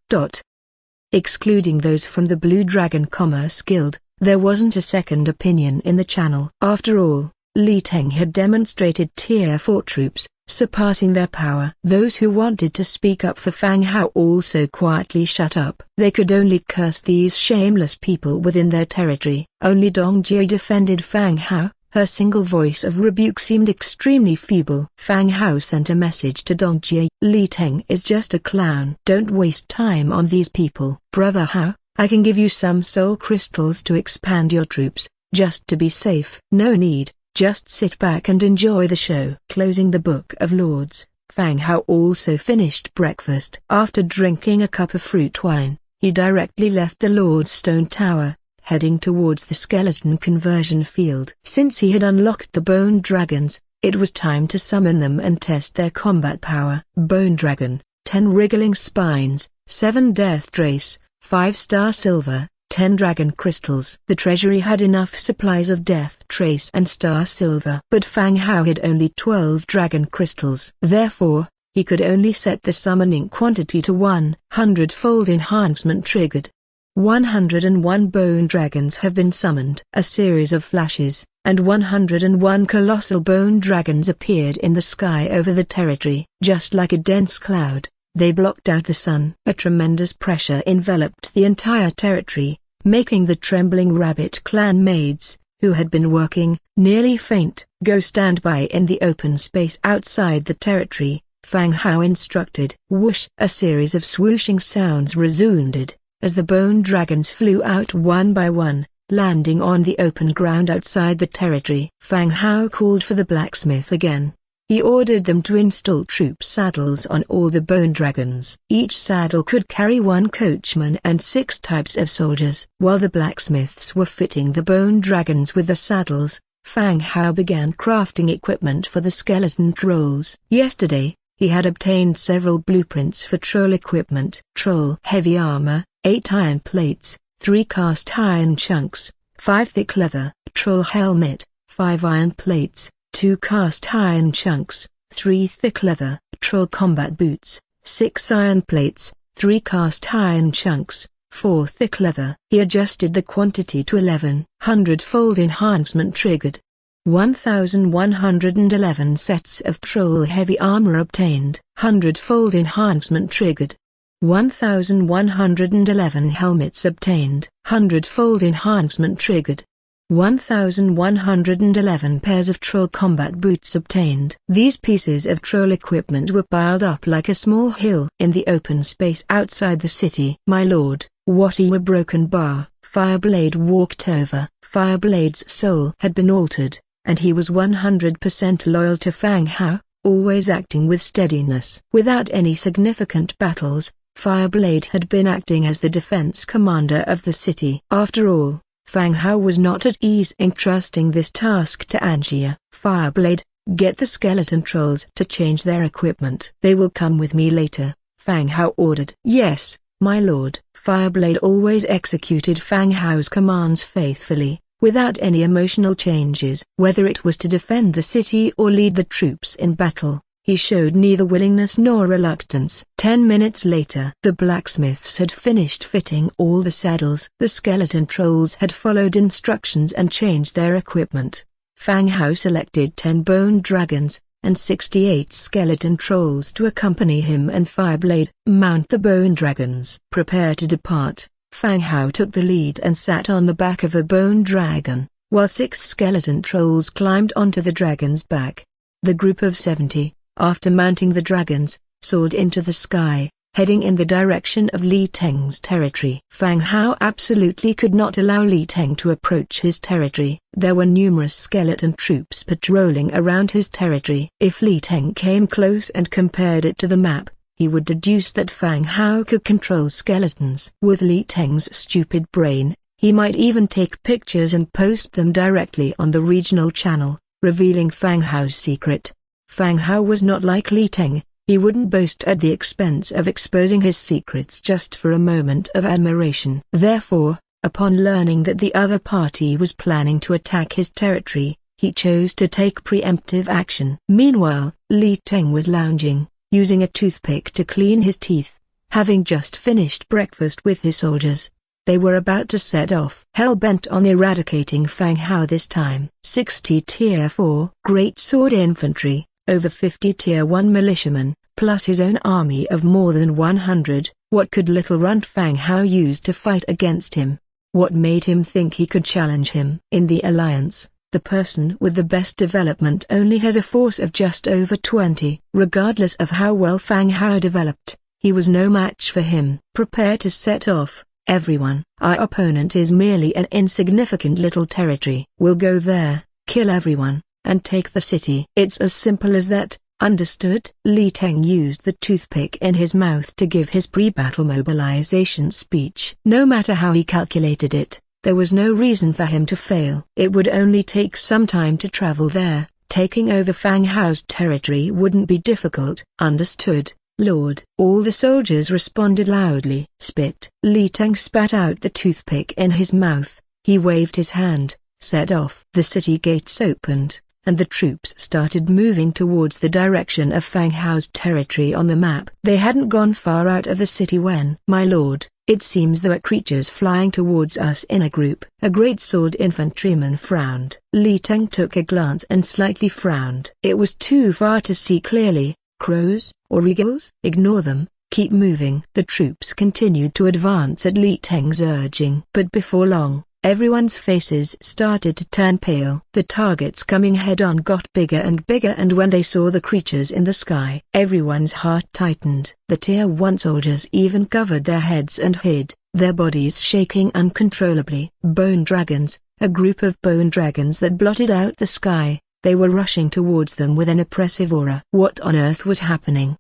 Excluding those from the Blue Dragon Commerce Guild, there wasn't a second opinion in the channel. After all, Li Teng had demonstrated tier 4 troops, surpassing their power. Those who wanted to speak up for Fang Hao also quietly shut up. They could only curse these shameless people within their territory. Only Dong Jie defended Fang Hao. Her single voice of rebuke seemed extremely feeble. Fang Hao sent a message to Dong Jie. Li Teng is just a clown. Don't waste time on these people. Brother Hao, I can give you some soul crystals to expand your troops, just to be safe. No need, just sit back and enjoy the show. Closing the Book of Lords, Fang Hao also finished breakfast. After drinking a cup of fruit wine, he directly left the Lord's Stone Tower, heading towards the skeleton conversion field. Since he had unlocked the bone dragons, it was time to summon them and test their combat power. Bone Dragon, 10 wriggling spines, 7 death trace, 5-star silver, 10 dragon crystals. The treasury had enough supplies of death trace and star silver. But Fang Hao had only 12 dragon crystals. Therefore, he could only set the summoning quantity to 100-fold enhancement triggered. 101 bone dragons have been summoned. A series of flashes, and 101 colossal bone dragons appeared in the sky over the territory. Just like a dense cloud, they blocked out the sun. A tremendous pressure enveloped the entire territory, making the trembling rabbit clan maids, who had been working, nearly faint. Go stand by in the open space outside the territory, Fang Hao instructed. Whoosh! A series of swooshing sounds resounded, as the bone dragons flew out one by one, landing on the open ground outside the territory. Fang Hao called for the blacksmith again. He ordered them to install troop saddles on all the bone dragons. Each saddle could carry 1 coachman and 6 types of soldiers. While the blacksmiths were fitting the bone dragons with the saddles, Fang Hao began crafting equipment for the skeleton trolls. Yesterday, he had obtained several blueprints for troll equipment. Troll heavy armor, 8 iron plates, 3 cast iron chunks, 5 thick leather. Troll helmet, 5 iron plates, 2 cast iron chunks, 3 thick leather. Troll combat boots, 6 iron plates, 3 cast iron chunks, 4 thick leather. He adjusted the quantity to 11. Hundredfold enhancement triggered. 1111 sets of troll heavy armor obtained. Hundredfold enhancement triggered. 1111 helmets obtained. Hundredfold enhancement triggered. 1111 pairs of troll combat boots obtained. These pieces of troll equipment were piled up like a small hill in the open space outside the city. My lord, what a broken bar. Fireblade walked over. Fireblade's soul had been altered, and he was 100% loyal to Fang Hao, always acting with steadiness. Without any significant battles, Fireblade had been acting as the defense commander of the city. After all, Fang Hao was not at ease entrusting this task to Anjia. Fireblade, get the skeleton trolls to change their equipment. They will come with me later, Fang Hao ordered. Yes, my lord. Fireblade always executed Fang Hao's commands faithfully, without any emotional changes. Whether it was to defend the city or lead the troops in battle, he showed neither willingness nor reluctance. 10 minutes later, the blacksmiths had finished fitting all the saddles. The skeleton trolls had followed instructions and changed their equipment. Fang Hao selected 10 bone dragons, and 68 skeleton trolls to accompany him and Fireblade. Mount the bone dragons. Prepare to depart. Fang Hao took the lead and sat on the back of a bone dragon, while 6 skeleton trolls climbed onto the dragon's back. The group of 70, after mounting the dragons, soared into the sky, heading in the direction of Li Teng's territory. Fang Hao absolutely could not allow Li Teng to approach his territory. There were numerous skeleton troops patrolling around his territory. If Li Teng came close and compared it to the map, he would deduce that Fang Hao could control skeletons. With Li Teng's stupid brain, he might even take pictures and post them directly on the regional channel, revealing Fang Hao's secret. Fang Hao was not like Li Teng. He wouldn't boast at the expense of exposing his secrets just for a moment of admiration. Therefore, upon learning that the other party was planning to attack his territory, he chose to take preemptive action. Meanwhile, Li Teng was lounging, using a toothpick to clean his teeth. Having just finished breakfast with his soldiers, they were about to set off. Hell-bent on eradicating Fang Hao this time. 60 Tier 4 Great Sword Infantry, over 50 Tier 1 militiamen, plus his own army of more than 100. What could little runt Fang Hao use to fight against him? What made him think he could challenge him? In the alliance, the person with the best development only had a force of just over 20. Regardless of how well Fang Hao developed, he was no match for him. Prepare to set off, everyone. Our opponent is merely an insignificant little territory. We'll go there, kill everyone, and take the city. It's as simple as that, understood? Li Teng used the toothpick in his mouth to give his pre-battle mobilization speech. No matter how he calculated it, there was no reason for him to fail. It would only take some time to travel there. Taking over Fang Hao's territory wouldn't be difficult. Understood, Lord. All the soldiers responded loudly. Spit. Li Teng spat out the toothpick in his mouth. He waved his hand, set off. The city gates opened, and the troops started moving towards the direction of Fang Hao's territory on the map. They hadn't gone far out of the city when, my lord, it seems there were creatures flying towards us in a group. A great sword infantryman frowned. Li Teng took a glance and slightly frowned. It was too far to see clearly. Crows, or eagles? Ignore them, keep moving. The troops continued to advance at Li Teng's urging. But before long, everyone's faces started to turn pale. The targets coming head-on got bigger and bigger, and when they saw the creatures in the sky, everyone's heart tightened. The Tier 1 soldiers even covered their heads and hid, their bodies shaking uncontrollably. Bone dragons, a group of bone dragons that blotted out the sky. They were rushing towards them with an oppressive aura. What on earth was happening?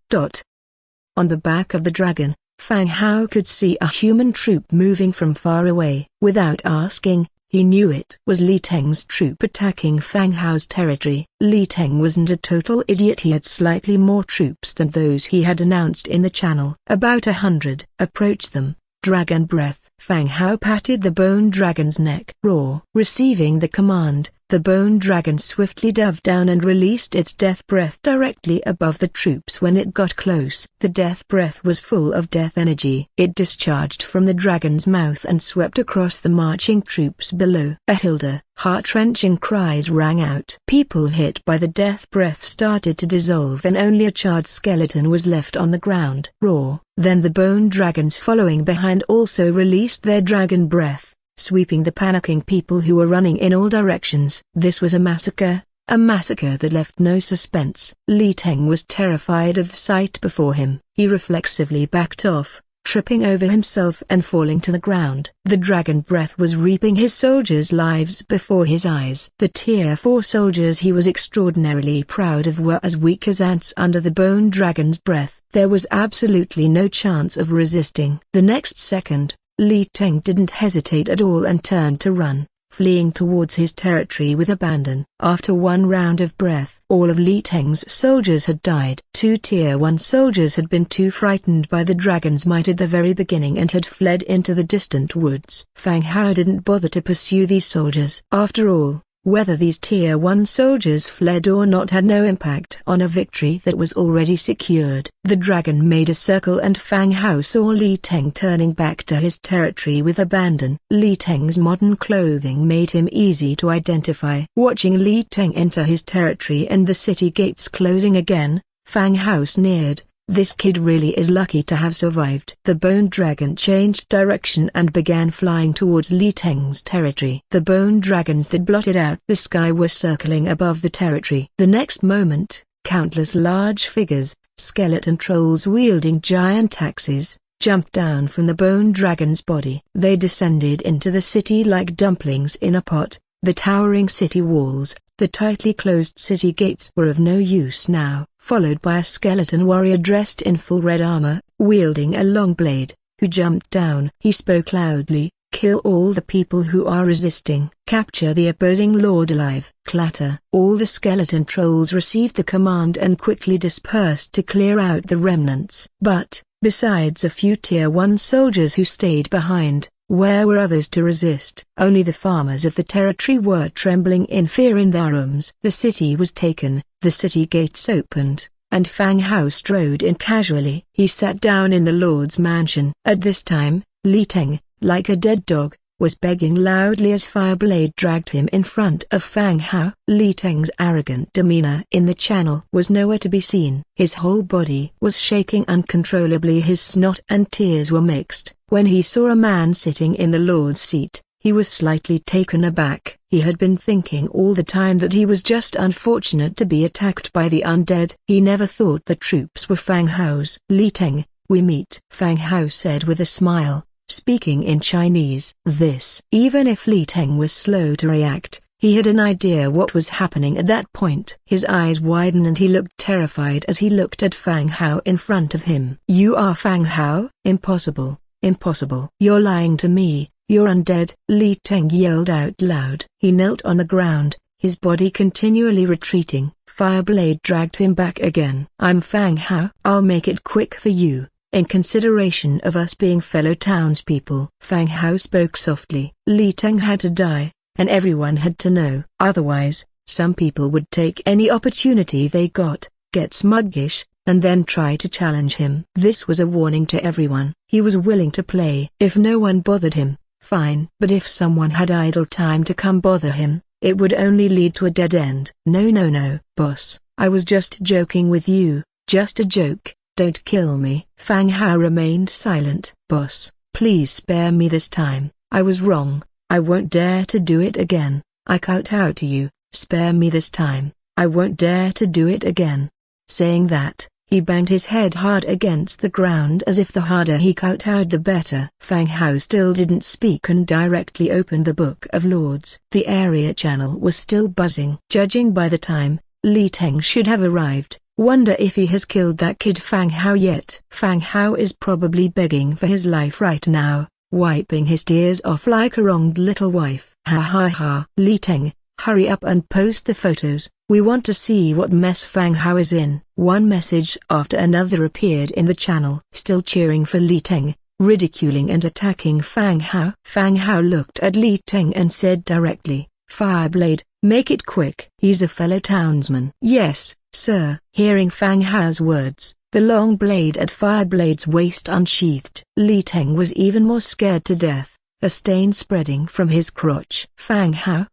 On the back of the dragon, Fang Hao could see a human troop moving from far away. Without asking, He knew it was Li Teng's troop attacking Fang Hao's territory. Li Teng wasn't a total idiot. He had slightly more troops than those he had announced in the channel. About 100. Approach them. Dragon breath. Fang Hao patted the bone dragon's neck. Roar. Receiving the command, the bone dragon swiftly dove down and released its death breath directly above the troops. When it got close, the death breath was full of death energy. It discharged from the dragon's mouth and swept across the marching troops below. A Hilda, heart-wrenching cries rang out. People hit by the death breath started to dissolve and only a charred skeleton was left on the ground. Roar. Then the bone dragons following behind also released their dragon breath, sweeping the panicking people who were running in all directions. This was a massacre that left no suspense. Li Teng was terrified of the sight before him. He reflexively backed off, tripping over himself and falling to the ground. The dragon breath was reaping his soldiers' lives before his eyes. The Tier 4 soldiers he was extraordinarily proud of were as weak as ants under the bone dragon's breath. There was absolutely no chance of resisting. The next second, Li Teng didn't hesitate at all and turned to run, fleeing towards his territory with abandon. After one round of breath, all of Li Teng's soldiers had died. 2 Tier 1 soldiers had been too frightened by the dragon's might at the very beginning and had fled into the distant woods. Fang Hao didn't bother to pursue these soldiers. After all, whether these Tier 1 soldiers fled or not had no impact on a victory that was already secured. The dragon made a circle and Fang Hao saw Li Teng turning back to his territory with abandon. Li Teng's modern clothing made him easy to identify. Watching Li Teng enter his territory and the city gates closing again, Fang Hao sneered. This kid really is lucky to have survived. The bone dragon changed direction and began flying towards Li Teng's territory. The bone dragons that blotted out the sky were circling above the territory. The next moment, countless large figures, skeleton trolls wielding giant axes, jumped down from the bone dragon's body. They descended into the city like dumplings in a pot. The towering city walls, the tightly closed city gates were of no use now, followed by a skeleton warrior dressed in full red armor, wielding a long blade, who jumped down. He spoke loudly, "Kill all the people who are resisting. Capture the opposing lord alive." Clatter. All the skeleton trolls received the command and quickly dispersed to clear out the remnants. But, besides a few Tier 1 soldiers who stayed behind, where were others to resist? Only the farmers of the territory were trembling in fear in their rooms. The city was taken, the city gates opened, and Fang Hao strode in casually. He sat down in the lord's mansion. At this time, Li Teng, like a dead dog, was begging loudly as Fireblade dragged him in front of Fang Hao. Li Teng's arrogant demeanor in the channel was nowhere to be seen. His whole body was shaking uncontrollably. His snot and tears were mixed. When he saw a man sitting in the lord's seat, he was slightly taken aback. He had been thinking all the time that he was just unfortunate to be attacked by the undead. He never thought the troops were Fang Hao's. "Li Teng, we meet," Fang Hao said with a smile, speaking in Chinese. Even if Li Teng was slow to react, he had an idea what was happening at that point. His eyes widened and he looked terrified as he looked at Fang Hao in front of him. "You are Fang Hao? Impossible, impossible. You're lying to me, you're undead," Li Teng yelled out loud. He knelt on the ground, his body continually retreating. Fireblade dragged him back again. "I'm Fang Hao. I'll make it quick for you. In consideration of us being fellow townspeople." Fang Hao spoke softly. Li Teng had to die, and everyone had to know. Otherwise, some people would take any opportunity they got, get smuggish, and then try to challenge him. This was a warning to everyone. He was willing to play. If no one bothered him, fine. But if someone had idle time to come bother him, it would only lead to a dead end. No, boss. I was just joking with you, just a joke. Don't kill me." Fang Hao remained silent. "Boss, please spare me this time. I was wrong. I won't dare to do it again. I kowtow to you. Spare me this time. I won't dare to do it again." Saying that, he banged his head hard against the ground as if the harder he kowtowed the better. Fang Hao still didn't speak and directly opened the Book of Lords. The area channel was still buzzing. Judging by the time, Li Teng should have arrived. Wonder if he has killed that kid Fang Hao yet. Fang Hao is probably begging for his life right now. wiping his tears off like a wronged little wife. Ha ha ha. Li Teng, hurry up and post the photos, we want to see what mess Fang Hao is in. One message after another appeared in the channel. Still cheering for Li Teng, ridiculing and attacking Fang Hao. Fang Hao looked at Li Teng and said directly, Fireblade, make it quick. He's a fellow townsman. Yes, sir. Hearing Fang Hao's words, the long blade at Fireblade's waist unsheathed. Li Teng was even more scared to death, a stain spreading from his crotch. Fang Hao,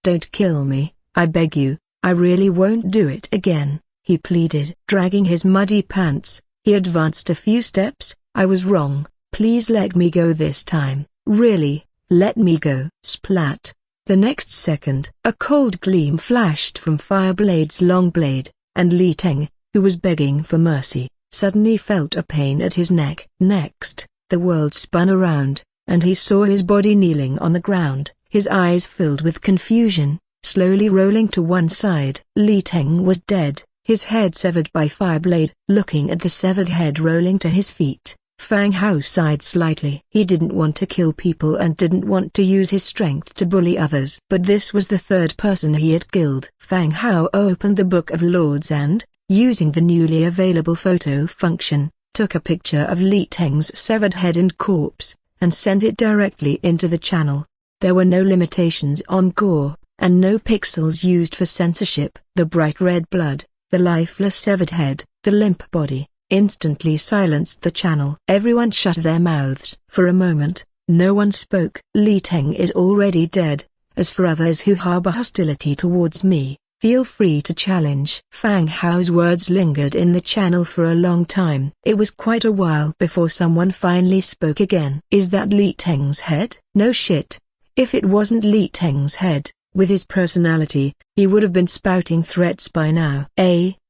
don't kill me, I beg you, I really won't do it again, he pleaded. Dragging his muddy pants, he advanced a few steps. I was wrong, please let me go this time, really, let me go. Splat. The next second, a cold gleam flashed from Fireblade's long blade, and Li Teng, who was begging for mercy, suddenly felt a pain at his neck. Next, the world spun around, and he saw his body kneeling on the ground, his eyes filled with confusion, slowly rolling to one side. Li Teng was dead, his head severed by Fireblade. Looking at the severed head rolling to his feet, Fang Hao sighed slightly. He didn't want to kill people and didn't want to use his strength to bully others. But this was the third person he had killed. Fang Hao opened the Book of Lords and, using the newly available photo function, took a picture of Li Teng's severed head and corpse, and sent it directly into the channel. There were no limitations on gore, and no pixels used for censorship. The bright red blood, the lifeless severed head, the limp body, instantly silenced the channel. Everyone shut their mouths. For a moment, no one spoke. Li Teng is already dead. As for others who harbor hostility towards me, feel free to challenge. Fang Hao's words lingered in the channel for a long time. It was quite a while before someone finally spoke again. Is that Li Teng's head? No shit. If it wasn't Li Teng's head, with his personality, he would have been spouting threats by now.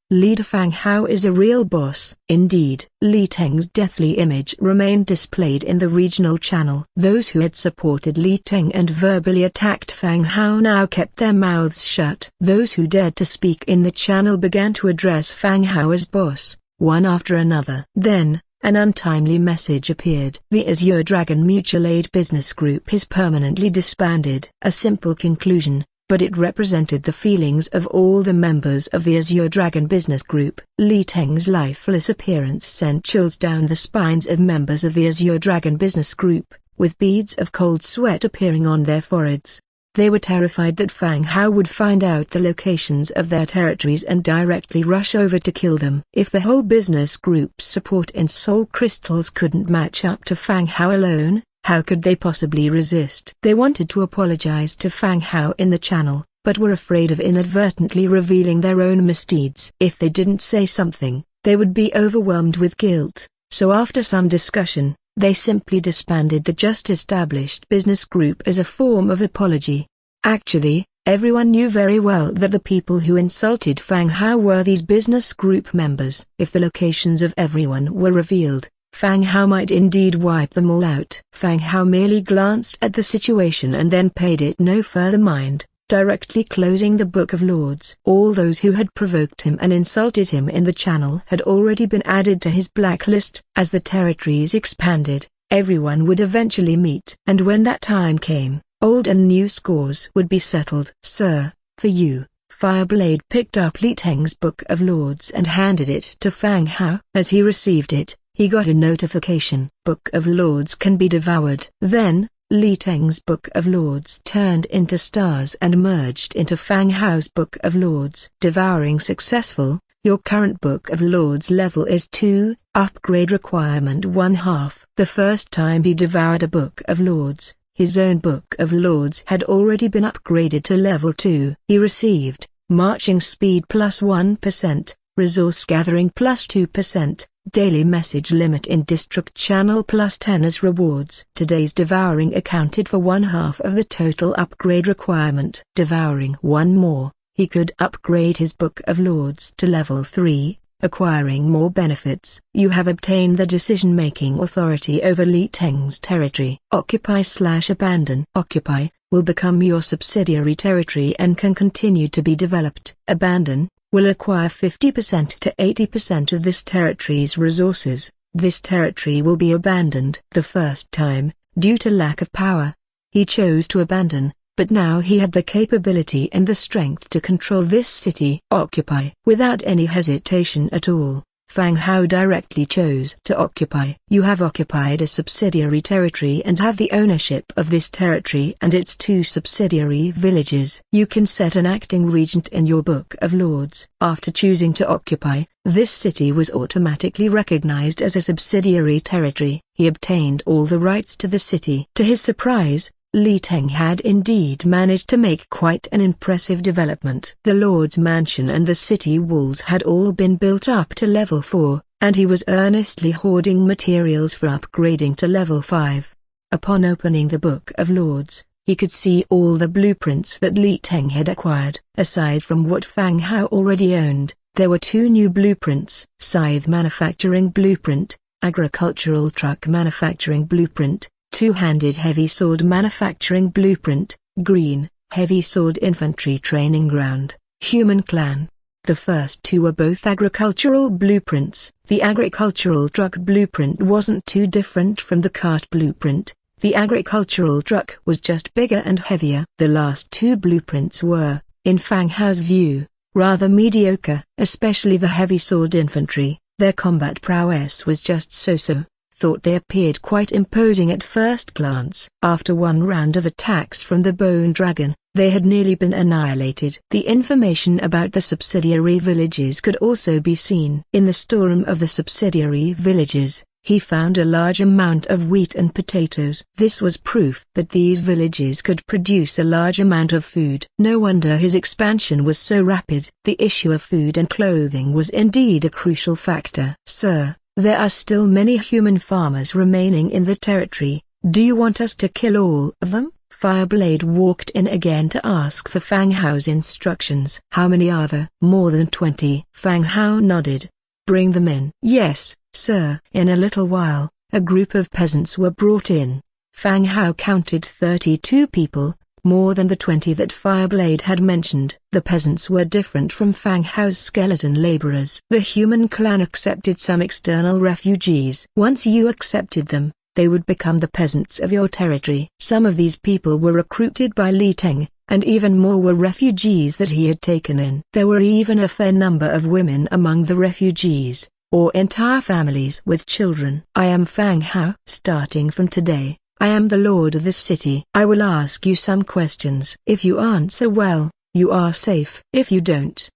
Leader Fang Hao is a real boss. Indeed, Li Teng's deathly image remained displayed in the regional channel. Those who had supported Li Teng and verbally attacked Fang Hao now kept their mouths shut. Those who dared to speak in the channel began to address Fang Hao as boss, one after another. Then, an untimely message appeared. The Azure Dragon Mutual Aid Business Group is permanently disbanded. A simple conclusion, but it represented the feelings of all the members of the Azure Dragon Business Group. Li Teng's lifeless appearance sent chills down the spines of members of the Azure Dragon Business Group, with beads of cold sweat appearing on their foreheads. They were terrified that Fang Hao would find out the locations of their territories and directly rush over to kill them. If the whole business group's support in soul crystals couldn't match up to Fang Hao alone, how could they possibly resist? They wanted to apologize to Fang Hao in the channel, but were afraid of inadvertently revealing their own misdeeds. If they didn't say something, they would be overwhelmed with guilt, so after some discussion, they simply disbanded the just-established business group as a form of apology. Actually, everyone knew very well that the people who insulted Fang Hao were these business group members. If the locations of everyone were revealed, Fang Hao might indeed wipe them all out. Fang Hao merely glanced at the situation and then paid it no further mind, directly closing the Book of Lords. All those who had provoked him and insulted him in the channel had already been added to his blacklist. As the territories expanded, everyone would eventually meet. And when that time came, old and new scores would be settled. Sir, for you. Fireblade picked up Li Teng's Book of Lords and handed it to Fang Hao. As he received it, he got a notification. Book of Lords can be devoured. Then, Li Teng's Book of Lords turned into stars and merged into Fang Hao's Book of Lords. Devouring successful. Your current Book of Lords level is 2, upgrade requirement 1/2. The first time he devoured a Book of Lords, his own Book of Lords had already been upgraded to level 2. He received, marching speed plus 1%, resource gathering plus 2%, daily message limit in district channel plus 10 as rewards. Today's devouring accounted for 1/2 of the total upgrade requirement. Devouring one more, he could upgrade his Book of Lords to level 3, acquiring more benefits. You have obtained the decision-making authority over Li Teng's territory. Occupy/abandon. Occupy will become your subsidiary territory and can continue to be developed. Abandon will acquire 50% to 80% of this territory's resources, This territory will be abandoned. The first time, due to lack of power, he chose to abandon, but now he had the capability and the strength to control this city. Occupy. Without any hesitation at all, Fang Hao directly chose to occupy. You have occupied a subsidiary territory and have the ownership of this territory and its 2 subsidiary villages. You can set an acting regent in your Book of Lords. After choosing to occupy, this city was automatically recognized as a subsidiary territory. He obtained all the rights to the city. To his surprise, Li Teng had indeed managed to make quite an impressive development. The Lord's mansion and the city walls had all been built up to level 4, and he was earnestly hoarding materials for upgrading to level 5. Upon opening the Book of Lords, he could see all the blueprints that Li Teng had acquired. Aside from what Fang Hao already owned, there were 2 new blueprints: Scythe Manufacturing Blueprint, Agricultural Truck Manufacturing Blueprint, Two-Handed Heavy Sword Manufacturing Blueprint, Green, Heavy Sword Infantry Training Ground, Human Clan. The first 2 were both agricultural blueprints. The agricultural truck blueprint wasn't too different from the cart blueprint. The agricultural truck was just bigger and heavier. The last 2 blueprints were, in Fang Hao's view, rather mediocre, especially the heavy sword infantry. Their combat prowess was just so-so. Thought they appeared quite imposing at first glance. After 1 round of attacks from the Bone Dragon, they had nearly been annihilated. The information about the subsidiary villages could also be seen. In the storeroom of the subsidiary villages, he found a large amount of wheat and potatoes. This was proof that these villages could produce a large amount of food. No wonder his expansion was so rapid. The issue of food and clothing was indeed a crucial factor. Sir, there are still many human farmers remaining in the territory. Do you want us to kill all of them? Fireblade walked in again to ask for Fang Hao's instructions. How many are there? More than 20. Fang Hao nodded. Bring them in. Yes, sir. In a little while, a group of peasants were brought in. Fang Hao counted 32 people, more than the 20 that Fireblade had mentioned. The peasants were different from Fang Hao's skeleton laborers. The human clan accepted some external refugees. Once you accepted them, they would become the peasants of your territory. Some of these people were recruited by Li Teng, and even more were refugees that he had taken in. There were even a fair number of women among the refugees, or entire families with children. I am Fang Hao. Starting from today, I am the lord of this city. I will ask you some questions. If you answer well, you are safe. If you don't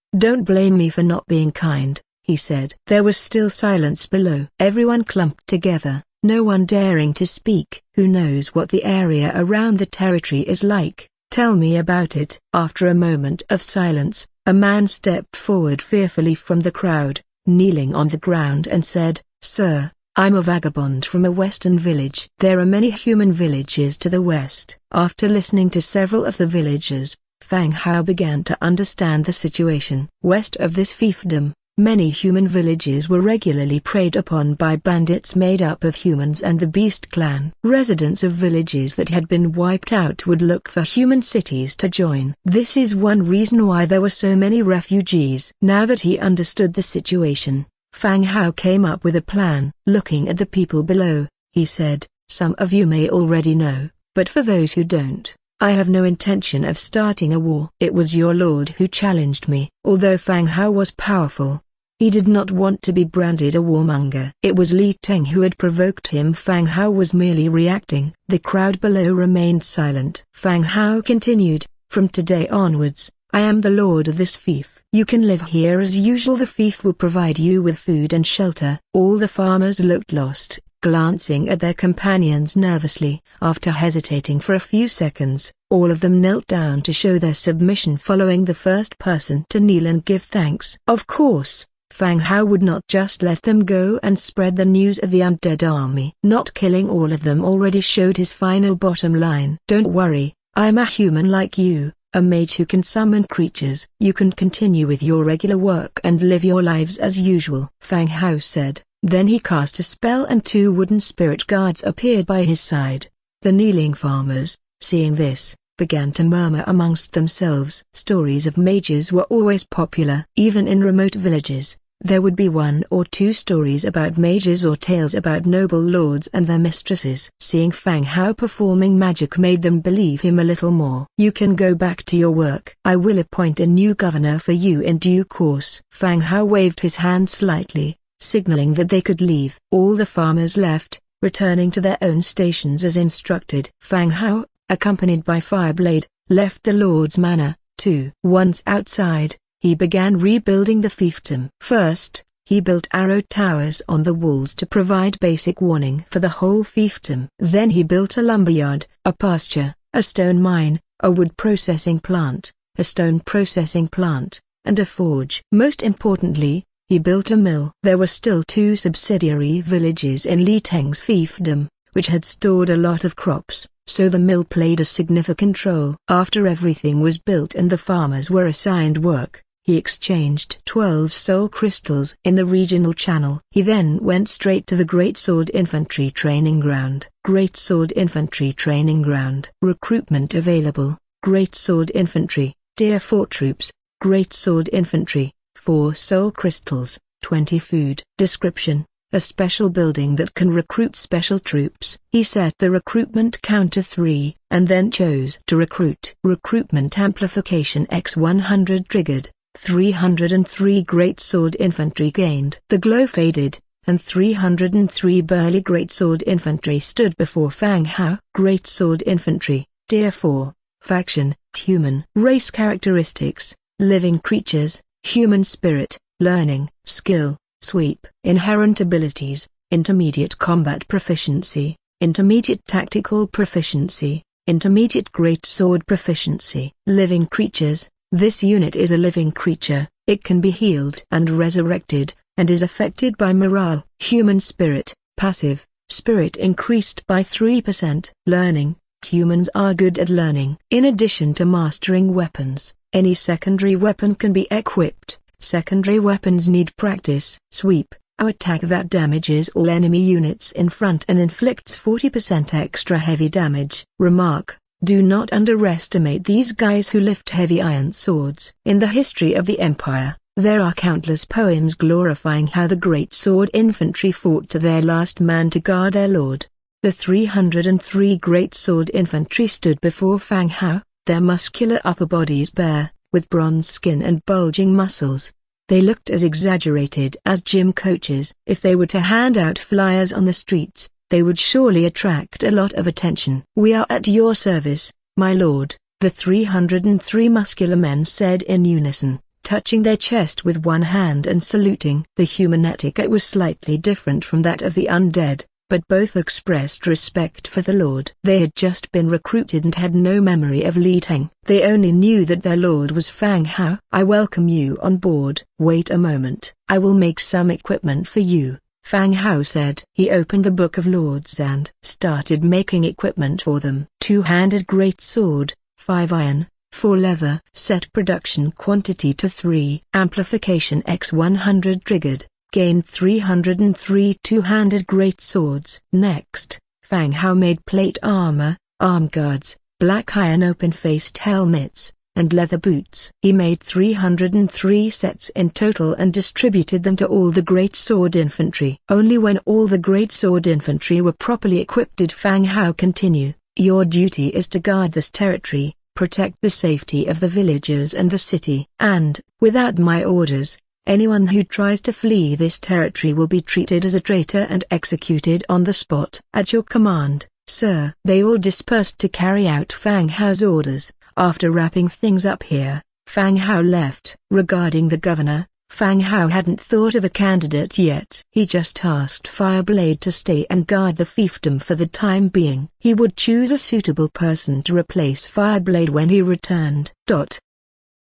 blame me for not being kind, he said. There was still silence below. Everyone clumped together, no one daring to speak. Who knows what the area around the territory is like? Tell me about it. After a moment of silence, a man stepped forward fearfully from the crowd, kneeling on the ground and said, Sir, I'm a vagabond from a western village. There are many human villages to the west. After listening to several of the villagers, Fang Hao began to understand the situation. West of this fiefdom, many human villages were regularly preyed upon by bandits made up of humans and the Beast Clan. Residents of villages that had been wiped out would look for human cities to join. This is one reason why there were so many refugees. Now that he understood the situation, Fang Hao came up with a plan. Looking at the people below, he said, some of you may already know, but for those who don't, I have no intention of starting a war. It was your lord who challenged me. Although Fang Hao was powerful, he did not want to be branded a warmonger. It was Li Teng who had provoked him. Fang Hao was merely reacting. The crowd below remained silent. Fang Hao continued, from today onwards, I am the lord of this fief. You can live here as usual. The fief will provide you with food and shelter. All the farmers looked lost, glancing at their companions nervously. After hesitating for a few seconds, all of them knelt down to show their submission, following the first person to kneel and give thanks. Of course, Fang Hao would not just let them go and spread the news of the undead army. Not killing all of them already showed his final bottom line. Don't worry, I'm a human like you, a mage who can summon creatures. You can continue with your regular work and live your lives as usual, Fang Hao said. Then he cast a spell and 2 wooden spirit guards appeared by his side. The kneeling farmers, seeing this, began to murmur amongst themselves. Stories of mages were always popular. Even in remote villages, There would be 1 or 2 stories about mages or tales about noble lords and their mistresses. Seeing Fang Hao performing magic made them believe him a little more. You can go back to your work. I will appoint a new governor for you in due course. Fang Hao waved his hand slightly, signaling that they could leave. All the farmers left, returning to their own stations as instructed. Fang Hao, accompanied by Fireblade, left the Lord's Manor, too. Once outside, he began rebuilding the fiefdom. First, he built arrow towers on the walls to provide basic warning for the whole fiefdom. Then he built a lumberyard, a pasture, a stone mine, a wood processing plant, a stone processing plant, and a forge. Most importantly, he built a mill. There were still 2 subsidiary villages in Li Teng's fiefdom, which had stored a lot of crops, so the mill played a significant role. After everything was built and the farmers were assigned work, he exchanged 12 soul crystals in the regional channel. He then went straight to the Great Sword Infantry Training Ground. Great Sword Infantry Training Ground. Recruitment available. Great Sword Infantry, Tier 4 troops. Great Sword Infantry, 4 soul crystals, 20 food. Description: a special building that can recruit special troops. He set the recruitment count to 3, and then chose to recruit. Recruitment amplification x 100 triggered. 303 Great Sword Infantry gained. The glow faded, and 303 burly Great Sword Infantry stood before Fang Hao. Great Sword Infantry, Tier 4, Faction, Human. Race characteristics: living creatures, human spirit, learning, skill, sweep. Inherent abilities: intermediate combat proficiency, intermediate tactical proficiency, intermediate great sword proficiency. Living creatures: this unit is a living creature, it can be healed and resurrected, and is affected by morale. Human spirit, passive, spirit increased by 3%. Learning: humans are good at learning. In addition to mastering weapons, any secondary weapon can be equipped. Secondary weapons need practice. Sweep: a attack that damages all enemy units in front and inflicts 40% extra heavy damage. Remark: do not underestimate these guys who lift heavy iron swords. In the history of the Empire, there are countless poems glorifying how the Great Sword Infantry fought to their last man to guard their lord. The 303 Great Sword Infantry stood before Fang Hao, their muscular upper bodies bare, with bronze skin and bulging muscles. They looked as exaggerated as gym coaches. If they were to hand out flyers on the streets, they would surely attract a lot of attention. "We are at your service, my lord," the 303 muscular men said in unison, touching their chest with one hand and saluting. The human etiquette was slightly different from that of the undead, but both expressed respect for the lord. They had just been recruited and had no memory of Li Teng. They only knew that their lord was Fang Hao. "I welcome you on board." "Wait a moment, I will make some equipment for you," Fang Hao said. He opened the Book of Lords and started making equipment for them. 2-handed great sword, 5 iron, 4 leather. Set production quantity to 3. Amplification x 100 triggered. Gained 303 2-handed great swords. Next, Fang Hao made plate armor, arm guards, black iron open-faced helmets, and leather boots. He made 303 sets in total and distributed them to all the Great Sword Infantry. Only when all the Great Sword Infantry were properly equipped did Fang Hao continue. "Your duty is to guard this territory, protect the safety of the villagers and the city. And, without my orders, anyone who tries to flee this territory will be treated as a traitor and executed on the spot." "At your command, sir." They all dispersed to carry out Fang Hao's orders. After wrapping things up here, Fang Hao left. Regarding the governor, Fang Hao hadn't thought of a candidate yet. He just asked Fireblade to stay and guard the fiefdom for the time being. He would choose a suitable person to replace Fireblade when he returned.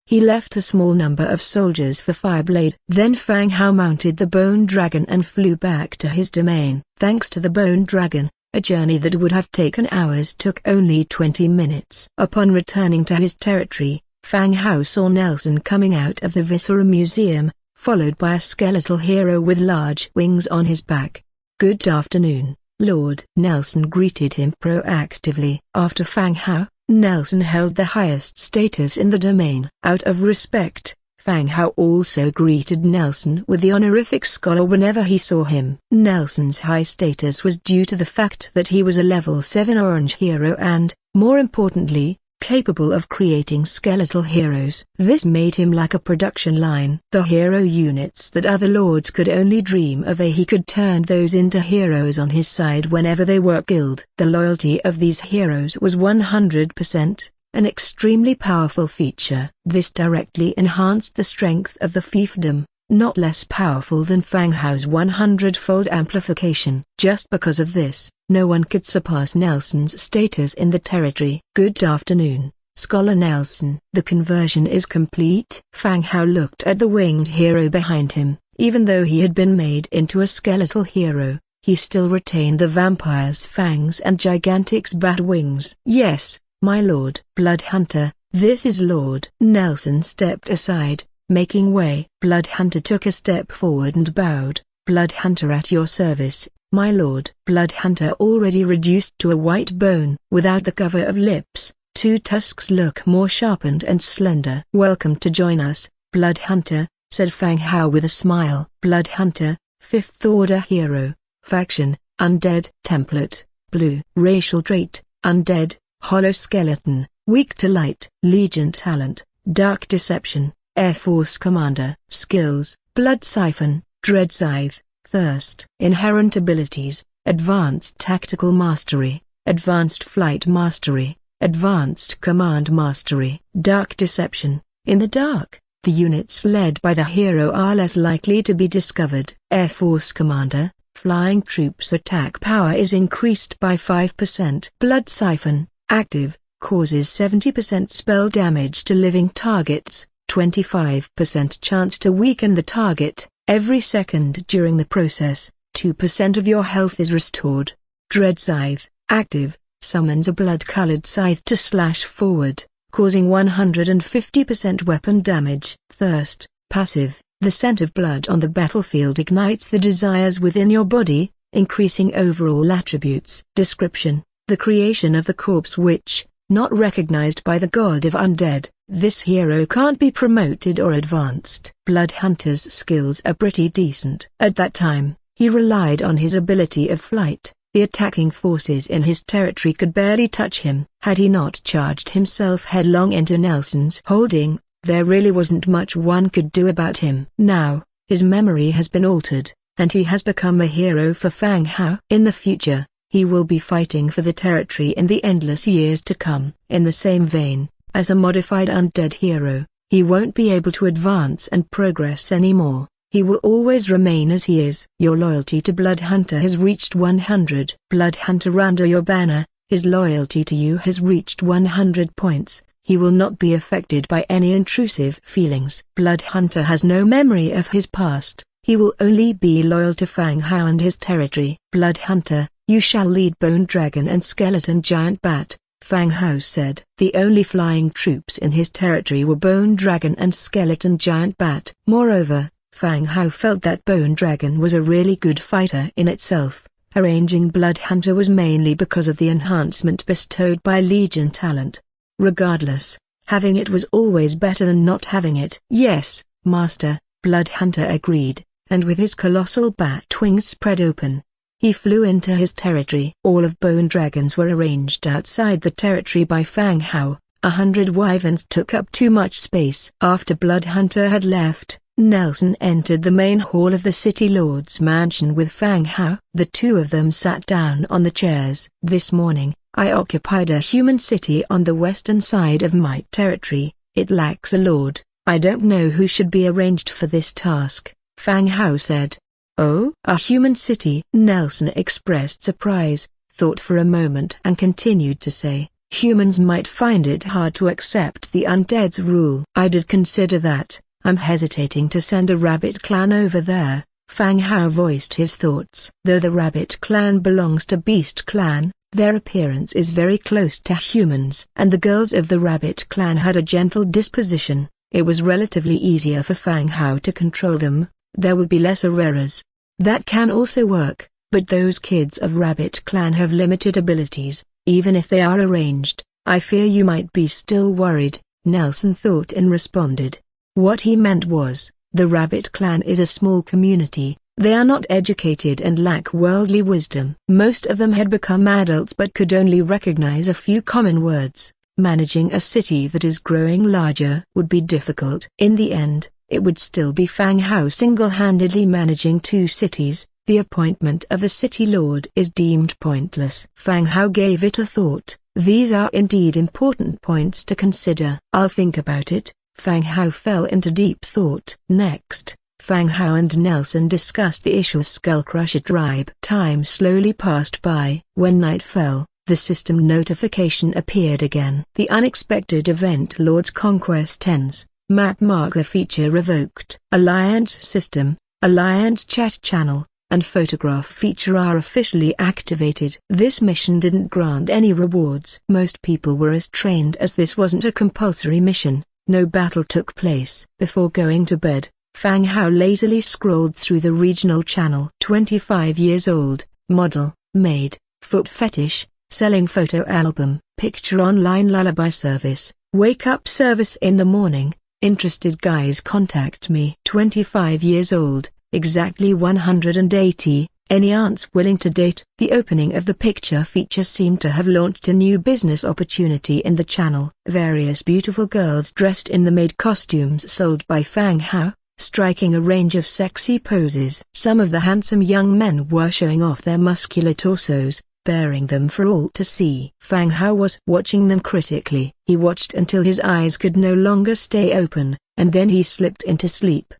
He left a small number of soldiers for Fireblade. Then Fang Hao mounted the Bone Dragon and flew back to his domain. Thanks to the Bone Dragon, a journey that would have taken hours took only 20 minutes. Upon returning to his territory, Fang Hao saw Nelson coming out of the Viscera Museum, followed by a skeletal hero with large wings on his back. "Good afternoon, Lord." Nelson greeted him proactively. After Fang Hao, Nelson held the highest status in the domain. Out of respect, Fang Hao also greeted Nelson with the honorific scholar whenever he saw him. Nelson's high status was due to the fact that he was a level 7 orange hero and, more importantly, capable of creating skeletal heroes. This made him like a production line. The hero units that other lords could only dream of, he could turn those into heroes on his side whenever they were killed. The loyalty of these heroes was 100%, an extremely powerful feature. This directly enhanced the strength of the fiefdom, not less powerful than Fang Hao's 100-fold amplification. Just because of this, no one could surpass Nelson's status in the territory. Good afternoon, Scholar Nelson. The conversion is complete. Fang Hao looked at the winged hero behind him. Even though he had been made into a skeletal hero, he still retained the vampire's fangs and gigantic bat wings. Yes, my lord. Blood Hunter, this is Lord. Nelson stepped aside, making way. Blood Hunter took a step forward and bowed. Blood Hunter, at your service, my lord. Blood Hunter already reduced to a white bone. Without the cover of lips, two tusks look more sharpened and slender. Welcome to join us, Blood Hunter, said Fang Hao with a smile. Blood Hunter, 5th Order hero, faction, Undead. Template, blue. Racial trait, Undead, hollow skeleton, weak to light. Legion talent, dark deception, Air Force commander. Skills, blood siphon, dread scythe, thirst. Inherent abilities, advanced tactical mastery, advanced flight mastery, advanced command mastery. Dark deception, in the dark, the units led by the hero are less likely to be discovered. Air Force commander, flying troops attack power is increased by 5%. Blood siphon, active, causes 70% spell damage to living targets, 25% chance to weaken the target. Every second during the process, 2% of your health is restored. Dread Scythe, active, summons a blood-colored scythe to slash forward, causing 150% weapon damage. Thirst, passive, the scent of blood on the battlefield ignites the desires within your body, increasing overall attributes. Description, the creation of the corpse witch, not recognized by the god of Undead. This hero can't be promoted or advanced. Blood Hunter's skills are pretty decent. At that time, he relied on his ability of flight. The attacking forces in his territory could barely touch him. Had he not charged himself headlong into Nelson's holding, there really wasn't much one could do about him. Now, his memory has been altered, and he has become a hero for Fang Hao. In the future, he will be fighting for the territory in the endless years to come. In the same vein, as a modified undead hero, he won't be able to advance and progress anymore. He will always remain as he is. Your loyalty to Blood Hunter has reached 100. Blood Hunter under your banner, his loyalty to you has reached 100 points. He will not be affected by any intrusive feelings. Blood Hunter has no memory of his past. He will only be loyal to Fang Hao and his territory. Blood Hunter, you shall lead Bone Dragon and Skeleton Giant Bat, Fang Hao said. The only flying troops in his territory were Bone Dragon and Skeleton Giant Bat. Moreover, Fang Hao felt that Bone Dragon was a really good fighter in itself. Arranging Blood Hunter was mainly because of the enhancement bestowed by Legion talent. Regardless, having it was always better than not having it. Yes, Master, Blood Hunter agreed, and with his colossal bat wings spread open, he flew into his territory. All of Bone Dragons were arranged outside the territory by Fang Hao. 100 wyverns took up too much space. After Blood Hunter had left, Nelson entered the main hall of the City Lord's mansion with Fang Hao. The two of them sat down on the chairs. This morning, I occupied a human city on the western side of my territory. It lacks a lord. I don't know who should be arranged for this task, Fang Hao said. Oh? A human city? Nelson expressed surprise, thought for a moment and continued to say, humans might find it hard to accept the undead's rule. I did consider that. I'm hesitating to send a rabbit clan over there. Fang Hao voiced his thoughts. Though the rabbit clan belongs to Beast clan, their appearance is very close to humans. And the girls of the rabbit clan had a gentle disposition. It was relatively easier for Fang Hao to control them. There would be lesser errors. That can also work, but those kids of Rabbit Clan have limited abilities. Even if they are arranged, I fear you might be still worried, Nelson thought and responded. What he meant was, the rabbit clan is a small community. They are not educated and lack worldly wisdom. Most of them had become adults but could only recognize a few common words. Managing a city that is growing larger would be difficult. In the end, it would still be Fang Hao single-handedly managing 2 cities. The appointment of the city lord is deemed pointless. Fang Hao gave it a thought. These are indeed important points to consider. I'll think about it. Fang Hao fell into deep thought. Next, Fang Hao and Nelson discussed the issue of Skullcrusher tribe. Time slowly passed by. When night fell, the system notification appeared again. The unexpected event Lord's Conquest ends. Map marker feature revoked. Alliance system, Alliance chat channel, and photograph feature are officially activated. This mission didn't grant any rewards. Most people were as trained as this wasn't a compulsory mission. No battle took place. Before going to bed, Fang Hao lazily scrolled through the regional channel. 25 years old, model, maid, foot fetish, selling photo album, picture online lullaby service, wake up service in the morning, interested guys contact me. 25 years old, exactly 180, any aunts willing to date? The opening of the picture feature seemed to have launched a new business opportunity in the channel. Various beautiful girls dressed in the maid costumes sold by Fang Hao, striking a range of sexy poses. Some of the handsome young men were showing off their muscular torsos, baring them for all to see. Fang Hao was watching them critically. He watched until his eyes could no longer stay open, and then he slipped into sleep.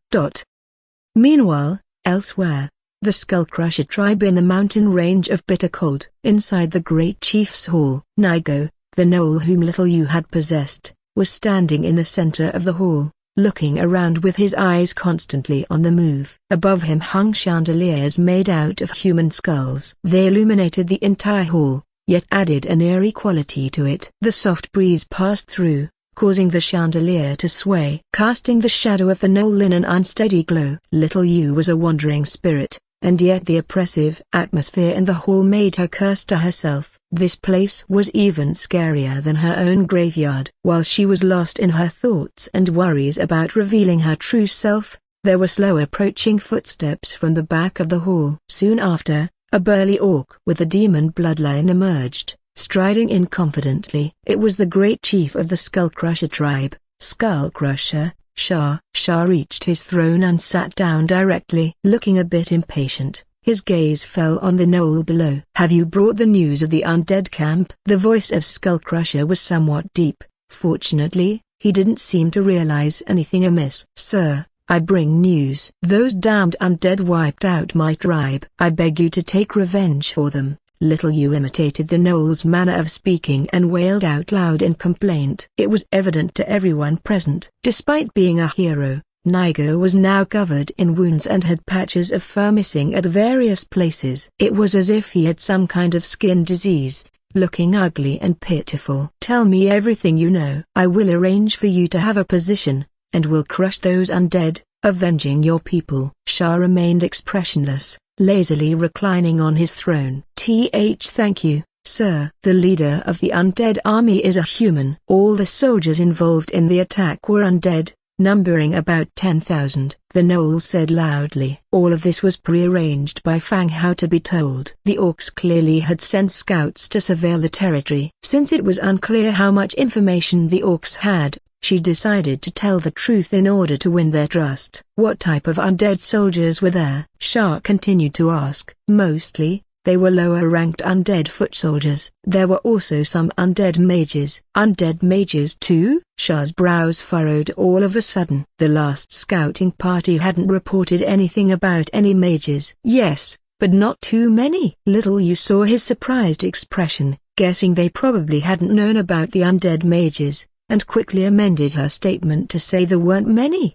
Meanwhile, elsewhere, the Skullcrusher tribe in the mountain range of Bitter Cold. Inside the great chief's hall, Nigo, the gnoll whom Little Yu had possessed, was standing in the center of the hall, looking around with his eyes constantly on the move. Above him hung chandeliers made out of human skulls. They illuminated the entire hall, yet added an eerie quality to it. The soft breeze passed through, causing the chandelier to sway, casting the shadow of the gnoll in an unsteady glow. Little Yu was a wandering spirit, and yet the oppressive atmosphere in the hall made her curse to herself. This place was even scarier than her own graveyard. While she was lost in her thoughts and worries about revealing her true self, there were slow approaching footsteps from the back of the hall. Soon after, a burly orc with a demon bloodline emerged, striding in confidently. It was the great chief of the Skullcrusher tribe, Skullcrusher, Shah. Shah reached his throne and sat down directly. Looking a bit impatient, his gaze fell on the gnoll below. "Have you brought the news of the undead camp?" The voice of Skullcrusher was somewhat deep. Fortunately, he didn't seem to realize anything amiss. "Sir, I bring news. Those damned undead wiped out my tribe. I beg you to take revenge for them." Little Yu imitated the gnoll's manner of speaking and wailed out loud in complaint. It was evident to everyone present. Despite being a hero, Nigo was now covered in wounds and had patches of fur missing at various places. It was as if he had some kind of skin disease, looking ugly and pitiful. "Tell me everything you know. I will arrange for you to have a position, and will crush those undead, avenging your people." Shah remained expressionless, lazily reclining on his throne. Thank you, sir." The leader of the undead army is a human. All the soldiers involved in the attack were undead, numbering about 10,000. The gnoll said loudly. All of this was prearranged by Fang Hao to be told. The orcs clearly had sent scouts to surveil the territory. Since it was unclear how much information the orcs had, she decided to tell the truth in order to win their trust. "What type of undead soldiers were there?" Shah continued to ask. "Mostly, they were lower-ranked undead foot soldiers. There were also some undead mages." "Undead mages too?" Shah's brows furrowed all of a sudden. The last scouting party hadn't reported anything about any mages. "Yes, but not too many." Little Yu saw his surprised expression, guessing they probably hadn't known about the undead mages, and quickly amended her statement to say there weren't many.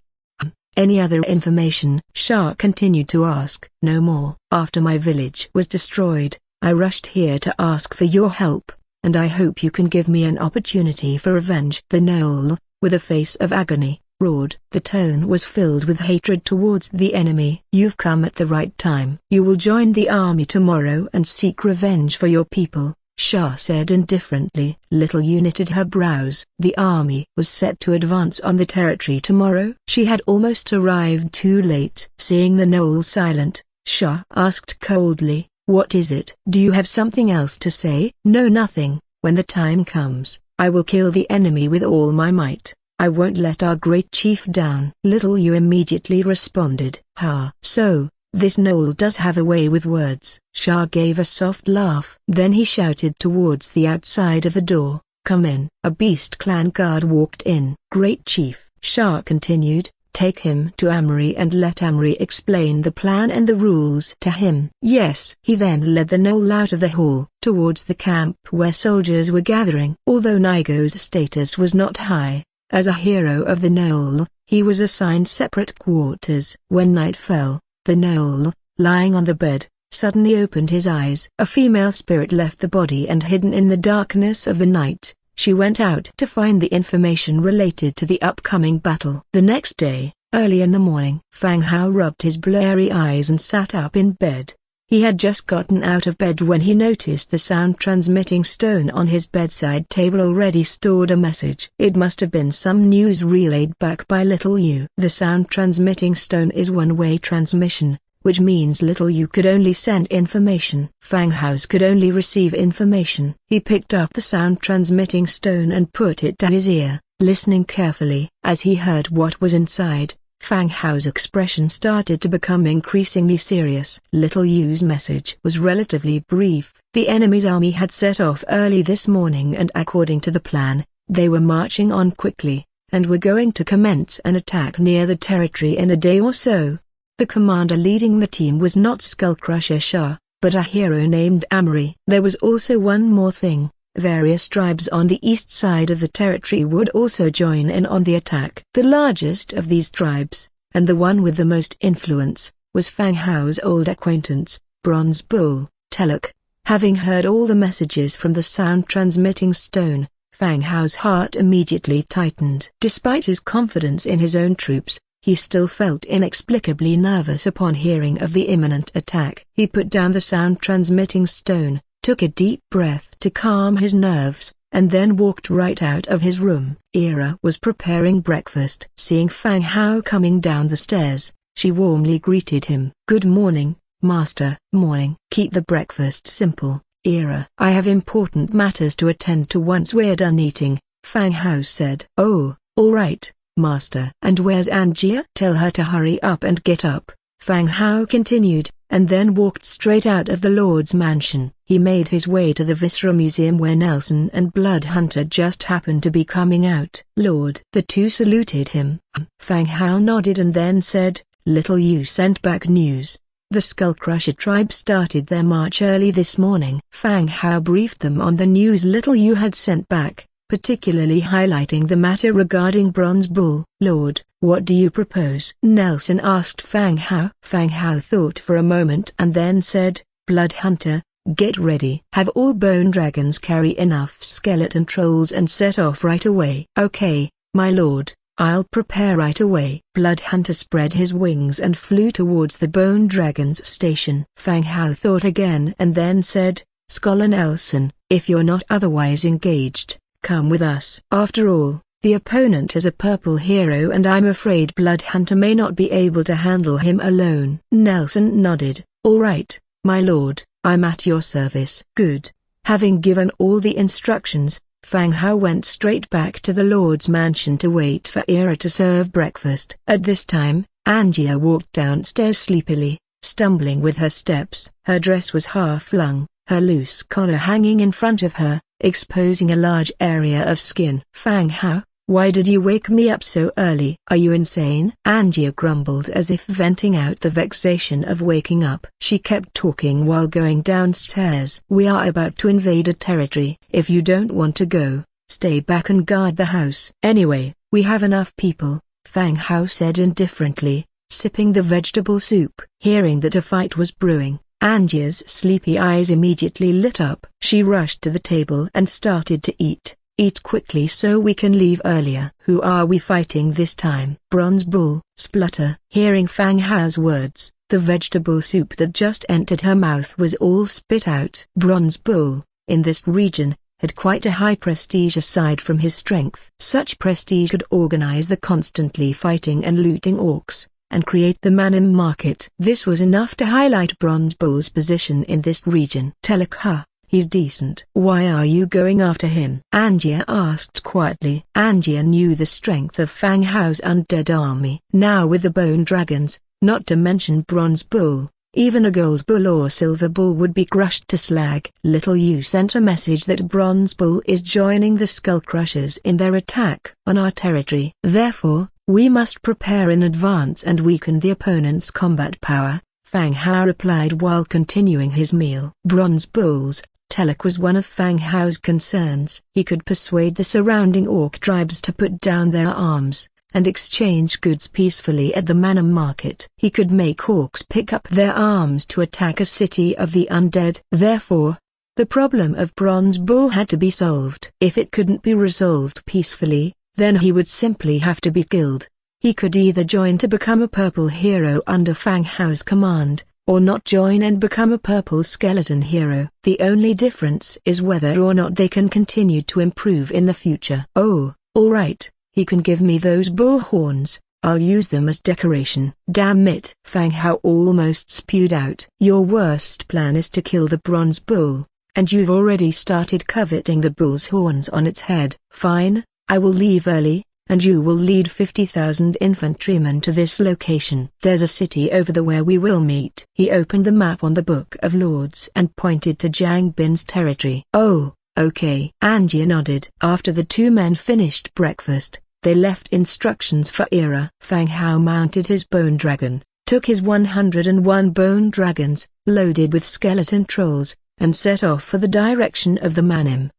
"Any other information?" Shah continued to ask. "No more. After my village was destroyed, I rushed here to ask for your help, and I hope you can give me an opportunity for revenge." The gnoll, with a face of agony, roared. The tone was filled with hatred towards the enemy. "You've come at the right time. You will join the army tomorrow and seek revenge for your people, Sha said indifferently. Little Yu knitted her brows. The army was set to advance on the territory tomorrow. She had almost arrived too late. Seeing the knoll silent, Sha asked coldly, "What is it? Do you have something else to say?" "No, nothing. When the time comes, I will kill the enemy with all my might. I won't let our great chief down." Little Yu immediately responded, "Ha! So, this knoll does have a way with words." Sha gave a soft laugh. Then he shouted towards the outside of the door, "Come in." A Beast Clan guard walked in. "Great chief," Sha continued, "take him to Amory and let Amory explain the plan and the rules to him." "Yes." He then led the knoll out of the hall, towards the camp where soldiers were gathering. Although Nigo's status was not high, as a hero of the knoll, he was assigned separate quarters. When night fell, the knoll, lying on the bed, suddenly opened his eyes. A female spirit left the body and hidden in the darkness of the night, she went out to find the information related to the upcoming battle. The next day, early in the morning, Fang Hao rubbed his blurry eyes and sat up in bed. He had just gotten out of bed when he noticed the sound-transmitting stone on his bedside table already stored a message. It must have been some news relayed back by Little Yu. The sound-transmitting stone is one-way transmission, which means Little Yu could only send information. Fang Hao's could only receive information. He picked up the sound-transmitting stone and put it to his ear, listening carefully. As he heard what was inside, Fang Hao's expression started to become increasingly serious. Little Yu's message was relatively brief. The enemy's army had set off early this morning and according to the plan, they were marching on quickly, and were going to commence an attack near the territory in a day or so. The commander leading the team was not Skullcrusher Sha, but a hero named Amory. There was also one more thing. Various tribes on the east side of the territory would also join in on the attack. The largest of these tribes, and the one with the most influence, was Fang Hao's old acquaintance, Bronze Bull, Teluk. Having heard all the messages from the sound-transmitting stone, Fang Hao's heart immediately tightened. Despite his confidence in his own troops, he still felt inexplicably nervous upon hearing of the imminent attack. He put down the sound-transmitting stone, took a deep breath to calm his nerves, and then walked right out of his room. Ira was preparing breakfast. Seeing Fang Hao coming down the stairs, she warmly greeted him. "Good morning, Master." "Morning." "Keep the breakfast simple, Ira. I have important matters to attend to once we're done eating," Fang Hao said. "Oh, all right, Master." "And where's Angia?" "Tell her to hurry up and get up," Fang Hao continued, and then walked straight out of the Lord's mansion. He made his way to the Viscera Museum where Nelson and Blood Hunter just happened to be coming out. "Lord." The two saluted him. Fang Hao nodded and then said, "Little Yu sent back news. The Skullcrusher tribe started their march early this morning." Fang Hao briefed them on the news Little Yu had sent back, particularly highlighting the matter regarding Bronze Bull. "Lord, what do you propose?" Nelson asked Fang Hao. Fang Hao thought for a moment and then said, "Blood Hunter, get ready. Have all bone dragons carry enough skeleton trolls and set off right away." "Okay, my lord, I'll prepare right away." Blood Hunter spread his wings and flew towards the bone dragon's station. Fang Hao thought again and then said, "Scholar Nelson, if you're not otherwise engaged, come with us." After all, the opponent is a purple hero and I'm afraid Blood Hunter may not be able to handle him alone. Nelson nodded. "All right, my lord, I'm at your service." "Good." Having given all the instructions, Fang Hao went straight back to the Lord's mansion to wait for Ira to serve breakfast. At this time, Angia walked downstairs sleepily, stumbling with her steps. Her dress was half flung, her loose collar hanging in front of her, exposing a large area of skin. "Fang Hao, why did you wake me up so early? Are you insane?" Angia grumbled as if venting out the vexation of waking up. She kept talking while going downstairs. "We are about to invade a territory. If you don't want to go, stay back and guard the house." "Anyway, we have enough people," Fang Hao said indifferently, sipping the vegetable soup. Hearing that a fight was brewing, Angia's sleepy eyes immediately lit up. She rushed to the table and started to eat. "Eat quickly so we can leave earlier." "Who are we fighting this time?" "Bronze Bull." Splutter. Hearing Fang Hao's words, the vegetable soup that just entered her mouth was all spit out. "Bronze Bull, in this region, had quite a high prestige aside from his strength. Such prestige could organize the constantly fighting and looting orcs, and create the Manim market. This was enough to highlight Bronze Bull's position in this region. Telekha, he's decent. Why are you going after him? Angia asked quietly. Angia knew the strength of Fang Hao's undead army. Now with the bone dragons, not to mention Bronze Bull, even a gold bull or silver bull would be crushed to slag. Little you sent a message that Bronze Bull is joining the Skull Crushers in their attack on our territory. Therefore, we must prepare in advance and weaken the opponent's combat power, Fang Hao replied while continuing his meal. Bronze Bull's Telek was one of Fang Hao's concerns. He could persuade the surrounding orc tribes to put down their arms and exchange goods peacefully at the Manim market. He could make orcs pick up their arms to attack a city of the undead. Therefore, the problem of Bronze Bull had to be solved. If it couldn't be resolved peacefully, then he would simply have to be killed. He could either join to become a purple hero under Fang Hao's command, or not join and become a purple skeleton hero. The only difference is whether or not they can continue to improve in the future. Oh, alright. He can give me those bull horns, I'll use them as decoration. Damn it! Fang Hao almost spewed out. Your worst plan is to kill the Bronze Bull, and you've already started coveting the bull's horns on its head. Fine, I will leave early, and you will lead 50,000 infantrymen to this location. There's a city over there where we will meet. He opened the map on the Book of Lords and pointed to Jiang Bin's territory. Oh, okay. Angia nodded. After the two men finished breakfast, they left instructions for Ira. Fang Hao mounted his bone dragon, took his 101 bone dragons, loaded with skeleton trolls, and set off for the direction of the Manim.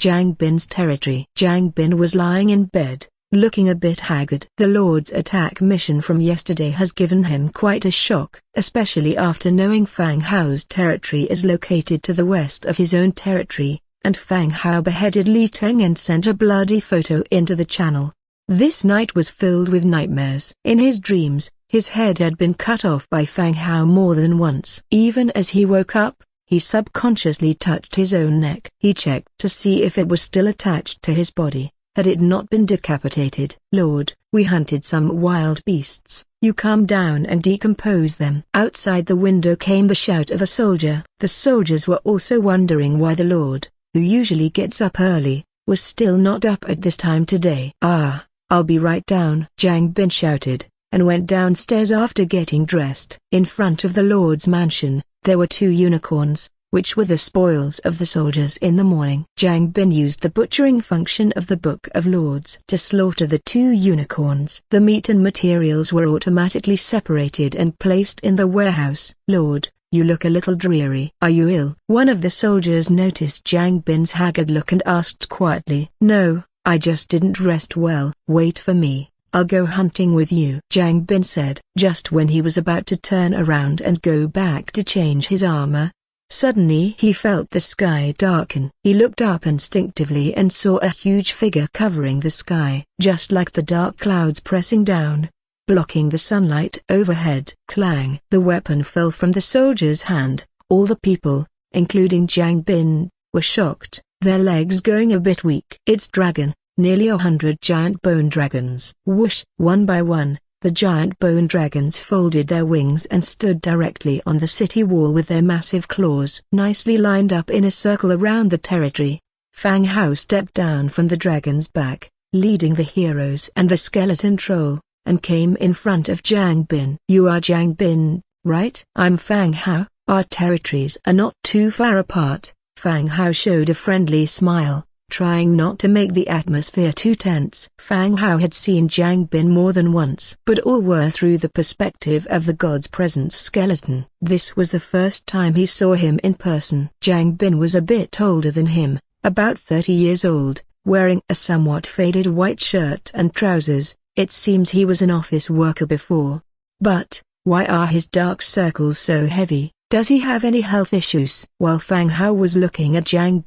Jiang Bin's territory. Jiang Bin was lying in bed, looking a bit haggard. The Lord's attack mission from yesterday has given him quite a shock, especially after knowing Fang Hao's territory is located to the west of his own territory, and Fang Hao beheaded Li Teng and sent a bloody photo into the channel. This night was filled with nightmares. In his dreams, his head had been cut off by Fang Hao more than once. Even as he woke up, he subconsciously touched his own neck. He checked to see if it was still attached to his body. Had it not been decapitated? Lord, we hunted some wild beasts. You calm down and decompose them. Outside the window came the shout of a soldier. The soldiers were also wondering why the Lord, who usually gets up early, was still not up at this time today. Ah, I'll be right down. Jiang Bin shouted, and went downstairs after getting dressed. In front of the Lord's mansion, there were two unicorns, which were the spoils of the soldiers in the morning. Jiang Bin used the butchering function of the Book of Lords to slaughter the two unicorns. The meat and materials were automatically separated and placed in the warehouse. Lord, you look a little dreary. Are you ill? One of the soldiers noticed Jiang Bin's haggard look and asked quietly. No, I just didn't rest well. Wait for me, I'll go hunting with you, Jiang Bin said. Just when he was about to turn around and go back to change his armor, suddenly he felt the sky darken. He looked up instinctively and saw a huge figure covering the sky, just like the dark clouds pressing down, blocking the sunlight overhead. Clang! The weapon fell from the soldier's hand. All the people, including Jiang Bin, were shocked, their legs going a bit weak. It's dragon, nearly 100 giant bone dragons. Whoosh! One by one, the giant bone dragons folded their wings and stood directly on the city wall with their massive claws nicely lined up in a circle around the territory. Fang Hao stepped down from the dragon's back, leading the heroes and the skeleton troll, and came in front of Jiang Bin. You are Jiang Bin, right? I'm Fang Hao. Our territories are not too far apart. Fang Hao showed a friendly smile, trying not to make the atmosphere too tense. Fang Hao had seen Jiang Bin more than once, but all were through the perspective of the God's Presence skeleton. This was the first time he saw him in person. Jiang Bin was a bit older than him, about 30 years old, wearing a somewhat faded white shirt and trousers. It seems he was an office worker before. But, why are his dark circles so heavy? Does he have any health issues? While Fang Hao was looking at Jiang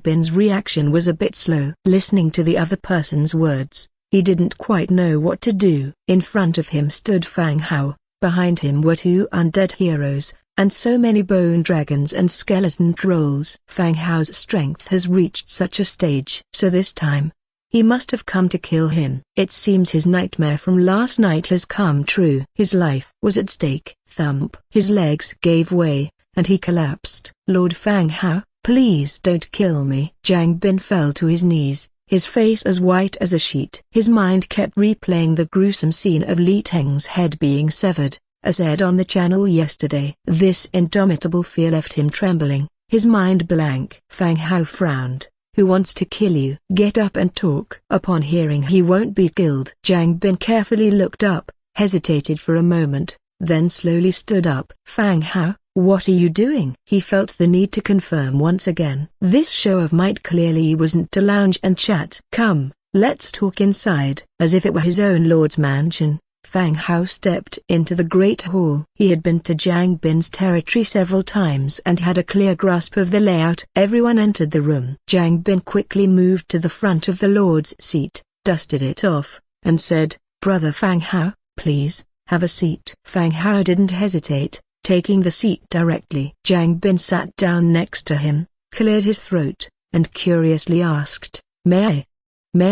Bin's reaction was a bit slow. Listening to the other person's words, he didn't quite know what to do. In front of him stood Fang Hao, behind him were two undead heroes, and so many bone dragons and skeleton trolls. Fang Hao's strength has reached such a stage. So this time, he must have come to kill him. It seems his nightmare from last night has come true. His life was at stake. Thump. His legs gave way, and he collapsed. Lord Fang Hao, please don't kill me. Jiang Bin fell to his knees, his face as white as a sheet. His mind kept replaying the gruesome scene of Li Teng's head being severed, as aired on the channel yesterday. This indomitable fear left him trembling, his mind blank. Fang Hao frowned. Who wants to kill you? Get up and talk. Upon hearing he won't be killed, Jiang Bin carefully looked up, hesitated for a moment, then slowly stood up. Fang Hao, what are you doing? He felt the need to confirm once again. This show of might clearly wasn't to lounge and chat. Come, let's talk inside. As if it were his own lord's mansion, Fang Hao stepped into the great hall. He had been to Jiang Bin's territory several times and had a clear grasp of the layout. Everyone entered the room. Jiang Bin quickly moved to the front of the lord's seat, dusted it off, and said, Brother Fang Hao, please, have a seat. Fang Hao didn't hesitate, taking the seat directly. Jiang Bin sat down next to him, cleared his throat, and curiously asked, May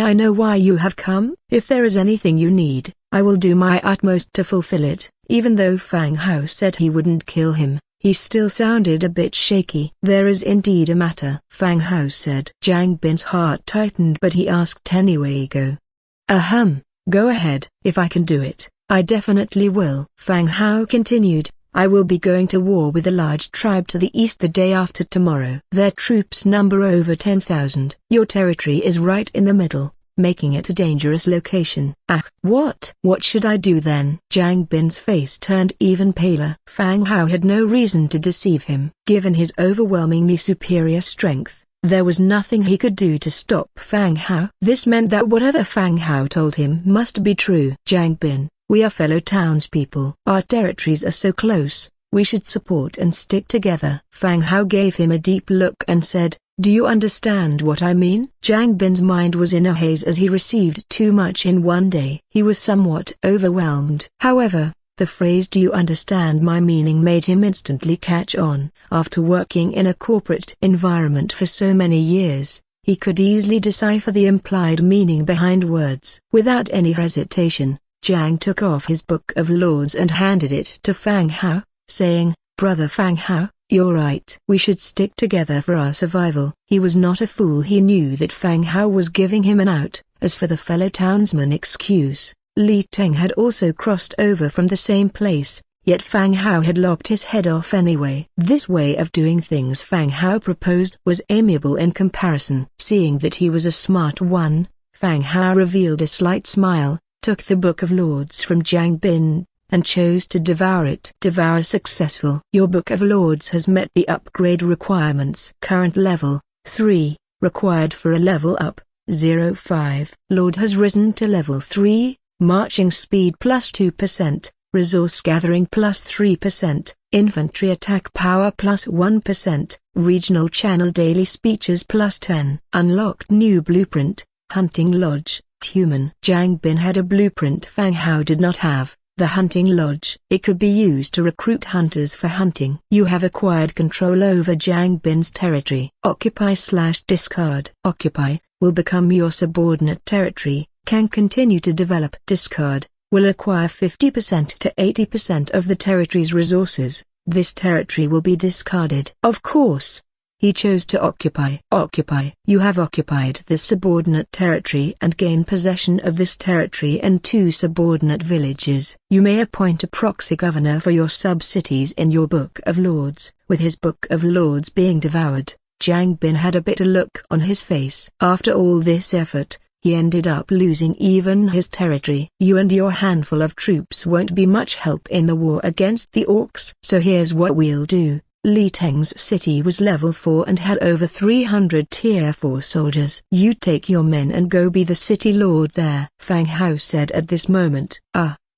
I know why you have come? If there is anything you need, I will do my utmost to fulfill it. Even though Fang Hao said he wouldn't kill him, he still sounded a bit shaky. There is indeed a matter, Fang Hao said. Jiang Bin's heart tightened, but he asked anyway. Go ahead. If I can do it, I definitely will. Fang Hao continued, I will be going to war with a large tribe to the east the day after tomorrow. Their troops number over 10,000. Your territory is right in the middle, making it a dangerous location. What should I do then? Jiang Bin's face turned even paler. Fang Hao had no reason to deceive him. Given his overwhelmingly superior strength, there was nothing he could do to stop Fang Hao. This meant that whatever Fang Hao told him must be true. Jiang Bin, we are fellow townspeople. Our territories are so close, we should support and stick together. Fang Hao gave him a deep look and said, do you understand what I mean? Jiang Bin's mind was in a haze as he received too much in one day. He was somewhat overwhelmed. However, the phrase do you understand my meaning made him instantly catch on. After working in a corporate environment for so many years, he could easily decipher the implied meaning behind words. Without any hesitation, Jiang took off his Book of Lords and handed it to Fang Hao, saying, Brother Fang Hao, you're right. We should stick together for our survival. He was not a fool. He knew that Fang Hao was giving him an out. As for the fellow townsman excuse, Li Teng had also crossed over from the same place, yet Fang Hao had lopped his head off anyway. This way of doing things Fang Hao proposed was amiable in comparison. Seeing that he was a smart one, Fang Hao revealed a slight smile, took the Book of Lords from Jiang Bin, and chose to devour it. Devour successful. Your Book of Lords has met the upgrade requirements. Current level, 3, required for a level up, 05. Lord has risen to level 3, marching speed plus 2%, resource gathering plus 3%, infantry attack power plus 1%, regional channel daily speeches plus 10. Unlocked new blueprint, Hunting Lodge. Human. Jiang Bin had a blueprint Fang Hao did not have, the Hunting Lodge. It could be used to recruit hunters for hunting. You have acquired control over Jiang Bin's territory. Occupy/discard. Occupy will become your subordinate territory, can continue to develop. Discard will acquire 50% to 80% of the territory's resources. This territory will be discarded. Of course, he chose to occupy. Occupy. You have occupied this subordinate territory and gain possession of this territory and 2 subordinate villages. You may appoint a proxy governor for your sub-cities in your Book of Lords. With his Book of Lords being devoured, Jiang Bin had a bitter look on his face. After all this effort, he ended up losing even his territory. You and your handful of troops won't be much help in the war against the orcs. So here's what we'll do. Li Teng's city was level 4 and had over 300 tier 4 soldiers. You take your men and go be the city lord there. Fang Hao said at this moment.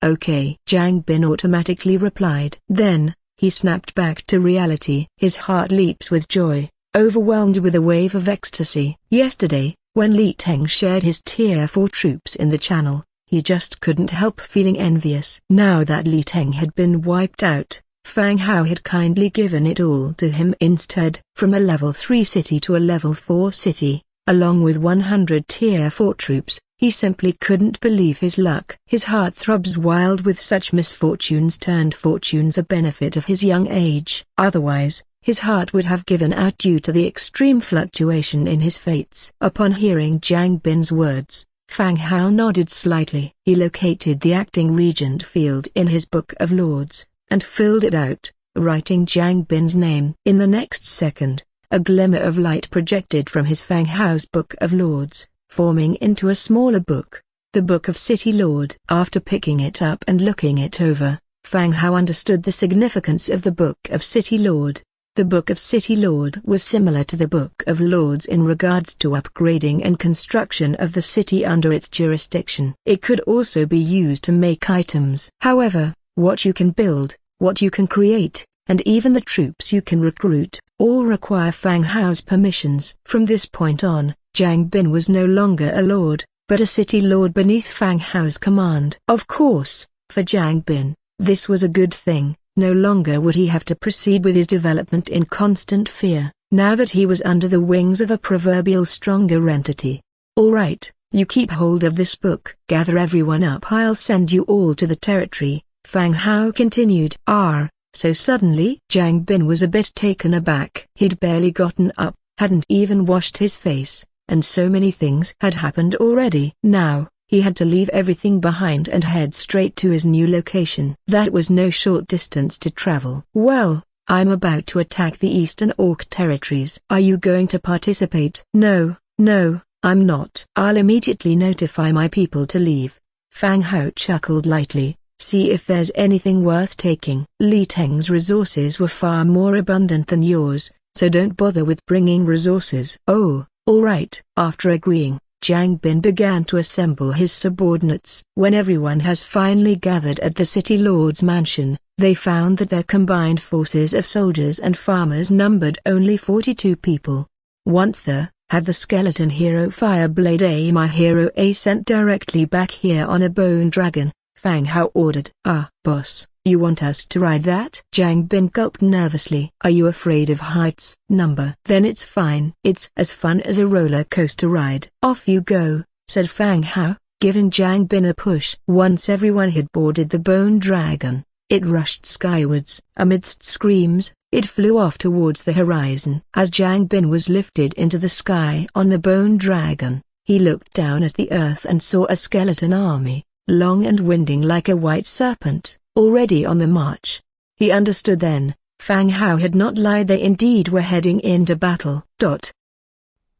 Okay. Jiang Bin automatically replied. Then, he snapped back to reality. His heart leaps with joy, overwhelmed with a wave of ecstasy. Yesterday, when Li Teng shared his tier 4 troops in the channel, he just couldn't help feeling envious. Now that Li Teng had been wiped out, Fang Hao had kindly given it all to him instead. From a level 3 city to a level 4 city, along with 100 tier 4 troops, he simply couldn't believe his luck. His heart throbs wild with such misfortunes turned fortunes, a benefit of his young age. Otherwise, his heart would have given out due to the extreme fluctuation in his fates. Upon hearing Jiang Bin's words, Fang Hao nodded slightly. He located the acting regent field in his Book of Lords, and filled it out, writing Jiang Bin's name. In the next second, a glimmer of light projected from his Fang Hao's Book of Lords, forming into a smaller book, the Book of City Lord. After picking it up and looking it over, Fang Hao understood the significance of the Book of City Lord. The Book of City Lord was similar to the Book of Lords in regards to upgrading and construction of the city under its jurisdiction. It could also be used to make items. However, what you can build, what you can create, and even the troops you can recruit, all require Fang Hao's permissions. From this point on, Jiang Bin was no longer a lord, but a city lord beneath Fang Hao's command. Of course, for Jiang Bin, this was a good thing. No longer would he have to proceed with his development in constant fear, now that he was under the wings of a proverbial stronger entity. All right, you keep hold of this book. Gather everyone up. I'll send you all to the territory, Fang Hao continued. So suddenly? Jiang Bin was a bit taken aback. He'd barely gotten up, hadn't even washed his face, and so many things had happened already. Now, he had to leave everything behind and head straight to his new location. That was no short distance to travel. Well, I'm about to attack the Eastern Orc territories. Are you going to participate? No, I'm not. I'll immediately notify my people to leave. Fang Hao chuckled lightly. See if there's anything worth taking. Li Teng's resources were far more abundant than yours, so don't bother with bringing resources. Oh, all right. After agreeing, Jiang Bin began to assemble his subordinates. When everyone has finally gathered at the city lord's mansion, they found that their combined forces of soldiers and farmers numbered only 42 people. Once there, had the skeleton hero Fireblade A, my hero A, sent directly back here on a bone dragon, Fang Hao ordered. Boss, you want us to ride that? Jiang Bin gulped nervously. Are you afraid of heights? Then it's fine. It's as fun as a roller coaster ride. Off you go, said Fang Hao, giving Jiang Bin a push. Once everyone had boarded the bone dragon, it rushed skywards. Amidst screams, it flew off towards the horizon. As Jiang Bin was lifted into the sky on the bone dragon, he looked down at the earth and saw a skeleton army, long and winding like a white serpent, already on the march. He understood then, Fang Hao had not lied, they indeed were heading into battle.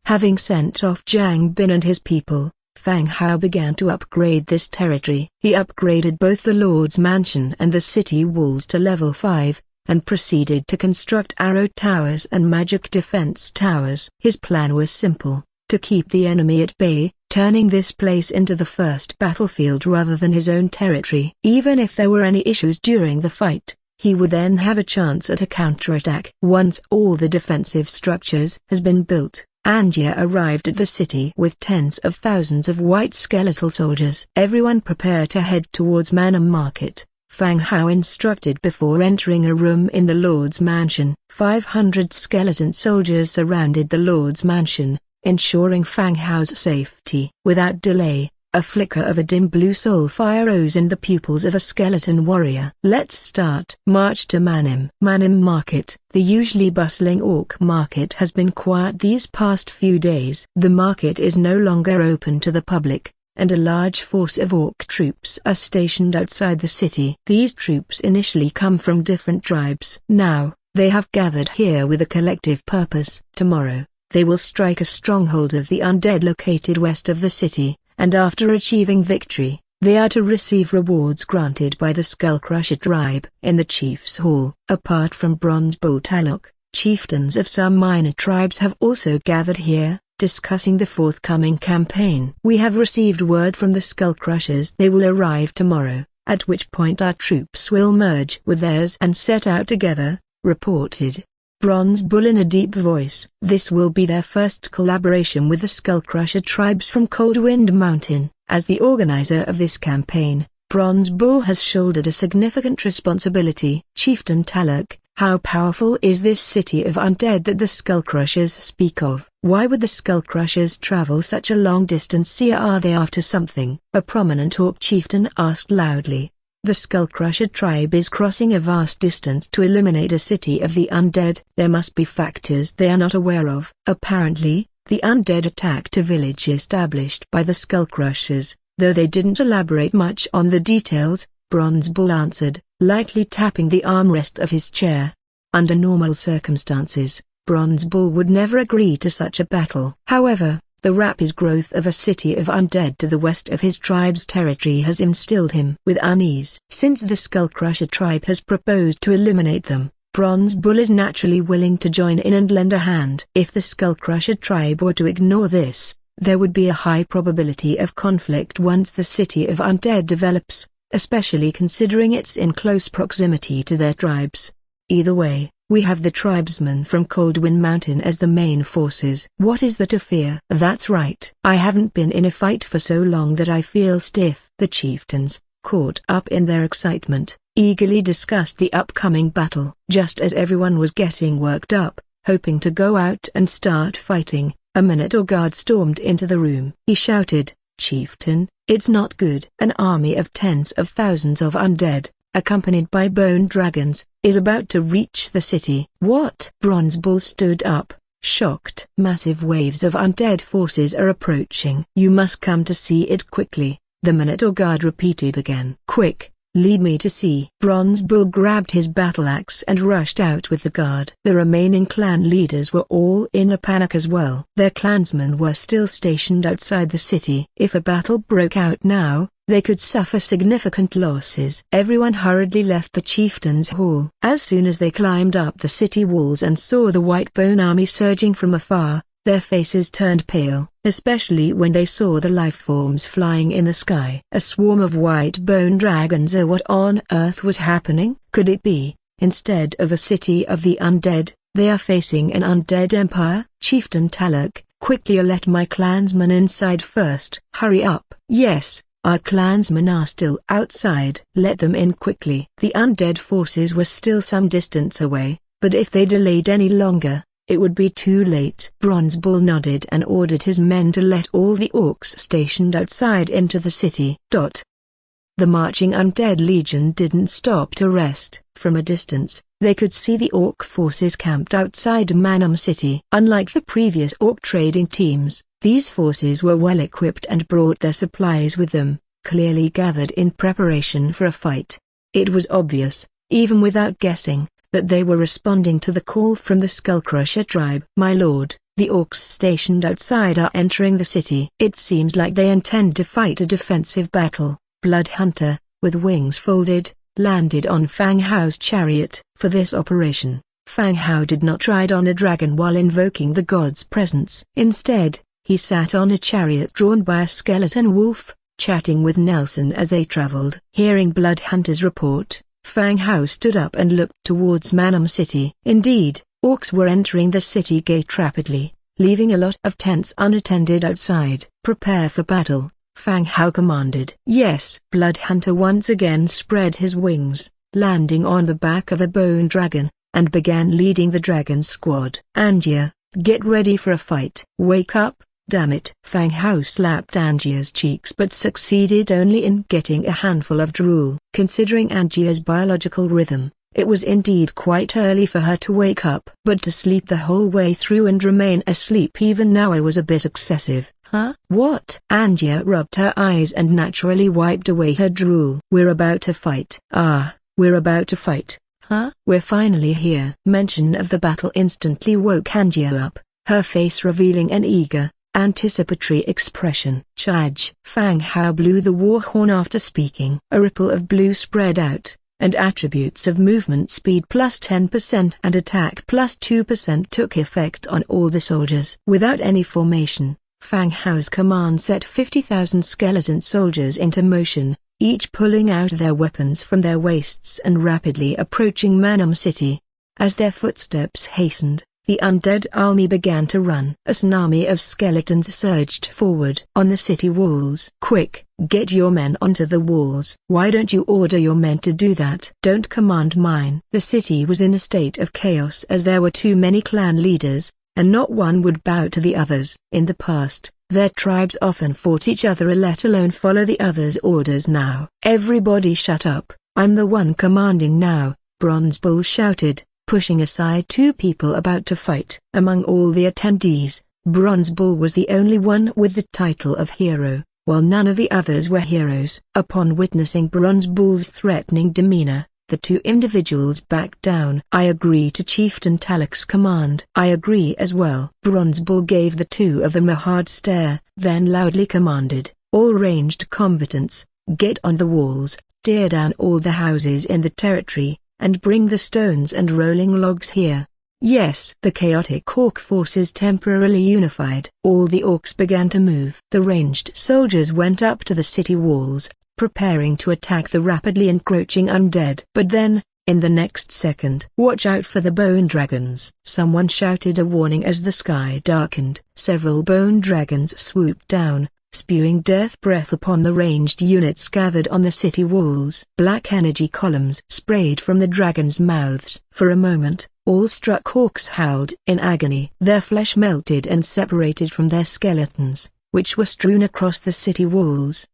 Having sent off Jiang Bin and his people, Fang Hao began to upgrade this territory. He upgraded both the Lord's Mansion and the city walls to level 5, and proceeded to construct arrow towers and magic defense towers. His plan was simple, to keep the enemy at bay, turning this place into the first battlefield rather than his own territory. Even if there were any issues during the fight, he would then have a chance at a counterattack. Once all the defensive structures has been built, Angia arrived at the city with tens of thousands of white skeletal soldiers. Everyone prepare to head towards Manam Market, Fang Hao instructed before entering a room in the Lord's Mansion. 500 skeleton soldiers surrounded the Lord's Mansion, ensuring Fang Hao's safety. Without delay, a flicker of a dim blue soul fire rose in the pupils of a skeleton warrior. Let's start. March to Manam. Manam Market. The usually bustling orc market has been quiet these past few days. The market is no longer open to the public, and a large force of orc troops are stationed outside the city. These troops initially come from different tribes. Now, they have gathered here with a collective purpose. Tomorrow, they will strike a stronghold of the undead located west of the city, and after achieving victory, they are to receive rewards granted by the Skullcrusher tribe. In the Chief's Hall, apart from Bronze Bull Talok, chieftains of some minor tribes have also gathered here, discussing the forthcoming campaign. We have received word from the Skullcrushers they will arrive tomorrow, at which point our troops will merge with theirs and set out together, reported Bronze Bull in a deep voice. This will be their first collaboration with the Skullcrusher tribes from Coldwind Mountain. As the organizer of this campaign, Bronze Bull has shouldered a significant responsibility. Chieftain Taluk, how powerful is this city of undead that the Skullcrushers speak of? Why would the Skullcrushers travel such a long distance here? Are they after something? A prominent orc chieftain asked loudly. The Skullcrusher tribe is crossing a vast distance to eliminate a city of the undead. There must be factors they are not aware of. Apparently, the undead attacked a village established by the Skullcrushers, though they didn't elaborate much on the details. Bronze Bull answered, lightly tapping the armrest of his chair. Under normal circumstances, Bronze Bull would never agree to such a battle. However, the rapid growth of a city of undead to the west of his tribe's territory has instilled him with unease. Since the Skullcrusher tribe has proposed to eliminate them, Bronze Bull is naturally willing to join in and lend a hand. If the Skullcrusher tribe were to ignore this, there would be a high probability of conflict once the city of undead develops, especially considering it's in close proximity to their tribes. Either way, we have the tribesmen from Coldwind Mountain as the main forces. What is there to fear? That's right. I haven't been in a fight for so long that I feel stiff. The chieftains, caught up in their excitement, eagerly discussed the upcoming battle. Just as everyone was getting worked up, hoping to go out and start fighting, a Minotaur guard stormed into the room. He shouted, "Chieftain, it's not good." An army of tens of thousands of undead, accompanied by bone dragons, is about to reach the city. What? Bronze Bull stood up, shocked. Massive waves of undead forces are approaching. You must come to see it quickly, the Minotaur guard repeated again. Quick, lead me to see. Bronze Bull grabbed his battle axe and rushed out with the guard. The remaining clan leaders were all in a panic as well. Their clansmen were still stationed outside the city. If a battle broke out now, they could suffer significant losses. Everyone hurriedly left the chieftain's hall. As soon as they climbed up the city walls and saw the white bone army surging from afar, their faces turned pale, especially when they saw the life forms flying in the sky. A swarm of white bone dragons. What on earth was happening? Could it be, instead of a city of the undead, they are facing an undead empire? Chieftain Taluk, quickly let my clansmen inside first. Hurry up. Yes, our clansmen are still outside. Let them in quickly. The undead forces were still some distance away, but if they delayed any longer, it would be too late. Bronze Bull nodded and ordered his men to let all the orcs stationed outside into the city. The marching undead legion didn't stop to rest. From a distance, they could see the orc forces camped outside Manum City. Unlike the previous orc trading teams, these forces were well equipped and brought their supplies with them, clearly gathered in preparation for a fight. It was obvious, even without guessing, that they were responding to the call from the Skullcrusher tribe. My lord, the orcs stationed outside are entering the city. It seems like they intend to fight a defensive battle. Blood Hunter, with wings folded, landed on Fang Hao's chariot. For this operation, Fang Hao did not ride on a dragon while invoking the god's presence. Instead, he sat on a chariot drawn by a skeleton wolf, chatting with Nelson as they traveled. Hearing Blood Hunter's report, Fang Hao stood up and looked towards Manum City. Indeed, orcs were entering the city gate rapidly, leaving a lot of tents unattended outside. Prepare for battle, Fang Hao commanded. Yes. Blood Hunter once again spread his wings, landing on the back of a bone dragon, and began leading the dragon squad. Angia, get ready for a fight. Wake up, damn it. Fang Hao slapped Angia's cheeks but succeeded only in getting a handful of drool. Considering Angia's biological rhythm, it was indeed quite early for her to wake up. But to sleep the whole way through and remain asleep even now was a bit excessive. Huh? What? Angia rubbed her eyes and naturally wiped away her drool. We're about to fight. Ah, we're about to fight. Huh? We're finally here. Mention of the battle instantly woke Angia up, her face revealing an eager, anticipatory expression. Charge! Fang Hao blew the war horn after speaking. A ripple of blue spread out, and attributes of movement speed plus 10% and attack plus 2% took effect on all the soldiers. Without any formation, Fang Hao's command set 50,000 skeleton soldiers into motion, each pulling out their weapons from their waists and rapidly approaching Manum City. As their footsteps hastened, the undead army began to run. A tsunami of skeletons surged forward on the city walls. "Quick, get your men onto the walls." "Why don't you order your men to do that?" "Don't command mine." The city was in a state of chaos as there were too many clan leaders, and not one would bow to the others. In the past, their tribes often fought each other, let alone follow the others' orders. Now, "Everybody shut up, I'm the one commanding now," Bronze Bull shouted, pushing aside two people about to fight. Among all the attendees, Bronze Bull was the only one with the title of hero, while none of the others were heroes. Upon witnessing Bronze Bull's threatening demeanor, the two individuals backed down. "I agree to Chieftain Talak's command." "I agree as well." Bronze Bull gave the two of them a hard stare, then loudly commanded, "All ranged combatants, get on the walls, tear down all the houses in the territory, and bring the stones and rolling logs here." "Yes." The chaotic orc forces temporarily unified. All the orcs began to move. The ranged soldiers went up to the city walls, preparing to attack the rapidly encroaching undead. But then, in the next second, "Watch out for the bone dragons!" Someone shouted a warning as the sky darkened. Several bone dragons swooped down, spewing death breath upon the ranged units gathered on the city walls. Black energy columns sprayed from the dragons' mouths. For a moment, all struck orcs howled in agony. Their flesh melted and separated from their skeletons, which were strewn across the city walls.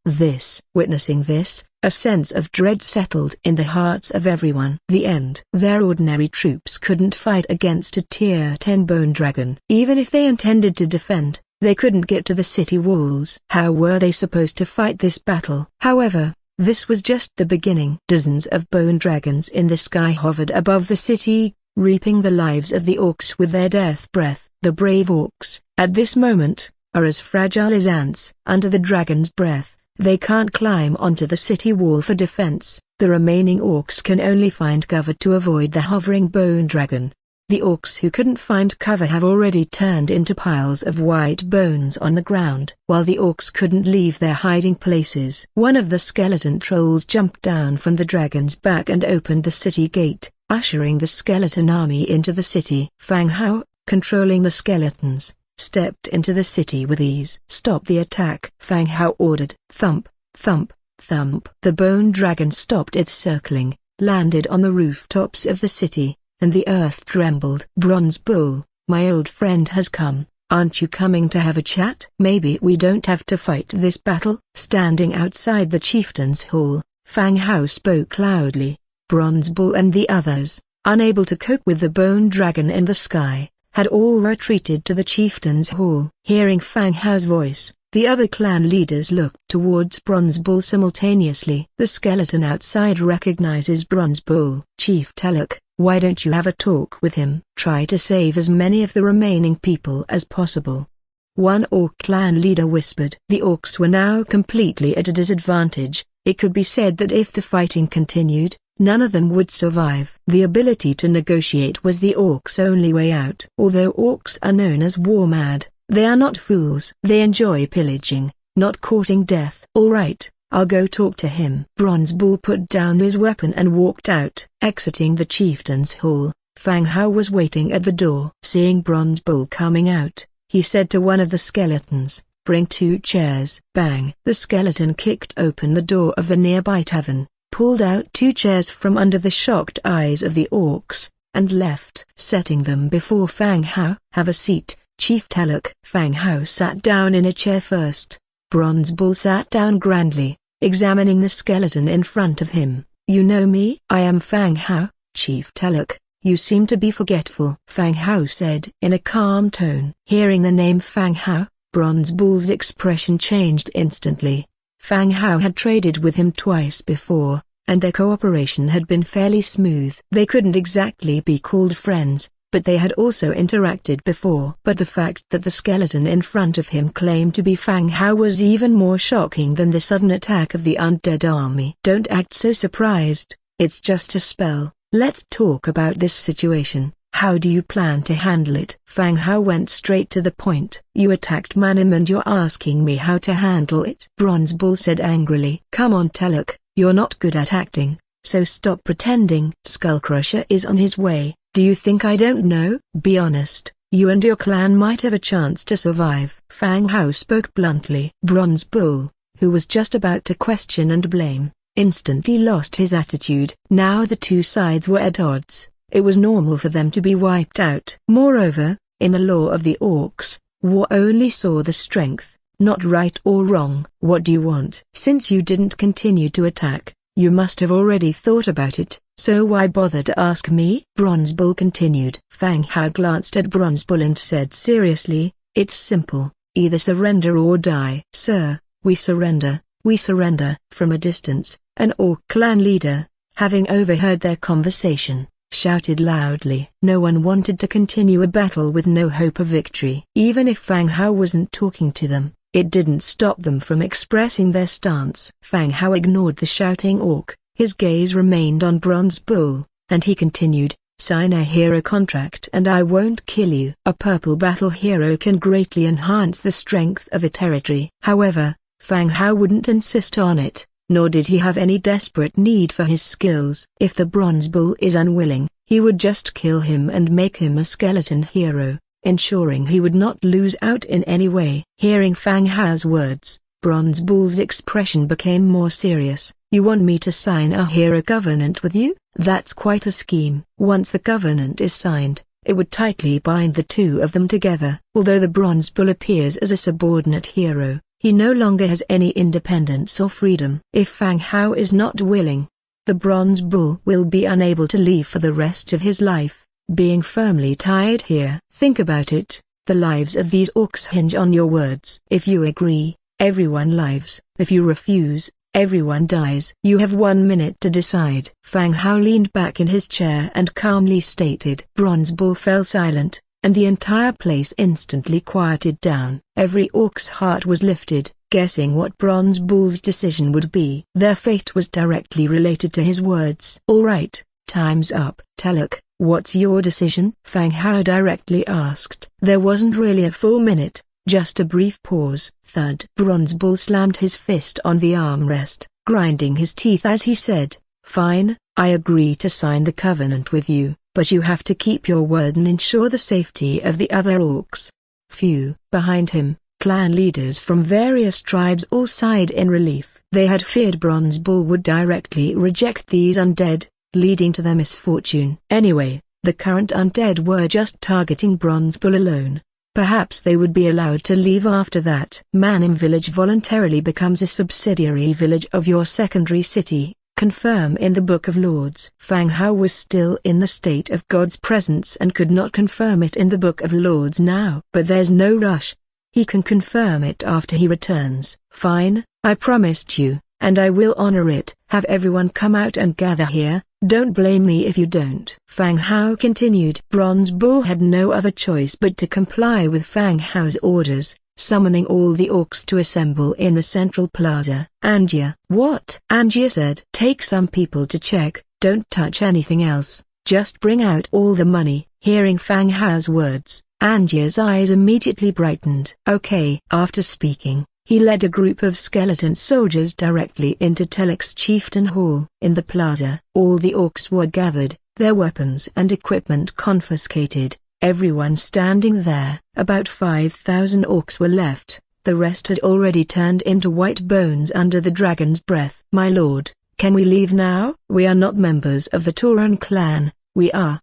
Witnessing this, a sense of dread settled in the hearts of everyone. The end. Their ordinary troops couldn't fight against a tier 10 bone dragon. Even if they intended to defend, they couldn't get to the city walls. How were they supposed to fight this battle? However, this was just the beginning. Dozens of bone dragons in the sky hovered above the city, reaping the lives of the orcs with their death breath. The brave orcs, at this moment, are as fragile as ants. Under the dragon's breath, they can't climb onto the city wall for defense. The remaining orcs can only find cover to avoid the hovering bone dragon. The orcs who couldn't find cover have already turned into piles of white bones on the ground. While the orcs couldn't leave their hiding places, one of the skeleton trolls jumped down from the dragon's back and opened the city gate, ushering the skeleton army into the city. Fang Hao, controlling the skeletons, stepped into the city with ease. "Stop the attack," Fang Hao ordered. Thump, thump, thump. The bone dragon stopped its circling, landed on the rooftops of the city, and the earth trembled. "Bronze Bull, my old friend has come. Aren't you coming to have a chat? Maybe we don't have to fight this battle." Standing outside the chieftain's hall, Fang Hao spoke loudly. Bronze Bull and the others, unable to cope with the bone dragon in the sky, had all retreated to the chieftain's hall. Hearing Fang Hao's voice, the other clan leaders looked towards Bronze Bull simultaneously. The skeleton outside recognizes Bronze Bull. "Chief Talak, why don't you have a talk with him? Try to save as many of the remaining people as possible," one orc clan leader whispered. The orcs were now completely at a disadvantage. It could be said that if the fighting continued, none of them would survive. The ability to negotiate was the orcs' only way out. Although orcs are known as war-mad, they are not fools. They enjoy pillaging, not courting death. "All right, I'll go talk to him." Bronze Bull put down his weapon and walked out. Exiting the chieftain's hall, Fang Hao was waiting at the door. Seeing Bronze Bull coming out, he said to one of the skeletons, "Bring 2 chairs." Bang! The skeleton kicked open the door of the nearby tavern, pulled out 2 chairs from under the shocked eyes of the orcs, and left. Setting them before Fang Hao. "Have a seat, Chief Talak." Fang Hao sat down in a chair first. Bronze Bull sat down grandly, examining the skeleton in front of him. "You know me?" "I am Fang Hao, Chief Talak. You seem to be forgetful," Fang Hao said in a calm tone. Hearing the name Fang Hao, Bronze Bull's expression changed instantly. Fang Hao had traded with him twice before, and their cooperation had been fairly smooth. They couldn't exactly be called friends, but they had also interacted before. But the fact that the skeleton in front of him claimed to be Fang Hao was even more shocking than the sudden attack of the undead army. "Don't act so surprised, it's just a spell. Let's talk about this situation. How do you plan to handle it?" Fang Hao went straight to the point. "You attacked Manim and you're asking me how to handle it?" Bronze Bull said angrily. "Come on Talak, you're not good at acting, so stop pretending." Skullcrusher is on his way, Do you think I don't know? Be honest, you and your clan might have a chance to survive. Fang Hao spoke bluntly. Bronze Bull, who was just about to question and blame, instantly lost his attitude. Now the two sides were at odds. It was normal for them to be wiped out. Moreover, in the law of the orcs, war only saw the strength, not right or wrong. What do you want? Since you didn't continue to attack, you must have already thought about it, so why bother to ask me? Bronze Bull continued. Fang Hao glanced at Bronze Bull and said seriously, it's simple, either surrender or die. Sir, we surrender, we surrender. From a distance, an orc clan leader, having overheard their conversation, shouted loudly. No one wanted to continue a battle with no hope of victory. Even if Fang Hao wasn't talking to them, it didn't stop them from expressing their stance. Fang Hao ignored the shouting orc, his gaze remained on Bronze Bull, and he continued, sign a hero contract and I won't kill you. A purple battle hero can greatly enhance the strength of a territory. However, Fang Hao wouldn't insist on it, nor did he have any desperate need for his skills. If the Bronze Bull is unwilling, he would just kill him and make him a skeleton hero, ensuring he would not lose out in any way. Hearing Fang Hao's words, Bronze Bull's expression became more serious. You want me to sign a hero covenant with you? That's quite a scheme. Once the covenant is signed, it would tightly bind the two of them together. Although the Bronze Bull appears as a subordinate hero, he no longer has any independence or freedom. If Fang Hao is not willing, the Bronze Bull will be unable to leave for the rest of his life, being firmly tied here. Think about it, the lives of these orcs hinge on your words. If you agree, everyone lives. If you refuse, everyone dies. You have 1 minute to decide. Fang Hao leaned back in his chair and calmly stated. Bronze Bull fell silent, and the entire place instantly quieted down. Every orc's heart was lifted, guessing what Bronze Bull's decision would be. Their fate was directly related to his words. All right, time's up. Telek, what's your decision? Fang Hao directly asked. There wasn't really a full minute, just a brief pause. Thud. Bronze Bull slammed his fist on the armrest, grinding his teeth as he said, fine, I agree to sign the covenant with you, but you have to keep your word and ensure the safety of the other orcs. Phew. Behind him, clan leaders from various tribes all sighed in relief. They had feared Bronze Bull would directly reject these undead, leading to their misfortune. Anyway, the current undead were just targeting Bronze Bull alone. Perhaps they would be allowed to leave after that. Manim village voluntarily becomes a subsidiary village of your secondary city. Confirm in the Book of Lords. Fang Hao was still in the state of God's presence and could not confirm it in the Book of Lords now. But there's no rush. He can confirm it after he returns. Fine, I promised you, and I will honor it. Have everyone come out and gather here. Don't blame me if you don't. Fang Hao continued. Bronze Bull had no other choice but to comply with Fang Hao's orders, summoning all the orcs to assemble in the central plaza. Angia. What? Angia said. Take some people to check, don't touch anything else, just bring out all the money. Hearing Fang Hao's words, Angia's eyes immediately brightened. Okay. After speaking, he led a group of skeleton soldiers directly into Telek's chieftain hall. In the plaza, all the orcs were gathered, their weapons and equipment confiscated, everyone standing there. About 5,000 orcs were left, the rest had already turned into white bones under the dragon's breath. My lord, can we leave now? We are not members of the Tauran clan, we are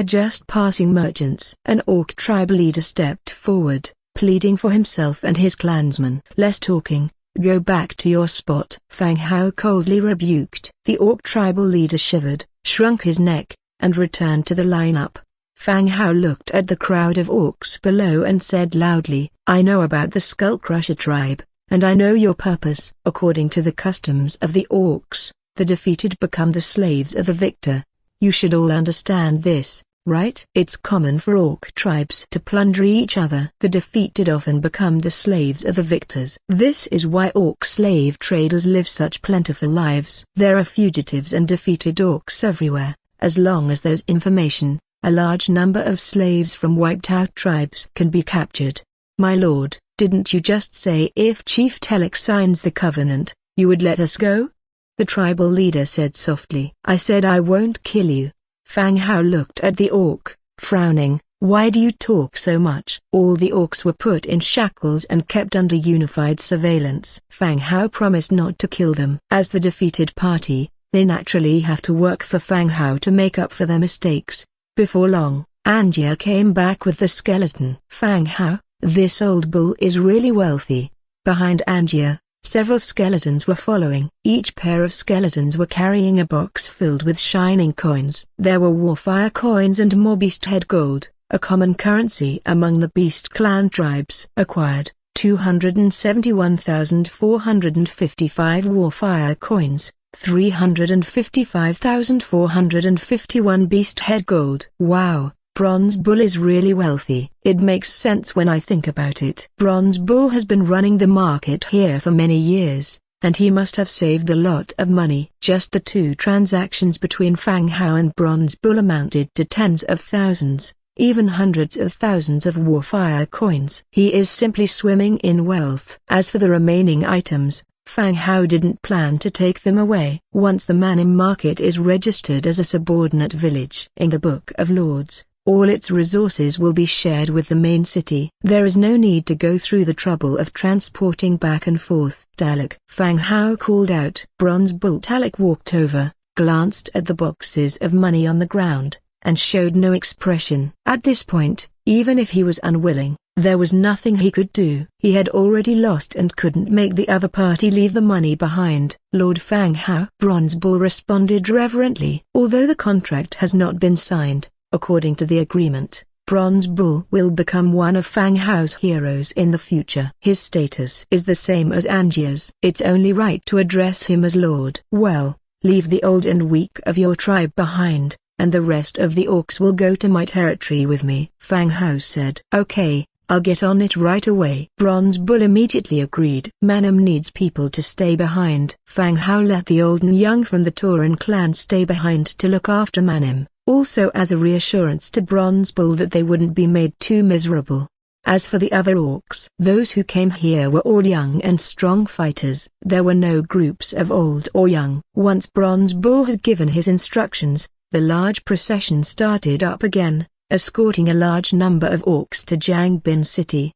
just passing merchants. An orc tribe leader stepped forward, pleading for himself and his clansmen. Less talking, go back to your spot. Fang Hao coldly rebuked. The orc tribal leader shivered, shrunk his neck, and returned to the lineup. Fang Hao looked at the crowd of orcs below and said loudly, I know about the Skullcrusher tribe, and I know your purpose. According to the customs of the orcs, the defeated become the slaves of the victor. You should all understand this, right? It's common for orc tribes to plunder each other. The defeated often become the slaves of the victors. This is why orc slave traders live such plentiful lives. There are fugitives and defeated orcs everywhere. As long as there's information, a large number of slaves from wiped-out tribes can be captured. My lord, didn't you just say if Chief Telek signs the covenant, you would let us go? The tribal leader said softly. I said I won't kill you. Fang Hao looked at the orc, frowning. Why do you talk so much? All the orcs were put in shackles and kept under unified surveillance. Fang Hao promised not to kill them. As the defeated party, they naturally have to work for Fang Hao to make up for their mistakes. Before long, Angia came back with the skeleton. Fang Hao, this old bull is really wealthy. Behind Angia, several skeletons were following. Each pair of skeletons were carrying a box filled with shining coins. There were warfire coins and more beast head gold, a common currency among the beast clan tribes. Acquired, 271,455 warfire coins, 355,451 beast head gold. Wow, Bronze Bull is really wealthy. It makes sense when I think about it. Bronze Bull has been running the market here for many years, and he must have saved a lot of money. Just the two transactions between Fang Hao and Bronze Bull amounted to tens of thousands, even hundreds of thousands of warfire coins. He is simply swimming in wealth. As for the remaining items, Fang Hao didn't plan to take them away. Once the Manim market is registered as a subordinate village in the Book of Lords, all its resources will be shared with the main city. There is no need to go through the trouble of transporting back and forth. Talek, Fang Hao called out. Bronze Bull Talek walked over, glanced at the boxes of money on the ground, and showed no expression. At this point, even if he was unwilling, there was nothing he could do. He had already lost and couldn't make the other party leave the money behind. Lord Fang Hao. Bronze Bull responded reverently. Although the contract has not been signed, according to the agreement, Bronze Bull will become one of Fang Hao's heroes in the future. His status is the same as Angia's. It's only right to address him as Lord. Well, leave the old and weak of your tribe behind, and the rest of the orcs will go to my territory with me. Fang Hao said. Okay, I'll get on it right away. Bronze Bull immediately agreed. Manim needs people to stay behind. Fang Hao let the old and young from the Tauran clan stay behind to look after Manim, also as a reassurance to Bronze Bull that they wouldn't be made too miserable. As for the other orcs, those who came here were all young and strong fighters. There were no groups of old or young. Once Bronze Bull had given his instructions, the large procession started up again, escorting a large number of orcs to Jiangbin City.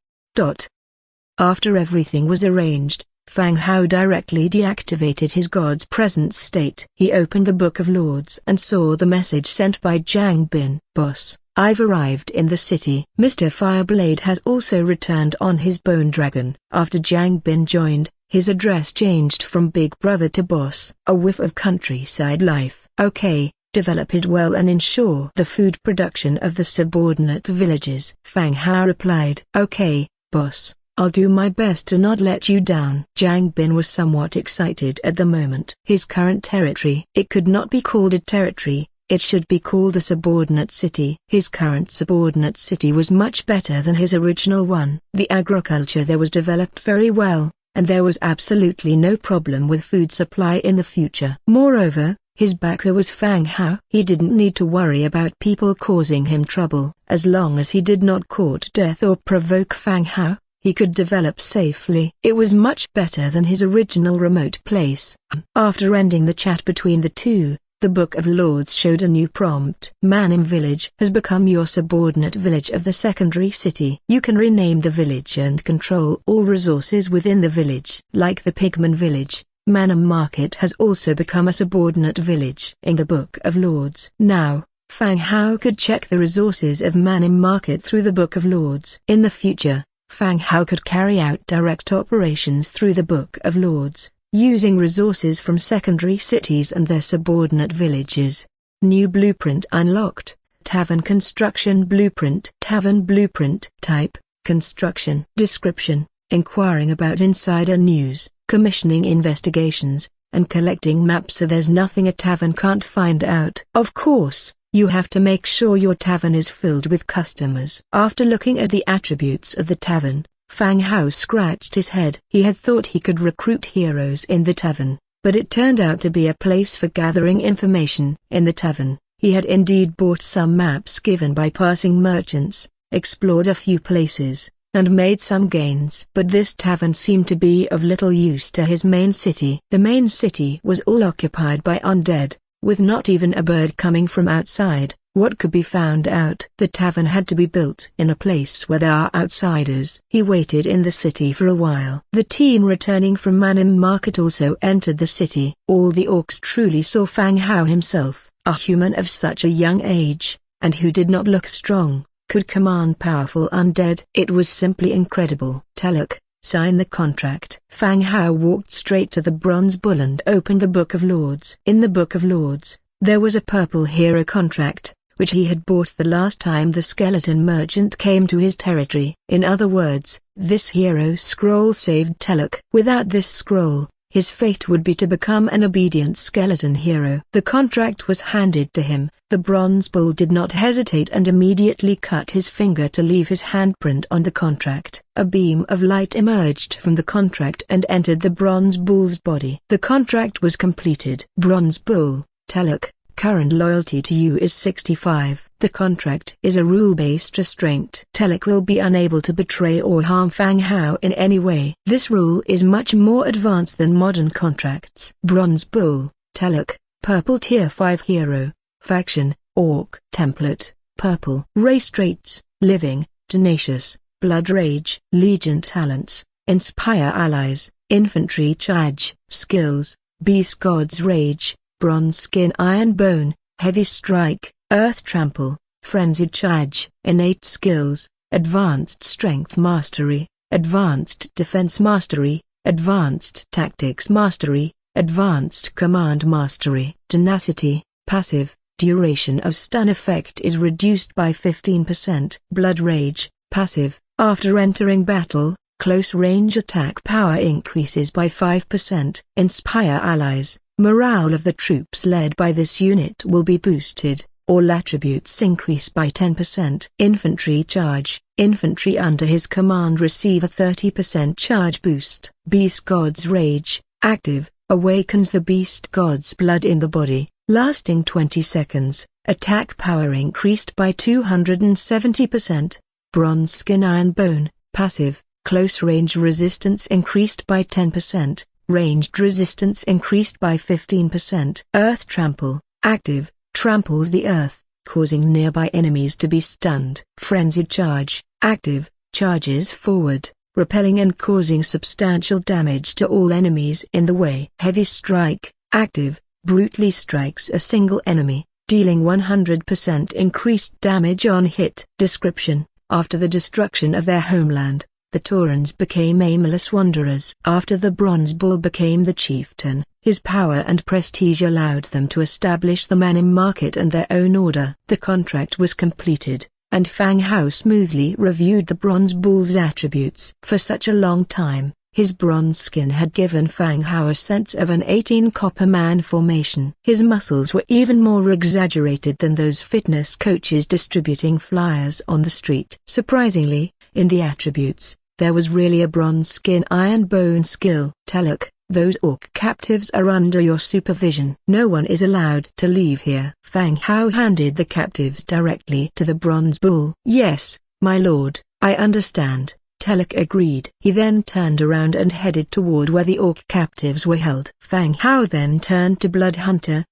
After everything was arranged, Fang Hao directly deactivated his God's presence state. He opened the Book of Lords and saw the message sent by Jiangbin. Boss, I've arrived in the city. Mr. Fireblade has also returned on his bone dragon. After Jiangbin joined, his address changed from Big Brother to Boss. A whiff of countryside life. Okay. Develop it well and ensure the food production of the subordinate villages. Fang Hao replied. Okay, boss, I'll do my best to not let you down. Jiangbin was somewhat excited at the moment. His current territory. It could not be called a territory, it should be called a subordinate city. His current subordinate city was much better than his original one. The agriculture there was developed very well, and there was absolutely no problem with food supply in the future. Moreover, his backer was Fang Hao. He didn't need to worry about people causing him trouble. As long as he did not court death or provoke Fang Hao, he could develop safely. It was much better than his original remote place. After ending the chat between the two, the Book of Lords showed a new prompt. Manim Village has become your subordinate village of the secondary city. You can rename the village and control all resources within the village. Like the Pigman Village, Manim Market has also become a subordinate village in the Book of Lords. Now, Fang Hao could check the resources of Manim Market through the Book of Lords. In the future, Fang Hao could carry out direct operations through the Book of Lords, using resources from secondary cities and their subordinate villages. New blueprint unlocked. Tavern construction blueprint. Tavern blueprint. Type: construction. Description: inquiring about insider news, commissioning investigations, and collecting maps so there's nothing a tavern can't find out. Of course, you have to make sure your tavern is filled with customers. After looking at the attributes of the tavern, Fang Hao scratched his head. He had thought he could recruit heroes in the tavern, but it turned out to be a place for gathering information. In the tavern, he had indeed bought some maps given by passing merchants, explored a few places, and made some gains. But this tavern seemed to be of little use to his main city. The main city was all occupied by undead, with not even a bird coming from outside. What could be found out? The tavern had to be built in a place where there are outsiders. He waited in the city for a while. The team returning from Manim Market also entered the city. All the orcs truly saw Fang Hao himself, a human of such a young age, and who did not look strong, could command powerful undead. It was simply incredible. Teluk, sign the contract. Fang Hao walked straight to the bronze bull and opened the Book of Lords. In the Book of Lords, there was a purple hero contract, which he had bought the last time the skeleton merchant came to his territory. In other words, this hero scroll saved Teluk. Without this scroll, his fate would be to become an obedient skeleton hero. The contract was handed to him. The bronze bull did not hesitate and immediately cut his finger to leave his handprint on the contract. A beam of light emerged from the contract and entered the bronze bull's body. The contract was completed. Bronze bull, Teluk, current loyalty to you is 65. The contract is a rule-based restraint. Teluk will be unable to betray or harm Fang Hao in any way. This rule is much more advanced than modern contracts. Bronze bull, Teluk, purple tier 5 hero, faction, orc. Template, purple. Race traits, living, tenacious, blood rage. Legion talents, inspire allies, infantry charge. Skills, beast god's rage, bronze skin iron bone, heavy strike, earth trample, frenzied charge. Innate skills, advanced strength mastery, advanced defense mastery, advanced tactics mastery, advanced command mastery. Tenacity, passive, duration of stun effect is reduced by 15%. Blood rage, passive, after entering battle, close range attack power increases by 5%. Inspire allies. Morale of the troops led by this unit will be boosted. All attributes increase by 10%. Infantry charge. Infantry under his command receive a 30% charge boost. Beast God's Rage, active, awakens the Beast God's blood in the body, lasting 20 seconds. Attack power increased by 270%. Bronze Skin Iron Bone, passive, close range resistance increased by 10%. Ranged resistance increased by 15%. Earth Trample, active, tramples the earth, causing nearby enemies to be stunned. Frenzied Charge, active, charges forward, repelling and causing substantial damage to all enemies in the way. Heavy Strike, active, brutally strikes a single enemy, dealing 100% increased damage on hit. Description: after the destruction of their homeland, the Taurans became aimless wanderers. After the Bronze Bull became the chieftain, his power and prestige allowed them to establish the Manim Market and their own order. The contract was completed, and Fang Hao smoothly reviewed the Bronze Bull's attributes. For such a long time, his bronze skin had given Fang Hao a sense of an 18 copper man formation. His muscles were even more exaggerated than those fitness coaches distributing flyers on the street. Surprisingly, in the attributes, there was really a bronze skin iron bone skill. Teluk, those orc captives are under your supervision. No one is allowed to leave here. Fang Hao handed the captives directly to the Bronze Bull. Yes, my lord, I understand, Teluk agreed. He then turned around and headed toward where the orc captives were held. Fang Hao then turned to Blood Hunter,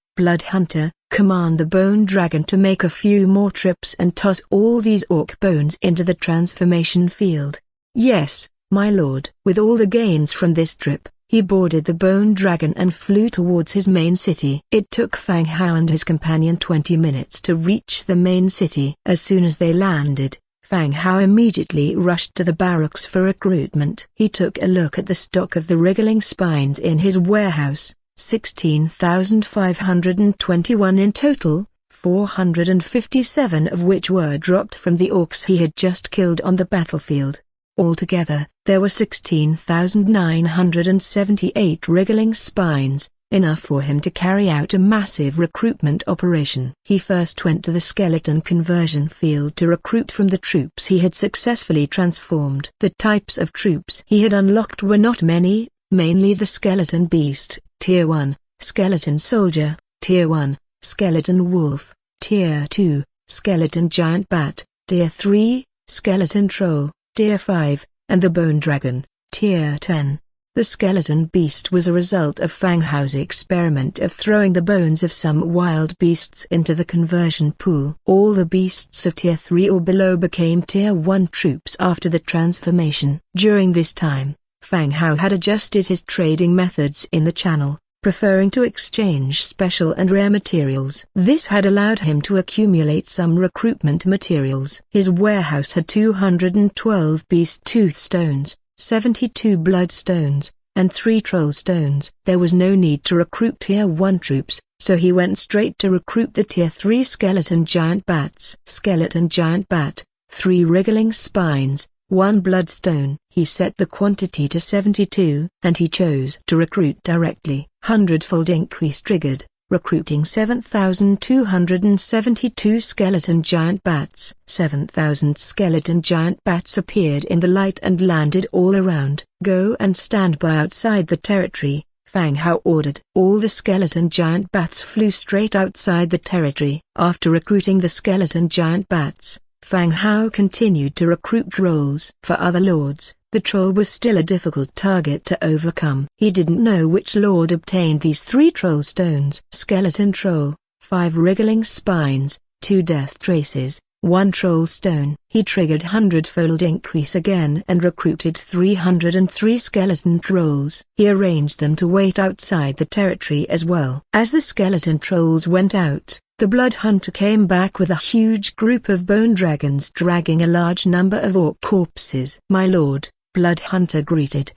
command the Bone Dragon to make a few more trips and toss all these orc bones into the transformation field. Yes, my lord. With all the gains from this trip, he boarded the Bone Dragon and flew towards his main city. It took Fang Hao and his companion 20 minutes to reach the main city. As soon as they landed, Fang Hao immediately rushed to the barracks for recruitment. He took a look at the stock of the wriggling spines in his warehouse, 16,521 in total, 457 of which were dropped from the orcs he had just killed on the battlefield. Altogether, there were 16,978 wriggling spines, enough for him to carry out a massive recruitment operation. He first went to the skeleton conversion field to recruit from the troops he had successfully transformed. The types of troops he had unlocked were not many, mainly the skeleton beast, Tier 1, skeleton soldier, Tier 1, skeleton wolf, Tier 2, skeleton giant bat, Tier 3, skeleton troll, Tier 5, and the Bone Dragon, Tier 10. The skeleton beast was a result of Fang Hao's experiment of throwing the bones of some wild beasts into the conversion pool. All the beasts of Tier 3 or below became Tier 1 troops after the transformation. During this time, Fang Hao had adjusted his trading methods in the channel, preferring to exchange special and rare materials. This had allowed him to accumulate some recruitment materials. His warehouse had 212 beast tooth stones, 72 blood stones, and 3 troll stones. There was no need to recruit Tier 1 troops, so he went straight to recruit the Tier 3 skeleton giant bats. Skeleton giant bat, 3 wriggling spines, 1 bloodstone. He set the quantity to 72, and he chose to recruit directly. Hundredfold increase triggered, recruiting 7,272 skeleton giant bats. 7,000 skeleton giant bats appeared in the light and landed all around. Go and stand by outside the territory, Fang Hao ordered. All the skeleton giant bats flew straight outside the territory. After recruiting the skeleton giant bats, Fang Hao continued to recruit trolls. For other lords, the troll was still a difficult target to overcome. He didn't know which lord obtained these 3 troll stones. Skeleton troll, 5 wriggling spines, 2 death traces, 1 troll stone. He triggered hundredfold increase again and recruited 303 skeleton trolls. He arranged them to wait outside the territory as well. As the skeleton trolls went out, the Blood Hunter came back with a huge group of bone dragons dragging a large number of orc corpses. "My lord," Blood Hunter greeted.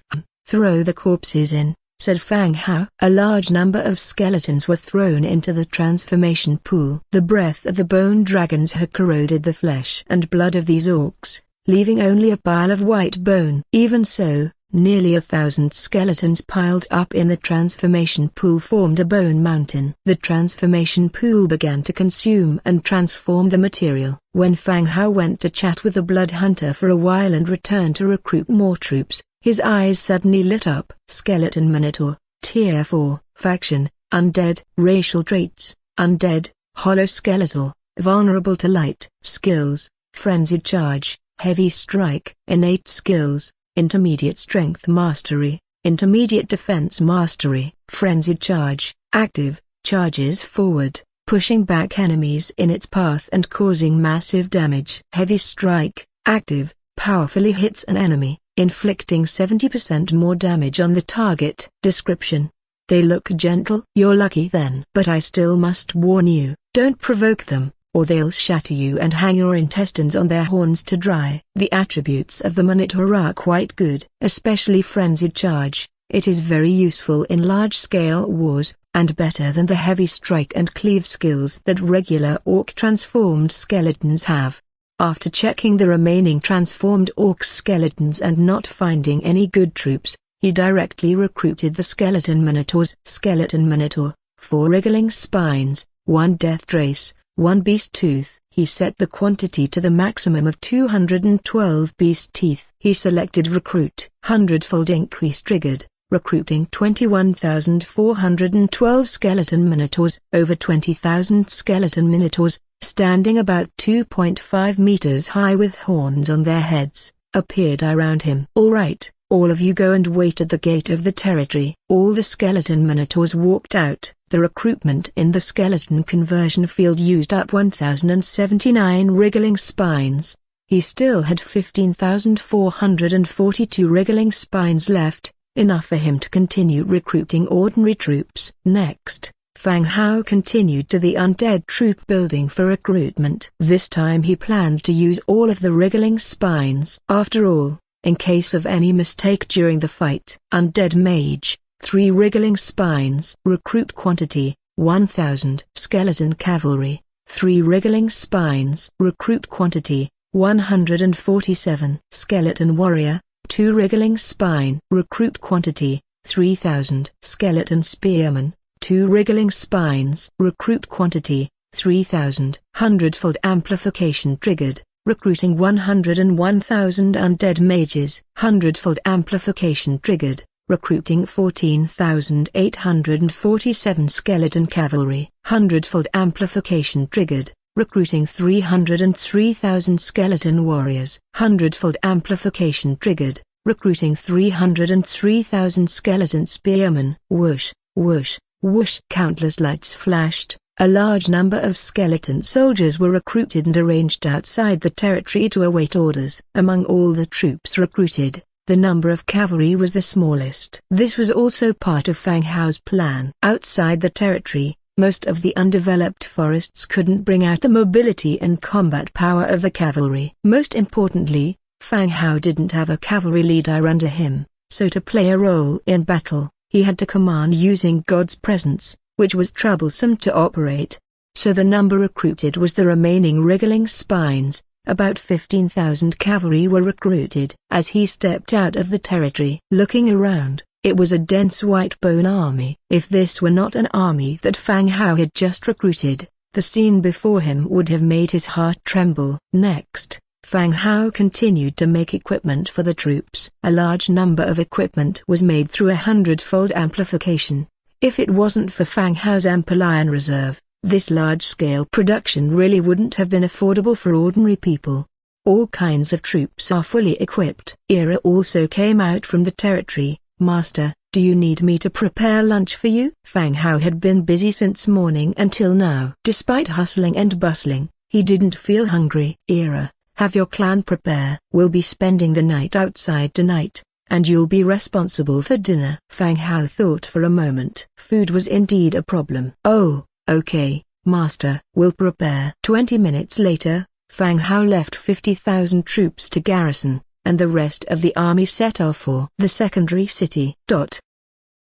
"Throw the corpses in," said Fang Hao. A large number of skeletons were thrown into the transformation pool. The breath of the bone dragons had corroded the flesh and blood of these orcs, leaving only a pile of white bone. Even so, nearly 1,000 skeletons piled up in the transformation pool formed a bone mountain. The transformation pool began to consume and transform the material. When Fang Hao went to chat with the Blood Hunter for a while and returned to recruit more troops, his eyes suddenly lit up. Skeleton Minotaur, Tier 4, Faction, Undead. Racial traits, Undead, Hollow Skeletal, Vulnerable to Light. Skills, Frenzied Charge, Heavy Strike. Innate Skills, Intermediate Strength Mastery, Intermediate Defense Mastery. Frenzied Charge, active, charges forward, pushing back enemies in its path and causing massive damage. Heavy Strike, active, powerfully hits an enemy, inflicting 70% more damage on the target. Description: they look gentle. You're lucky then. But I still must warn you, don't provoke them, or they'll shatter you and hang your intestines on their horns to dry. The attributes of the Minotaur are quite good, especially Frenzied Charge. It is very useful in large-scale wars, and better than the Heavy Strike and Cleave skills that regular orc transformed skeletons have. After checking the remaining transformed orc skeletons and not finding any good troops, he directly recruited the Skeleton Minotaurs. Skeleton Minotaur, 4 wriggling spines, 1 death trace, 1 beast tooth. He set the quantity to the maximum of 212 beast teeth. He selected recruit. Hundredfold increase triggered, recruiting 21,412 skeleton minotaurs. Over 20,000 skeleton minotaurs, standing about 2.5 meters high with horns on their heads, appeared around him. "All right, all of you go and wait at the gate of the territory." All the skeleton minotaurs walked out. The recruitment in the skeleton conversion field used up 1,079 wriggling spines. He still had 15,442 wriggling spines left, enough for him to continue recruiting ordinary troops. Next, Fang Hao continued to the undead troop building for recruitment. This time he planned to use all of the wriggling spines. After all, in case of any mistake during the fight. Undead Mage, 3 wriggling spines. Recruit quantity, 1,000. Skeleton Cavalry, 3 wriggling spines. Recruit quantity, 147. Skeleton Warrior, 2 wriggling spine. Recruit quantity, 3,000. Skeleton Spearman, 2 wriggling spines. Recruit quantity, 3,000. Hundredfold Amplification triggered, recruiting 101,000 undead mages. Hundredfold Amplification triggered, recruiting 14,847 skeleton cavalry. Hundredfold Amplification triggered, recruiting 303,000 skeleton warriors. Hundredfold Amplification triggered, recruiting 303,000 skeleton spearmen. Whoosh, whoosh, whoosh. Countless lights flashed. A large number of skeleton soldiers were recruited and arranged outside the territory to await orders. Among all the troops recruited, the number of cavalry was the smallest. This was also part of Fang Hao's plan. Outside the territory, most of the undeveloped forests couldn't bring out the mobility and combat power of the cavalry. Most importantly, Fang Hao didn't have a cavalry leader under him, so to play a role in battle, he had to command using God's presence, which was troublesome to operate. So the number recruited was the remaining wriggling spines. About 15,000 cavalry were recruited. As he stepped out of the territory, looking around, it was a dense white bone army. If this were not an army that Fang Hao had just recruited, the scene before him would have made his heart tremble. Next, Fang Hao continued to make equipment for the troops. A large number of equipment was made through a hundredfold amplification. If it wasn't for Fang Hao's Amplification reserve, this large-scale production really wouldn't have been affordable for ordinary people. All kinds of troops are fully equipped. Era also came out from the territory. Master, do you need me to prepare lunch for you? Fang Hao had been busy since morning until now. Despite hustling and bustling, he didn't feel hungry. Era, have your clan prepare. We'll be spending the night outside tonight, and you'll be responsible for dinner. Fang Hao thought for a moment. Food was indeed a problem. Oh, okay, Master. We'll prepare. 20 minutes later, Fang Hao left 50,000 troops to garrison, and the rest of the army set off for the secondary city.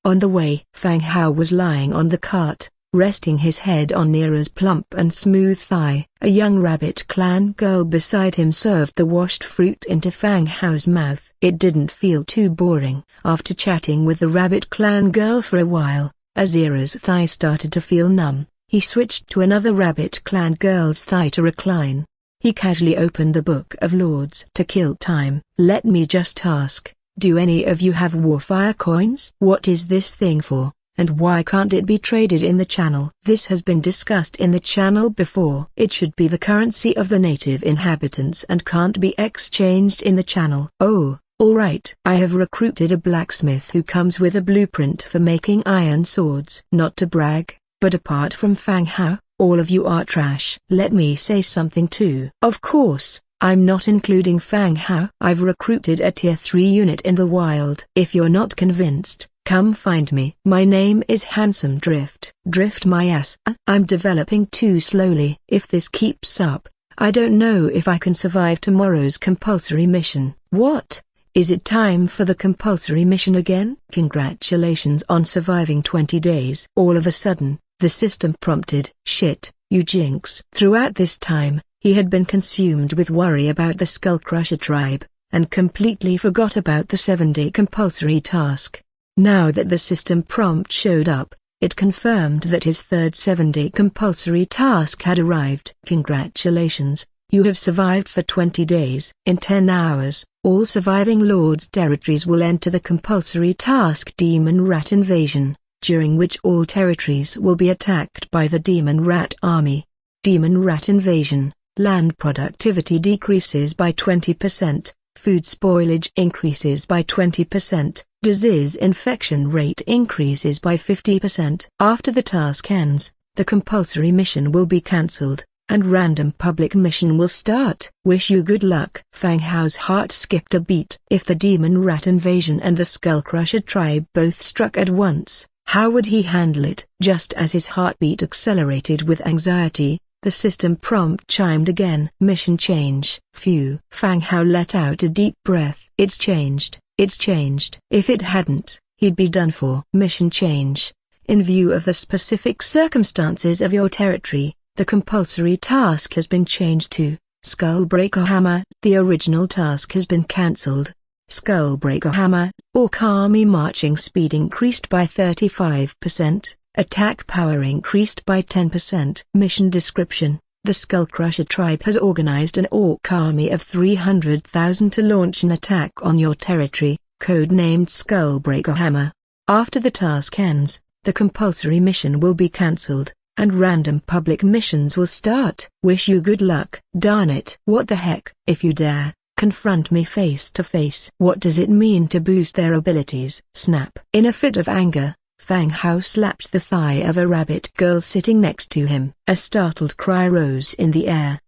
On the way, Fang Hao was lying on the cart, resting his head on Nera's plump and smooth thigh. A young rabbit clan girl beside him served the washed fruit into Fang Hao's mouth. It didn't feel too boring. After chatting with the rabbit clan girl for a while, as Era's thigh started to feel numb, he switched to another rabbit clan girl's thigh to recline. He casually opened the Book of Lords. To kill time, let me just ask, do any of you have warfire coins? What is this thing for, and why can't it be traded in the channel? This has been discussed in the channel before. It should be the currency of the native inhabitants and can't be exchanged in the channel. Oh, alright. I have recruited a blacksmith who comes with a blueprint for making iron swords. Not to brag, but apart from Fang Hao, all of you are trash. Let me say something too. Of course, I'm not including Fang Hao. I've recruited a tier 3 unit in the wild. If you're not convinced, come find me. My name is Handsome Drift. Drift my ass. I'm developing too slowly. If this keeps up, I don't know if I can survive tomorrow's compulsory mission. What? Is it time for the compulsory mission again? Congratulations on surviving 20 days. All of a sudden, the system prompted, shit, you jinx. Throughout this time, he had been consumed with worry about the Skullcrusher tribe, and completely forgot about the 7-day compulsory task. Now that the system prompt showed up, it confirmed that his third 7-day compulsory task had arrived. Congratulations, you have survived for 20 days. In 10 hours, all surviving lords' territories will enter the compulsory task Demon Rat Invasion, during which all territories will be attacked by the Demon Rat Army. Demon Rat Invasion, land productivity decreases by 20%, food spoilage increases by 20%, disease infection rate increases by 50%. After the task ends, the compulsory mission will be cancelled, and random public mission will start. Wish you good luck. Fang Hao's heart skipped a beat. If the Demon Rat Invasion and the Skullcrusher tribe both struck at once, how would he handle it? Just as his heartbeat accelerated with anxiety, the system prompt chimed again. Mission change. Phew. Fang Hao let out a deep breath. It's changed. It's changed. If it hadn't, he'd be done for. Mission change. In view of the specific circumstances of your territory, the compulsory task has been changed to Skullbreaker Hammer. The original task has been cancelled. Skullbreaker Hammer, Orc Army marching speed increased by 35%, attack power increased by 10%. Mission description: the Skullcrusher tribe has organized an Orc army of 300,000 to launch an attack on your territory, code-named Skullbreaker Hammer. After the task ends, the compulsory mission will be cancelled, and random public missions will start. Wish you good luck. Darn it. What the heck? If you dare, confront me face to face. What does it mean to boost their abilities? Snap. In a fit of anger, Fang Hao slapped the thigh of a rabbit girl sitting next to him. A startled cry rose in the air.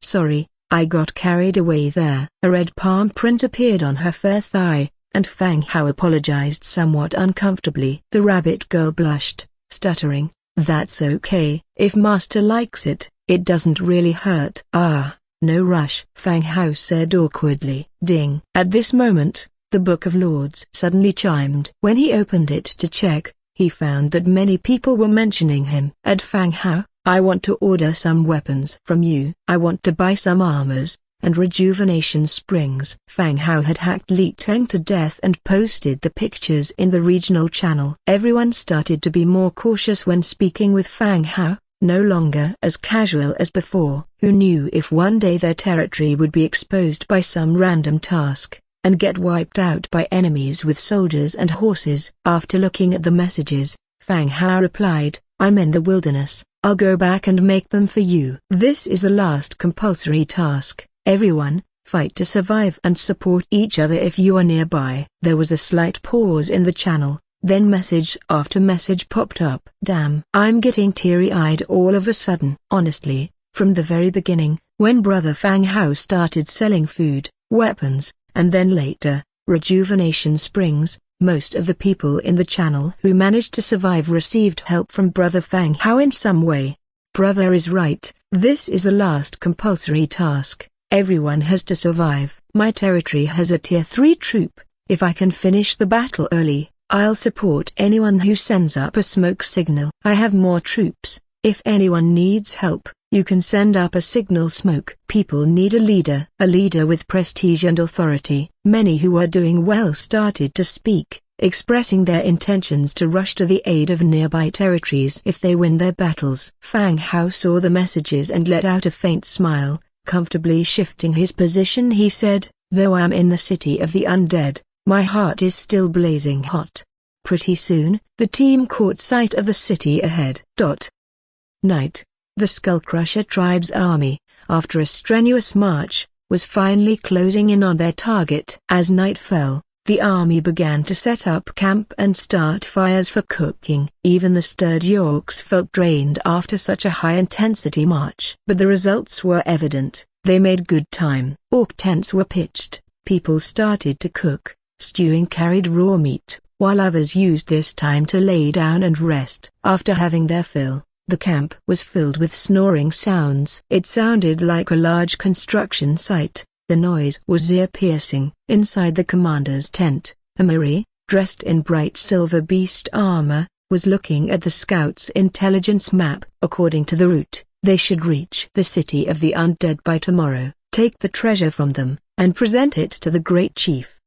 Sorry, I got carried away there. A red palm print appeared on her fair thigh, and Fang Hao apologized somewhat uncomfortably. The rabbit girl blushed, stuttering, "That's okay. If master likes it, it doesn't really hurt." "Ah, no rush," Fang Hao said awkwardly. Ding. At this moment, the Book of Lords suddenly chimed. When he opened it to check, he found that many people were mentioning him. "At Fang Hao, I want to order some weapons from you. I want to buy some armors and rejuvenation springs." Fang Hao had hacked Li Teng to death and posted the pictures in the regional channel. Everyone started to be more cautious when speaking with Fang Hao, no longer as casual as before. Who knew if one day their territory would be exposed by some random task, and get wiped out by enemies with soldiers and horses. After looking at the messages, Fang Hao replied, "I'm in the wilderness. I'll go back and make them for you." This is the last compulsory task. Everyone, fight to survive and support each other if you are nearby. There was a slight pause in the channel, then message after message popped up. Damn. I'm getting teary-eyed all of a sudden. Honestly, from the very beginning, when Brother Fang Hao started selling food, weapons, and then later, rejuvenation springs, most of the people in the channel who managed to survive received help from Brother Fang Hao in some way. Brother is right, this is the last compulsory task. Everyone has to survive. My territory has a tier 3 troop. If I can finish the battle early, I'll support anyone who sends up a smoke signal. I have more troops. If anyone needs help, you can send up a signal smoke. People need a leader with prestige and authority. Many who were doing well started to speak, expressing their intentions to rush to the aid of nearby territories if they win their battles. Fang Hao saw the messages and let out a faint smile. Comfortably shifting his position, he said, "Though I am in the city of the undead, my heart is still blazing hot." Pretty soon, the team caught sight of the city ahead. Night. The Skullcrusher tribe's army, after a strenuous march, was finally closing in on their target. As night fell, the army began to set up camp and start fires for cooking. Even the sturdy orcs felt drained after such a high-intensity march. But the results were evident. They made good time. Orc tents were pitched, people started to cook, stewing carried raw meat, while others used this time to lay down and rest. After having their fill, the camp was filled with snoring sounds. It sounded like a large construction site. The noise was ear-piercing. Inside the commander's tent, Amiri, dressed in bright silver beast armor, was looking at the scouts' intelligence map. According to the route, they should reach the city of the undead by tomorrow, take the treasure from them, and present it to the great chief.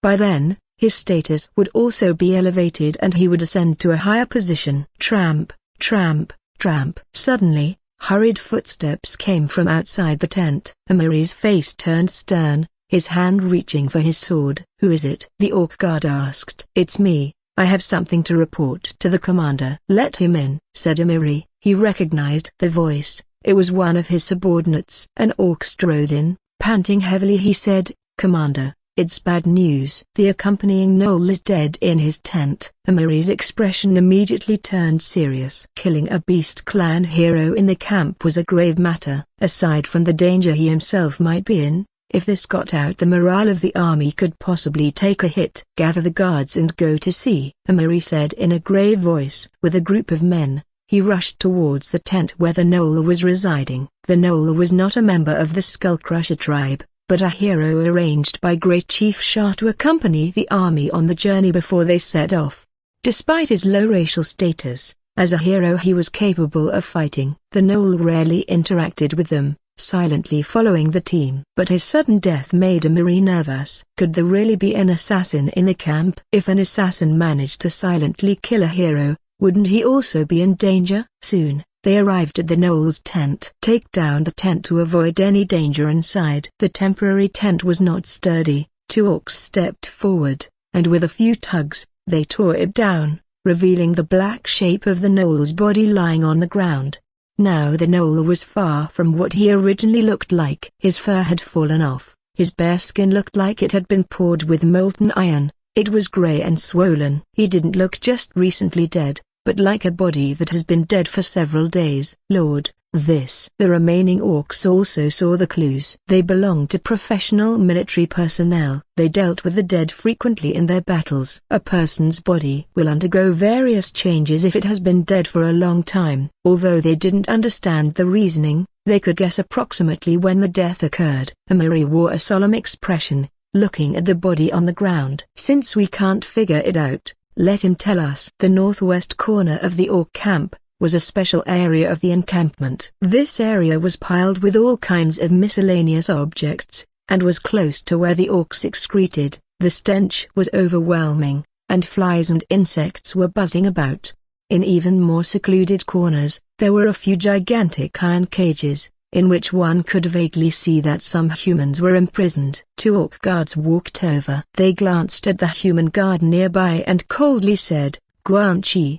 By then, his status would also be elevated and he would ascend to a higher position. Tramp, tramp, tramp. Suddenly, hurried footsteps came from outside the tent. Amiri's face turned stern, his hand reaching for his sword. "Who is it?" the orc guard asked. "It's me. I have something to report to the commander." "Let him in," said Amiri. He recognized the voice. It was one of his subordinates. An orc strode in, panting heavily. He said, "Commander, it's bad news. The accompanying Gnoll is dead in his tent." Amiri's expression immediately turned serious. Killing a Beast Clan hero in the camp was a grave matter. Aside from the danger he himself might be in, if this got out, the morale of the army could possibly take a hit. "Gather the guards and go to see," Amiri said in a grave voice. With a group of men, he rushed towards the tent where the Gnoll was residing. The Gnoll was not a member of the Skullcrusher tribe, but a hero arranged by Great Chief Shah to accompany the army on the journey before they set off. Despite his low racial status, as a hero he was capable of fighting. The Gnoll rarely interacted with them, silently following the team. But his sudden death made Amiri nervous. Could there really be an assassin in the camp? If an assassin managed to silently kill a hero, wouldn't he also be in danger? Soon, they arrived at the Gnoll's tent. Take down the tent to avoid any danger inside. The temporary tent was not sturdy. Two orcs stepped forward, and with a few tugs, they tore it down, revealing the black shape of the Gnoll's body lying on the ground. Now the Gnoll was far from what he originally looked like. His fur had fallen off, His bare skin looked like it had been poured with molten iron. It was grey and swollen. He didn't look just recently dead, but like a body that has been dead for several days. Lord, this. The remaining orcs also saw the clues. They belonged to professional military personnel. They dealt with the dead frequently in their battles. A person's body will undergo various changes if it has been dead for a long time. Although they didn't understand the reasoning, they could guess approximately when the death occurred. Amiri wore a solemn expression, looking at the body on the ground. Since we can't figure it out, let him tell us. The northwest corner of the orc camp was a special area of the encampment. This area was piled with all kinds of miscellaneous objects, and was close to where the orcs excreted. The stench was overwhelming, and flies and insects were buzzing about. In even more secluded corners, there were a few gigantic iron cages, in which one could vaguely see that some humans were imprisoned. 2 orc guards walked over. They glanced at the human guard nearby and coldly said, "Guanchi,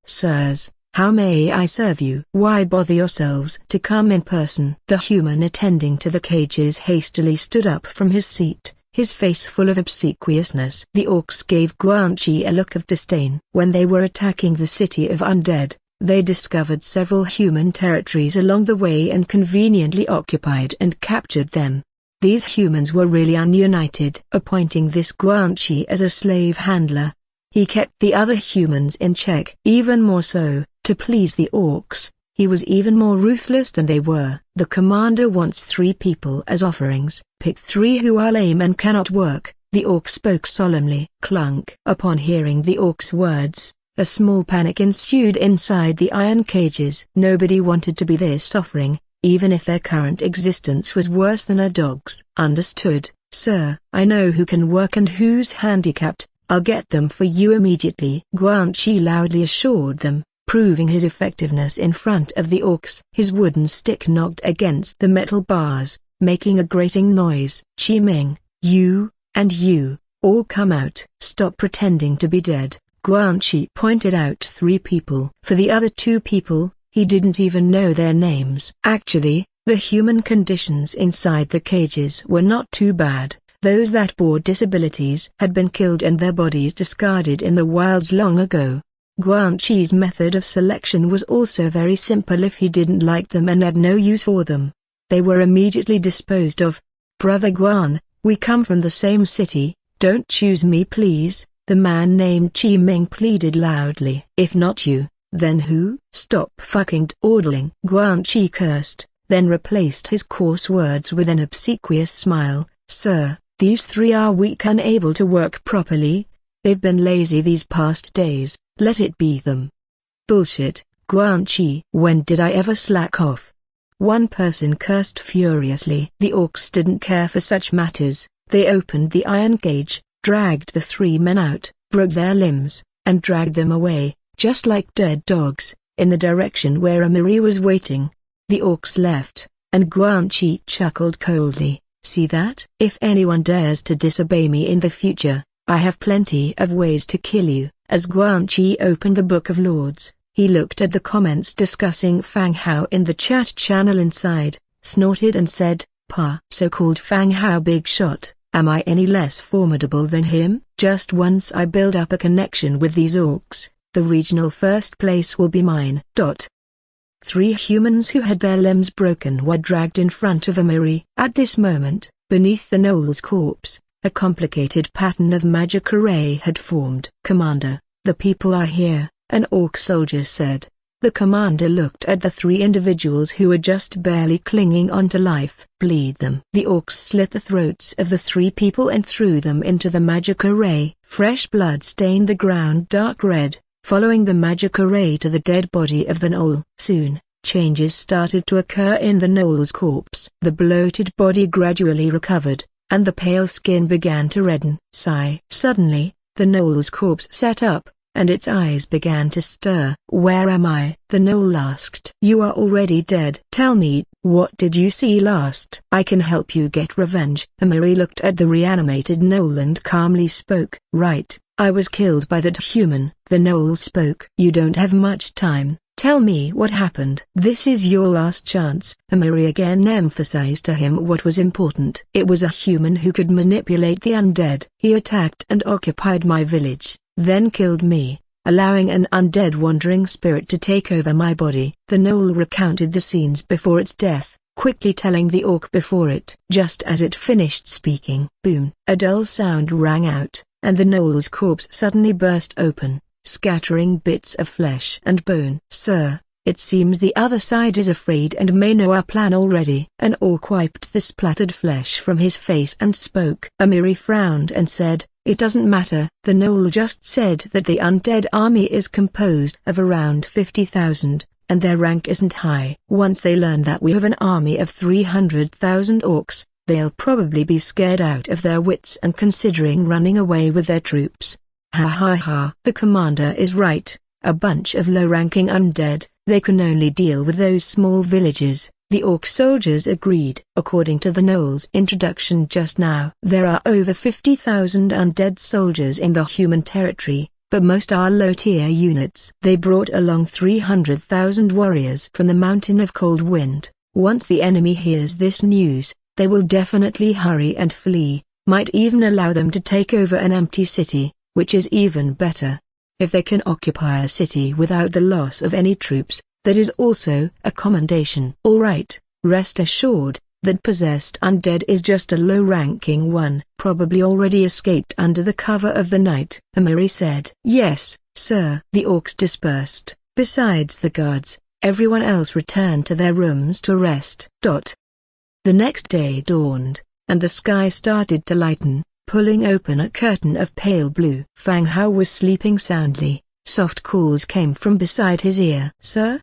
sirs, how may I serve you?" "Why bother yourselves to come in person?" The human attending to the cages hastily stood up from his seat, his face full of obsequiousness. The orcs gave Guanchi a look of disdain. When they were attacking the city of Undead, they discovered several human territories along the way and conveniently occupied and captured them. These humans were really ununited. Appointing this Guanchi as a slave handler, he kept the other humans in check. Even more so, to please the orcs, he was even more ruthless than they were. "The commander wants 3 people as offerings. Pick 3 who are lame and cannot work," the orc spoke solemnly. Clunk. Upon hearing the orc's words, a small panic ensued inside the iron cages. Nobody wanted to be this offering, even if their current existence was worse than a dog's. "Understood, sir. I know who can work and who's handicapped. I'll get them for you immediately," Guanchi loudly assured them, proving his effectiveness in front of the orcs. His wooden stick knocked against the metal bars, making a grating noise. "Chi Ming, you, and you, all come out." "Stop pretending to be dead." Guanchi pointed out 3 people. For the other 2 people, he didn't even know their names. Actually, the human conditions inside the cages were not too bad. Those that bore disabilities had been killed and their bodies discarded in the wilds long ago. Guanchi's method of selection was also very simple. If he didn't like them and had no use for them, they were immediately disposed of. "Brother Guan, we come from the same city, don't choose me please," the man named Chi Ming pleaded loudly. "If not you, then who?" "Stop fucking dawdling," Guanchi cursed, then replaced his coarse words with an obsequious smile. "Sir, these 3 are weak, unable to work properly. They've been lazy these past days, let it be them." "Bullshit, Guanchi. When did I ever slack off?" one person cursed furiously. The orcs didn't care for such matters. They opened the iron cage, dragged the 3 men out, broke their limbs, and dragged them away, just like dead dogs, in the direction where Amiri was waiting. The orcs left, and Guanchi chuckled coldly. "See that? If anyone dares to disobey me in the future, I have plenty of ways to kill you." As Guanchi opened the Book of Lords, he looked at the comments discussing Fang Hao in the chat channel inside, snorted and said, "So-called Fang Hao big shot. Am I any less formidable than him? Just once I build up a connection with these orcs, the regional first place will be mine." 3 humans who had their limbs broken were dragged in front of Amiri. At this moment, beneath the Gnoll's corpse, a complicated pattern of magic array had formed. "Commander, the people are here," an orc soldier said. The commander looked at the 3 individuals who were just barely clinging onto life. "Bleed them." The orcs slit the throats of the 3 people and threw them into the magic array. Fresh blood stained the ground dark red, following the magic array to the dead body of the Gnoll. Soon, changes started to occur in the Gnoll's corpse. The bloated body gradually recovered, and the pale skin began to redden. Suddenly, the Gnoll's corpse sat up, and its eyes began to stir. "Where am I?" the Gnoll asked. "You are already dead. Tell me, what did you see last? I can help you get revenge." Amiri looked at the reanimated Gnoll and calmly spoke. "Right, I was killed by that human." The Gnoll spoke. "You don't have much time, Tell me what happened. This is your last chance. Amiri again emphasized to him what was important. It was a human who could manipulate the undead. He attacked and occupied my village, then killed me, allowing an undead wandering spirit to take over my body. The gnoll recounted the scenes before its death, quickly telling the orc before it. Just as it finished speaking, boom, a dull sound rang out, and the gnoll's corpse suddenly burst open, scattering bits of flesh and bone. Sir, it seems the other side is afraid and may know our plan already. An orc wiped the splattered flesh from his face and spoke. Amiri frowned and said, it doesn't matter. The gnoll just said that the undead army is composed of around 50,000, and their rank isn't high. Once they learn that we have an army of 300,000 orcs, they'll probably be scared out of their wits and considering running away with their troops. Ha ha ha. The commander is right. A bunch of low-ranking undead, they can only deal with those small villages, the orc soldiers agreed. According to the gnoll's introduction just now, there are over 50,000 undead soldiers in the human territory, but most are low-tier units. They brought along 300,000 warriors from the Mountain of Cold Wind. Once the enemy hears this news, they will definitely hurry and flee, might even allow them to take over an empty city, which is even better. If they can occupy a city without the loss of any troops, that is also a commendation. All right, rest assured, that possessed undead is just a low-ranking one, probably already escaped under the cover of the night. Amiri said. Yes, sir. The orcs dispersed. Besides the guards, everyone else returned to their rooms to rest. The next day dawned, and the sky started to lighten, pulling open a curtain of pale blue. Fang Hao was sleeping soundly. Soft calls came from beside his ear. Sir,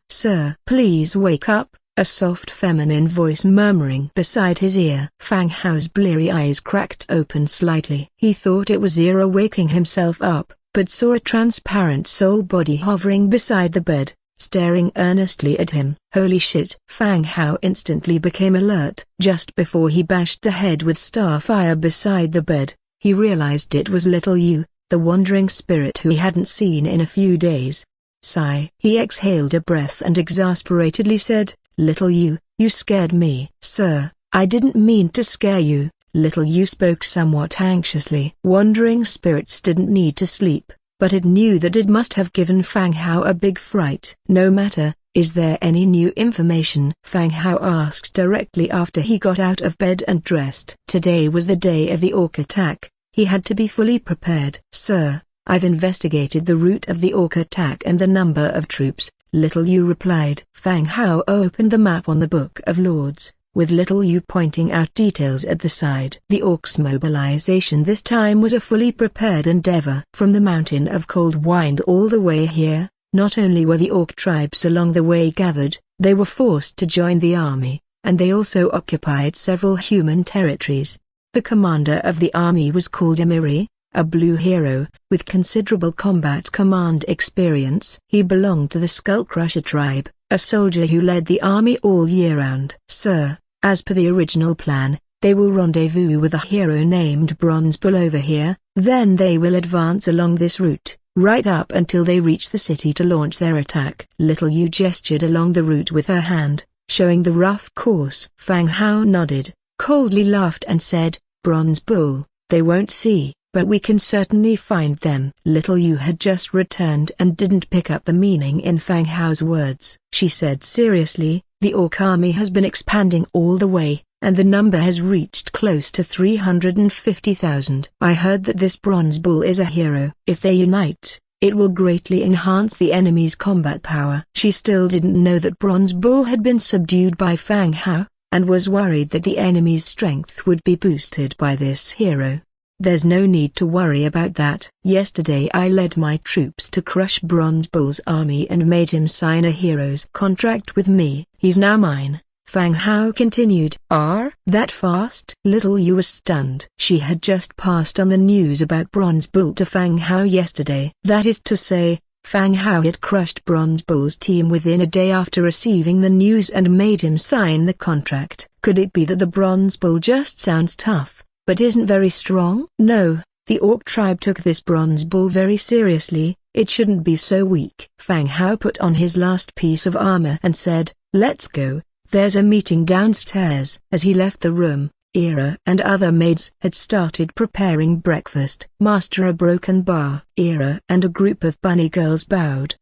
please wake up, a soft feminine voice murmuring beside his ear. Fang Hao's bleary eyes cracked open slightly. He thought it was Zira waking himself up, but saw a transparent soul body hovering beside the bed, staring earnestly at him. Holy shit! Fang Hao instantly became alert. Just before he bashed the head with starfire beside the bed, he realized it was Little Yu, the wandering spirit who he hadn't seen in a few days. Sigh. He exhaled a breath and exasperatedly said, Little Yu, you scared me. Sir, I didn't mean to scare you. Little Yu spoke somewhat anxiously. Wandering spirits didn't need to sleep, but it knew that it must have given Fang Hao a big fright. No matter, is there any new information? Fang Hao asked directly after he got out of bed and dressed. Today was the day of the orc attack. He had to be fully prepared. Sir, I've investigated the route of the orc attack and the number of troops, Little Yu replied. Fang Hao opened the map on the Book of Lords, with Little Yu pointing out details at the side. The orcs' mobilization this time was a fully prepared endeavor. From the Mountain of Cold Wind all the way here, not only were the orc tribes along the way gathered, they were forced to join the army, and they also occupied several human territories. The commander of the army was called Amiri, a blue hero, with considerable combat command experience. He belonged to the Skullcrusher tribe, a soldier who led the army all year round. Sir, as per the original plan, they will rendezvous with a hero named Bronze Bull over here, then they will advance along this route, right up until they reach the city to launch their attack. Little Yu gestured along the route with her hand, showing the rough course. Fang Hao nodded, coldly laughed and said, Bronze Bull, they won't see, but we can certainly find them. Little Yu had just returned and didn't pick up the meaning in Fang Hao's words. She said seriously, the orc army has been expanding all the way, and the number has reached close to 350,000. I heard that this Bronze Bull is a hero. If they unite, it will greatly enhance the enemy's combat power. She still didn't know that Bronze Bull had been subdued by Fang Hao, and was worried that the enemy's strength would be boosted by this hero. There's no need to worry about that. Yesterday I led my troops to crush Bronze Bull's army and made him sign a hero's contract with me. He's now mine. Fang Hao continued. That fast? Little Yu was stunned. She had just passed on the news about Bronze Bull to Fang Hao yesterday. That is to say, Fang Hao had crushed Bronze Bull's team within a day after receiving the news and made him sign the contract. Could it be that the Bronze Bull just sounds tough, but isn't very strong? No, The orc tribe took this bronze bull very seriously. It shouldn't be so weak. Fang Hao put on his last piece of armor and said, "Let's go. There's a meeting downstairs." As he left the room, Ira and other maids had started preparing breakfast. Master a broken bar. Ira and a group of bunny girls bowed.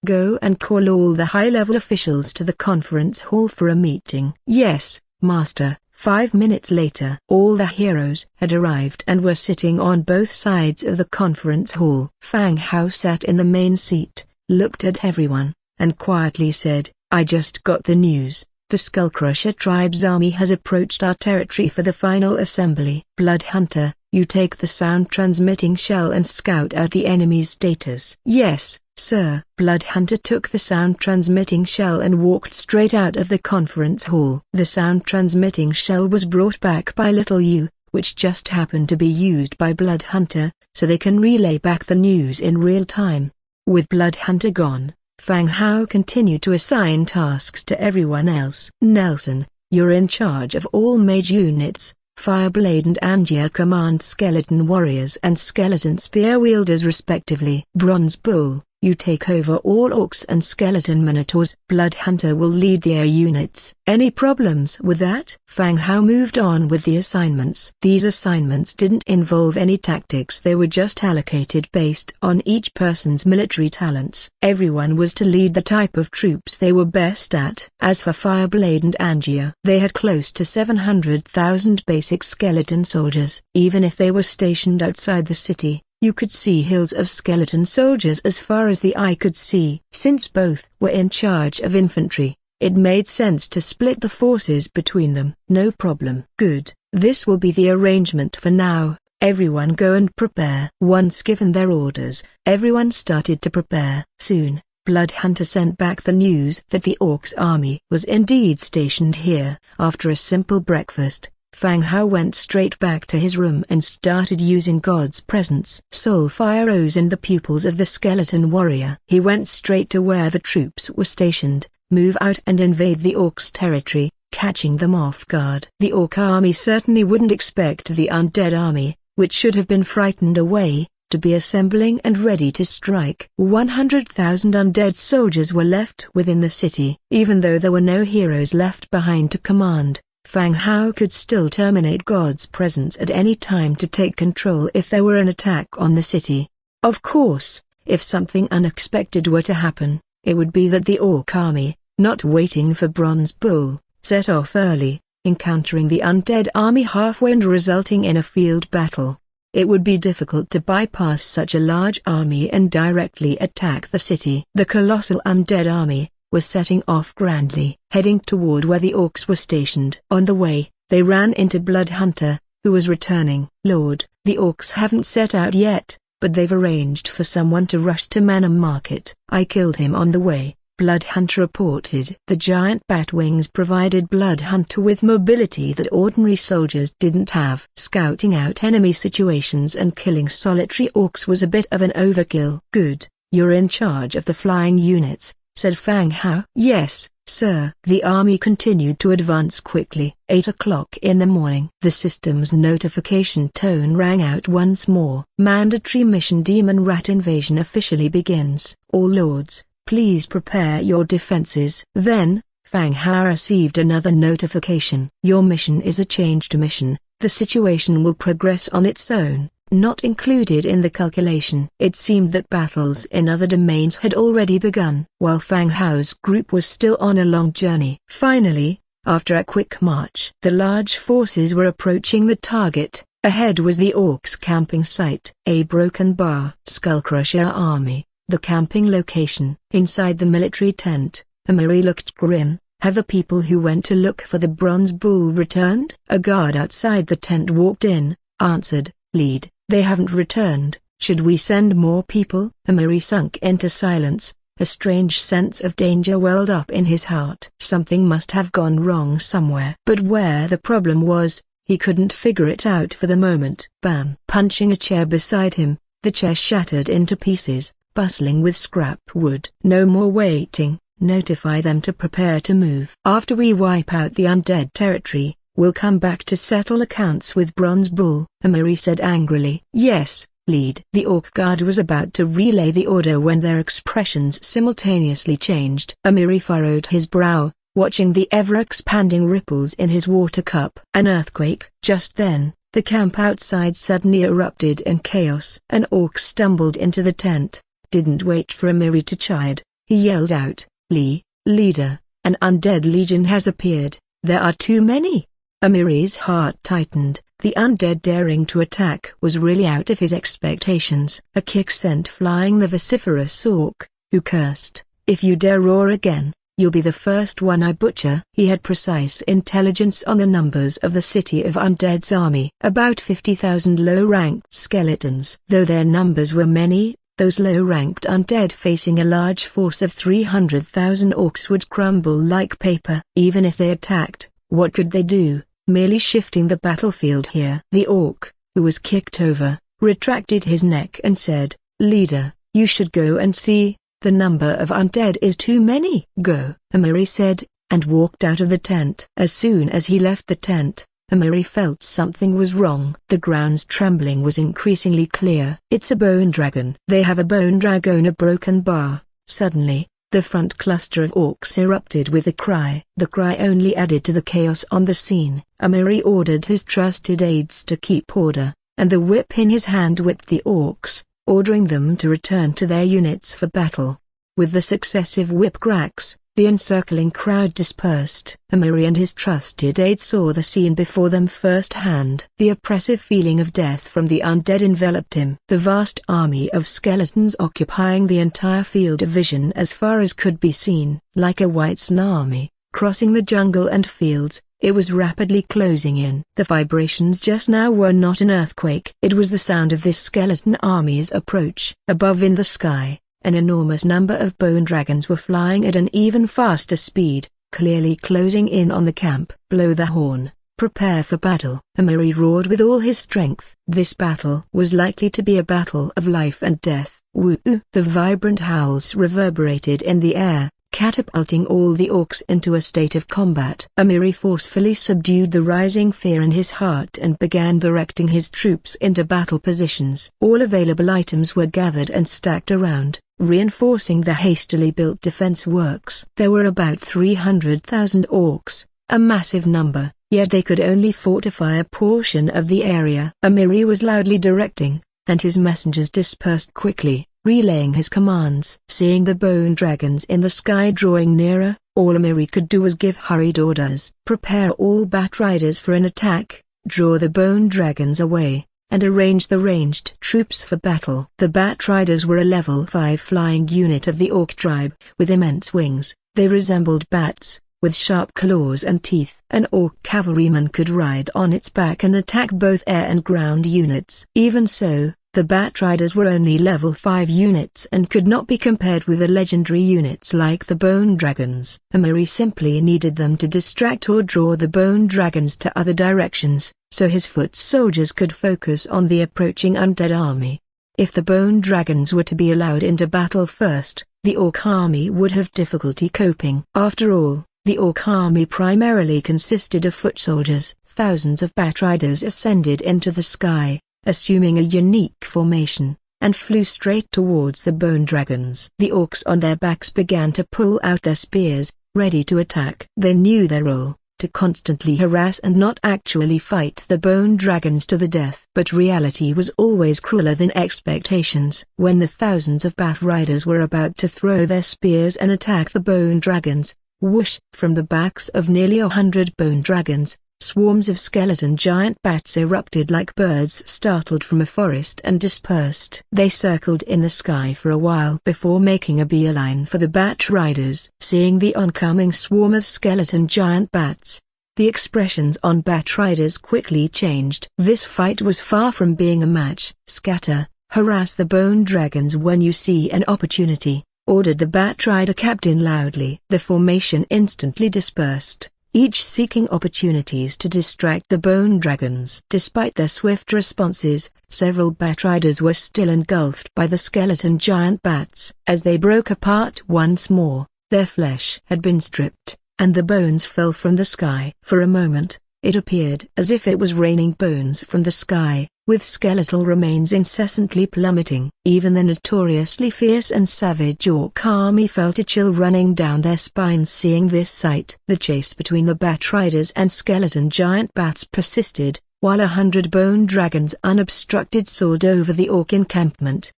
"Go and call all the high-level officials to the conference hall for a meeting." "Yes, Master." 5 minutes later, all the heroes had arrived and were sitting on both sides of the conference hall. Fang Hao sat in the main seat, looked at everyone, and quietly said, "I just got the news. The Skullcrusher tribe's army has approached our territory for the final assembly." "Blood Hunter, you take the sound transmitting shell and scout out the enemy's status." "Yes, sir." Blood Hunter took the sound transmitting shell and walked straight out of the conference hall. The sound transmitting shell was brought back by Little Yu, which just happened to be used by Blood Hunter, so they can relay back the news in real time. With Blood Hunter gone, Fang Hao continued to assign tasks to everyone else. "Nelson, you're in charge of all mage units. Fireblade and Angia command skeleton warriors and skeleton spear wielders respectively. Bronze Bull, you take over all orcs and skeleton minotaurs. Blood Hunter will lead the air units." "Any problems with that?" Fang Hao moved on with the assignments. These assignments didn't involve any tactics. They were just allocated based on each person's military talents. Everyone was to lead the type of troops they were best at. As for Fireblade and Angia, they had close to 700,000 basic skeleton soldiers. Even if they were stationed outside the city, you could see hills of skeleton soldiers as far as the eye could see. Since both were in charge of infantry, it made sense to split the forces between them. "No problem." "Good. This will be the arrangement for now. Everyone go and prepare." Once given their orders, everyone started to prepare. Soon, Blood Hunter sent back the news that the Orcs' army was indeed stationed here. After a simple breakfast, Fang Hao went straight back to his room and started using God's presence. Soul fire rose in the pupils of the skeleton warrior. He went straight to where the troops were stationed, move out and invade the Orcs' territory, catching them off guard. The Orc army certainly wouldn't expect the Undead army, which should have been frightened away, to be assembling and ready to strike. 100,000 undead soldiers were left within the city. Even though there were no heroes left behind to command, Fang Hao could still terminate God's presence at any time to take control if there were an attack on the city. Of course, if something unexpected were to happen, it would be that the Orc army, not waiting for Bronze Bull, set off early, encountering the Undead army halfway and resulting in a field battle. It would be difficult to bypass such a large army and directly attack the city. The colossal Undead army was setting off grandly, heading toward where the Orcs were stationed. On the way, they ran into Blood Hunter, who was returning. "Lord, the Orcs haven't set out yet, but they've arranged for someone to rush to Manor Market. I killed him on the way," Blood Hunter reported. The giant bat wings provided Blood Hunter with mobility that ordinary soldiers didn't have. Scouting out enemy situations and killing solitary Orcs was a bit of an overkill. "Good, you're in charge of the flying units," said Fang Hao. "Yes, sir." The army continued to advance quickly. 8 o'clock in the morning. The system's notification tone rang out once more. "Mandatory mission Demon Rat Invasion officially begins. All lords, please prepare your defenses." Then, Fang Hao received another notification. "Your mission is a changed mission. The situation will progress on its own, not included in the calculation." It seemed that battles in other domains had already begun, while Fang Hao's group was still on a long journey. Finally, after a quick march, the large forces were approaching the target. Ahead was the Orcs' camping site. A broken bar. Skullcrusher army. The camping location. Inside the military tent, Amari looked grim. "Have the people who went to look for the Bronze Bull returned?" A guard outside the tent walked in, answered, "Lead, they haven't returned. Should we send more people?" Amari sunk into silence. A strange sense of danger welled up in his heart. Something must have gone wrong somewhere. But where the problem was, he couldn't figure it out for the moment. Bam! Punching a chair beside him, the chair shattered into pieces, bustling with scrap wood. "No more waiting. Notify them to prepare to move. After we wipe out the Undead territory, "We'll come back to settle accounts with Bronze Bull," Amiri said angrily. "Yes, lead." The Orc guard was about to relay the order when their expressions simultaneously changed. Amiri furrowed his brow, watching the ever-expanding ripples in his water cup. An earthquake. Just then, the camp outside suddenly erupted in chaos. An Orc stumbled into the tent, didn't wait for Amiri to chide. He yelled out, Leader, an undead legion has appeared. There are too many." Amiri's heart tightened. The undead daring to attack was really out of his expectations. A kick sent flying the vociferous Orc, who cursed, "If you dare roar again, you'll be the first one I butcher." He had precise intelligence on the numbers of the city of Undead's army. About 50,000 low-ranked skeletons. Though their numbers were many, those low-ranked undead facing a large force of 300,000 orcs would crumble like paper. Even if they attacked, what could they do, merely shifting the battlefield here? The Orc, who was kicked over, retracted his neck and said, "Leader, you should go and see. The number of undead is too many." "Go," Amiri said, and walked out of the tent. As soon as he left the tent, Amiri felt something was wrong. The ground's trembling was increasingly clear. "It's a bone dragon." "They have a bone dragon, a broken bar." Suddenly, the front cluster of orcs erupted with a cry. The cry only added to the chaos on the scene. Amiri ordered his trusted aides to keep order, and the whip in his hand whipped the orcs, ordering them to return to their units for battle. With the successive whip cracks, the encircling crowd dispersed. Amiri and his trusted aide saw the scene before them firsthand. The oppressive feeling of death from the undead enveloped him. The vast army of skeletons occupying the entire field of vision as far as could be seen. Like a white tsunami, crossing the jungle and fields, it was rapidly closing in. The vibrations just now were not an earthquake. It was the sound of this skeleton army's approach. Above in the sky, an enormous number of bone dragons were flying at an even faster speed, clearly closing in on the camp. "Blow the horn, prepare for battle," Amiri roared with all his strength. This battle was likely to be a battle of life and death. Woo! The vibrant howls reverberated in the air, catapulting all the orcs into a state of combat. Amiri forcefully subdued the rising fear in his heart and began directing his troops into battle positions. All available items were gathered and stacked around, reinforcing the hastily built defense works. There were about 300,000 orcs, a massive number, yet they could only fortify a portion of the area. Amiri was loudly directing, and his messengers dispersed quickly, relaying his commands. Seeing the bone dragons in the sky drawing nearer, all Amiri could do was give hurried orders. "Prepare all bat riders for an attack, draw the bone dragons away, and arrange the ranged troops for battle." The bat riders were a level 5 flying unit of the orc tribe. With immense wings, they resembled bats, with sharp claws and teeth. An orc cavalryman could ride on its back and attack both air and ground units. Even so, the bat riders were only level 5 units and could not be compared with the legendary units like the bone dragons. Amiri simply needed them to distract or draw the bone dragons to other directions, so his foot soldiers could focus on the approaching undead army. If the bone dragons were to be allowed into battle first, the orc army would have difficulty coping. After all, the orc army primarily consisted of foot soldiers. Thousands of bat riders ascended into the sky, assuming a unique formation, and flew straight towards the bone dragons. The orcs on their backs began to pull out their spears, ready to attack. They knew their role, to constantly harass and not actually fight the bone dragons to the death. But reality was always crueler than expectations. When the thousands of bat riders were about to throw their spears and attack the bone dragons, whoosh! From the backs of nearly 100 bone dragons, swarms of skeleton giant bats erupted like birds startled from a forest and dispersed. They circled in the sky for a while before making a beeline for the bat riders. Seeing the oncoming swarm of skeleton giant bats, the expressions on bat riders quickly changed. This fight was far from being a match. "Scatter, harass the bone dragons when you see an opportunity," ordered the bat rider captain loudly. The formation instantly dispersed, each seeking opportunities to distract the bone dragons. Despite their swift responses, several bat riders were still engulfed by the skeleton giant bats. As they broke apart once more, their flesh had been stripped, and the bones fell from the sky. For a moment, It appeared as if it was raining bones from the sky, with skeletal remains incessantly plummeting. Even the notoriously fierce and savage orc army felt a chill running down their spines seeing this sight. The chase between the bat riders and skeleton giant bats persisted, while 100 bone dragons unobstructed soared over the orc encampment.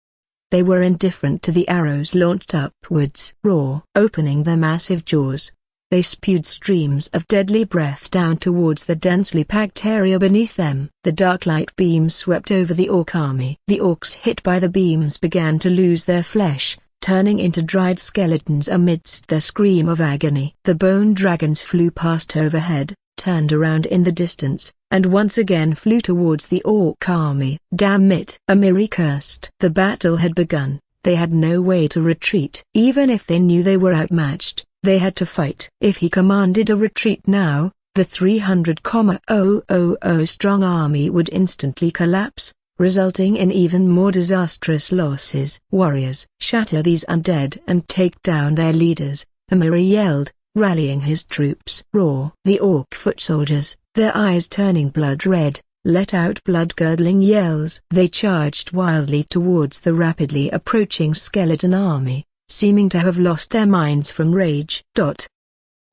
They were indifferent to the arrows launched upwards. Raw, opening their massive jaws, they spewed streams of deadly breath down towards the densely packed area beneath them. The dark light beams swept over the orc army. The orcs hit by the beams began to lose their flesh, turning into dried skeletons amidst their scream of agony. The bone dragons flew past overhead, turned around in the distance, and once again flew towards the orc army. Damn it! Amiri cursed. The battle had begun. They had no way to retreat. Even if they knew they were outmatched, they had to fight. If he commanded a retreat now, the 300,000 strong army would instantly collapse, resulting in even more disastrous losses. Warriors, shatter these undead and take down their leaders, Amiri yelled, rallying his troops. Raw. The orc foot soldiers, their eyes turning blood red, let out blood-curdling yells. They charged wildly towards the rapidly approaching skeleton army, seeming to have lost their minds from rage.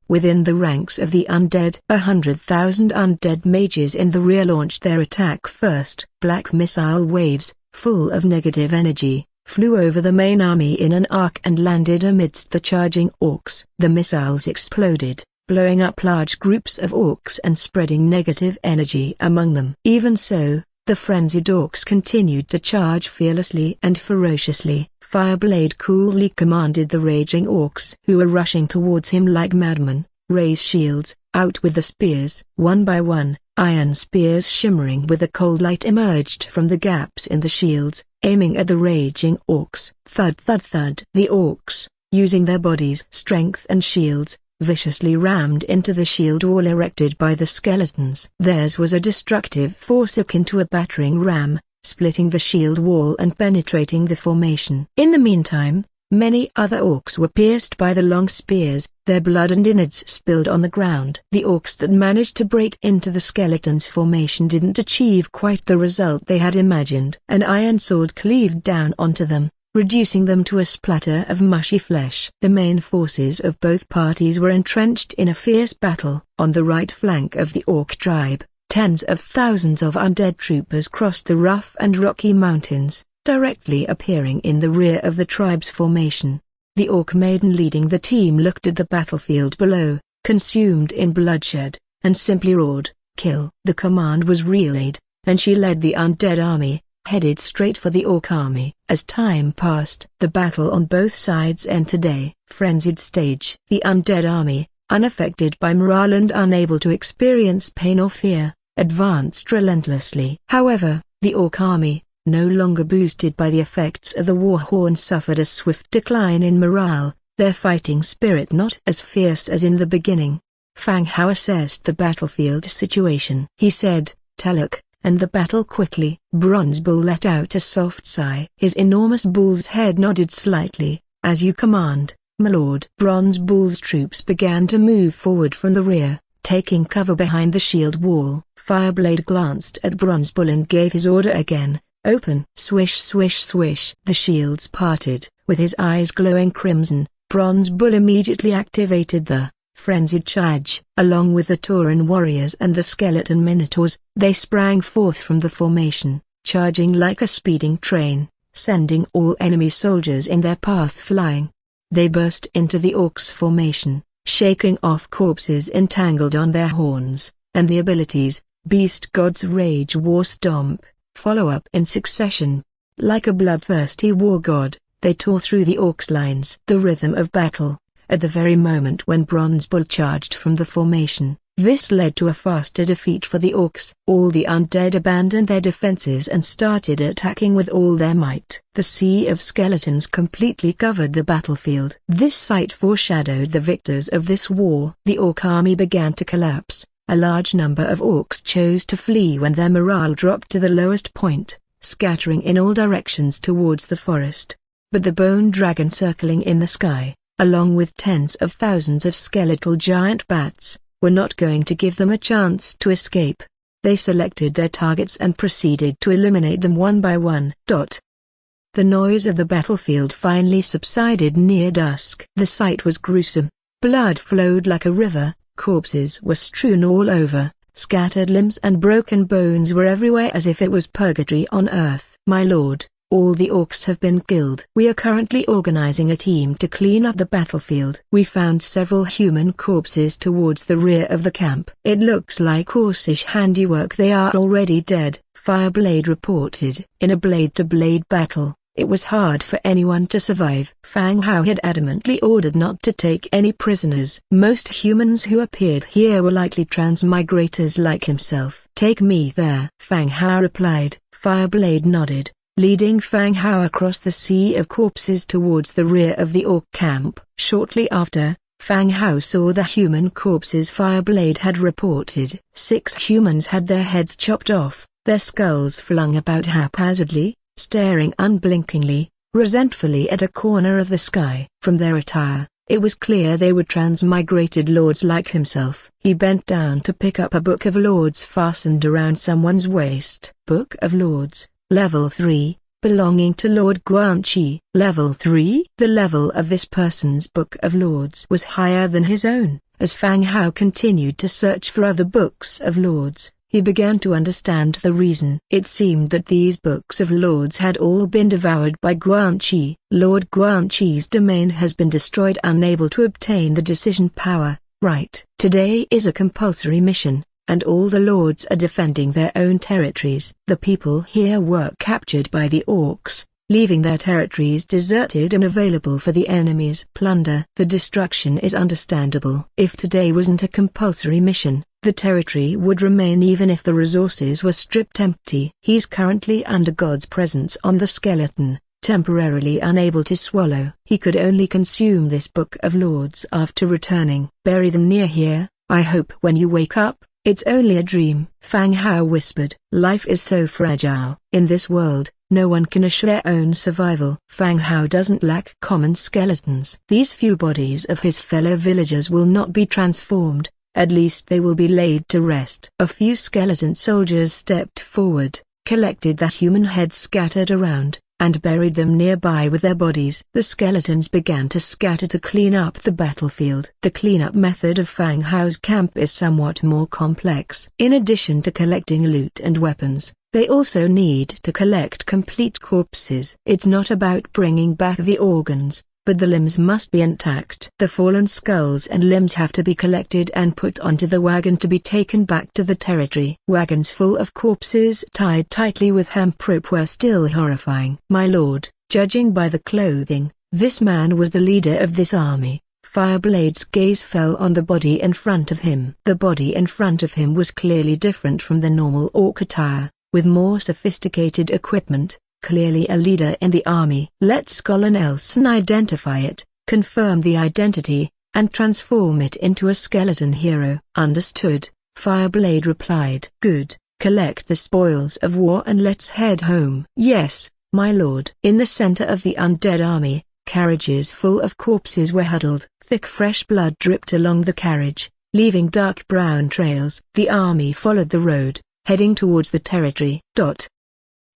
Within the ranks of the undead, 100,000 undead mages in the rear launched their attack first. Black missile waves, full of negative energy, flew over the main army in an arc and landed amidst the charging orcs. The missiles exploded, blowing up large groups of orcs and spreading negative energy among them. Even so, the frenzied orcs continued to charge fearlessly and ferociously. Fireblade coolly commanded the raging orcs who were rushing towards him like madmen, raise shields, out with the spears. One by one, iron spears shimmering with the cold light emerged from the gaps in the shields, aiming at the raging orcs. Thud thud thud. The orcs, using their bodies' strength and shields, viciously rammed into the shield wall erected by the skeletons. Theirs was a destructive force akin to a battering ram, splitting the shield wall and penetrating the formation. In the meantime, many other orcs were pierced by the long spears, their blood and innards spilled on the ground. The orcs that managed to break into the skeleton's formation didn't achieve quite the result they had imagined. An iron sword cleaved down onto them, reducing them to a splatter of mushy flesh. The main forces of both parties were entrenched in a fierce battle. On the right flank of the orc tribe, tens of thousands of undead troopers crossed the rough and rocky mountains, directly appearing in the rear of the tribe's formation. The orc maiden leading the team looked at the battlefield below, consumed in bloodshed, and simply roared, "Kill!" The command was relayed, and she led the undead army, headed straight for the orc army. As time passed, the battle on both sides entered a frenzied stage. The undead army, unaffected by morale and unable to experience pain or fear, advanced relentlessly. However, the orc army, no longer boosted by the effects of the war horn, suffered a swift decline in morale, their fighting spirit not as fierce as in the beginning. Fang Hao assessed the battlefield situation. He said, "Taluk," and the battle quickly. Bronze Bull let out a soft sigh. His enormous bull's head nodded slightly. "As you command, my lord." Bronze Bull's troops began to move forward from the rear, taking cover behind the shield wall. Fireblade glanced at Bronze Bull and gave his order again, "Open." Swish swish swish. The shields parted. With his eyes glowing crimson, Bronze Bull immediately activated the frenzied charge. Along with the Tauran warriors and the skeleton minotaurs, they sprang forth from the formation, charging like a speeding train, sending all enemy soldiers in their path flying. They burst into the orcs' formation, shaking off corpses entangled on their horns, and the abilities, Beast God's Rage War Stomp, follow up in succession. Like a bloodthirsty war god, they tore through the orcs' lines. The rhythm of battle, at the very moment when Bronze Bull charged from the formation, this led to a faster defeat for the orcs. All the undead abandoned their defenses and started attacking with all their might. The sea of skeletons completely covered the battlefield. This sight foreshadowed the victors of this war. The orc army began to collapse. A large number of orcs chose to flee when their morale dropped to the lowest point, scattering in all directions towards the forest. But the bone dragon circling in the sky, along with tens of thousands of skeletal giant bats, were not going to give them a chance to escape. They selected their targets and proceeded to eliminate them one by one. The noise of the battlefield finally subsided near dusk. The sight was gruesome. Blood flowed like a river, corpses were strewn all over, scattered limbs and broken bones were everywhere as if it was purgatory on earth. My lord, all the orcs have been killed. We are currently organizing a team to clean up the battlefield. We found several human corpses towards the rear of the camp. It looks like Orcish handiwork. They are already dead, Fireblade reported. In a blade-to-blade battle, it was hard for anyone to survive. Fang Hao had adamantly ordered not to take any prisoners. Most humans who appeared here were likely transmigrators like himself. Take me there, Fang Hao replied. Fireblade nodded, leading Fang Hao across the sea of corpses towards the rear of the orc camp. Shortly after, Fang Hao saw the human corpses Fireblade had reported. 6 humans had their heads chopped off, their skulls flung about haphazardly, staring unblinkingly, resentfully at a corner of the sky. From their attire, it was clear they were transmigrated lords like himself. He bent down to pick up a Book of Lords fastened around someone's waist. Book of Lords, Level 3, belonging to Lord Guanxi. Level 3? The level of this person's Book of Lords was higher than his own. As Fang Hao continued to search for other Books of Lords, he began to understand the reason. It seemed that these Books of Lords had all been devoured by Guanxi. Lord Guanxi's domain has been destroyed, unable to obtain the decision power. Right. Today is a compulsory mission, and all the lords are defending their own territories. The people here were captured by the orcs, leaving their territories deserted and available for the enemy's plunder. The destruction is understandable. If today wasn't a compulsory mission, the territory would remain even if the resources were stripped empty. He's currently under God's presence on the skeleton, temporarily unable to swallow. He could only consume this Book of Lords after returning. Bury them near here. I hope when you wake up, it's only a dream. Fang Hao whispered. Life is so fragile. In this world, no one can assure their own survival. Fang Hao doesn't lack common skeletons. These few bodies of his fellow villagers will not be transformed. At least they will be laid to rest. A few skeleton soldiers stepped forward, collected the human heads scattered around, and buried them nearby with their bodies. The skeletons began to scatter to clean up the battlefield. The cleanup method of Fang Hao's camp is somewhat more complex. In addition to collecting loot and weapons, they also need to collect complete corpses. It's not about bringing back the organs, but the limbs must be intact. The fallen skulls and limbs have to be collected and put onto the wagon to be taken back to the territory. Wagons full of corpses tied tightly with hemp rope were still horrifying. My lord, judging by the clothing, this man was the leader of this army. Fireblade's gaze fell on the body in front of him. The body in front of him was clearly different from the normal orc attire, with more sophisticated equipment. Clearly a leader in the army. Let Skolin Elson identify it, confirm the identity, and transform it into a skeleton hero. Understood, Fireblade replied. Good, collect the spoils of war and let's head home. Yes, my lord. In the center of the undead army, carriages full of corpses were huddled. Thick fresh blood dripped along the carriage, leaving dark brown trails. The army followed the road, heading towards the territory.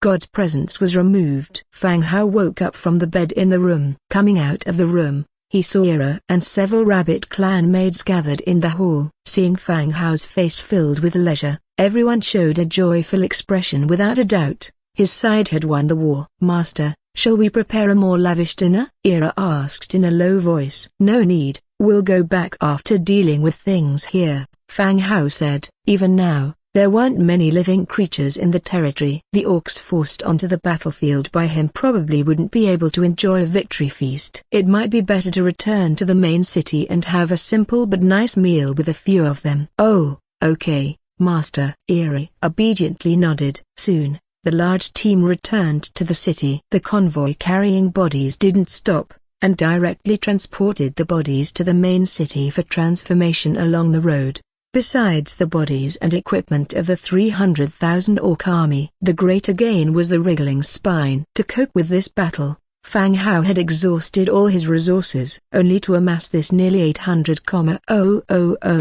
God's presence was removed. Fang Hao woke up from the bed in the room. Coming out of the room, he saw Ira and several rabbit clan maids gathered in the hall. Seeing Fang Hao's face filled with leisure, everyone showed a joyful expression. Without a doubt, his side had won the war. Master, shall we prepare a more lavish dinner? Ira asked in a low voice. No need, we'll go back after dealing with things here, Fang Hao said. Even now, there weren't many living creatures in the territory. The orcs forced onto the battlefield by him probably wouldn't be able to enjoy a victory feast. It might be better to return to the main city and have a simple but nice meal with a few of them. Oh, okay, Master. Iri obediently nodded. Soon, the large team returned to the city. The convoy carrying bodies didn't stop, and directly transported the bodies to the main city for transformation along the road. Besides the bodies and equipment of the 300,000 orc army, the greater gain was the wriggling spine. To cope with this battle, Fang Hao had exhausted all his resources only to amass this nearly 800,000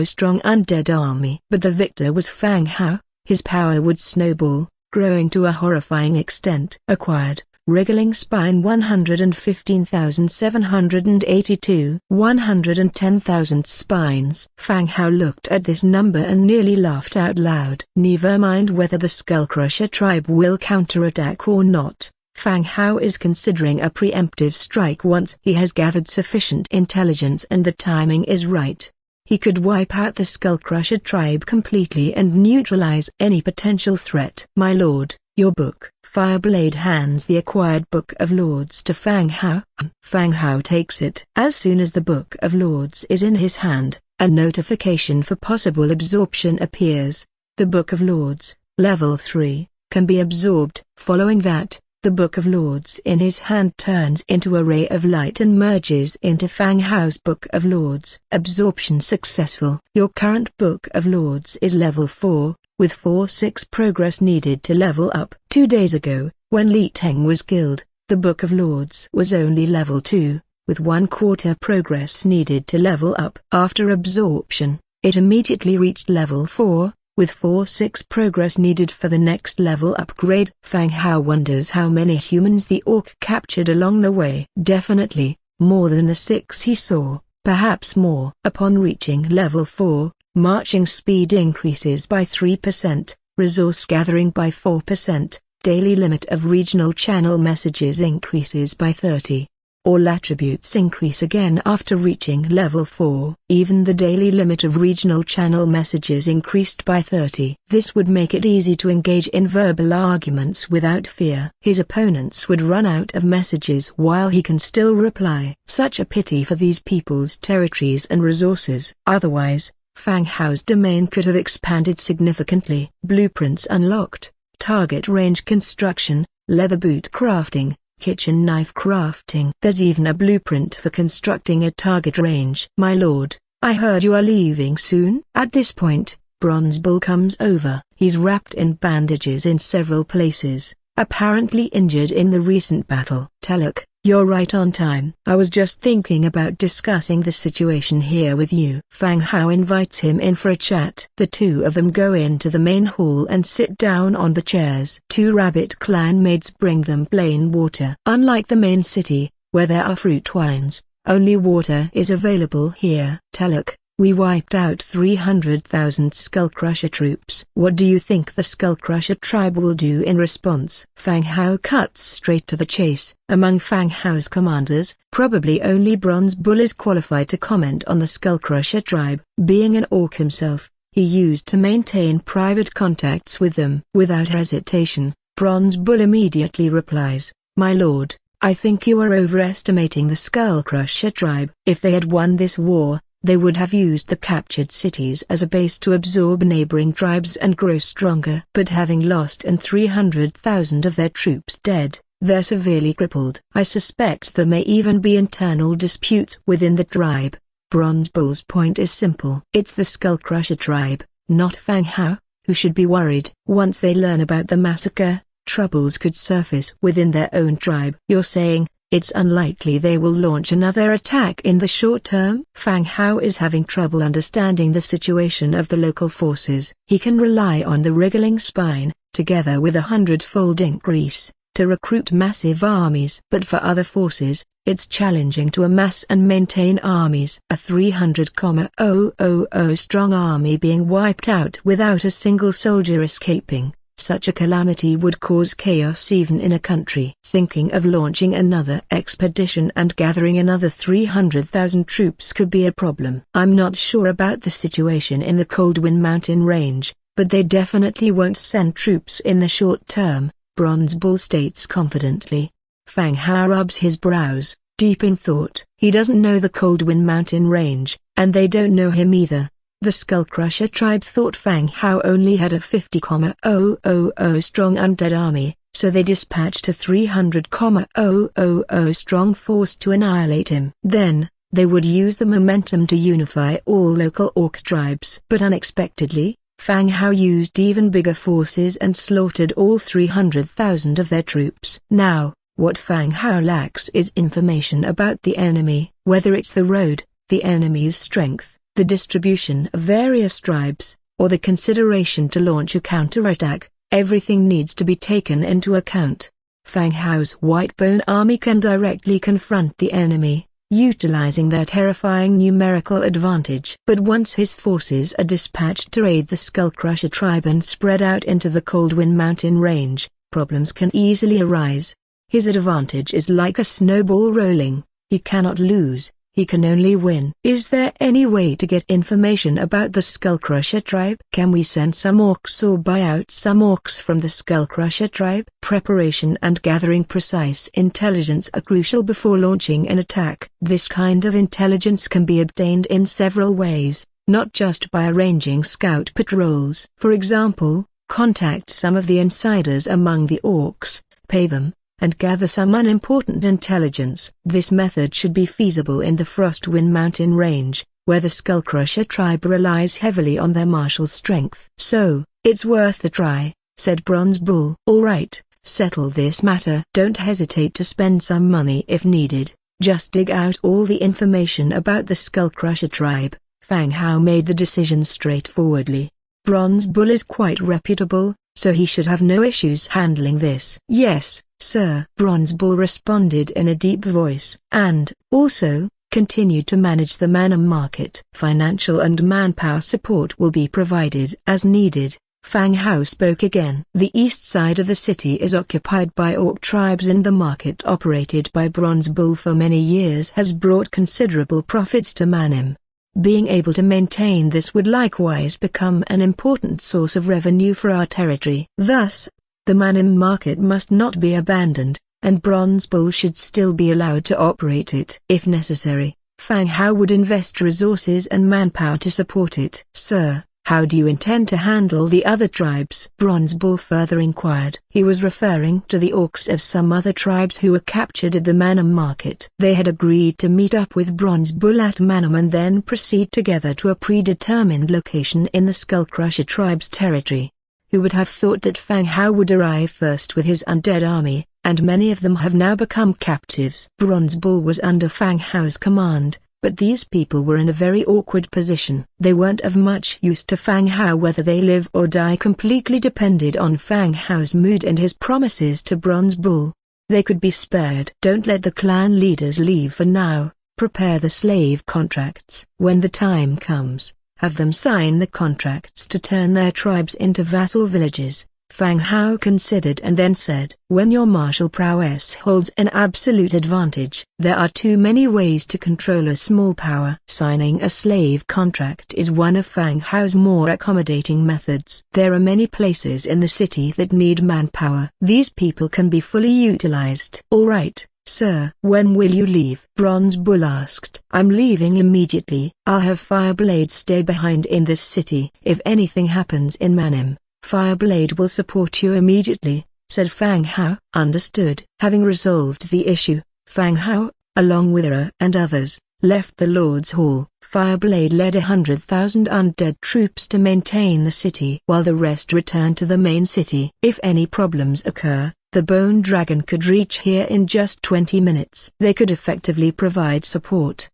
strong undead army. But the victor was Fang Hao. His power would snowball, growing to a horrifying extent. Acquired, wriggling spine 115,782. 110,000 spines. Fang Hao looked at this number and nearly laughed out loud. Never mind whether the Skullcrusher tribe will counterattack or not. Fang Hao is considering a preemptive strike once he has gathered sufficient intelligence and the timing is right. He could wipe out the Skullcrusher tribe completely and neutralize any potential threat. My lord, your book. Fireblade hands the acquired Book of Lords to Fang Hao. Fang Hao takes it. As soon as the Book of Lords is in his hand, a notification for possible absorption appears. The Book of Lords, level 3, can be absorbed. Following that, the Book of Lords in his hand turns into a ray of light and merges into Fang Hao's Book of Lords. Absorption successful. Your current Book of Lords is level 4, with 4/6 progress needed to level up. 2 days ago, when Li Teng was killed, the Book of Lords was only level 2, with 1/4 progress needed to level up. After absorption, it immediately reached level 4, with 4/6 progress needed for the next level upgrade. Fang Hao wonders how many humans the orc captured along the way. Definitely, more than the 6 he saw, perhaps more. Upon reaching level 4, marching speed increases by 3%, resource gathering by 4%, daily limit of regional channel messages increases by 30. All attributes increase again after reaching level 4. Even the daily limit of regional channel messages increased by 30. This would make it easy to engage in verbal arguments without fear. His opponents would run out of messages while he can still reply. Such a pity for these people's territories and resources. Otherwise, Fang Hao's domain could have expanded significantly. Blueprints unlocked, target range construction, leather boot crafting, kitchen knife crafting. There's even a blueprint for constructing a target range. My lord, I heard you are leaving soon. At this point, Bronze Bull comes over. He's wrapped in bandages in several places, apparently injured in the recent battle. Taluk, you're right on time. I was just thinking about discussing the situation here with you. Fang Hao invites him in for a chat. The two of them go into the main hall and sit down on the chairs. 2 rabbit clan maids bring them plain water. Unlike the main city, where there are fruit wines, only water is available here. Taluk, we wiped out 300,000 Skullcrusher troops. What do you think the Skullcrusher tribe will do in response? Fang Hao cuts straight to the chase. Among Fang Hao's commanders, probably only Bronze Bull is qualified to comment on the Skullcrusher tribe. Being an orc himself, he used to maintain private contacts with them. Without hesitation, Bronze Bull immediately replies, My lord, I think you are overestimating the Skullcrusher tribe. If they had won this war, they would have used the captured cities as a base to absorb neighboring tribes and grow stronger. But having lost and 300,000 of their troops dead, they're severely crippled. I suspect there may even be internal disputes within the tribe. Bronze Bull's point is simple. It's the Skullcrusher tribe, not Fang Hao, who should be worried. Once they learn about the massacre, troubles could surface within their own tribe. You're saying, it's unlikely they will launch another attack in the short term? Fang Hao is having trouble understanding the situation of the local forces. He can rely on the wriggling spine, together with a hundredfold increase, to recruit massive armies. But for other forces, it's challenging to amass and maintain armies. A 300,000 strong army being wiped out without a single soldier escaping. Such a calamity would cause chaos even in a country. Thinking of launching another expedition and gathering another 300,000 troops could be a problem. I'm not sure about the situation in the Coldwind Mountain range, but they definitely won't send troops in the short term, Bronze Bull states confidently. Fang Hao rubs his brows, deep in thought. He doesn't know the Coldwind Mountain range, and they don't know him either. The Skullcrusher tribe thought Fang Hao only had a 50,000 strong undead army, so they dispatched a 300,000 strong force to annihilate him. Then, they would use the momentum to unify all local orc tribes. But unexpectedly, Fang Hao used even bigger forces and slaughtered all 300,000 of their troops. Now, What Fang Hao lacks is information about the enemy, whether it's the road, the enemy's strength, the distribution of various tribes, or the consideration to launch a counterattack. Everything needs to be taken into account. Fang Hao's White Bone army can directly confront the enemy, utilizing their terrifying numerical advantage. But once his forces are dispatched to raid the Skullcrusher tribe and spread out into the Coldwind Mountain range, problems can easily arise. His advantage is like a snowball rolling. He cannot lose, he can only win. Is there any way to get information about the Skullcrusher tribe? Can we send some orcs or buy out some orcs from the Skullcrusher tribe? Preparation and gathering precise intelligence are crucial before launching an attack. This kind of intelligence can be obtained in several ways, not just by arranging scout patrols. For example, contact some of the insiders among the orcs, pay them, and gather some unimportant intelligence. This method should be feasible in the Frostwind Mountain range, where the Skullcrusher tribe relies heavily on their martial strength. So, it's worth a try, said Bronze Bull. All right, settle this matter. Don't hesitate to spend some money if needed. Just dig out all the information about the Skullcrusher tribe. Fang Hao made the decision straightforwardly. Bronze Bull is quite reputable, so he should have no issues handling this. Yes, sir, Bronze Bull responded in a deep voice, and, also, continued to manage the mana market. Financial and manpower support will be provided as needed. Fang Hao spoke again. The east side of the city is occupied by orc tribes and the market operated by Bronze Bull for many years has brought considerable profits to Manim. Being able to maintain this would likewise become an important source of revenue for our territory. Thus, the Manim market must not be abandoned, and Bronze Bull should still be allowed to operate it. If necessary, Fang Hao would invest resources and manpower to support it. Sir, how do you intend to handle the other tribes? Bronze Bull further inquired. He was referring to the orcs of some other tribes who were captured at the Manim market. They had agreed to meet up with Bronze Bull at Manim and then proceed together to a predetermined location in the Skullcrusher tribe's territory. Who would have thought that Fang Hao would arrive first with his undead army, and many of them have now become captives. Bronze Bull was under Fang Hao's command, but these people were in a very awkward position. They weren't of much use to Fang Hao. Whether they live or die completely depended on Fang Hao's mood and his promises to Bronze Bull. They could be spared. Don't let the clan leaders leave for now. Prepare the slave contracts. When the time comes, have them sign the contracts to turn their tribes into vassal villages. Fang Hao considered and then said, when your martial prowess holds an absolute advantage, there are too many ways to control a small power. Signing a slave contract is one of Fang Hao's more accommodating methods. There are many places in the city that need manpower. These people can be fully utilized. All right, sir. When will you leave? Bronze Bull asked. I'm leaving immediately. I'll have Fireblade stay behind in this city. If anything happens in Manim, Fireblade will support you immediately, said Fang Hao. Understood. Having resolved the issue, Fang Hao, along with Ira and others, left the Lord's Hall. Fireblade led 100,000 undead troops to maintain the city while the rest returned to the main city. If any problems occur, the Bone Dragon could reach here in just 20 minutes. They could effectively provide support.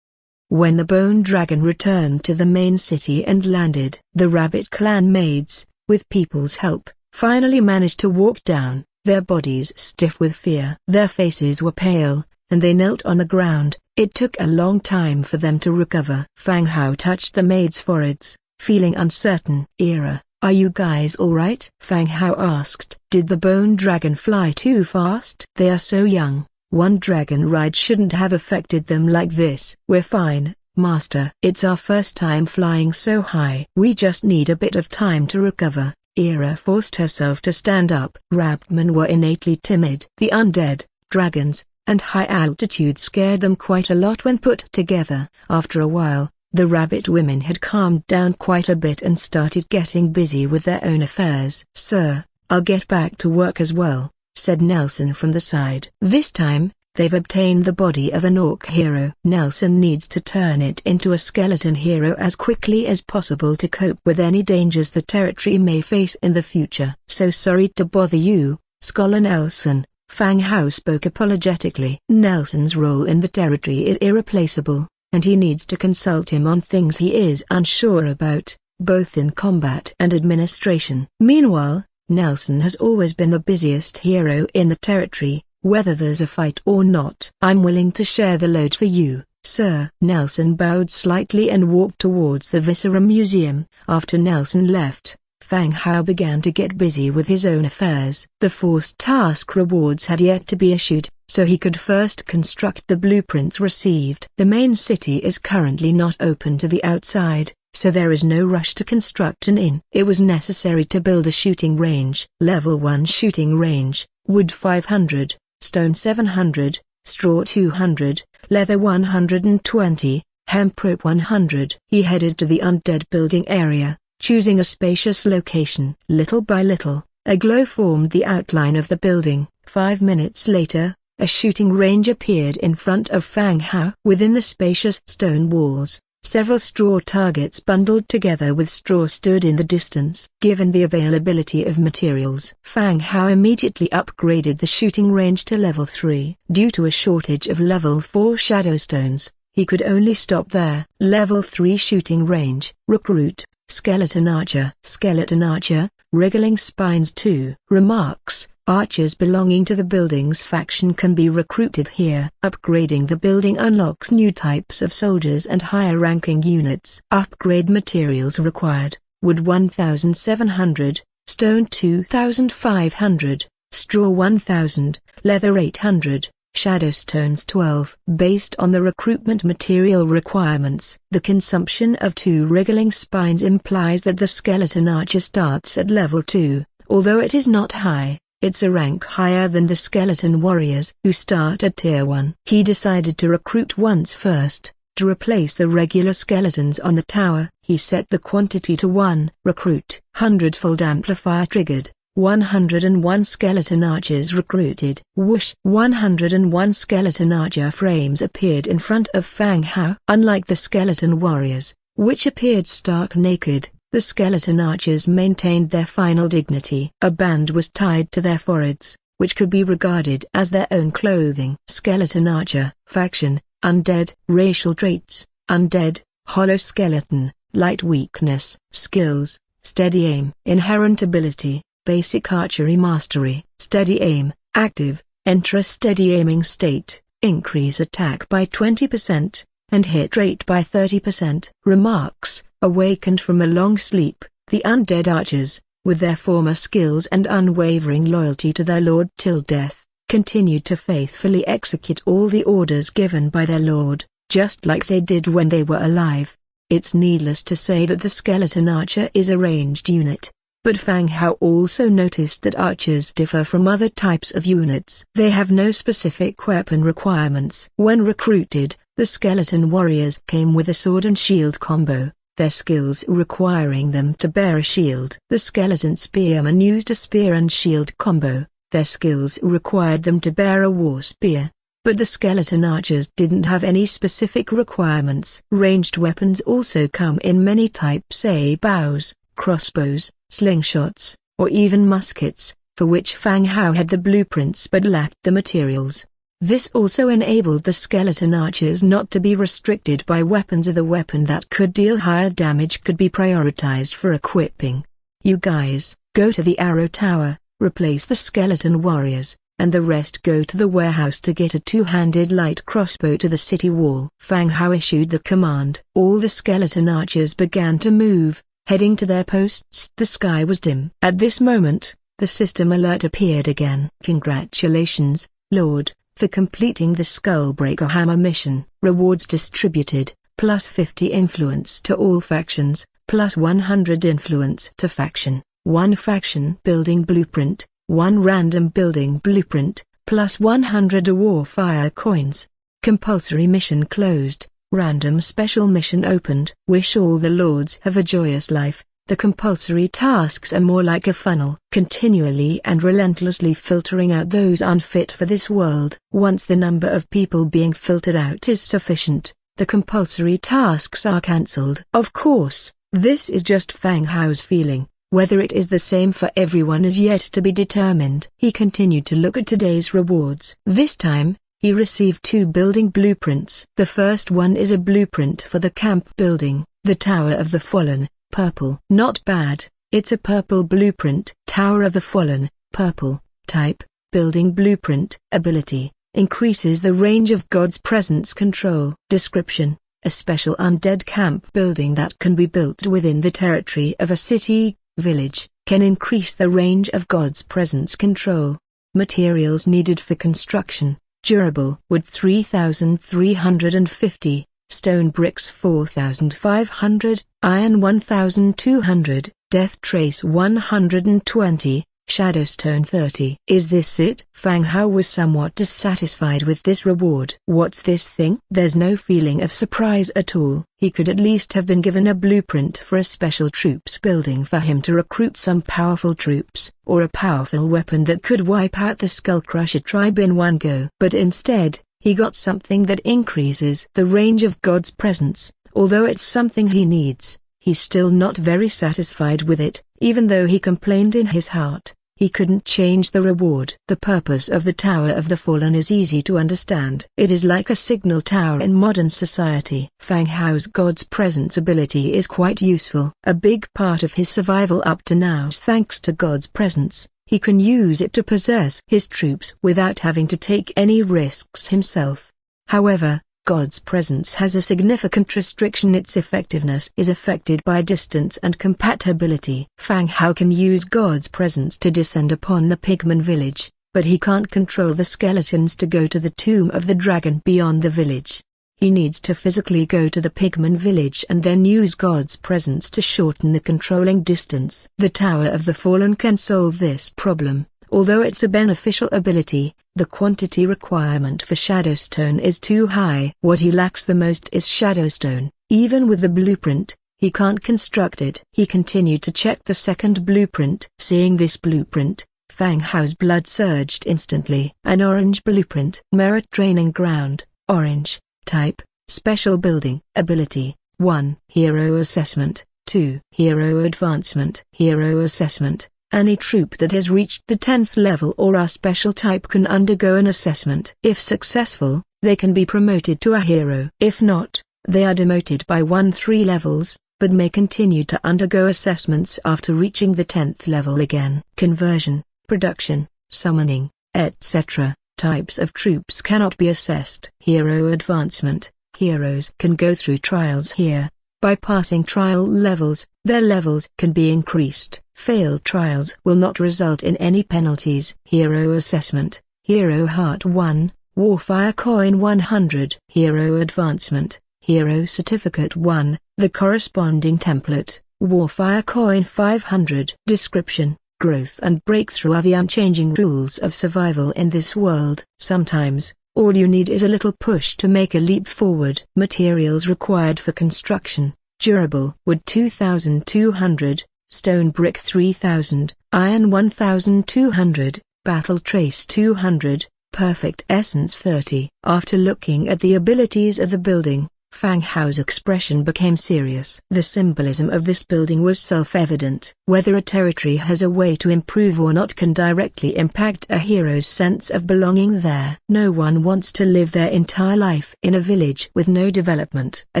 When the Bone Dragon returned to the main city and landed, the Rabbit Clan maids, with people's help, finally managed to walk down, their bodies stiff with fear. Their faces were pale, and they knelt on the ground. It took a long time for them to recover. Fang Hao touched the maids' foreheads, feeling uncertain. Ira, are you guys all right? Fang Hao asked. Did the Bone Dragon fly too fast? They are so young. One dragon ride shouldn't have affected them like this. We're fine, Master. It's our first time flying so high. We just need a bit of time to recover. Ira forced herself to stand up. Rabmen were innately timid. The undead, dragons, and high altitude scared them quite a lot when put together. After a while, the rabbit women had calmed down quite a bit and started getting busy with their own affairs. Sir, I'll get back to work as well, said Nelson from the side. This time, they've obtained the body of an orc hero. Nelson needs to turn it into a skeleton hero as quickly as possible to cope with any dangers the territory may face in the future. So sorry to bother you, Scholar Nelson, Fang Hao spoke apologetically. Nelson's role in the territory is irreplaceable, and he needs to consult him on things he is unsure about, both in combat and administration. Meanwhile, Nelson has always been the busiest hero in the territory, whether there's a fight or not. I'm willing to share the load for you, sir. Nelson bowed slightly and walked towards the Viscera Museum. After Nelson left, Fang Hao began to get busy with his own affairs. The forced task rewards had yet to be issued, so he could first construct the blueprints received. The main city is currently not open to the outside, so there is no rush to construct an inn. It was necessary to build a shooting range. Level 1 shooting range, wood 500, stone 700, straw 200, leather 120, hemp rope 100. He headed to the Undead building area, choosing a spacious location. Little by little, a glow formed the outline of the building. 5 minutes later, a shooting range appeared in front of Fang Hao. Within the spacious stone walls, several straw targets bundled together with straw stood in the distance. Given the availability of materials, Fang Hao immediately upgraded the shooting range to level 3. Due to a shortage of level 4 shadow stones, he could only stop there. Level 3 shooting range. Recruit, Skeleton Archer. Skeleton Archer, Wriggling Spines 2. Remarks: archers belonging to the building's faction can be recruited here. Upgrading the building unlocks new types of soldiers and higher-ranking units. Upgrade materials required: wood 1,700, stone 2,500, straw 1,000, leather 800, shadow stones 12. Based on the recruitment material requirements, the consumption of 2 wriggling spines implies that the skeleton archer starts at level 2, although it is not high. It's a rank higher than the skeleton warriors who start at tier 1. He decided to recruit once first, to replace the regular skeletons on the tower. He set the quantity to 1. Recruit. Hundredfold amplifier triggered. 101 skeleton archers recruited. Whoosh! 101 skeleton archer frames appeared in front of Fang Hao. Unlike the skeleton warriors, which appeared stark naked, the skeleton archers maintained their final dignity. A band was tied to their foreheads, which could be regarded as their own clothing. Skeleton Archer, Faction, Undead. Racial traits: Undead, Hollow Skeleton, Light Weakness. Skills: Steady Aim. Inherent ability: Basic Archery Mastery. Steady Aim, Active. Enter a steady aiming state, increase attack by 20%, and hit rate by 30%. Remarks: awakened from a long sleep, the undead archers, with their former skills and unwavering loyalty to their lord till death, continued to faithfully execute all the orders given by their lord, just like they did when they were alive. It's needless to say that the skeleton archer is a ranged unit. But Fang Hao also noticed that archers differ from other types of units. They have no specific weapon requirements. When recruited, the skeleton warriors came with a sword and shield combo, their skills requiring them to bear a shield. The skeleton spearmen used a spear and shield combo, their skills required them to bear a war spear. But the skeleton archers didn't have any specific requirements. Ranged weapons also come in many types, say bows, crossbows, slingshots, or even muskets, for which Fang Hao had the blueprints but lacked the materials. This also enabled the skeleton archers not to be restricted by weapons. The weapon that could deal higher damage could be prioritized for equipping. You guys, go to the arrow tower, replace the skeleton warriors, and the rest go to the warehouse to get a two-handed light crossbow to the city wall. Fang Hao issued the command. All the skeleton archers began to move, heading to their posts. The sky was dim. At this moment, the system alert appeared again. Congratulations, Lord, for completing the Skullbreaker Hammer mission. Rewards distributed, plus 50 influence to all factions, plus 100 influence to faction. 1 faction building blueprint, 1 random building blueprint, plus 100 warfire coins. Compulsory mission closed. Random special mission opened. Wish all the lords have a joyous life. The compulsory tasks are more like a funnel, continually and relentlessly filtering out those unfit for this world. Once the number of people being filtered out is sufficient, the compulsory tasks are cancelled. Of course, this is just Fang Hao's feeling, Whether it is the same for everyone is yet to be determined. He continued to look at today's rewards. This time, he received 2 building blueprints. The first one is a blueprint for the camp building, the Tower of the Fallen, purple. Not bad, it's a purple blueprint. Tower of the Fallen, purple, type, building blueprint. Ability, increases the range of God's presence control. Description, a special undead camp building that can be built within the territory of a city, village, can increase the range of God's presence control. Materials needed for construction: durable wood 3,350, stone bricks 4,500, iron 1,200, death trace 120, shadowstone 30. Is this it? Fang Hao was somewhat dissatisfied with this reward. What's this thing? There's no feeling of surprise at all. He could at least have been given a blueprint for a special troops building for him to recruit some powerful troops, or a powerful weapon that could wipe out the Skullcrusher tribe in one go. But instead, he got something that increases the range of God's presence. Although it's something he needs, he's still not very satisfied with it. Even though he complained in his heart, he couldn't change the reward. The purpose of the Tower of the Fallen is easy to understand. It is like a signal tower in modern society. Fang Hao's God's presence ability is quite useful. A big part of his survival up to now is thanks to God's presence. He can use it to possess his troops without having to take any risks himself. However, God's presence has a significant restriction. Its effectiveness is affected by distance and compatibility. Fang Hao can use God's presence to descend upon the pigman village, but he can't control the skeletons to go to the tomb of the dragon beyond the village. He needs to physically go to the pigman village and then use God's presence to shorten the controlling distance. The Tower of the Fallen can solve this problem. Although it's a beneficial ability, the quantity requirement for Shadowstone is too high. What he lacks the most is Shadowstone. Even with the blueprint, he can't construct it. He continued to check the second blueprint. Seeing this blueprint, Fang Hao's blood surged instantly. An orange blueprint. Merit training ground, orange, type, special building. Ability, 1. Hero assessment, 2. Hero advancement. Hero assessment. Any troop that has reached the 10th level or a special type can undergo an assessment. If successful, they can be promoted to a hero. If not, they are demoted by 1-3 levels, but may continue to undergo assessments after reaching the 10th level again. Conversion, production, summoning, etc. Types of troops cannot be assessed. Hero advancement. Heroes can go through trials here. By passing trial levels, their levels can be increased. Failed trials will not result in any penalties. Hero assessment. Hero Heart 1, Warfire Coin 100. Hero advancement. Hero Certificate 1, the corresponding template, Warfire Coin 500. Description: growth and breakthrough are the unchanging rules of survival in this world. Sometimes, all you need is a little push to make a leap forward. Materials required for construction: durable wood 2,200, stone brick 3,000, iron 1,200, battle trace 200, perfect essence 30. After looking at the abilities of the building, Fang Hao's expression became serious. The symbolism of this building was self-evident. Whether a territory has a way to improve or not can directly impact a hero's sense of belonging there. No one wants to live their entire life in a village with no development. A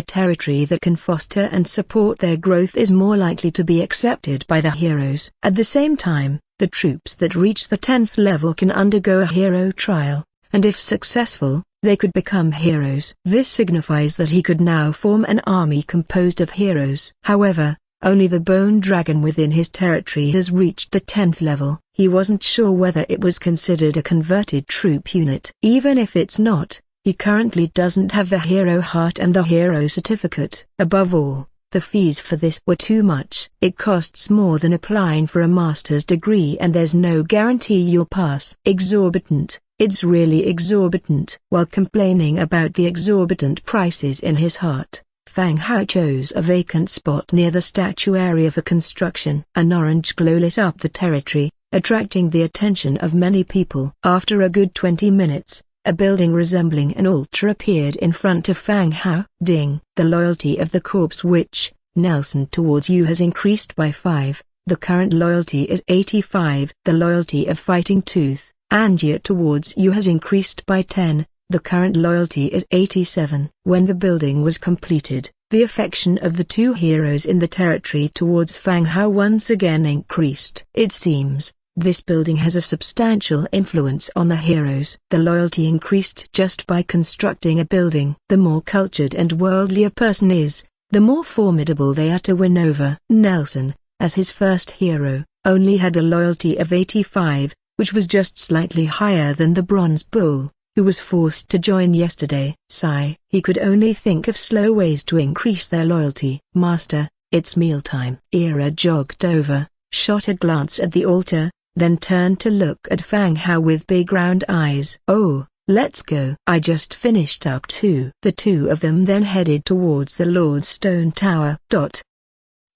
territory that can foster and support their growth is more likely to be accepted by the heroes. At the same time, the troops that reach the 10th level can undergo a hero trial, and if successful, they could become heroes. This signifies that he could now form an army composed of heroes. However, only the bone dragon within his territory has reached the 10th level. He wasn't sure whether it was considered a converted troop unit. Even if it's not, he currently doesn't have the hero heart and the hero certificate. Above all, the fees for this were too much. It costs more than applying for a master's degree, and there's no guarantee you'll pass. Exorbitant. It's really exorbitant. While complaining about the exorbitant prices in his heart, Fang Hao chose a vacant spot near the statue area for construction. An orange glow lit up the territory, attracting the attention of many people. After a good 20 minutes, a building resembling an altar appeared in front of Fang Hao. Ding! The loyalty of the corpse which, Nelson, towards you has increased by 5. The current loyalty is 85. The loyalty of Fighting Tooth, Angia towards you has increased by 10. The current loyalty is 87. When the building was completed, the affection of the two heroes in the territory towards Fang Hao once again increased. It seems, this building has a substantial influence on the heroes. The loyalty increased just by constructing a building. The more cultured and worldly a person is, the more formidable they are to win over. Nelson, as his first hero, only had a loyalty of 85, which was just slightly higher than the Bronze Bull, who was forced to join yesterday. Sigh. He could only think of slow ways to increase their loyalty. Master, it's mealtime. Ira jogged over, shot a glance at the altar, then turned to look at Fang Hao with big round eyes. Oh, let's go. I just finished up too. The two of them then headed towards the Lord's Stone Tower.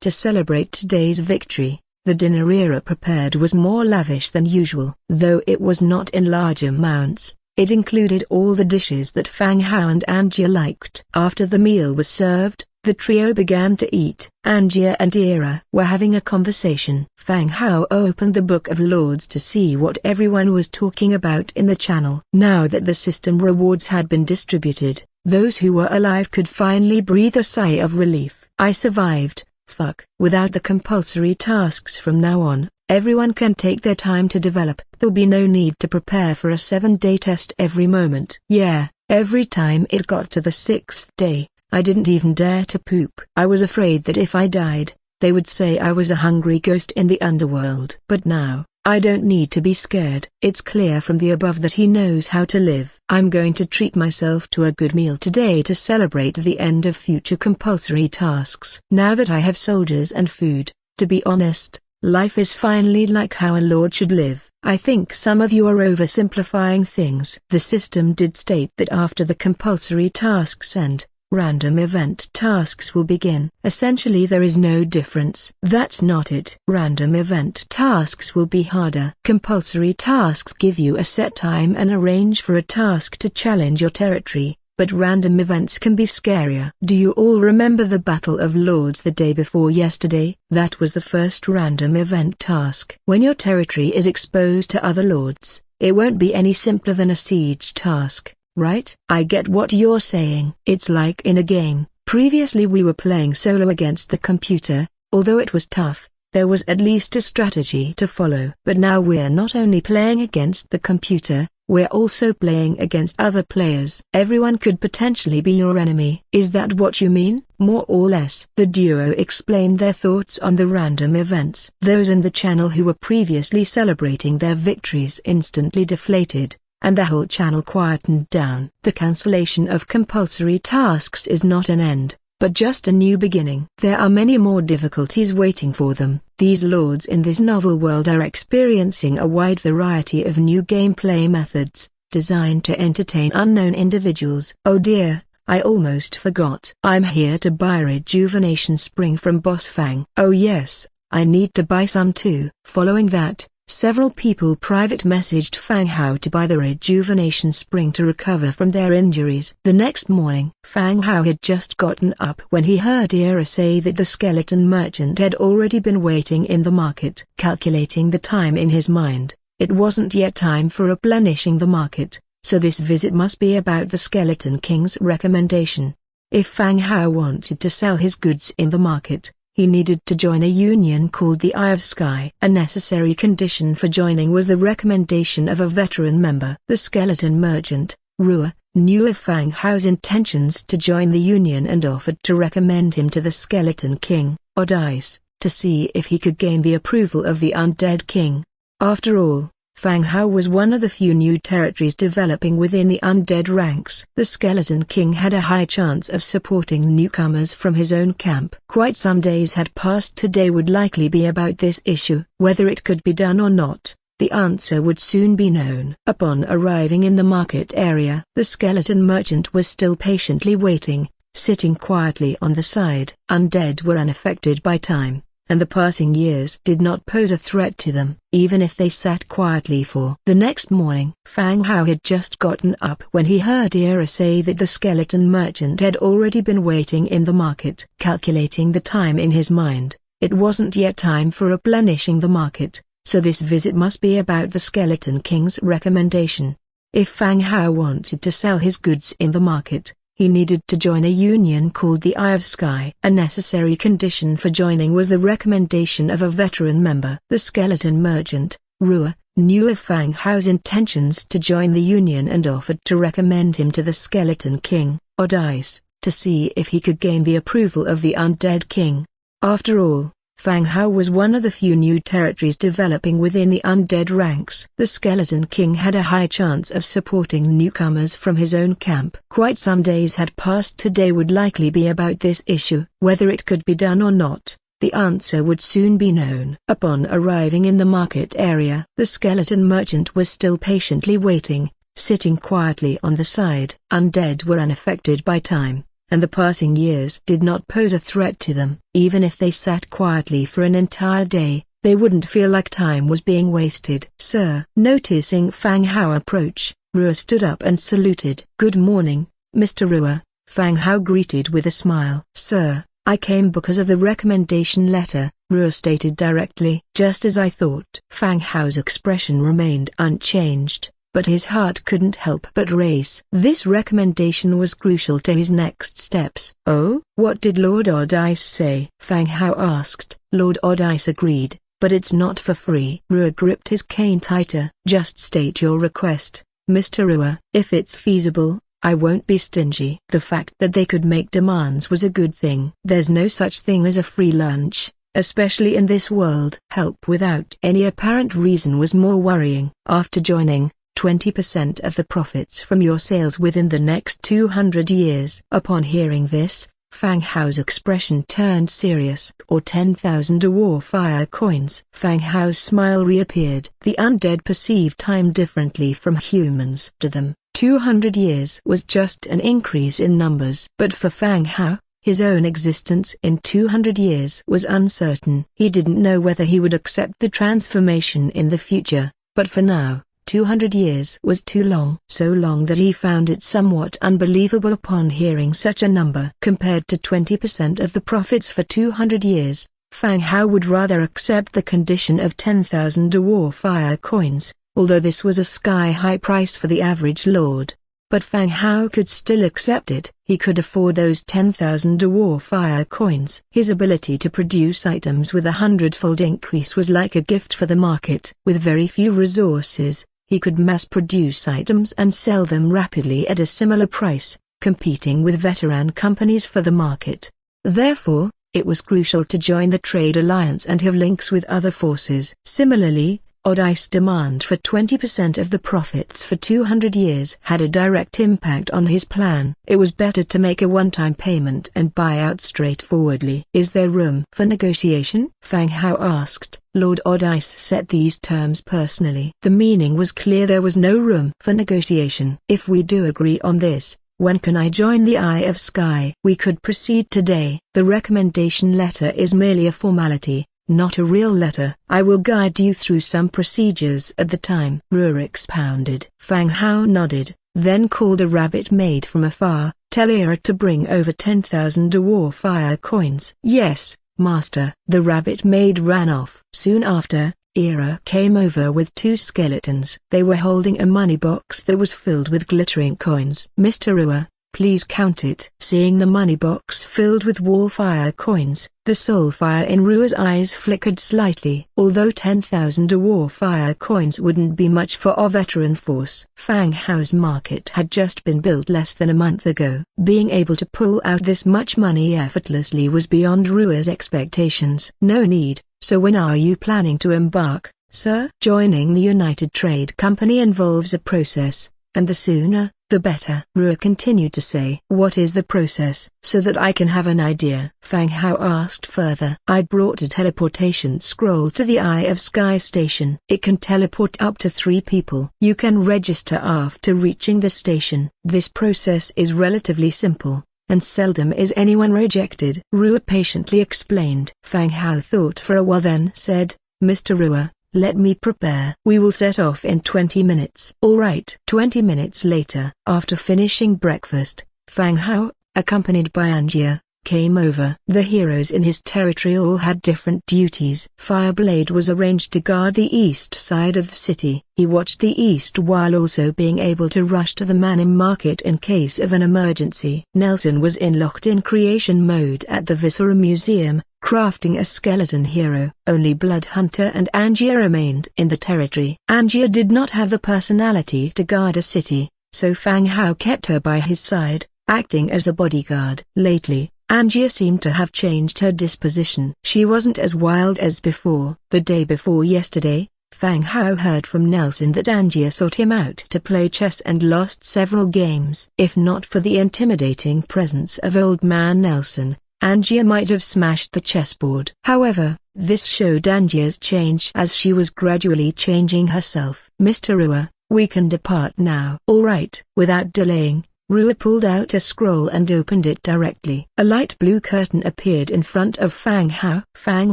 To celebrate today's victory, the dinner Ira prepared was more lavish than usual. Though it was not in large amounts, it included all the dishes that Fang Hao and Angia liked. After the meal was served, the trio began to eat. Angia and Ira were having a conversation. Fang Hao opened the Book of Lords to see what everyone was talking about in the channel. Now that the system rewards had been distributed, those who were alive could finally breathe a sigh of relief. I survived. Fuck. Without the compulsory tasks from now on, everyone can take their time to develop. There'll be no need to prepare for a 7-day test every moment. Yeah, every time it got to the 6th day, I didn't even dare to poop. I was afraid that if I died, they would say I was a hungry ghost in the underworld. But now, I don't need to be scared. It's clear from the above that he knows how to live. I'm going to treat myself to a good meal today to celebrate the end of future compulsory tasks. Now that I have soldiers and food, to be honest, life is finally like how a lord should live. I think some of you are oversimplifying things. The system did state that after the compulsory tasks end, random event tasks will begin. Essentially there is no difference. That's not it. Random event tasks will be harder. Compulsory tasks give you a set time and a range for a task to challenge your territory, but random events can be scarier. Do you all remember the Battle of Lords the day before yesterday? That was the first random event task. When your territory is exposed to other lords, it won't be any simpler than a siege task. Right? I get what you're saying. It's like in a game. Previously we were playing solo against the computer, although it was tough, there was at least a strategy to follow. But now we're not only playing against the computer, we're also playing against other players. Everyone could potentially be your enemy. Is that what you mean? More or less. The duo explained their thoughts on the random events. Those in the channel who were previously celebrating their victories instantly deflated, and the whole channel quietened down. The cancellation of compulsory tasks is not an end, but just a new beginning. There are many more difficulties waiting for them. These lords in this novel world are experiencing a wide variety of new gameplay methods, designed to entertain unknown individuals. Oh dear, I almost forgot. I'm here to buy Rejuvenation Spring from Boss Fang. Oh yes, I need to buy some too. Following that, several people private messaged Fang Hao to buy the Rejuvenation Spring to recover from their injuries. The next morning, Fang Hao had just gotten up when he heard Ira say that the skeleton merchant had already been waiting in the market. Calculating the time in his mind, it wasn't yet time for replenishing the market, so this visit must be about the Skeleton King's recommendation. If Fang Hao wanted to sell his goods in the market, he needed to join a union called the Eye of Sky. A necessary condition for joining was the recommendation of a veteran member. The skeleton merchant, Rua, knew of Fang Hao's intentions to join the union and offered to recommend him to the Skeleton King, Odice, to see if he could gain the approval of the Undead King. After all, Fang Hao was one of the few new territories developing within the undead ranks. The Skeleton King had a high chance of supporting newcomers from his own camp. Quite some days had passed. Today would likely be about this issue. Whether it could be done or not, the answer would soon be known. Upon arriving in the market area, the skeleton merchant was still patiently waiting, sitting quietly on the side. Undead were unaffected by time, and the passing years did not pose a threat to them, even if they sat quietly for. The next morning, Fang Hao had just gotten up when he heard Ira say that the skeleton merchant had already been waiting in the market. Calculating the time in his mind, It wasn't yet time for replenishing the market, so this visit must be about the Skeleton King's recommendation. If Fang Hao wanted to sell his goods in the market, he needed to join a union called the Eye of Sky. A necessary condition for joining was the recommendation of a veteran member. The skeleton merchant, Rua, knew of Fang Hao's intentions to join the union and offered to recommend him to the Skeleton King, Odice, to see if he could gain the approval of the Undead King. After all, Fang Hao was one of the few new territories developing within the undead ranks. The Skeleton King had a high chance of supporting newcomers from his own camp. Quite some days had passed. Today would likely be about this issue. Whether it could be done or not, the answer would soon be known. Upon arriving in the market area, the skeleton merchant was still patiently waiting, sitting quietly on the side. Undead were unaffected by time, and the passing years did not pose a threat to them. Even if they sat quietly for an entire day, they wouldn't feel like time was being wasted. Sir. Noticing Fang Hao approach, Rua stood up and saluted. Good morning, Mr. Rua, Fang Hao greeted with a smile. Sir, I came because of the recommendation letter, Rua stated directly. Just as I thought. Fang Hao's expression remained unchanged, but his heart couldn't help but race. This recommendation was crucial to his next steps. Oh? What did Lord Odice say? Fang Hao asked. Lord Odice agreed, but it's not for free. Rua gripped his cane tighter. Just state your request, Mr. Rua. If it's feasible, I won't be stingy. The fact that they could make demands was a good thing. There's no such thing as a free lunch, especially in this world. Help without any apparent reason was more worrying. After joining, 20% of the profits from your sales within the next 200 years. Upon hearing this, Fang Hao's expression turned serious. Or 10,000 war fire coins. Fang Hao's smile reappeared. The undead perceive time differently from humans. To them, 200 years was just an increase in numbers. But for Fang Hao, his own existence in 200 years was uncertain. He didn't know whether he would accept the transformation in the future, but for now, 200 years was too long. So long that he found it somewhat unbelievable upon hearing such a number. Compared to 20% of the profits for 200 years, Fang Hao would rather accept the condition of 10,000 war fire coins, although this was a sky-high price for the average lord. But Fang Hao could still accept it. He could afford those 10,000 war fire coins. His ability to produce items with a hundredfold increase was like a gift for the market. With very few resources, he could mass-produce items and sell them rapidly at a similar price, competing with veteran companies for the market. Therefore, it was crucial to join the trade alliance and have links with other forces. Similarly, Odice's demand for 20% of the profits for 200 years had a direct impact on his plan. It was better to make a one-time payment and buy out straightforwardly. Is there room for negotiation? Fang Hao asked. Lord Odice set these terms personally. The meaning was clear. There was no room for negotiation. If we do agree on this, when can I join the Eye of Sky? We could proceed today. The recommendation letter is merely a formality, not a real letter. I will guide you through some procedures at the time. Rua expounded. Fang Hao nodded, then called a rabbit maid from afar. Tell Ira to bring over 10,000 war fire coins. Yes, master. The rabbit maid ran off. Soon after, Ira came over with two skeletons. They were holding a money box that was filled with glittering coins. Mr. Rua, please count it. Seeing the money box filled with warfire coins, the soul fire in Rua's eyes flickered slightly. Although 10,000 warfire coins wouldn't be much for a veteran force. Fang Hao's market had just been built less than a month ago. Being able to pull out this much money effortlessly was beyond Rua's expectations. No need. So when are you planning to embark, sir? Joining the United Trade Company involves a process, and the sooner, the better. Rua continued to say. What is the process? So that I can have an idea. Fang Hao asked further. I brought a teleportation scroll to the Eye of Sky station. It can teleport up to 3 people. You can register after reaching the station. This process is relatively simple, and seldom is anyone rejected. Rua patiently explained. Fang Hao thought for a while, then said, Mr. Rua, let me prepare. We will set off in 20 minutes. All right. 20 minutes later, after finishing breakfast, Fang Hao, accompanied by Angia, came over. The heroes in his territory all had different duties. Fireblade was arranged to guard the east side of the city. He watched the east while also being able to rush to the Manim market in case of an emergency. Nelson was in locked-in creation mode at the Viscera Museum, crafting a skeleton hero. Only Blood Hunter and Angia remained in the territory. Angia did not have the personality to guard a city, so Fang Hao kept her by his side, acting as a bodyguard. Lately, Angia seemed to have changed her disposition. She wasn't as wild as before. The day before yesterday, Fang Hao heard from Nelson that Angia sought him out to play chess and lost several games. If not for the intimidating presence of Old Man Nelson, Angia might have smashed the chessboard. However, this showed Angia's change as she was gradually changing herself. "Mr. Rua, we can depart now." "All right." Without delaying, Rua pulled out a scroll and opened it directly. A light blue curtain appeared in front of Fang Hao. Fang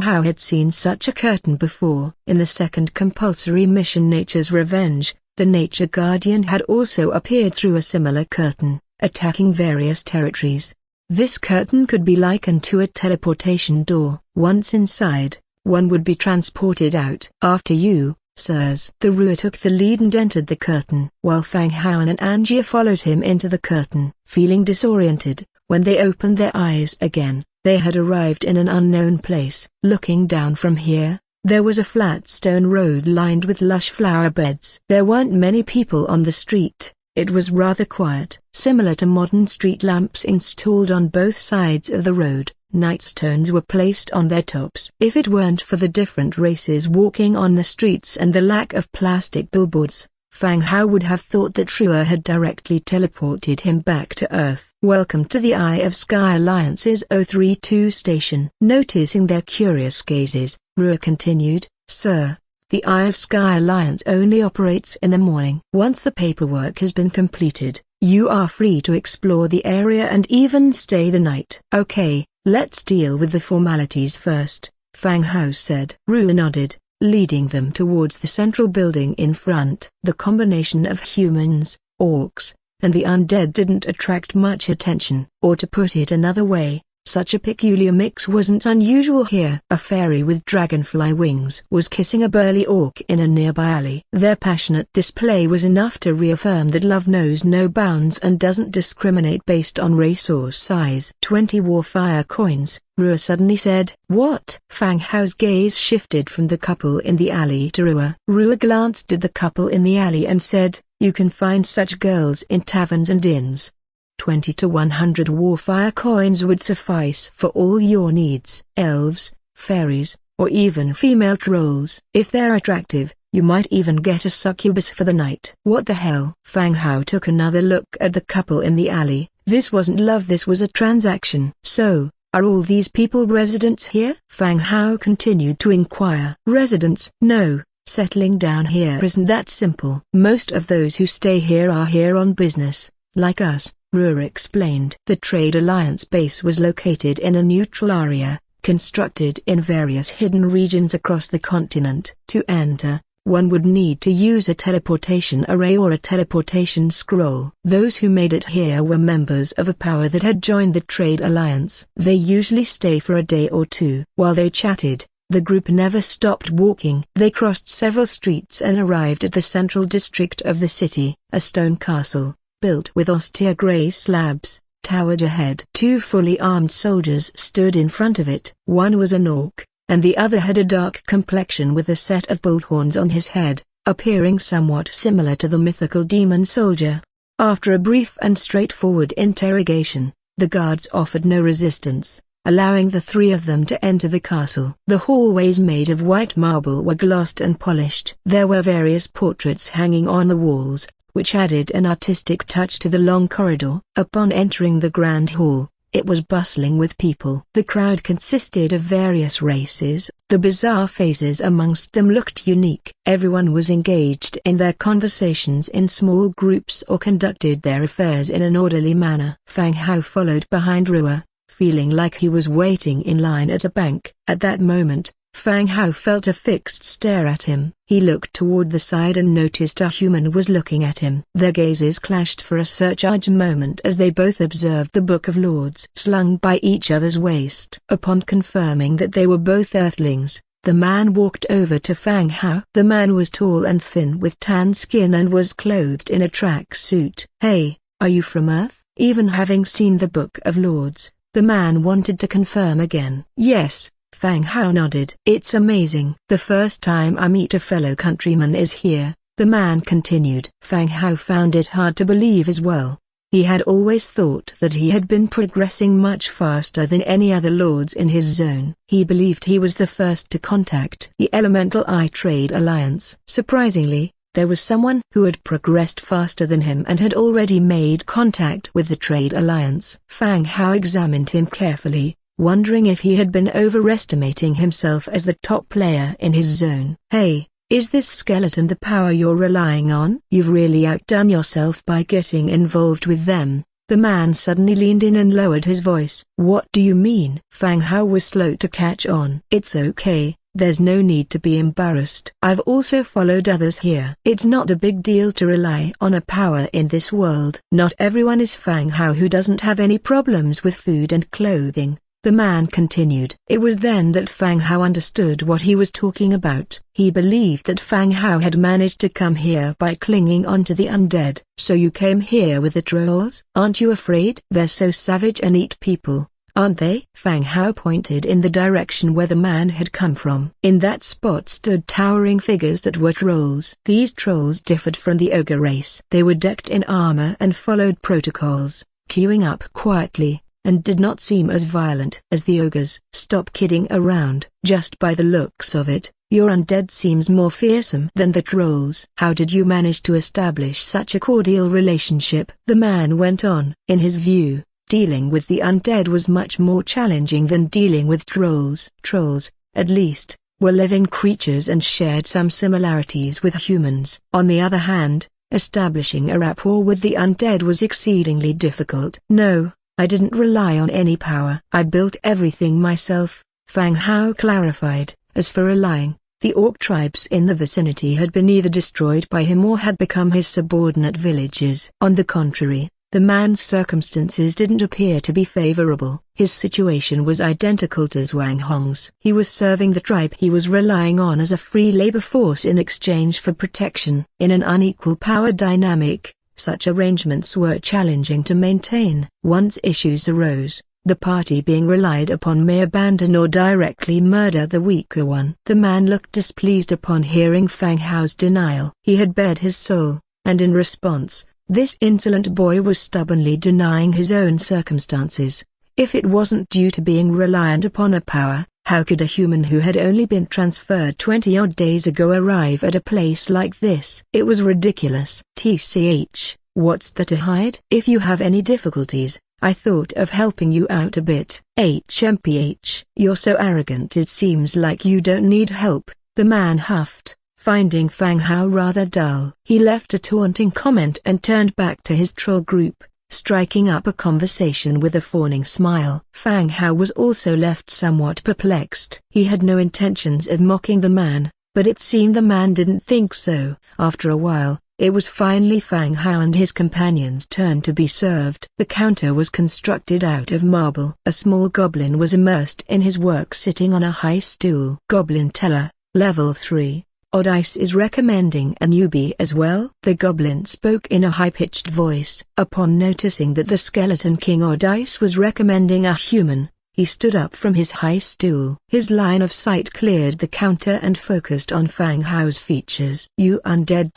Hao had seen such a curtain before. In the second compulsory mission Nature's Revenge, the Nature Guardian had also appeared through a similar curtain, attacking various territories. This curtain could be likened to a teleportation door. Once inside, one would be transported out. "After you, sirs." The Rua took the lead and entered the curtain, while Fang Hao and Angia followed him into the curtain. Feeling disoriented, when they opened their eyes again, they had arrived in an unknown place. Looking down from here, there was a flat stone road lined with lush flower beds. There weren't many people on the street. It was rather quiet. Similar to modern street lamps installed on both sides of the road, nightstones were placed on their tops. If it weren't for the different races walking on the streets and the lack of plastic billboards, Fang Hao would have thought that Rua had directly teleported him back to Earth. "Welcome to the Eye of Sky Alliance's 032 station." Noticing their curious gazes, Rua continued, "Sir, the Eye of Sky Alliance only operates in the morning. Once the paperwork has been completed, you are free to explore the area and even stay the night." "Okay, let's deal with the formalities first," Fang Hao said. Rua nodded, leading them towards the central building in front. The combination of humans, orcs, and the undead didn't attract much attention. Or to put it another way, such a peculiar mix wasn't unusual here. A fairy with dragonfly wings was kissing a burly orc in a nearby alley. Their passionate display was enough to reaffirm that love knows no bounds and doesn't discriminate based on race or size. 20 warfire coins, Rua suddenly said. "What?" Fang Hao's gaze shifted from the couple in the alley to Rua. Rua glanced at the couple in the alley and said, "You can find such girls in taverns and inns. 20 to 100 warfire coins would suffice for all your needs. Elves, fairies, or even female trolls. If they're attractive, you might even get a succubus for the night." "What the hell?" Fang Hao took another look at the couple in the alley. This wasn't love, this was a transaction. "So, are all these people residents here?" Fang Hao continued to inquire. "Residents? No. Settling down here isn't that simple. Most of those who stay here are here on business, like us," Rua explained. The Trade Alliance base was located in a neutral area, constructed in various hidden regions across the continent. To enter, one would need to use a teleportation array or a teleportation scroll. Those who made it here were members of a power that had joined the Trade Alliance. They usually stay for a day or two. While they chatted, the group never stopped walking. They crossed several streets and arrived at the central district of the city. A stone castle, built with austere grey slabs, towered ahead. Two fully armed soldiers stood in front of it. One was an orc, and the other had a dark complexion with a set of bull horns on his head, appearing somewhat similar to the mythical demon soldier. After a brief and straightforward interrogation, the guards offered no resistance, allowing the three of them to enter the castle. The hallways made of white marble were glossed and polished. There were various portraits hanging on the walls, which added an artistic touch to the long corridor. Upon entering the grand hall, it was bustling with people. The crowd consisted of various races. The bizarre faces amongst them looked unique. Everyone was engaged in their conversations in small groups or conducted their affairs in an orderly manner. Fang Hao followed behind Rua, feeling like he was waiting in line at a bank. At that moment, Fang Hao felt a fixed stare at him. He looked toward the side and noticed a human was looking at him. Their gazes clashed for a surcharge moment as they both observed the Book of Lords slung by each other's waist. Upon confirming that they were both earthlings, the man walked over to Fang Hao. The man was tall and thin with tan skin and was clothed in a track suit. "Hey, are you from Earth?" Even having seen the Book of Lords, the man wanted to confirm again. "Yes," Fang Hao nodded. "It's amazing. The first time I meet a fellow countryman is here," the man continued. Fang Hao found it hard to believe as well. He had always thought that he had been progressing much faster than any other lords in his zone. He believed he was the first to contact the Elemental Eye Trade Alliance. Surprisingly, there was someone who had progressed faster than him and had already made contact with the Trade Alliance. Fang Hao examined him carefully, wondering if he had been overestimating himself as the top player in his zone. "Hey, is this skeleton the power you're relying on? You've really outdone yourself by getting involved with them." The man suddenly leaned in and lowered his voice. "What do you mean?" Fang Hao was slow to catch on. "It's okay, there's no need to be embarrassed. I've also followed others here. It's not a big deal to rely on a power in this world. Not everyone is Fang Hao who doesn't have any problems with food and clothing," the man continued. It was then that Fang Hao understood what he was talking about. He believed that Fang Hao had managed to come here by clinging onto the undead. "So you came here with the trolls? Aren't you afraid? They're so savage and eat people, aren't they?" Fang Hao pointed in the direction where the man had come from. In that spot stood towering figures that were trolls. These trolls differed from the ogre race. They were decked in armor and followed protocols, queuing up quietly, and did not seem as violent as the ogres. "Stop kidding around. Just by the looks of it, your undead seems more fearsome than the trolls." "How did you manage to establish such a cordial relationship?" the man went on. In his view, dealing with the undead was much more challenging than dealing with trolls. Trolls, at least, were living creatures and shared some similarities with humans. On the other hand, establishing a rapport with the undead was exceedingly difficult. "No, I didn't rely on any power. I built everything myself," Fang Hao clarified. As for relying, the orc tribes in the vicinity had been either destroyed by him or had become his subordinate villages. On the contrary, the man's circumstances didn't appear to be favorable. His situation was identical to Zhuang Hong's. He was serving the tribe he was relying on as a free labor force in exchange for protection. In an unequal power dynamic, such arrangements were challenging to maintain. Once issues arose, the party being relied upon may abandon or directly murder the weaker one. The man looked displeased upon hearing Fang Hao's denial. He had bared his soul, and in response, this insolent boy was stubbornly denying his own circumstances. If it wasn't due to being reliant upon a power, how could a human who had only been transferred 20-odd days ago arrive at a place like this? It was ridiculous. "TCH, what's there to hide? If you have any difficulties, I thought of helping you out a bit." "HMPH, you're so arrogant it seems like you don't need help," the man huffed, finding Fang Hao rather dull. He left a taunting comment and turned back to his troll group, striking up a conversation with a fawning smile. Fang Hao was also left somewhat perplexed. He had no intentions of mocking the man, but it seemed the man didn't think so. After a while, it was finally Fang Hao and his companions' turn to be served. The counter was constructed out of marble. A small goblin was immersed in his work sitting on a high stool. "Goblin Teller, Level 3. Odice is recommending a newbie as well." The goblin spoke in a high-pitched voice. Upon noticing that the skeleton king Odice was recommending a human, he stood up from his high stool. His line of sight cleared the counter and focused on Fang Hao's features. "You undead ...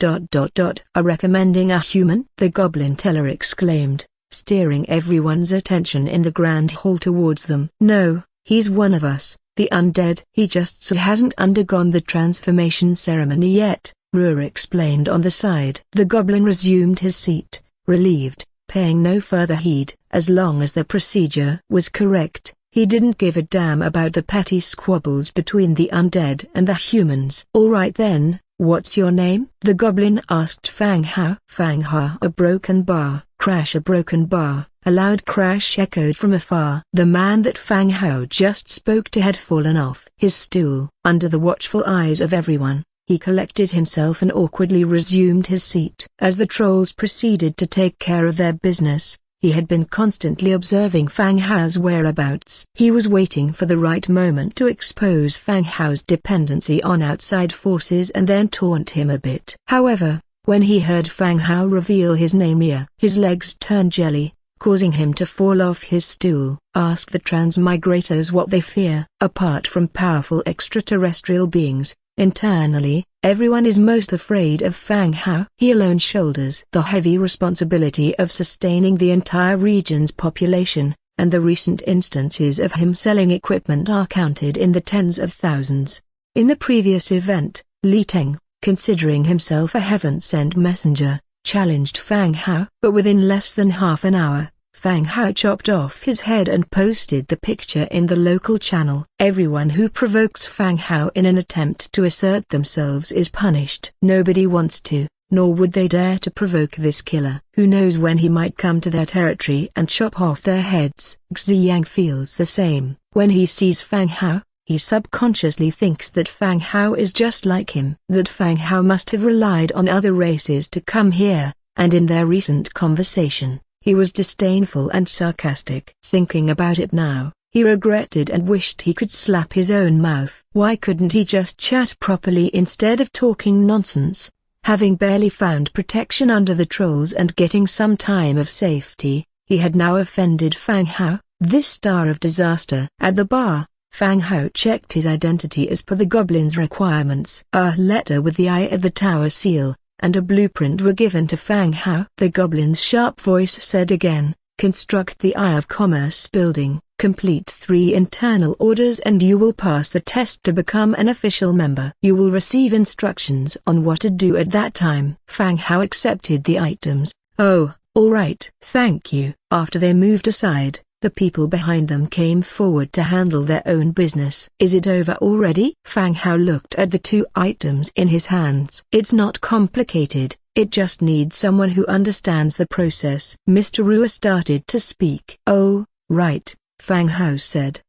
are recommending a human?" the goblin teller exclaimed, steering everyone's attention in the grand hall towards them. "No, he's one of us. The undead. He just hasn't undergone the transformation ceremony yet," Ruhr explained on the side. The goblin resumed his seat, relieved, paying no further heed. As long as the procedure was correct, he didn't give a damn about the petty squabbles between the undead and the humans. "All right then, what's your name?" the goblin asked Fang Hao. "Fang Hao." "A broken bar." "Crash a broken bar." A loud crash echoed from afar. The man that Fang Hao just spoke to had fallen off his stool. Under the watchful eyes of everyone, he collected himself and awkwardly resumed his seat. As the trolls proceeded to take care of their business, he had been constantly observing Fang Hao's whereabouts. He was waiting for the right moment to expose Fang Hao's dependency on outside forces and then taunt him a bit. However, when he heard Fang Hao reveal his name, his legs turned jelly, causing him to fall off his stool. Ask the transmigrators what they fear. Apart from powerful extraterrestrial beings, internally, everyone is most afraid of Fang Hao. He alone shoulders the heavy responsibility of sustaining the entire region's population, and the recent instances of him selling equipment are counted in the tens of thousands. In the previous event, Li Teng, considering himself a heaven-sent messenger, challenged Fang Hao. But within less than half an hour, Fang Hao chopped off his head and posted the picture in the local channel. Everyone who provokes Fang Hao in an attempt to assert themselves is punished. Nobody wants to, nor would they dare to provoke this killer. Who knows when he might come to their territory and chop off their heads. Xi Yang feels the same. When he sees Fang Hao, he subconsciously thinks that Fang Hao is just like him. That Fang Hao must have relied on other races to come here, and in their recent conversation, he was disdainful and sarcastic. Thinking about it now, he regretted and wished he could slap his own mouth. Why couldn't he just chat properly instead of talking nonsense? Having barely found protection under the trolls and getting some time of safety, he had now offended Fang Hao, this star of disaster. At the bar, Fang Hao checked his identity as per the goblin's requirements. A letter with the Eye of the Tower seal, and a blueprint were given to Fang Hao. The goblin's sharp voice said again, "Construct the Eye of Commerce building, complete 3 internal orders and you will pass the test to become an official member. You will receive instructions on what to do at that time." Fang Hao accepted the items. "Oh, all right. Thank you." After they moved aside, the people behind them came forward to handle their own business. "Is it over already?" Fang Hao looked at the 2 items in his hands. "It's not complicated, it just needs someone who understands the process." Mr. Rua started to speak. "Oh, right," Fang Hao said.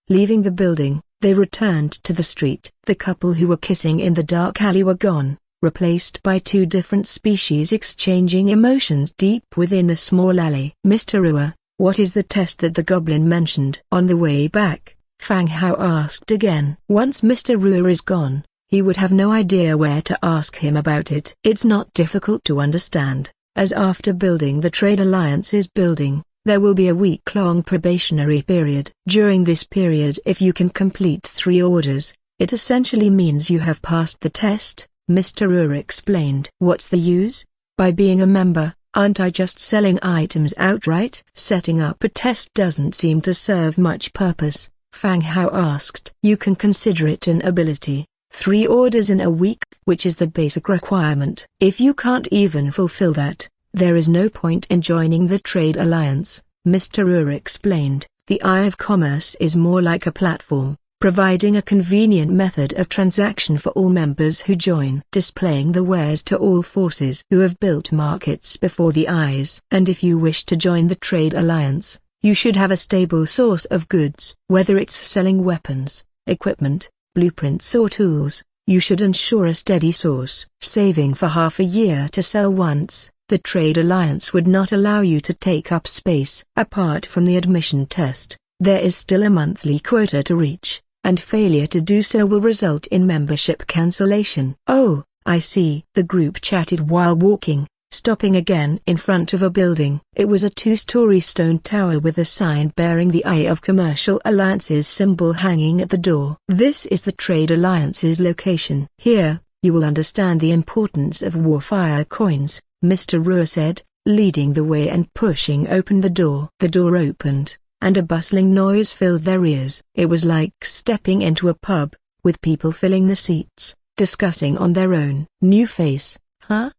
Leaving the building, they returned to the street. The couple who were kissing in the dark alley were gone, replaced by 2 different species exchanging emotions deep within the small alley. "Mr. Rua, what is the test that the goblin mentioned?" On the way back, Fang Hao asked again. Once Mr. Rua is gone, he would have no idea where to ask him about it. It's not difficult to understand, as after building the Trade Alliance's building, there will be a week-long probationary period. During this period, if you can complete 3 orders, it essentially means you have passed the test, Mr. Rua explained. "What's the use? By being a member, aren't I just selling items outright?" "Setting up a test doesn't seem to serve much purpose," Fang Hao asked. "You can consider it an ability. 3 orders in a week, which is the basic requirement. If you can't even fulfill that, there is no point in joining the Trade Alliance," Mr. Rua explained. "The Eye of Commerce is more like a platform, providing a convenient method of transaction for all members who join, displaying the wares to all forces who have built markets before the eyes. And if you wish to join the Trade Alliance, you should have a stable source of goods. Whether it's selling weapons, equipment, blueprints or tools, you should ensure a steady source. Saving for half a year to sell once, the Trade Alliance would not allow you to take up space. Apart from the admission test, there is still a monthly quota to reach, and failure to do so will result in membership cancellation." "Oh, I see." The group chatted while walking, stopping again in front of a building. It was a 2-story stone tower with a sign bearing the Eye of Commercial Alliance's symbol hanging at the door. "This is the Trade Alliance's location. Here, you will understand the importance of warfare coins," Mr. Rua said, leading the way and pushing open the door. The door opened, and a bustling noise filled their ears. It was like stepping into a pub, with people filling the seats, discussing on their own. "New face, huh?"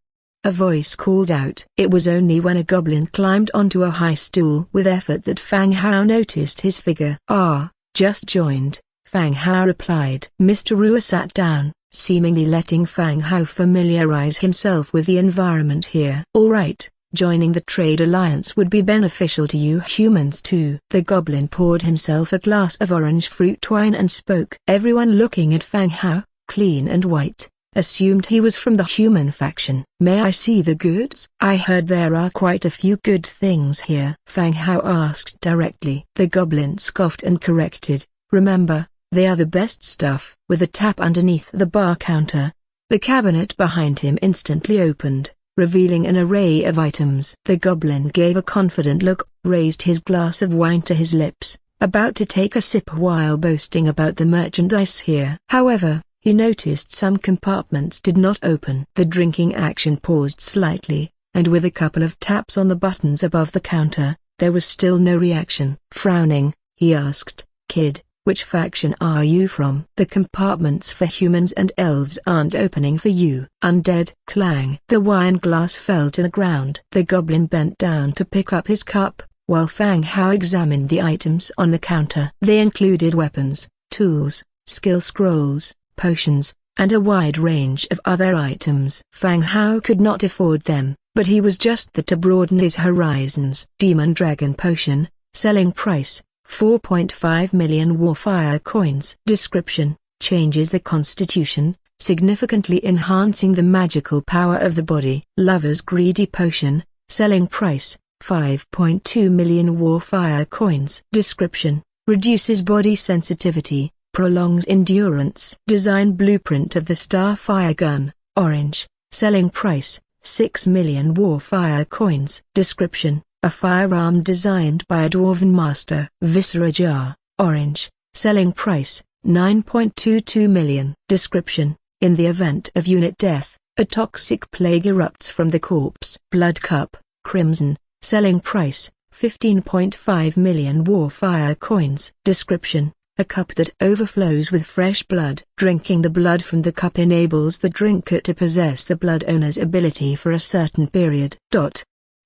a voice called out. It was only when a goblin climbed onto a high stool with effort that Fang Hao noticed his figure. "Ah, just joined," Fang Hao replied. Mr. Rua sat down, seemingly letting Fang Hao familiarize himself with the environment here. "All right, Joining the trade alliance would be beneficial to you humans too. The goblin poured himself a glass of orange fruit wine and spoke. Everyone looking at Fang Hao, clean and white, assumed he was from the human faction. May I see the goods? I heard there are quite a few good things here. Fang Hao asked directly. The goblin scoffed and corrected, remember, they are the best stuff. With a tap underneath the bar counter, the cabinet behind him instantly opened, revealing an array of items. The goblin gave a confident look, raised his glass of wine to his lips, about to take a sip while boasting about the merchandise here. However, he noticed some compartments did not open. The drinking action paused slightly, and with a couple of taps on the buttons above the counter, there was still no reaction. Frowning, he asked, "Kid, which faction are you from? The compartments for humans and elves aren't opening for you." Undead. Clang. The wine glass fell to the ground. The goblin bent down to pick up his cup, while Fang Hao examined the items on the counter. They included weapons, tools, skill scrolls, potions, and a wide range of other items. Fang Hao could not afford them, but he was just there to broaden his horizons. Demon Dragon Potion, selling price, 4.5 million Warfire coins. Description: changes the constitution, significantly enhancing the magical power of the body. Lover's Greedy Potion, selling price, 5.2 million Warfire coins. Description: reduces body sensitivity, prolongs endurance. Design blueprint of the Starfire Gun, orange, selling price, 6 million Warfire coins. Description: a firearm designed by a Dwarven master. Viscera Jar, orange, selling price, 9.22 million. Description: in the event of unit death, a toxic plague erupts from the corpse. Blood Cup, crimson, selling price, 15.5 million Warfire coins. Description: a cup that overflows with fresh blood. Drinking the blood from the cup enables the drinker to possess the blood owner's ability for a certain period.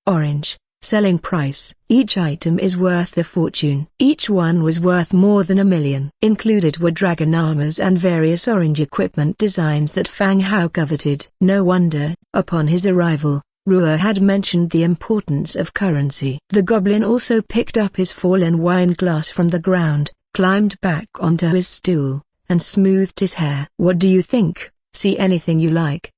Orange, selling price. Each item is worth a fortune. Each one was worth more than 1 million. Included were dragon armors and various orange equipment designs that Fang Hao coveted. No wonder, upon his arrival, Ruer had mentioned the importance of currency. The goblin also picked up his fallen wine glass from the ground, climbed back onto his stool, and smoothed his hair. "What do you think? See anything you like?"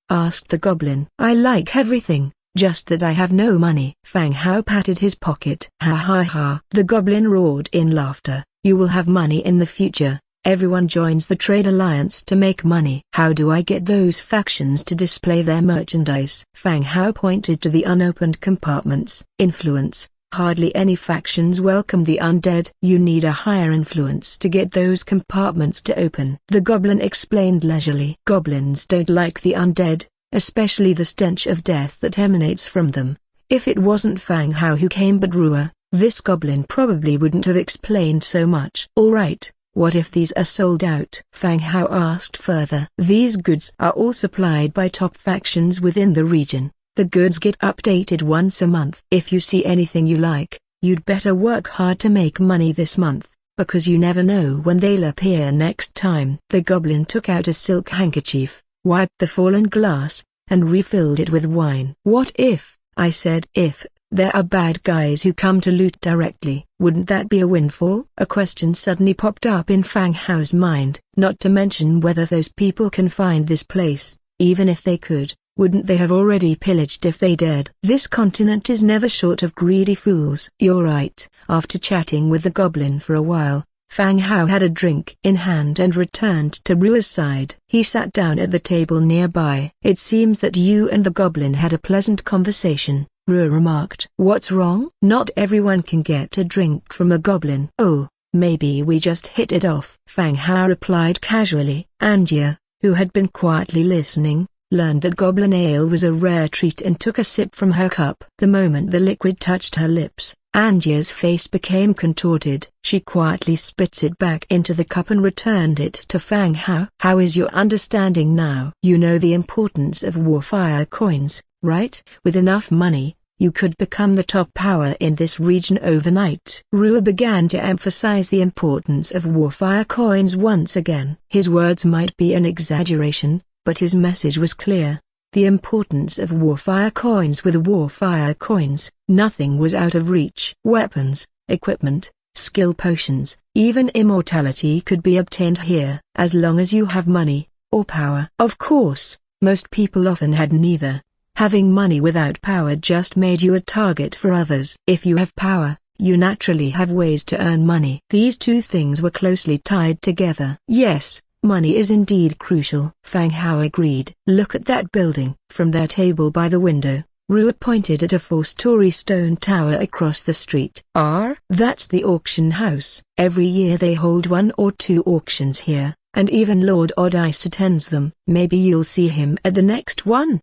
asked the goblin. "I like everything, just that I have no money." Fang Hao patted his pocket. "Ha ha ha." The goblin roared in laughter. "You will have money in the future. Everyone joins the trade alliance to make money. How do I get those factions to display their merchandise?" Fang Hao pointed to the unopened compartments. "Influence. Hardly any factions welcome the undead. You need a higher influence to get those compartments to open," the goblin explained leisurely. "Goblins don't like the undead, especially the stench of death that emanates from them. If it wasn't Fang Hao who came but Ruer, this goblin probably wouldn't have explained so much." "Alright, what if these are sold out?" Fang Hao asked further. "These goods are all supplied by top factions within the region. The goods get updated once a month. If you see anything you like, you'd better work hard to make money this month, because you never know when they'll appear next time." The goblin took out a silk handkerchief, wiped the fallen glass, and refilled it with wine. "What if," I said, "if there are bad guys who come to loot directly? Wouldn't that be a windfall?" A question suddenly popped up in Fang Hao's mind. Not to mention whether those people can find this place. Even if they could, wouldn't they have already pillaged if they dared? This continent is never short of greedy fools. "You're right." After chatting with the goblin for a while, Fang Hao had a drink in hand and returned to Ruer's side. He sat down at the table nearby. "It seems that you and the goblin had a pleasant conversation," Ruer remarked. "What's wrong?" "Not everyone can get a drink from a goblin." "Oh, maybe we just hit it off," Fang Hao replied casually. Angia, who had been quietly listening, learned that goblin ale was a rare treat and took a sip from her cup. The moment the liquid touched her lips, Angia's face became contorted. She quietly spit it back into the cup and returned it to Fang Hao. "How is your understanding now? You know the importance of Warfire coins, right? With enough money, you could become the top power in this region overnight." Ruer began to emphasize the importance of Warfire coins once again. His words might be an exaggeration, but his message was clear. the importance of warfire coins. With warfire coins, nothing was out of reach. Weapons, equipment, skill potions, even immortality could be obtained here, as long as you have money, or power. Of course, most people often had neither. Having money without power just made you a target for others. If you have power, you naturally have ways to earn money. These two things were closely tied together. Yes, money is indeed crucial. Fang Hao agreed. Look at that building. From their table by the window, Rua pointed at a 4-story stone tower across the street. That's the auction house. Every year they hold 1 or 2 auctions here, and even Lord Odice attends them. Maybe you'll see him at the next one.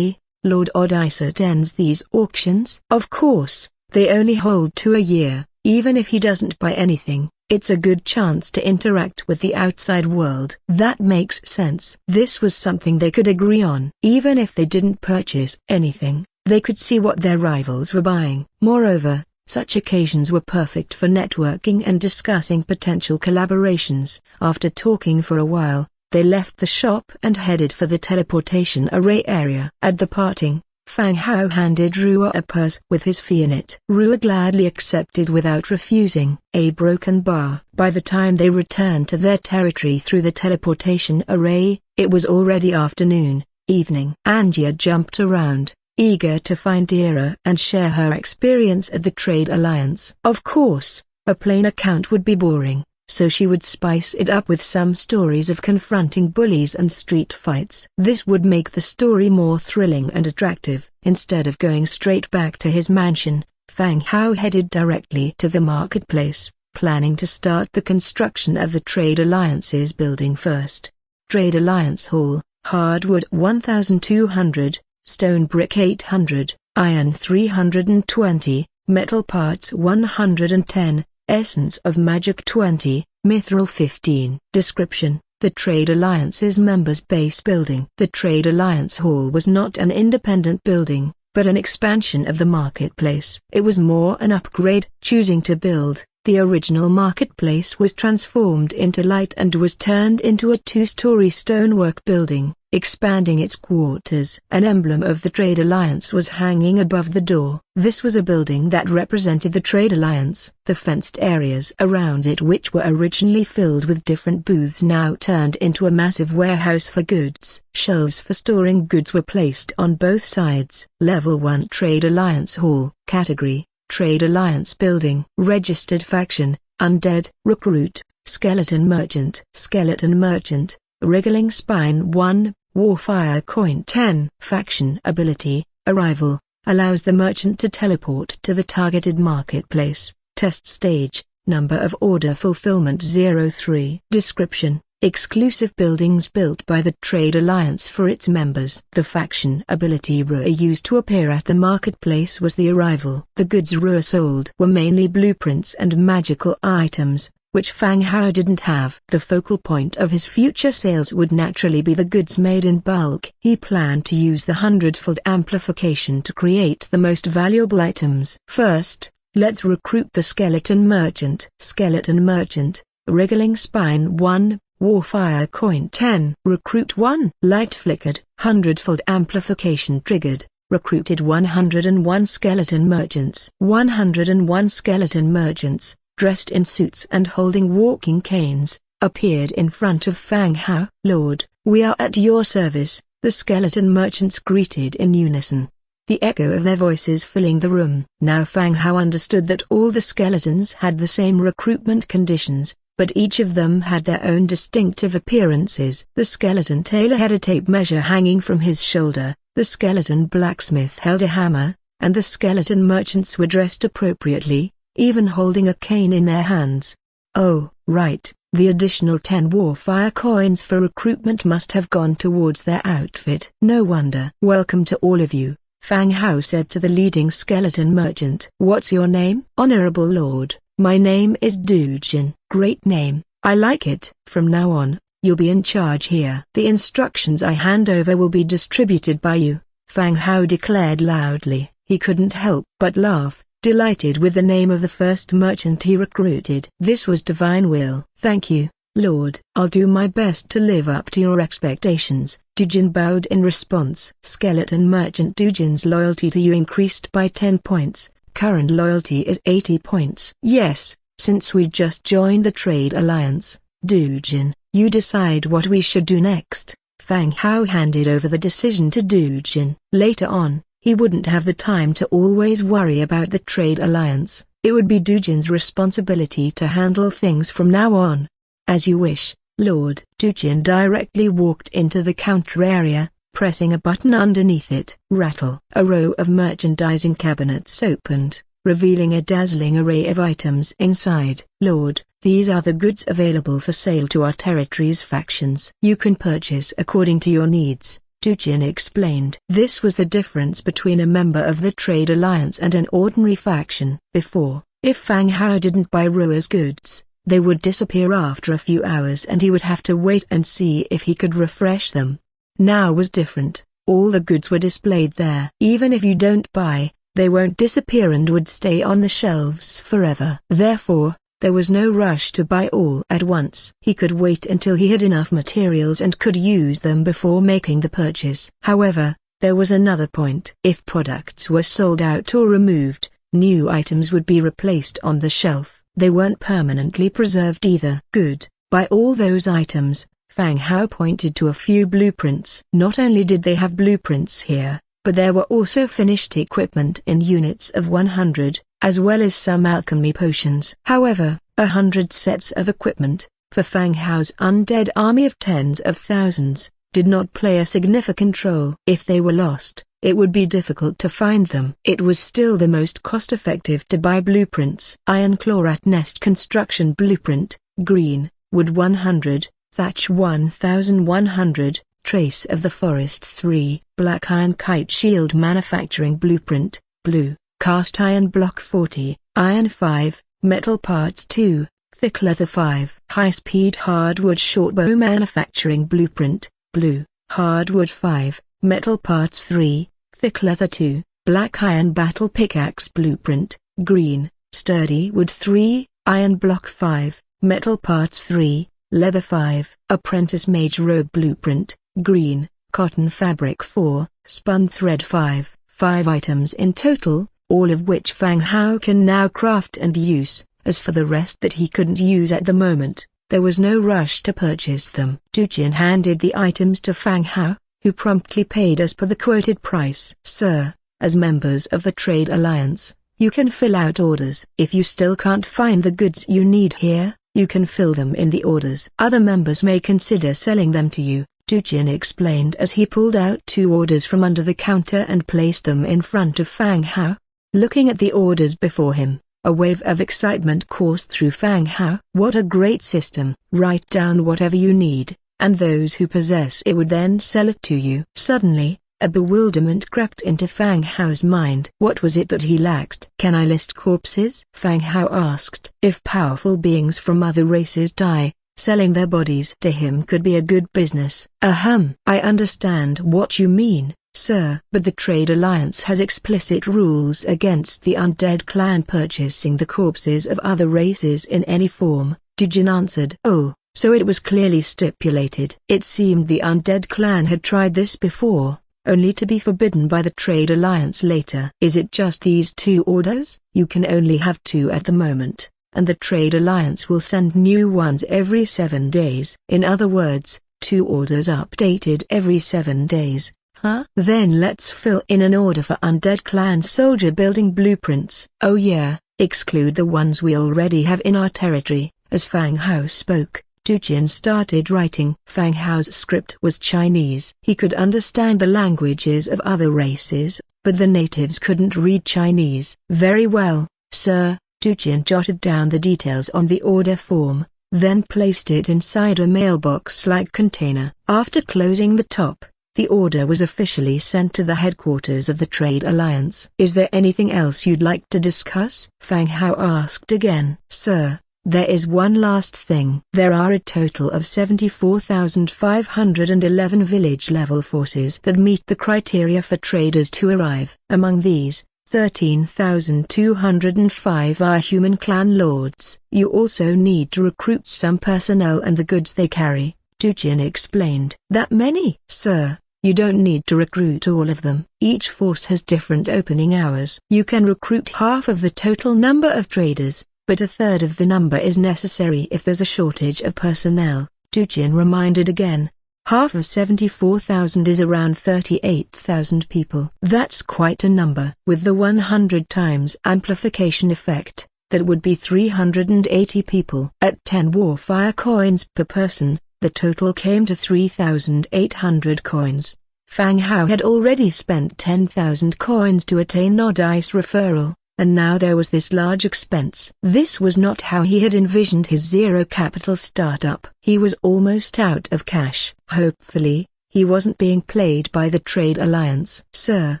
Lord Odice attends these auctions? Of course, they only hold 2 a year. Even if he doesn't buy anything, it's a good chance to interact with the outside world. That makes sense. This was something they could agree on. Even if they didn't purchase anything, they could see what their rivals were buying. Moreover, such occasions were perfect for networking and discussing potential collaborations. After talking for a while, they left the shop and headed for the teleportation array area. At the parting, Fang Hao handed Rua a purse with his fee in it. Rua gladly accepted without refusing. A broken bar. By the time they returned to their territory through the teleportation array, it was already afternoon, evening. Angia jumped around, eager to find Dira and share her experience at the Trade Alliance. Of course, a plain account would be boring, so she would spice it up with some stories of confronting bullies and street fights. This would make the story more thrilling and attractive. Instead of going straight back to his mansion, Fang Hao headed directly to the marketplace, planning to start the construction of the Trade Alliance's building first. Trade Alliance Hall, hardwood 1,200, stone brick 800, iron 320, metal parts 110, essence of magic 20, mithril 15. Description: the Trade Alliance's members' base building. The Trade Alliance Hall was not an independent building, but an expansion of the marketplace. It was more an upgrade. Choosing to build, the original marketplace was transformed into light and was turned into a 2-story stonework building, expanding its quarters. An emblem of the Trade Alliance was hanging above the door. This was a building that represented the Trade Alliance. The fenced areas around it, which were originally filled with different booths, now turned into a massive warehouse for goods. Shelves for storing goods were placed on both sides. Level 1 Trade Alliance Hall. Category: Trade Alliance Building. Registered Faction: Undead. Recruit: Skeleton Merchant. Skeleton Merchant, Wriggling Spine 1, Warfire Coin 10. Faction Ability: Arrival, allows the merchant to teleport to the targeted marketplace. Test Stage: Number of Order Fulfillment 03. Description: exclusive buildings built by the Trade Alliance for its members. The faction ability Rua used to appear at the marketplace was the Arrival. The goods Rua sold were mainly blueprints and magical items, which Fang Hao didn't have. The focal point of his future sales would naturally be the goods made in bulk. He planned to use the Hundredfold Amplification to create the most valuable items. First, let's recruit the Skeleton Merchant. Skeleton Merchant, Wriggling Spine 1, Warfire Coin 10. Recruit 1. Light flickered. Hundredfold Amplification triggered. Recruited 101 Skeleton Merchants. 101 Skeleton Merchants, dressed in suits and holding walking canes, appeared in front of Fang Hao. "Lord, we are at your service," the skeleton merchants greeted in unison, the echo of their voices filling the room. Now Fang Hao understood that all the skeletons had the same recruitment conditions, but each of them had their own distinctive appearances. The skeleton tailor had a tape measure hanging from his shoulder, the skeleton blacksmith held a hammer, and the skeleton merchants were dressed appropriately, even holding a cane in their hands. Oh, right, the additional 10 warfire coins for recruitment must have gone towards their outfit. No wonder. "Welcome to all of you," Fang Hao said to the leading skeleton merchant. "What's your name?" "Honorable Lord, my name is Dujin." "Great name, I like it. From now on, you'll be in charge here. The instructions I hand over will be distributed by you," Fang Hao declared loudly. He couldn't help but laugh, delighted with the name of the first merchant he recruited. This was divine will. "Thank you, Lord. I'll do my best to live up to your expectations," Dujin bowed in response. Skeleton Merchant Dujin's loyalty to you increased by 10 points. Current loyalty is 80 points. Yes, since we just joined the trade alliance, Dujin, you decide what we should do next. Fang Hao handed over the decision to Dujin. Later on, he wouldn't have the time to always worry about the trade alliance. It would be Dujin's responsibility to handle things from now on. As you wish, Lord. Dujin directly walked into the counter area, pressing a button underneath it. Rattle. A row of merchandising cabinets opened, revealing a dazzling array of items inside. Lord, these are the goods available for sale to our territory's factions. You can purchase according to your needs, Dujin explained. This was the difference between a member of the Trade Alliance and an ordinary faction. Before, if Fang Hao didn't buy Rua's goods, they would disappear after a few hours and he would have to wait and see if he could refresh them. Now was different. All the goods were displayed there. Even if you don't buy, they won't disappear and would stay on the shelves forever. Therefore, there was no rush to buy all at once. He could wait until he had enough materials and could use them before making the purchase. However, there was another point. If products were sold out or removed, new items would be replaced on the shelf. They weren't permanently preserved either. Good. Buy all those items. Fang Hao pointed to a few blueprints. Not only did they have blueprints here, but there were also finished equipment in units of 100, as well as some alchemy potions. However, 100 sets of equipment, for Fang Hao's undead army of tens of thousands, did not play a significant role. If they were lost, it would be difficult to find them. It was still the most cost-effective to buy blueprints. Iron Chlorat Nest Construction Blueprint, green, wood 100, thatch 1100, Trace of the Forest 3, Black Iron Kite Shield Manufacturing Blueprint, blue, Cast Iron Block 40, Iron 5, Metal Parts 2, Thick Leather 5. High-Speed Hardwood Shortbow Manufacturing Blueprint, blue, Hardwood 5, Metal Parts 3, Thick Leather 2, Black Iron Battle Pickaxe Blueprint, green, Sturdy Wood 3, Iron Block 5, Metal Parts 3, Leather 5. Apprentice Mage Robe Blueprint, green, Cotton Fabric 4, Spun Thread 5. 5 items in total, all of which Fang Hao can now craft and use. As for the rest that he couldn't use at the moment, there was no rush to purchase them. Dujin handed the items to Fang Hao, who promptly paid as per the quoted price. Sir, as members of the Trade Alliance, you can fill out orders. If you still can't find the goods you need here, you can fill them in the orders. Other members may consider selling them to you, Dujin explained as he pulled out 2 orders from under the counter and placed them in front of Fang Hao. Looking at the orders before him, a wave of excitement coursed through Fang Hao. What a great system! Write down whatever you need, and those who possess it would then sell it to you. Suddenly, a bewilderment crept into Fang Hao's mind. What was it that he lacked? Can I list corpses? Fang Hao asked. If powerful beings from other races die, selling their bodies to him could be a good business. I understand what you mean, sir. But the Trade Alliance has explicit rules against the Undead clan purchasing the corpses of other races in any form, Dujin answered. Oh, so it was clearly stipulated. It seemed the Undead clan had tried this before, only to be forbidden by the Trade Alliance later. Is it just these 2 orders? You can only have 2 at the moment, and the Trade Alliance will send new ones every 7 days. In other words, 2 orders updated every 7 days. Huh? Then let's fill in an order for Undead clan soldier building blueprints. Oh yeah, exclude the ones we already have in our territory. As Fang Hao spoke, Dujin started writing. Fang Hao's script was Chinese. He could understand the languages of other races, but the natives couldn't read Chinese. Very well, sir. Dujin jotted down the details on the order form, then placed it inside a mailbox-like container. After closing the top, the order was officially sent to the headquarters of the Trade Alliance. Is there anything else you'd like to discuss? Fang Hao asked again. Sir, there is one last thing. There are a total of 74,511 village-level forces that meet the criteria for traders to arrive. Among these, 13,205 are human clan lords. You also need to recruit some personnel and the goods they carry. Tujin explained. That many? Sir, you don't need to recruit all of them. Each force has different opening hours. You can recruit half of the total number of traders, but a third of the number is necessary if there's a shortage of personnel, Tujin reminded again. Half of 74,000 is around 38,000 people. That's quite a number. With the 100 times amplification effect, that would be 380 people. At 10 warfire coins per person, the total came to 3,800 coins. Fang Hao had already spent 10,000 coins to attain Nodice referral, and now there was this large expense. This was not how he had envisioned his zero capital startup. He was almost out of cash. Hopefully, he wasn't being played by the Trade Alliance. Sir,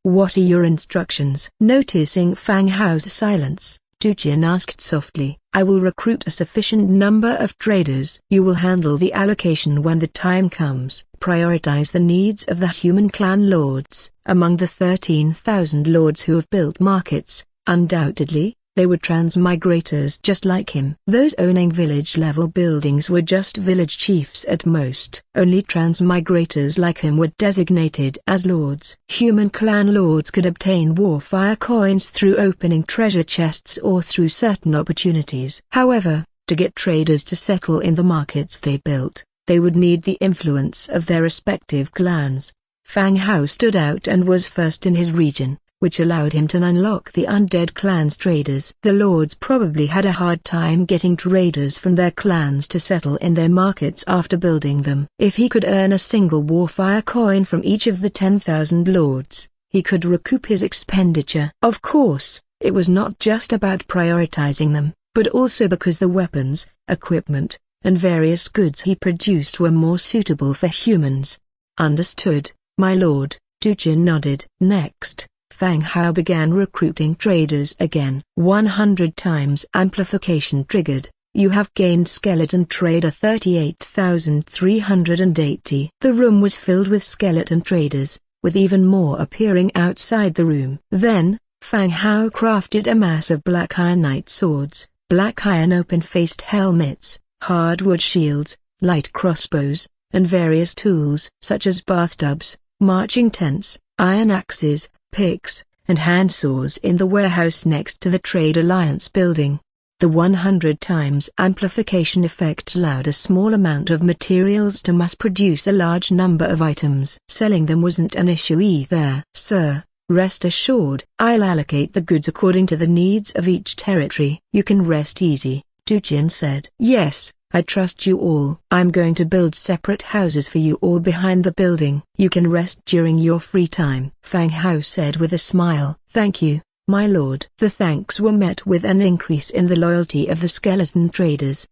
what are your instructions? Noticing Fang Hao's silence, Tujin asked softly. I will recruit a sufficient number of traders. You will handle the allocation when the time comes. Prioritize the needs of the human clan lords. Among the 13,000 lords who have built markets, undoubtedly, they were transmigrators just like him. Those owning village-level buildings were just village chiefs at most. Only transmigrators like him were designated as lords. Human clan lords could obtain warfire coins through opening treasure chests or through certain opportunities. However, to get traders to settle in the markets they built, they would need the influence of their respective clans. Fang Hao stood out and was first in his region, which allowed him to unlock the Undead clan's traders. The lords probably had a hard time getting traders from their clans to settle in their markets after building them. If he could earn a single warfire coin from each of the 10,000 lords, he could recoup his expenditure. Of course, it was not just about prioritizing them, but also because the weapons, equipment, and various goods he produced were more suitable for humans. Understood, my lord, Tujin nodded. Next, Fang Hao began recruiting traders again. 100 times amplification triggered. You have gained skeleton trader 38,380. The room was filled with skeleton traders, with even more appearing outside the room. Then, Fang Hao crafted a mass of black iron knight swords, black iron open-faced helmets, hardwood shields, light crossbows, and various tools such as bathtubs, marching tents, iron axes, picks, and handsaws in the warehouse next to the Trade Alliance building. The 100 times amplification effect allowed a small amount of materials to mass-produce a large number of items. Selling them wasn't an issue either. Sir, rest assured, I'll allocate the goods according to the needs of each territory. You can rest easy, Tujin said. Yes, I trust you all. I'm going to build separate houses for you all behind the building. You can rest during your free time, Fang Hao said with a smile. Thank you, my lord. The thanks were met with an increase in the loyalty of the skeleton traders.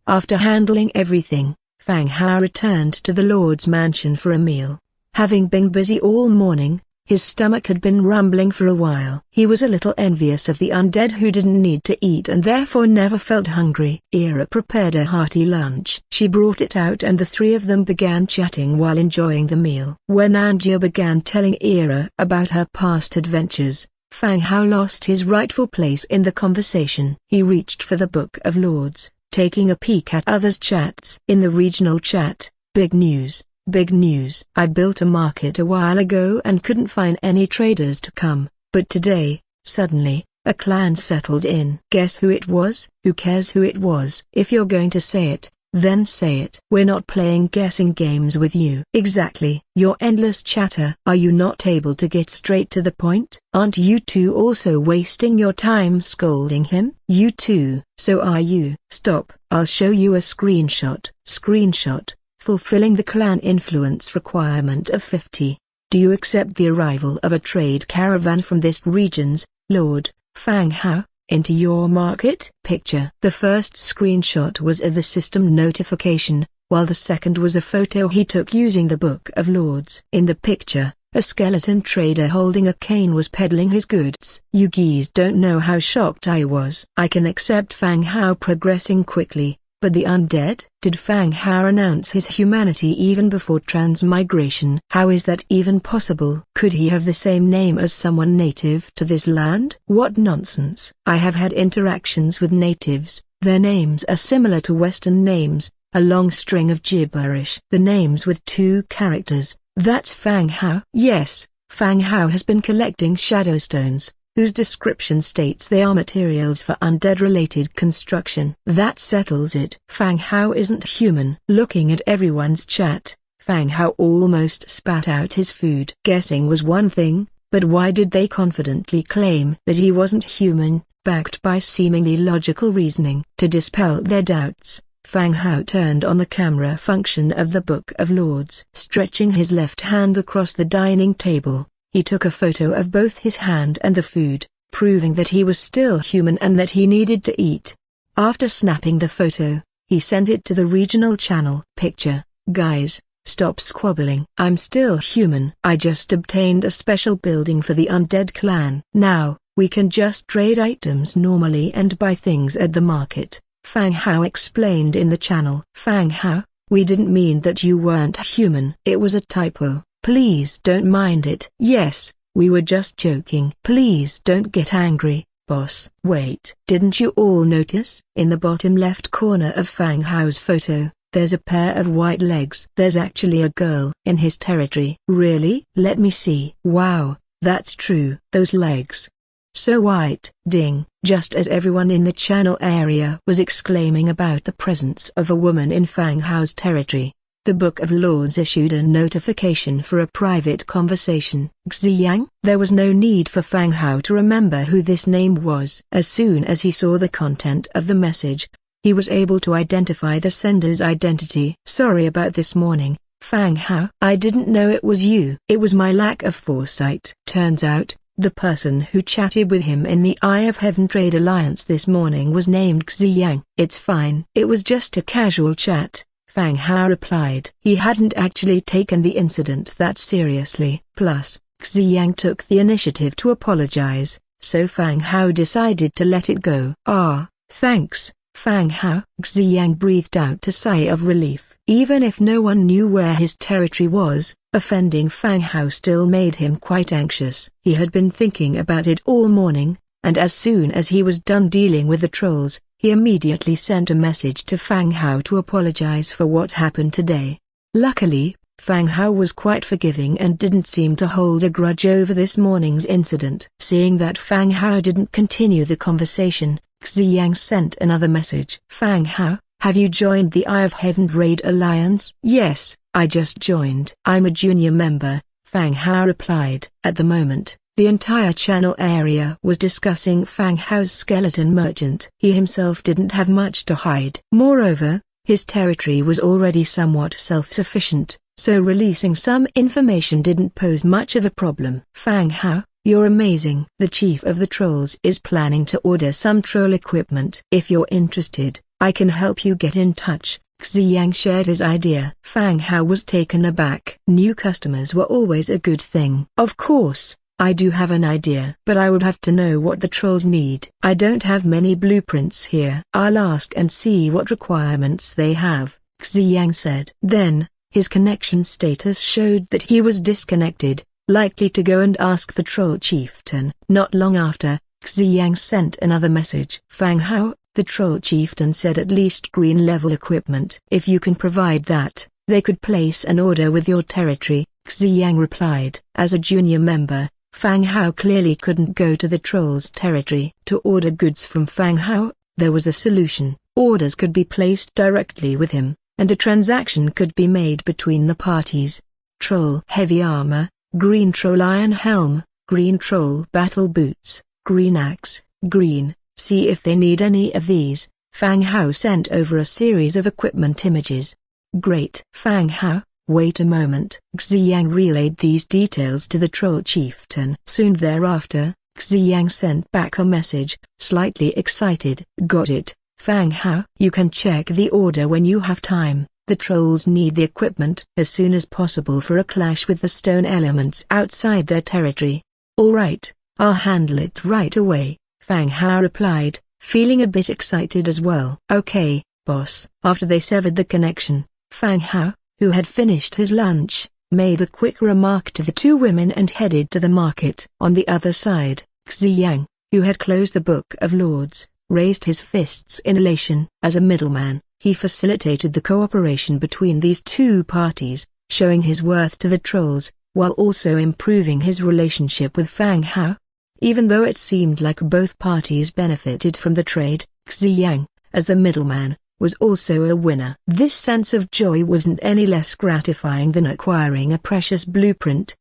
After handling everything, Fang Hao returned to the lord's mansion for a meal. Having been busy all morning, his stomach had been rumbling for a while. He was a little envious of the undead who didn't need to eat and therefore never felt hungry. Ira prepared a hearty lunch. She brought it out and the three of them began chatting while enjoying the meal. When Angia began telling Ira about her past adventures, Fang Hao lost his rightful place in the conversation. He reached for the Book of Lords, taking a peek at others' chats. In the regional chat, big news. Big news. I built a market a while ago and couldn't find any traders to come, but today, suddenly, a clan settled in. Guess who it was? Who cares who it was? If you're going to say it, then say it. We're not playing guessing games with you. Exactly. Your endless chatter. Are you not able to get straight to the point? Aren't you two also wasting your time scolding him? You too. So are you. Stop. I'll show you a screenshot. Screenshot. Fulfilling the clan influence requirement of 50. Do you accept the arrival of a trade caravan from this region's, Lord, Fang Hao, into your market? Picture. The first screenshot was of the system notification, while the second was a photo he took using the Book of Lords. In the picture, a skeleton trader holding a cane was peddling his goods. You geese don't know how shocked I was. I can accept Fang Hao progressing quickly. But the undead? Did Fang Hao announce his humanity even before transmigration? How is that even possible? Could he have the same name as someone native to this land? What nonsense. I have had interactions with natives, their names are similar to Western names, a long string of gibberish. The names with 2 characters, that's Fang Hao. Yes, Fang Hao has been collecting shadow stones, whose description states they are materials for undead-related construction. That settles it. Fang Hao isn't human. Looking at everyone's chat, Fang Hao almost spat out his food. Guessing was one thing, but why did they confidently claim that he wasn't human, backed by seemingly logical reasoning? To dispel their doubts, Fang Hao turned on the camera function of the Book of Lords. Stretching his left hand across the dining table, he took a photo of both his hand and the food, proving that he was still human and that he needed to eat. After snapping the photo, he sent it to the regional channel. Picture: guys, stop squabbling. I'm still human. I just obtained a special building for the Undead clan. Now, we can just trade items normally and buy things at the market, Fang Hao explained in the channel. Fang Hao, we didn't mean that you weren't human. It was a typo. Please don't mind it. Yes, we were just joking. Please don't get angry, boss. Wait, didn't you all notice? In the bottom left corner of Fang Hao's photo, there's a pair of white legs. There's actually a girl in his territory. Really? Let me see. Wow, that's true. Those legs. So white. Ding. Just as everyone in the channel area was exclaiming about the presence of a woman in Fang Hao's territory, the Book of Lords issued a notification for a private conversation. Xiang? There was no need for Fang Hao to remember who this name was. As soon as he saw the content of the message, he was able to identify the sender's identity. Sorry about this morning, Fang Hao. I didn't know it was you. It was my lack of foresight. Turns out, the person who chatted with him in the Eye of Heaven Trade Alliance this morning was named Xiang. It's fine. It was just a casual chat, Fang Hao replied. He hadn't actually taken the incident that seriously. Plus, Xiang took the initiative to apologize, so Fang Hao decided to let it go. Ah, thanks, Fang Hao. Xiang breathed out a sigh of relief. Even if no one knew where his territory was, offending Fang Hao still made him quite anxious. He had been thinking about it all morning, and as soon as he was done dealing with the trolls, he immediately sent a message to Fang Hao to apologize for what happened today. Luckily, Fang Hao was quite forgiving and didn't seem to hold a grudge over this morning's incident. Seeing that Fang Hao didn't continue the conversation, Xiang sent another message. Fang Hao, have you joined the Eye of Heaven Raid Alliance? Yes, I just joined. I'm a junior member, Fang Hao replied. At the moment, the entire channel area was discussing Fang Hao's skeleton merchant. He himself didn't have much to hide. Moreover, his territory was already somewhat self-sufficient, so releasing some information didn't pose much of a problem. Fang Hao, you're amazing. The chief of the trolls is planning to order some troll equipment. If you're interested, I can help you get in touch. Xiang shared his idea. Fang Hao was taken aback. New customers were always a good thing. Of course, I do have an idea, but I would have to know what the trolls need. I don't have many blueprints here. I'll ask and see what requirements they have, Xiang said. Then, his connection status showed that he was disconnected, likely to go and ask the troll chieftain. Not long after, Xiang sent another message. Fang Hao, the troll chieftain said at least green-level equipment. If you can provide that, they could place an order with your territory, Xiang replied. As a junior member, Fang Hao clearly couldn't go to the troll's territory. To order goods from Fang Hao, there was a solution. Orders could be placed directly with him, and a transaction could be made between the parties. Troll heavy armor, green troll iron helm, green troll battle boots, green axe, green. See if they need any of these. Fang Hao sent over a series of equipment images. Great. Fang Hao, wait a moment. Xiang relayed these details to the troll chieftain. Soon thereafter, Xiang sent back a message, slightly excited. Got it, Fang Hao. You can check the order when you have time. The trolls need the equipment as soon as possible for a clash with the stone elements outside their territory. All right, I'll handle it right away, Fang Hao replied, feeling a bit excited as well. Okay, boss. After they severed the connection, Fang Hao, who had finished his lunch, made a quick remark to the two women and headed to the market. On the other side, Xiang, who had closed the Book of Lords, raised his fists in elation. As a middleman, He facilitated the cooperation between these two parties, showing his worth to the trolls, while also improving his relationship with Fang Hao. Even though it seemed like both parties benefited from the trade, Xiang, as the middleman, was also a winner. This sense of joy wasn't any less gratifying than acquiring a precious blueprint.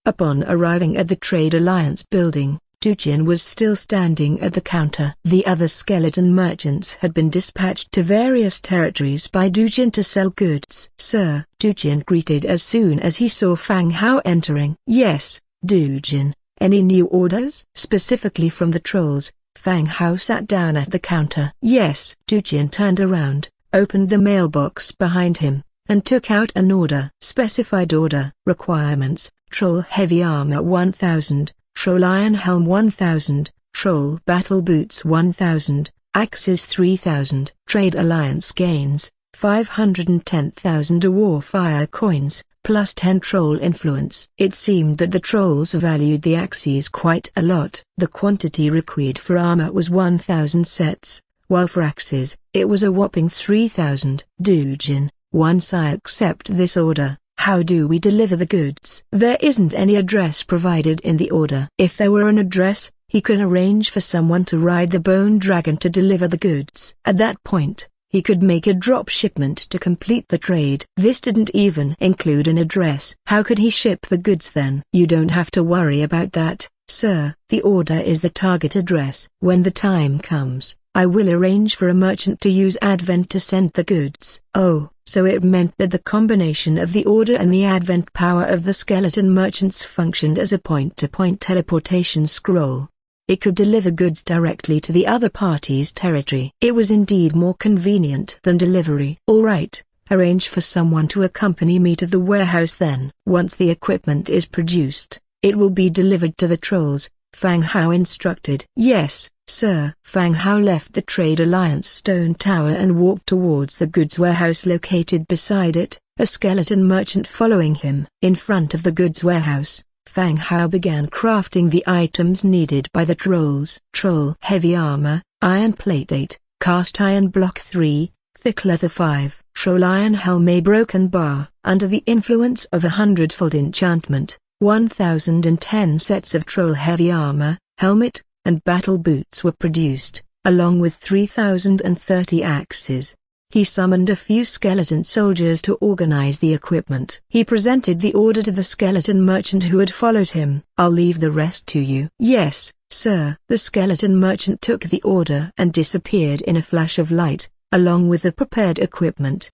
Upon arriving at the Trade Alliance building, Dujin was still standing at the counter. The other skeleton merchants had been dispatched to various territories by Dujin to sell goods. "Sir," Dujin greeted as soon as he saw Fang Hao entering. "Yes, Dujin. Any new orders?" Specifically from the trolls. Fang Hao sat down at the counter. "Yes." Dujin turned around, opened the mailbox behind him, and took out an order. Specified order. Requirements: Troll Heavy Armor 1000, Troll Iron Helm 1000, Troll Battle Boots 1000, Axes 3000. Trade Alliance gains: 510,000 Warfire coins, plus 10 troll influence. It seemed that the trolls valued the axes quite a lot. The quantity required for armor was 1,000 sets, while for axes, it was a whopping 3,000. "Dujin, once I accept this order, how do we deliver the goods?" "There isn't any address provided in the order." If there were an address, he could arrange for someone to ride the bone dragon to deliver the goods. At that point, he could make a drop shipment to complete the trade. This didn't even include an address. How could he ship the goods then? "You don't have to worry about that, sir. The order is the target address. When the time comes, I will arrange for a merchant to use Advent to send the goods." Oh, so it meant that the combination of the order and the Advent power of the skeleton merchants functioned as a point-to-point teleportation scroll. It could deliver goods directly to the other party's territory. It was indeed more convenient than delivery. "All right, arrange for someone to accompany me to the warehouse then. Once the equipment is produced, it will be delivered to the trolls," Fang Hao instructed. "Yes, sir." Fang Hao left the Trade Alliance stone tower and walked towards the goods warehouse located beside it, a skeleton merchant following him. In front of the goods warehouse, Fang Hao began crafting the items needed by the trolls. Troll Heavy Armor, Iron Plate 8, Cast Iron Block 3, Thick Leather 5, Troll Iron Helm A Broken Bar. Under the influence of a hundredfold enchantment, 1,010 sets of Troll Heavy Armor, Helmet, and Battle Boots were produced, along with 3,030 axes. He summoned a few skeleton soldiers to organize the equipment. He presented the order to the skeleton merchant who had followed him. "I'll leave the rest to you." "Yes, sir." The skeleton merchant took the order and disappeared in a flash of light, along with the prepared equipment.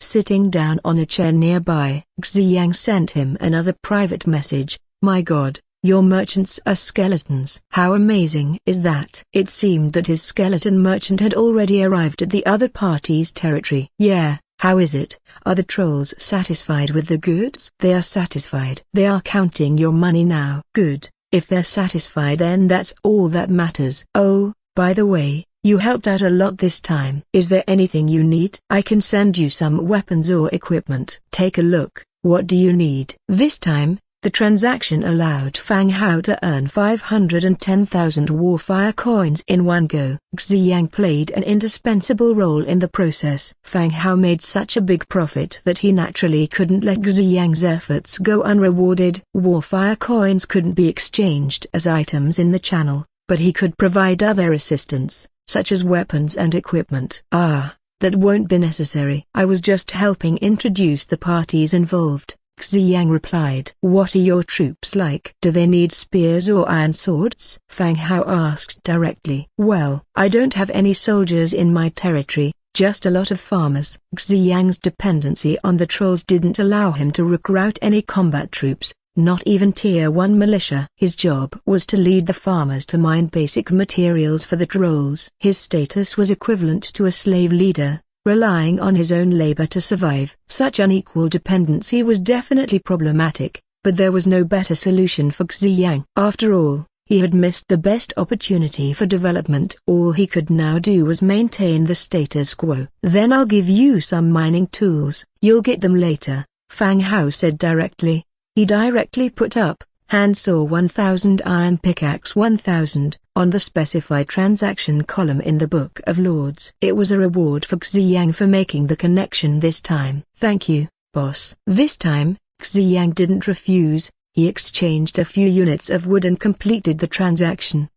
Sitting down on a chair nearby, Xiang sent him another private message. "My God, your merchants are skeletons. How amazing is that?" It seemed that his skeleton merchant had already arrived at the other party's territory. "Yeah, how is it? Are the trolls satisfied with the goods?" "They are satisfied. They are counting your money now." "Good, if they're satisfied then that's all that matters." "Oh, by the way, you helped out a lot this time. Is there anything you need?" "I can send you some weapons or equipment." "Take a look. What do you need?" This time, the transaction allowed Fang Hao to earn 510,000 Warfire coins in one go. Xiang played an indispensable role in the process. Fang Hao made such a big profit that he naturally couldn't let Xiang's efforts go unrewarded. Warfire coins couldn't be exchanged as items in the channel, but he could provide other assistance, such as weapons and equipment. "Ah, that won't be necessary. I was just helping introduce the parties involved," Xiang replied. "What are your troops like? Do they need spears or iron swords?" Fang Hao asked directly. "Well, I don't have any soldiers in my territory, just a lot of farmers." Xiang's dependency on the trolls didn't allow him to recruit any combat troops, not even Tier 1 militia. His job was to lead the farmers to mine basic materials for the trolls. His status was equivalent to a slave leader, relying on his own labor to survive. Such unequal dependency was definitely problematic, but there was no better solution for Xiang. After all, he had missed the best opportunity for development. All he could now do was maintain the status quo. "Then I'll give you some mining tools. You'll get them later," Fang Hao said directly. He directly put up, handsaw 1,000, iron pickaxe 1,000, on the specified transaction column in the Book of Lords. It was a reward for Xiang for making the connection this time. "Thank you, boss." This time, Xiang didn't refuse. He exchanged a few units of wood and completed the transaction.